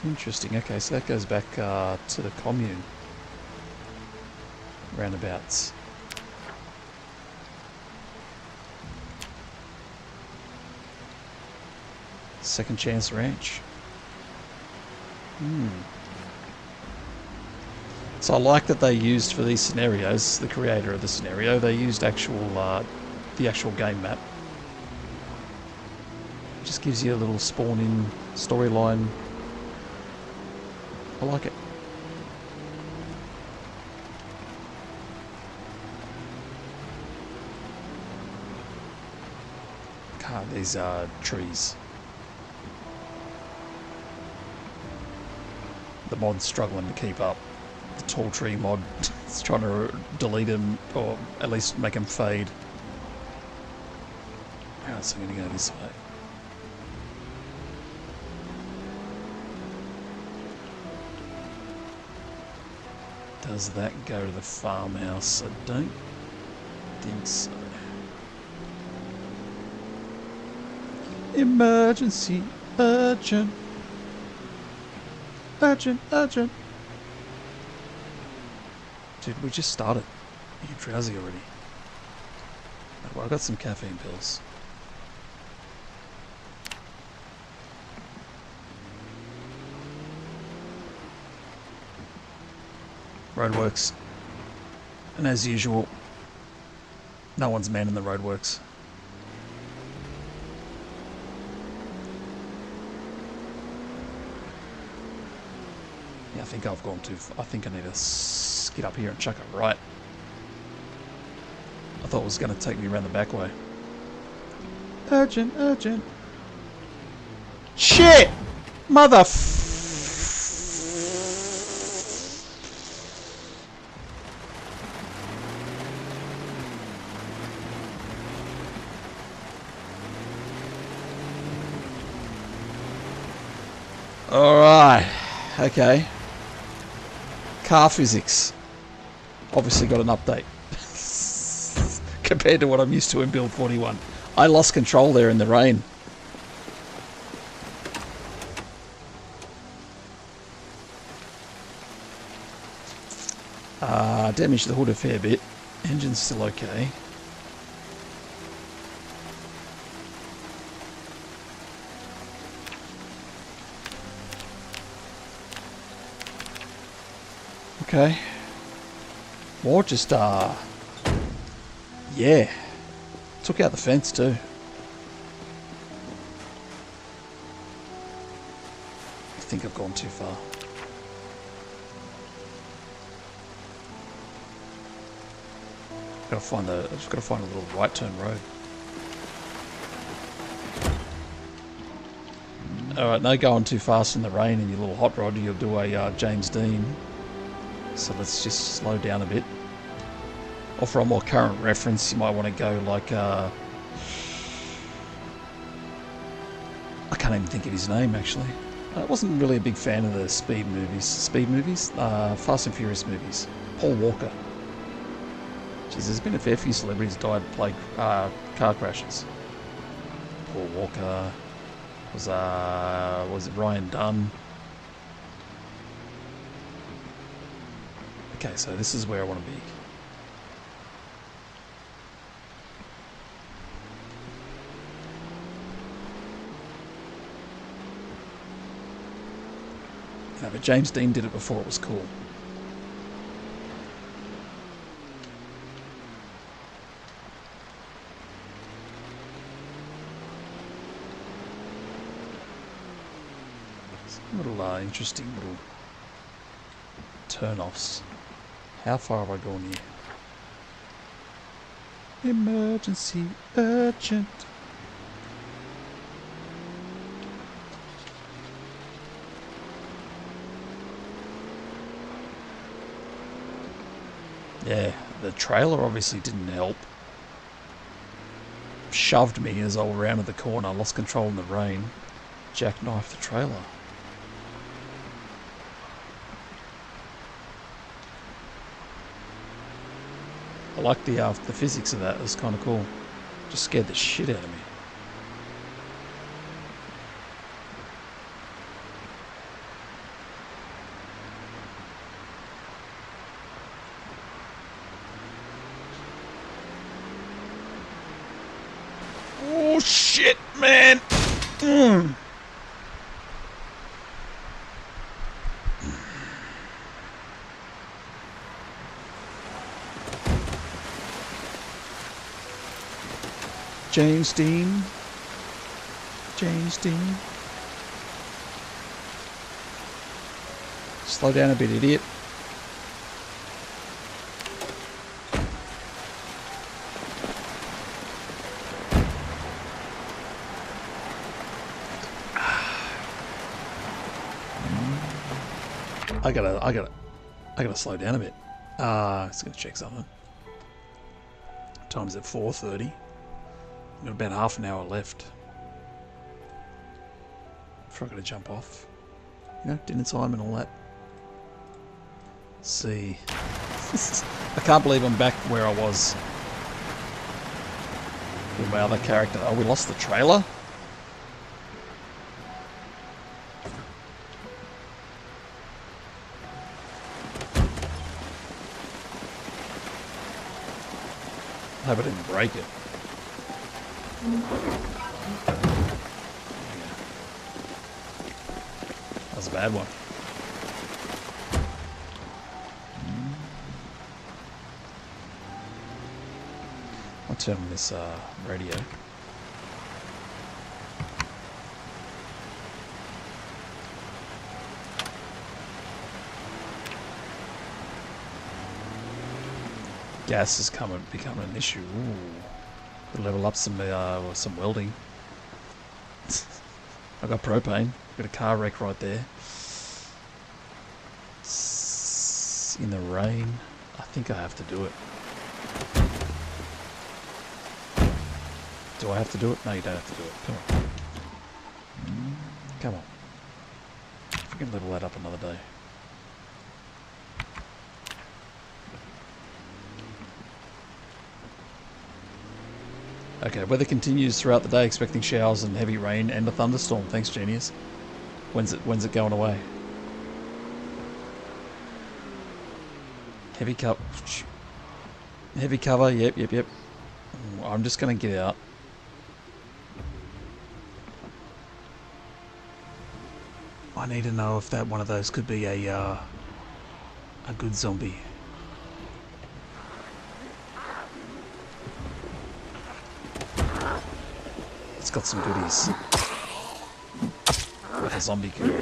Interesting. Okay, so that goes back to the Commune. Roundabouts. Second Chance Ranch. So I like that they used for these scenarios, the creator of the scenario, they used actual the actual game map. It just gives you a little spawn-in storyline. I like it. God, these trees. The mod's struggling to keep up. The tall tree mod is trying to delete him, or at least make him fade. Alright, so I'm going to go this way. Does that go to the farmhouse? I don't think so. Emergency, urgent. Urgent, urgent. Dude, we just started. Are you drowsy already? Well, I got some caffeine pills. Roadworks. And as usual, no one's manning the roadworks. I think I've gone too far. I think I need to skid up here and chuck it right. I thought it was going to take me around the back way. Urgent, urgent. Shit! Mother Alright. Okay. Car physics. Obviously got an update. Compared to what I'm used to in build 41. I lost control there in the rain. Damaged the hood a fair bit. Engine's still okay. Okay. More just, yeah. Took out the fence too. I think I've gone too far. I've just gotta find a little right turn road. Alright, no going too fast in the rain in your little hot rod. You'll do a James Dean. So let's just slow down a bit. Or for a more current reference, you might want to go like, I can't even think of his name actually. I wasn't really a big fan of the speed movies. Fast and Furious movies. Paul Walker. Jeez, there's been a fair few celebrities died playing car crashes. Paul Walker. Was it Ryan Dunn? Okay, so this is where I want to be. Yeah, but James Dean did it before it was cool. Some little interesting little turn-offs. How far have I gone here? Emergency, urgent. Yeah, the trailer obviously didn't help. Shoved me as I rounded the corner, lost control in the rain, jackknifed the trailer. I like the physics of that. It was kind of cool. Just scared the shit out of me. Oh shit, man! James Dean. James Dean. Slow down a bit, idiot. I gotta slow down a bit. Just gonna check something. Time's at 4:30. I've got about half an hour left before I gotta jump off. You know, dinner time and all that. Let's see. I can't believe I'm back where I was with my other character. Oh, we lost the trailer? I hope I didn't break it. That was a bad one. I'll turn on this radio. Gas is becoming an issue. Ooh. Could level up some welding. I got propane. Got a car wreck right there. In the rain. I think I have to do it. Do I have to do it? No, you don't have to do it. Come on. Come on. If we can level that up another day. Okay, weather continues throughout the day, expecting showers and heavy rain and a thunderstorm. Thanks, Genius. When's it going away? Heavy cover. Heavy cover. Yep. I'm just gonna get out. I need to know if that one of those could be a good zombie. It's got some goodies. Like a zombie killer.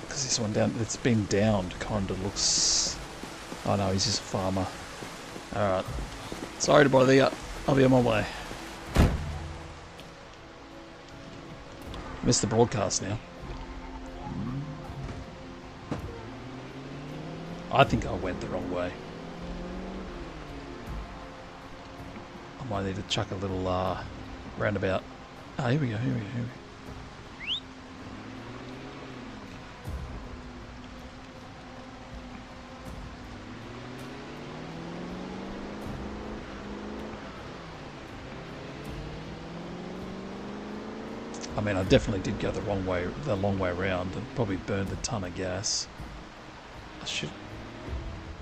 Because this one down, it's been downed, kind of looks. Oh no, he's just a farmer. Alright. Sorry to bother you. I'll be on my way. Missed the broadcast now. I think I went the wrong way. I might need to chuck a little roundabout. Ah, here we go. I mean, I definitely did go the long way around, and probably burned a ton of gas. I should.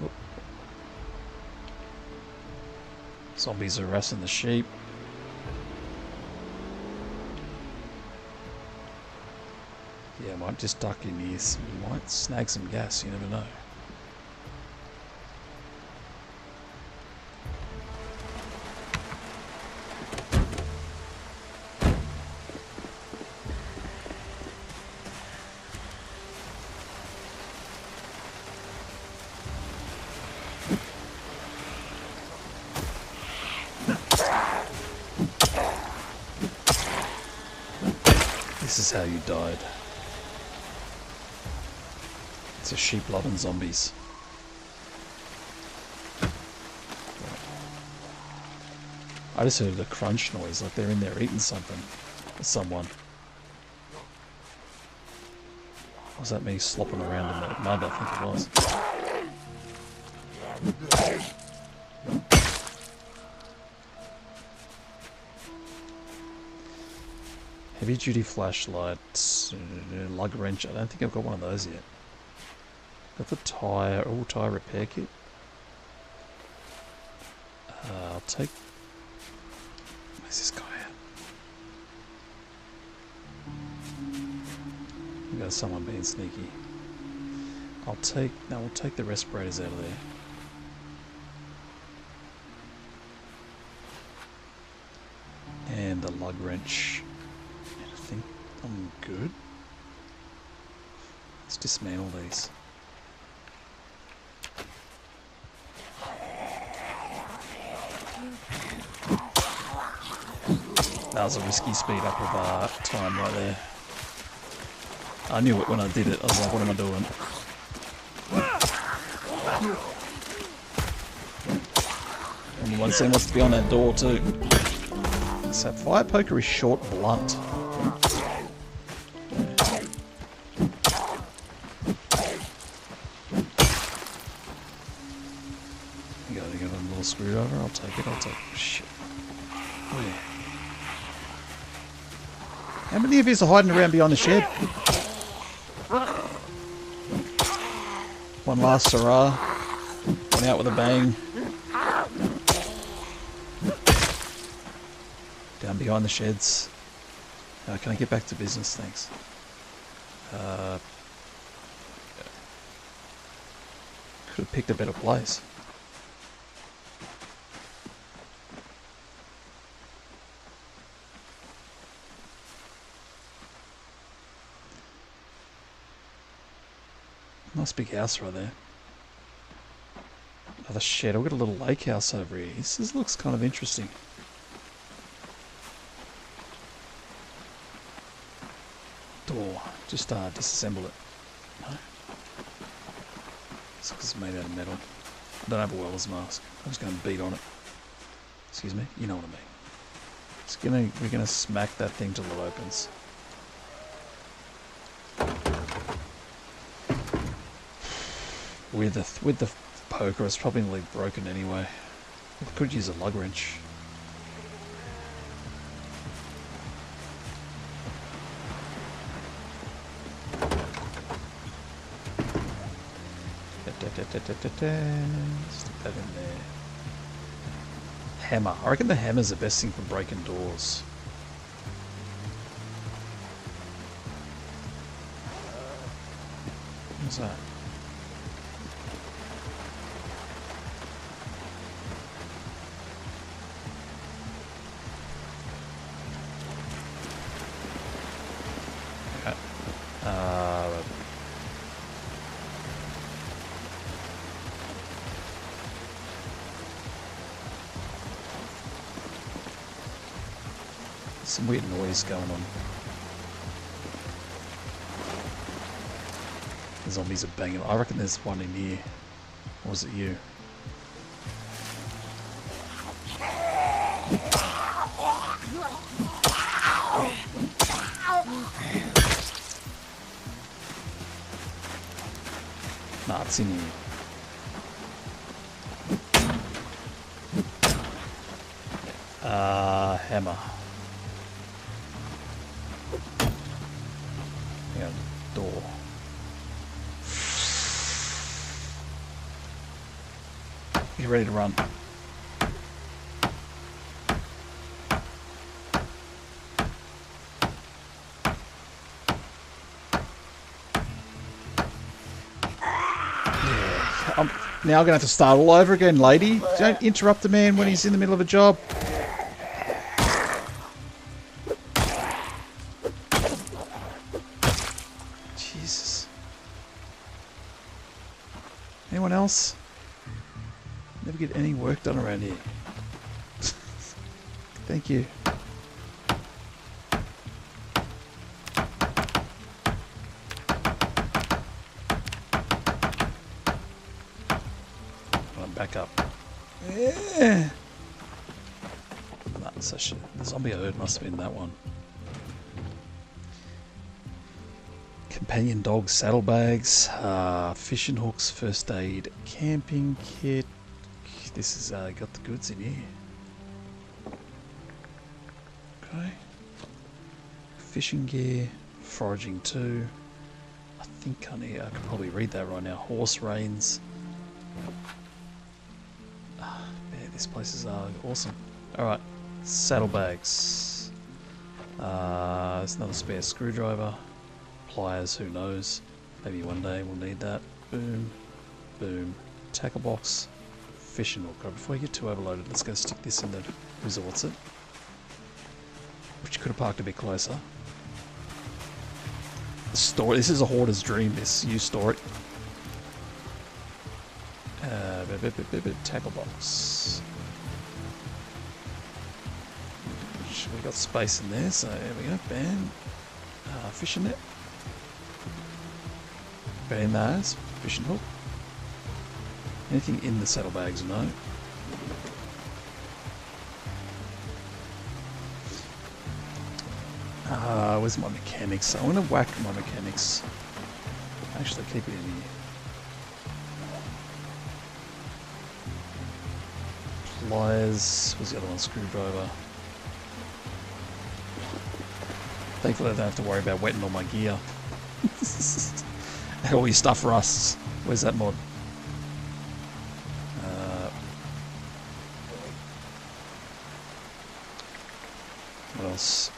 Oh. Zombies are harassing the sheep. Yeah, I might just duck in here. You might snag some gas. You never know. This is how you died. It's a sheep lot and zombies. I just heard a crunch noise, like they're in there eating something. Or someone. Was that me slopping around in the mud? I think it was. Heavy duty flashlight, lug wrench. I don't think I've got one of those yet. Got the tyre, tyre repair kit. I'll take. Where's this guy at? Got someone being sneaky. We'll take the respirators out of there. And the lug wrench. And I think I'm good. Let's dismantle these. That was a risky speed up of time right there. I knew it when I did it. I was like, what am I doing? And one thing wants to be on that door too. So fire poker is short, blunt. You got a little screwdriver? I'll take it. Shit. Oh yeah. How many of you are hiding around behind the shed? One last hurrah. One out with a bang. Down behind the sheds. Can I get back to business? Thanks. Could have picked a better place. Nice big house right there. Another shed. I've got a little lake house over here. This looks kind of interesting. Door. Just disassemble it. No. This looks made out of metal. I don't have a welder's mask. I'm just going to beat on it. Excuse me. You know what I mean. We're gonna smack that thing till it opens. With the poker, it's probably broken anyway. I could use a lug wrench. Stick that in there. Hammer. I reckon the hammer's the best thing for breaking doors. What's that? Some weird noise going on. The zombies are banging. I reckon there's one in here. Or was it you? Nah, it's in here. Hammer. Yeah, door. Get ready to run. I'm now going to have to start all over again, lady. Don't interrupt the man when he's in the middle of a job. Jesus. Anyone else? Never get any work done around here. Thank you. back up. Yeah. That's a shit. The zombie I heard must have been that one. Companion dog saddlebags, fishing hooks, first aid, camping kit. This has got the goods in here. Okay. Fishing gear, foraging 2. I think I could probably read that right now. Horse reins. Man, this place is awesome. Alright, saddlebags. There's another spare screwdriver. Pliers, who knows. Maybe one day we'll need that. Boom, boom. Tackle box, fishing hook. Right, before you get too overloaded, let's go stick this in the resorts it. Which could have parked a bit closer. Store. This is a hoarder's dream. This you store it. Tackle box. We got space in there, so there we go. Bam. Fishing net. Bam those. Fishing hook. Anything in the saddlebags? No. Where's my mechanics? I want to whack my mechanics. Actually, keep it in here. Pliers. Where's the other one? Screwdriver. Thankfully, I don't have to worry about wetting all my gear. All your stuff rusts. Where's that mod? What else?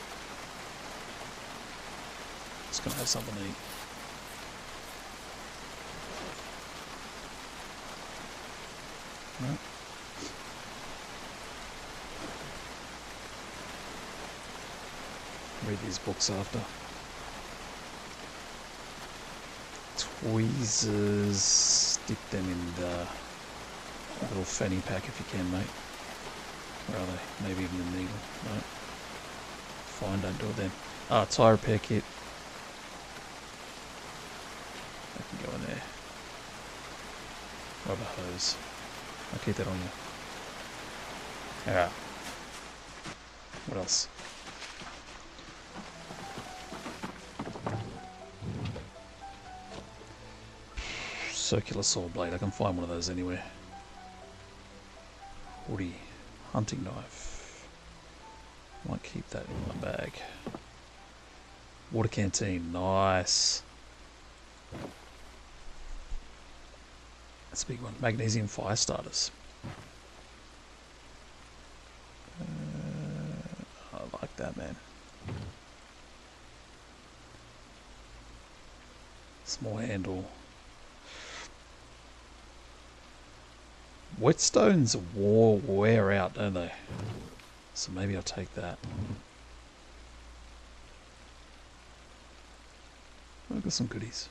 Just gonna have something to eat. Right. Read these books after. Tweezers, stick them in the little fanny pack if you can, mate. Where are they? Maybe even the needle. No. Fine, don't do it then. Tyre repair kit. That can go in there. Rubber hose. I'll keep that on you. Alright. What else? Circular saw blade. I can find one of those anywhere. Woody. Hunting knife. Might keep that in my bag. Water canteen. Nice. That's a big one. Magnesium fire starters. I like that, man. Small handle. Whetstones wear out, don't they? So maybe I'll take that. I've got some goodies.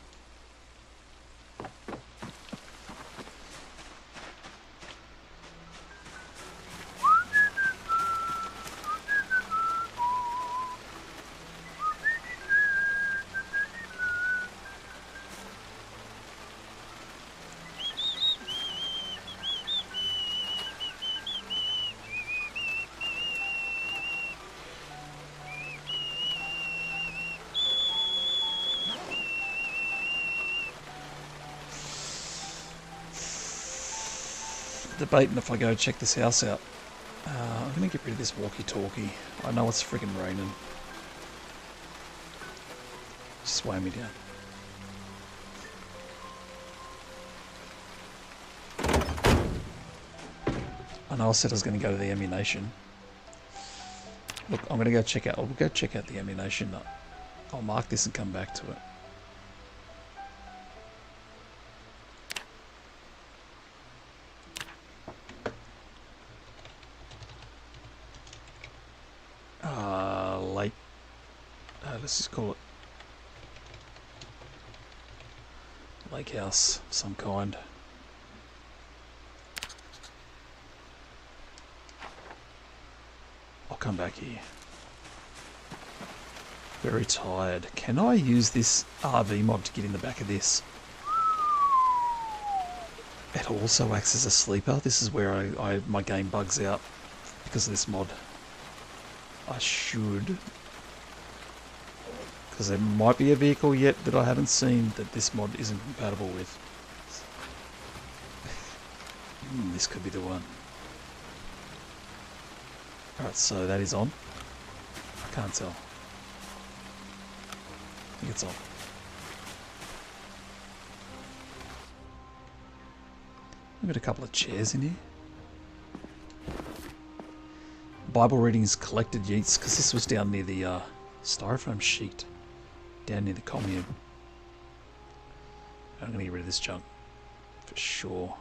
Debating if I go check this house out. I'm going to get rid of this walkie-talkie. I know it's freaking raining. Just weigh me down. I know I said I was going to go to the ammunition. Look, I'm going to go check out. I'll go check out the ammunition. I'll mark this and come back to it. Let's just call it lake house of some kind. I'll come back here. Very tired. Can I use this RV mod to get in the back of this? It also acts as a sleeper. This is where my game bugs out because of this mod. I should, because there might be a vehicle yet that I haven't seen that this mod isn't compatible with. This could be the one. Alright, so that is on. I can't tell. I think it's on. We've got a couple of chairs in here. Bible readings, collected yeets, because this was down near the styrofoam sheet. Down near the Commune. I'm going to get rid of this junk. For sure.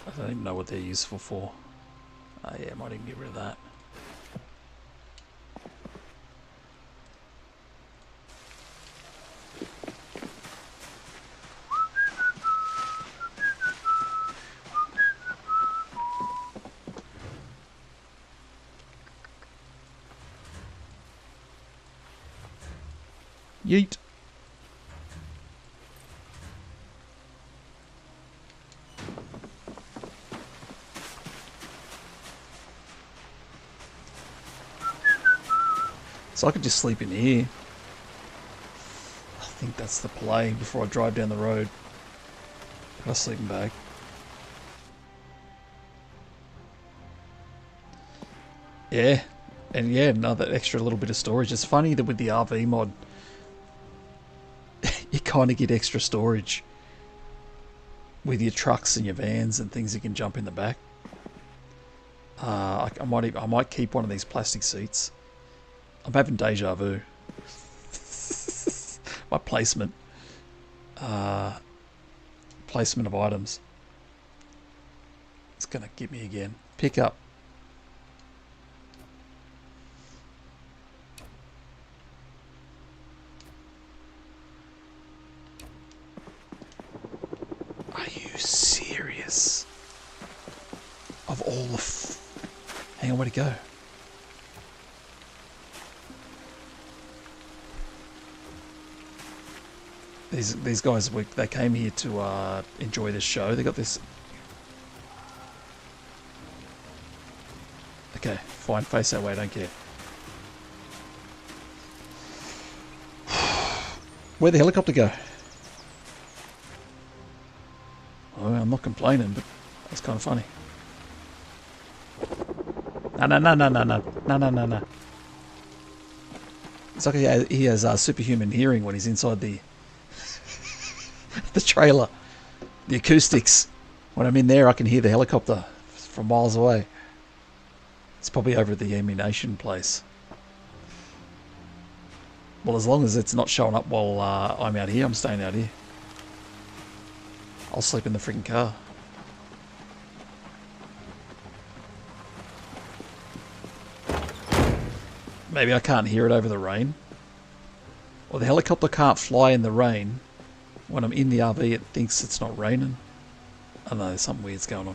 I don't even know what they're useful for. Oh yeah, I might even get rid of that. Yeet. So I could just sleep in here. I think that's the play before I drive down the road. Got a sleeping bag. Yeah. And yeah, another extra little bit of storage. It's funny that with the RV mod, you kind of get extra storage with your trucks and your vans and things you can jump in the back. I might keep one of these plastic seats. I'm having deja vu. My placement. Placement of items. It's going to get me again. Pick up. Are you serious? Of all the... Hang on, where'd it go? These guys, they came here to enjoy this show. They got this... Okay, fine, face that way, I don't care. Where'd the helicopter go? Oh, I'm not complaining, but that's kind of funny. No. It's like he has superhuman hearing when he's inside the trailer. The acoustics. When I'm in there, I can hear the helicopter from miles away. It's probably over at the ammunition place. Well, as long as it's not showing up while I'm out here, I'm staying out here. I'll sleep in the freaking car. Maybe I can't hear it over the rain. Or the helicopter can't fly in the rain. When I'm in the RV, it thinks it's not raining. I don't know, there's something weird's going on.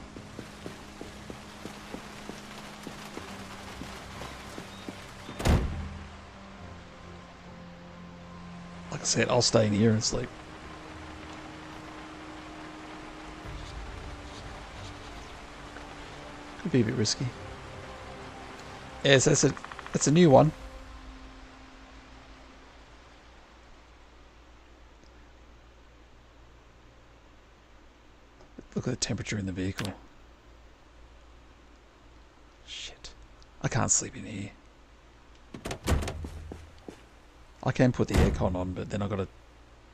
Like I said, I'll stay in here and sleep. Could be a bit risky. Yes, that's a new one. Look at the temperature in the vehicle. Shit. I can't sleep in here. I can put the aircon on, but then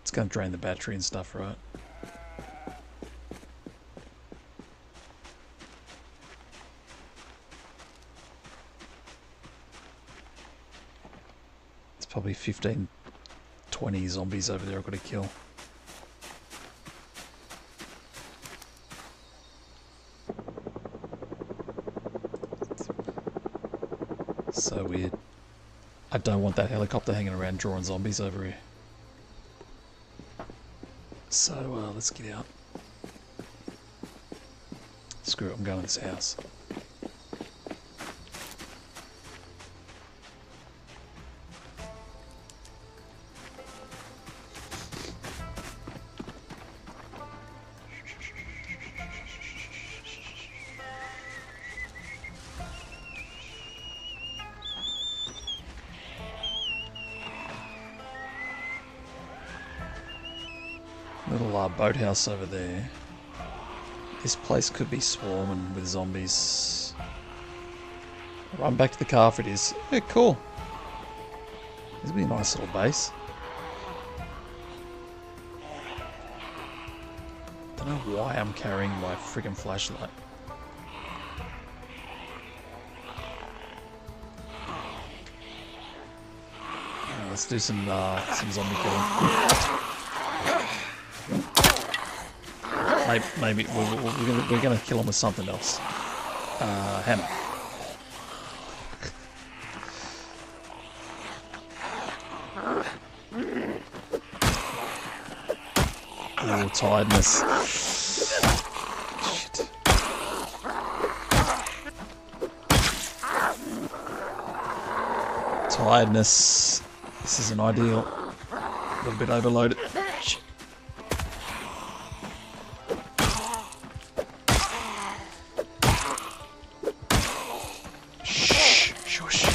it's gonna drain the battery and stuff, right? It's probably 15, 20 zombies over there I've got to kill. So weird. I don't want that helicopter hanging around drawing zombies over here. So let's get out. Screw it, I'm going to this house. little boathouse over there. This place could be swarming with zombies. Run back to the car if it is. Yeah, cool. This would be a nice little base. Don't know why I'm carrying my friggin' flashlight. Let's do some zombie killing. Maybe we're gonna kill them with something else. Hammer. Oh, tiredness. Shit. Tiredness. This isn't ideal. A little bit overloaded. Shit. Shh. Shush. Do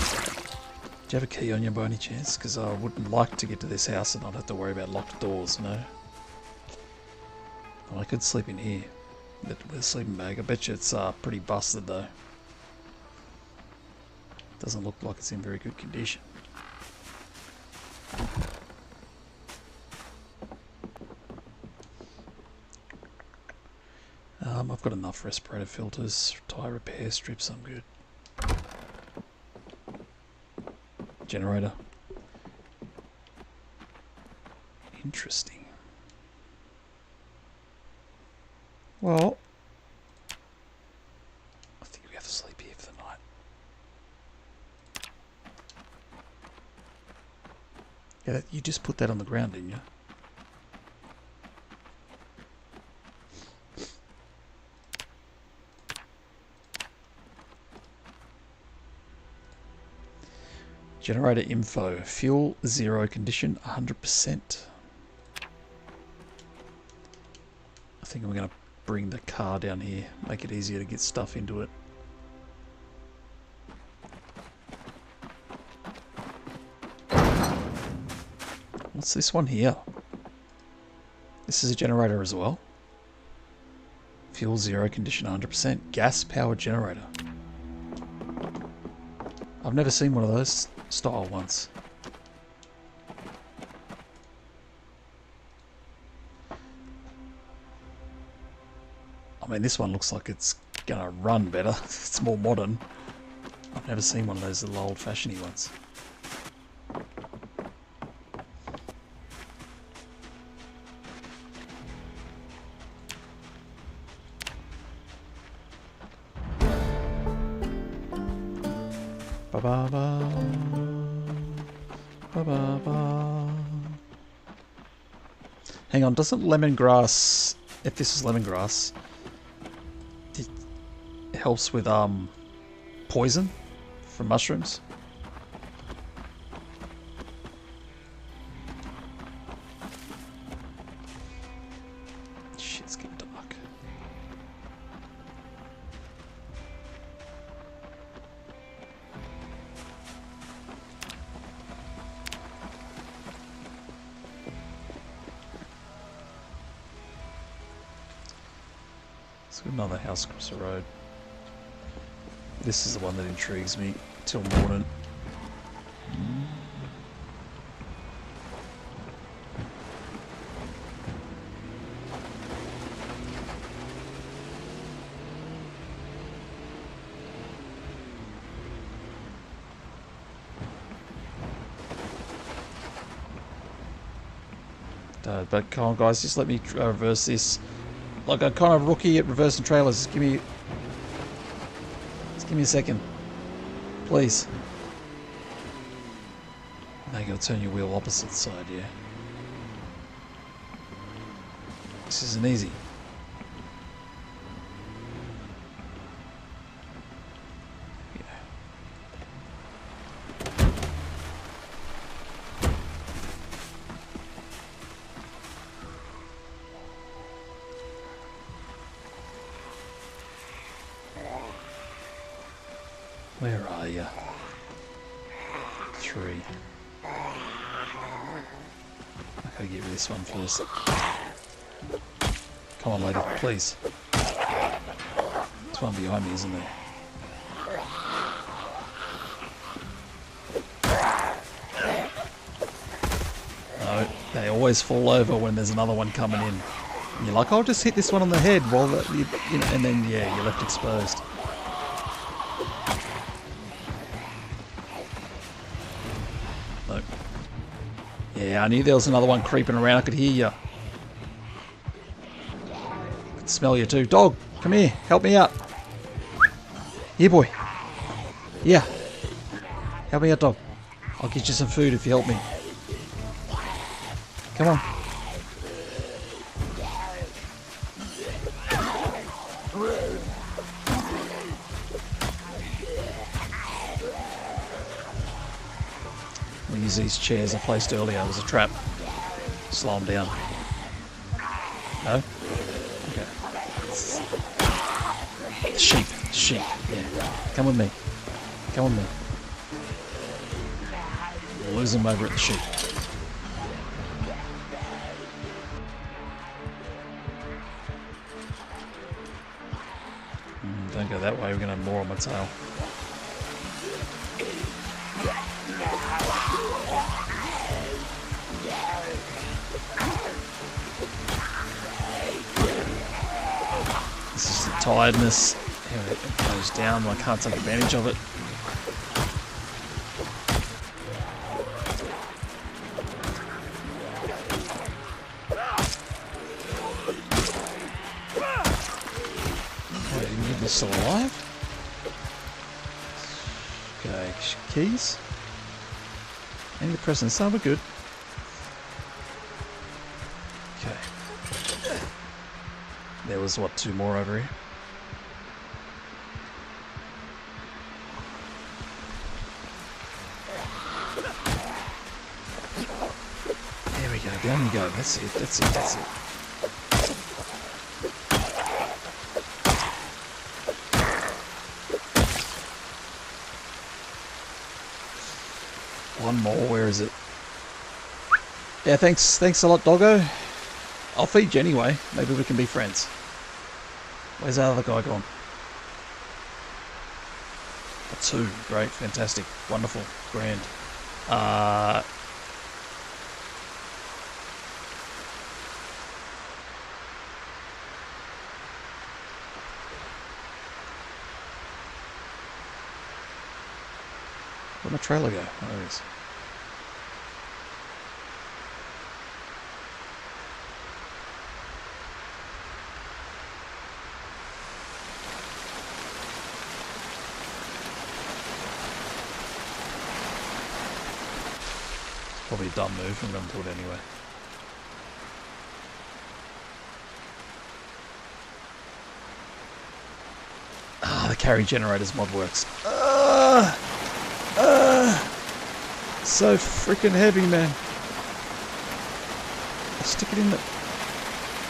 you have a key on you by any chance? Because I wouldn't like to get to this house and not have to worry about locked doors, you know? Well, I could sleep in here with a sleeping bag. I bet you it's pretty busted though. Doesn't look like it's in very good condition. I've got enough respirator filters, tyre repair strips, I'm good. Generator. Interesting. Well, I think we have to sleep here for the night. Yeah, you just put that on the ground, didn't you? Generator info. Fuel 0, condition 100%. I think I'm going to bring the car down here, make it easier to get stuff into it. What's this one here? This is a generator as well. Fuel 0, condition 100%. Gas powered generator. I've never seen one of those style ones. I mean, this one looks like it's gonna run better. It's more modern. I've never seen one of those little old-fashioned ones. Ba-ba-ba. Ba-ba-ba. Hang on, doesn't lemongrass, if this is lemongrass, it helps with poison from mushrooms? Shit, it's getting dark. Let's get another house across the road. This is the one that intrigues me till morning. But come on guys, just let me reverse this. Like I'm kind of rookie at reversing trailers. Just give me a second. Please. Now you gotta turn your wheel opposite side, yeah. This isn't easy. Where are you? 3. I gotta get rid of this one first. Come on, lady, please. There's one behind me, isn't there? No, they always fall over when there's another one coming in. And you're like, I'll just hit this one on the head while you know, and then yeah, you're left exposed. No. Yeah, I knew there was another one creeping around. I could hear you. I could smell you too. Dog, come here. Help me out. Here, boy. Yeah. Help me out, dog. I'll get you some food if you help me. Come on. We'll use these chairs I placed earlier as a trap. Slow them down. No? Okay. Sheep. Sheep. Yeah. Come with me. Come with me. We'll lose them over at the sheep. Don't go that way, we're going to have more on my tail. This is the tiredness. It goes down, I can't take advantage of it. Still alive? Okay, keys. And the present, so we're good. Okay. There was what, 2 more over here? There we go, down you go. That's it, that's it, that's it. One more, where is it? Yeah, thanks a lot, doggo. I'll feed you anyway. Maybe we can be friends. Where's that other guy gone? 2, great, fantastic, wonderful, grand. Where'd my trailer go? Oh, there it is. Probably a dumb move, I'm going to do it anyway. Ah, the carry generators mod works. So freaking heavy, man. I'll stick it in the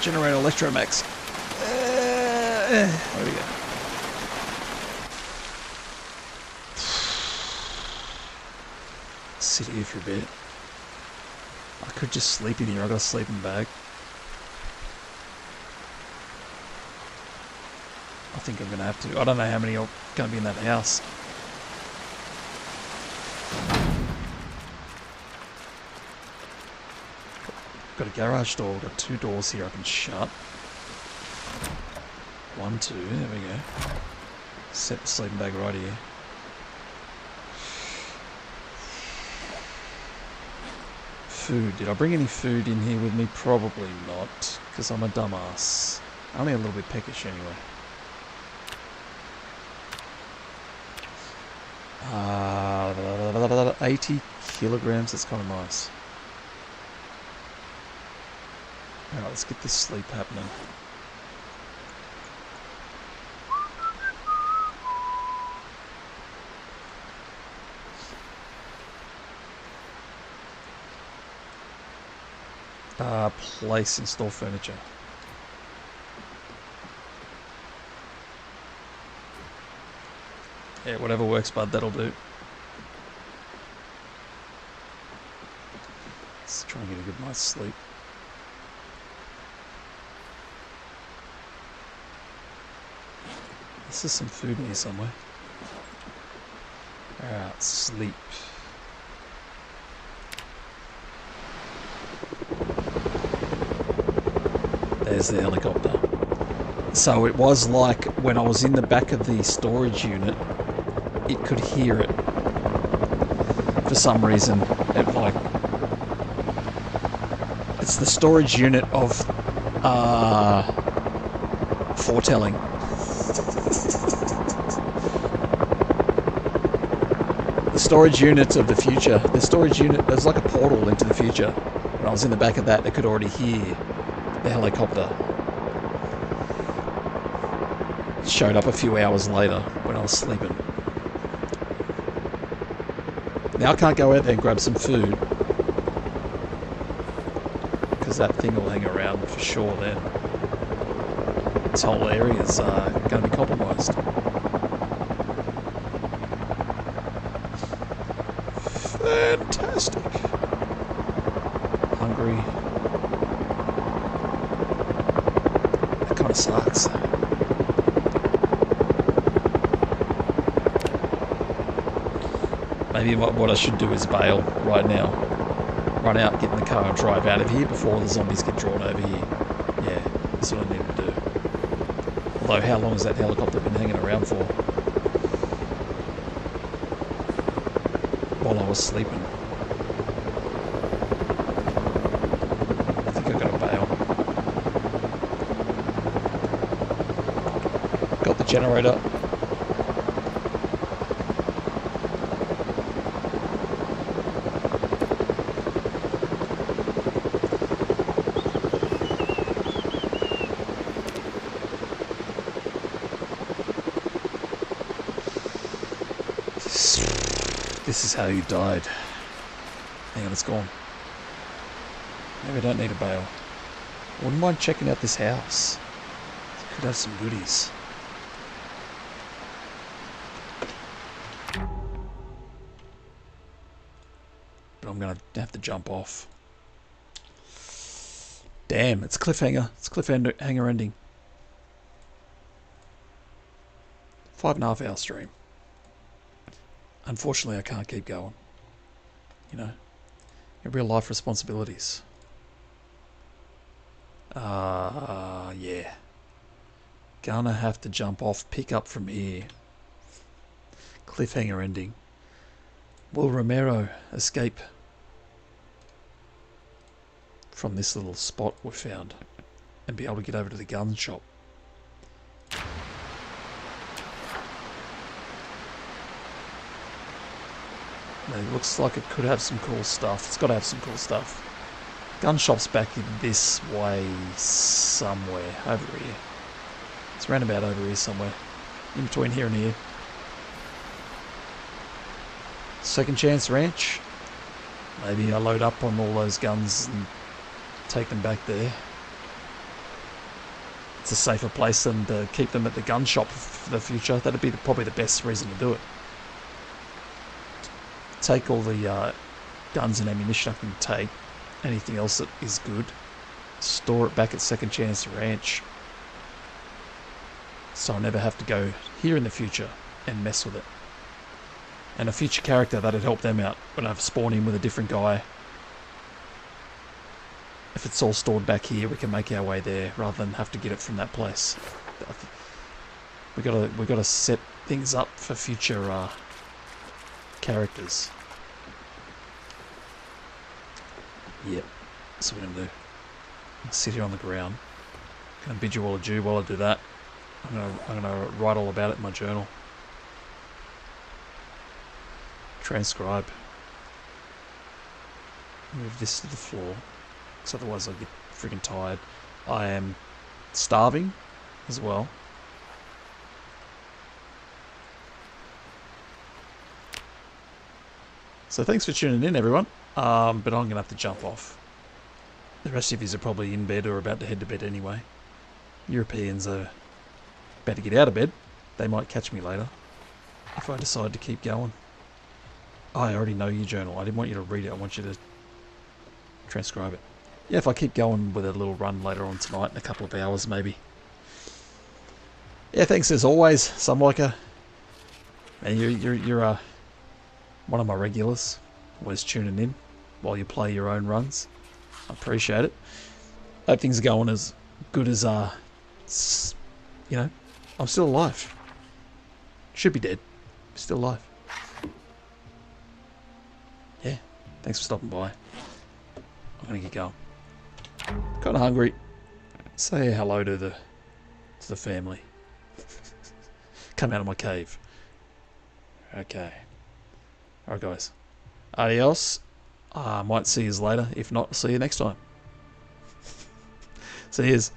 generator Electromax. There we go. Sit here for a bit. I could just sleep in here. I got a sleeping bag. I think I'm gonna have to. I don't know how many are gonna be in that house. Got a garage door. Got 2 doors here I can shut. 1, 2. There we go. Set the sleeping bag right here. Food. Did I bring any food in here with me? Probably not, because I'm a dumbass. Only a little bit peckish anyway. 80 kilograms. That's kind of nice. Alright, let's get this sleep happening. Place install furniture. Yeah, whatever works, bud, that'll do. Let's try and get a good night's sleep. This is some food in here somewhere. Alright, sleep. There's the helicopter. So it was like when I was in the back of the storage unit, it could hear it. For some reason, it like... It's the storage unit of foretelling. The storage unit of the future. The storage unit, there's like a portal into the future. When I was in the back of that, I could already hear the helicopter. It showed up a few hours later when I was sleeping. Now I can't go out there and grab some food, because that thing will hang around for sure then. This whole area is going to be compromised. Fantastic. Hungry. That kind of sucks. Maybe what I should do is bail right now. Run out, get in the car and drive out of here before the zombies get drawn over here. Yeah, that's what I need to do. Although, how long has that helicopter been hanging around for? While I was sleeping. I think I've got to bail. Got the generator. This is how you died. Hang on, it's gone. Maybe I don't need a bail. I wouldn't mind checking out this house. It could have some goodies. But I'm gonna have to jump off. Damn, it's cliffhanger. It's cliffhanger ending. 5.5 hour stream. Unfortunately, I can't keep going. You know, in real life responsibilities. Yeah. Gonna have to jump off, pick up from here. Cliffhanger ending. Will Romero escape from this little spot we found and be able to get over to the gun shop? It looks like it could have some cool stuff. It's got to have some cool stuff. Gun shop's back in this way somewhere. Over here. It's round about over here somewhere. In between here and here. Second Chance Ranch. Maybe I load up on all those guns and take them back there. It's a safer place than to keep them at the gun shop for the future. That'd be probably the best reason to do it. Take all the guns and ammunition I can take, anything else that is good, store it back at Second Chance Ranch, so I never have to go here in the future and mess with it. And a future character, that'd help them out when I've spawned in with a different guy. If it's all stored back here, we can make our way there rather than have to get it from that place. We gotta set things up for future characters. Yep, that's what I'm gonna do. I'll sit here on the ground. I'm gonna bid you all adieu while I do that. I'm gonna write all about it in my journal. Transcribe. Move this to the floor, because otherwise I'll get freaking tired. I am starving as well. So thanks for tuning in, everyone. But I'm going to have to jump off. The rest of you are probably in bed or about to head to bed anyway. Europeans are about to get out of bed. They might catch me later if I decide to keep going. I already know your journal. I didn't want you to read it. I want you to transcribe it. Yeah, if I keep going with a little run later on tonight in a couple of hours maybe. Yeah, thanks as always, Sunliker. And you're one of my regulars. Always tuning in while you play your own runs. I appreciate it. Hope things are going as good as you know, I'm still alive. Should be dead. Still alive. Yeah. Thanks for stopping by. I'm gonna get going. Kinda hungry. Say hello to the family. Come out of my cave. Okay. Alright guys. Adios. I might see you later. If not, see you next time. See yous.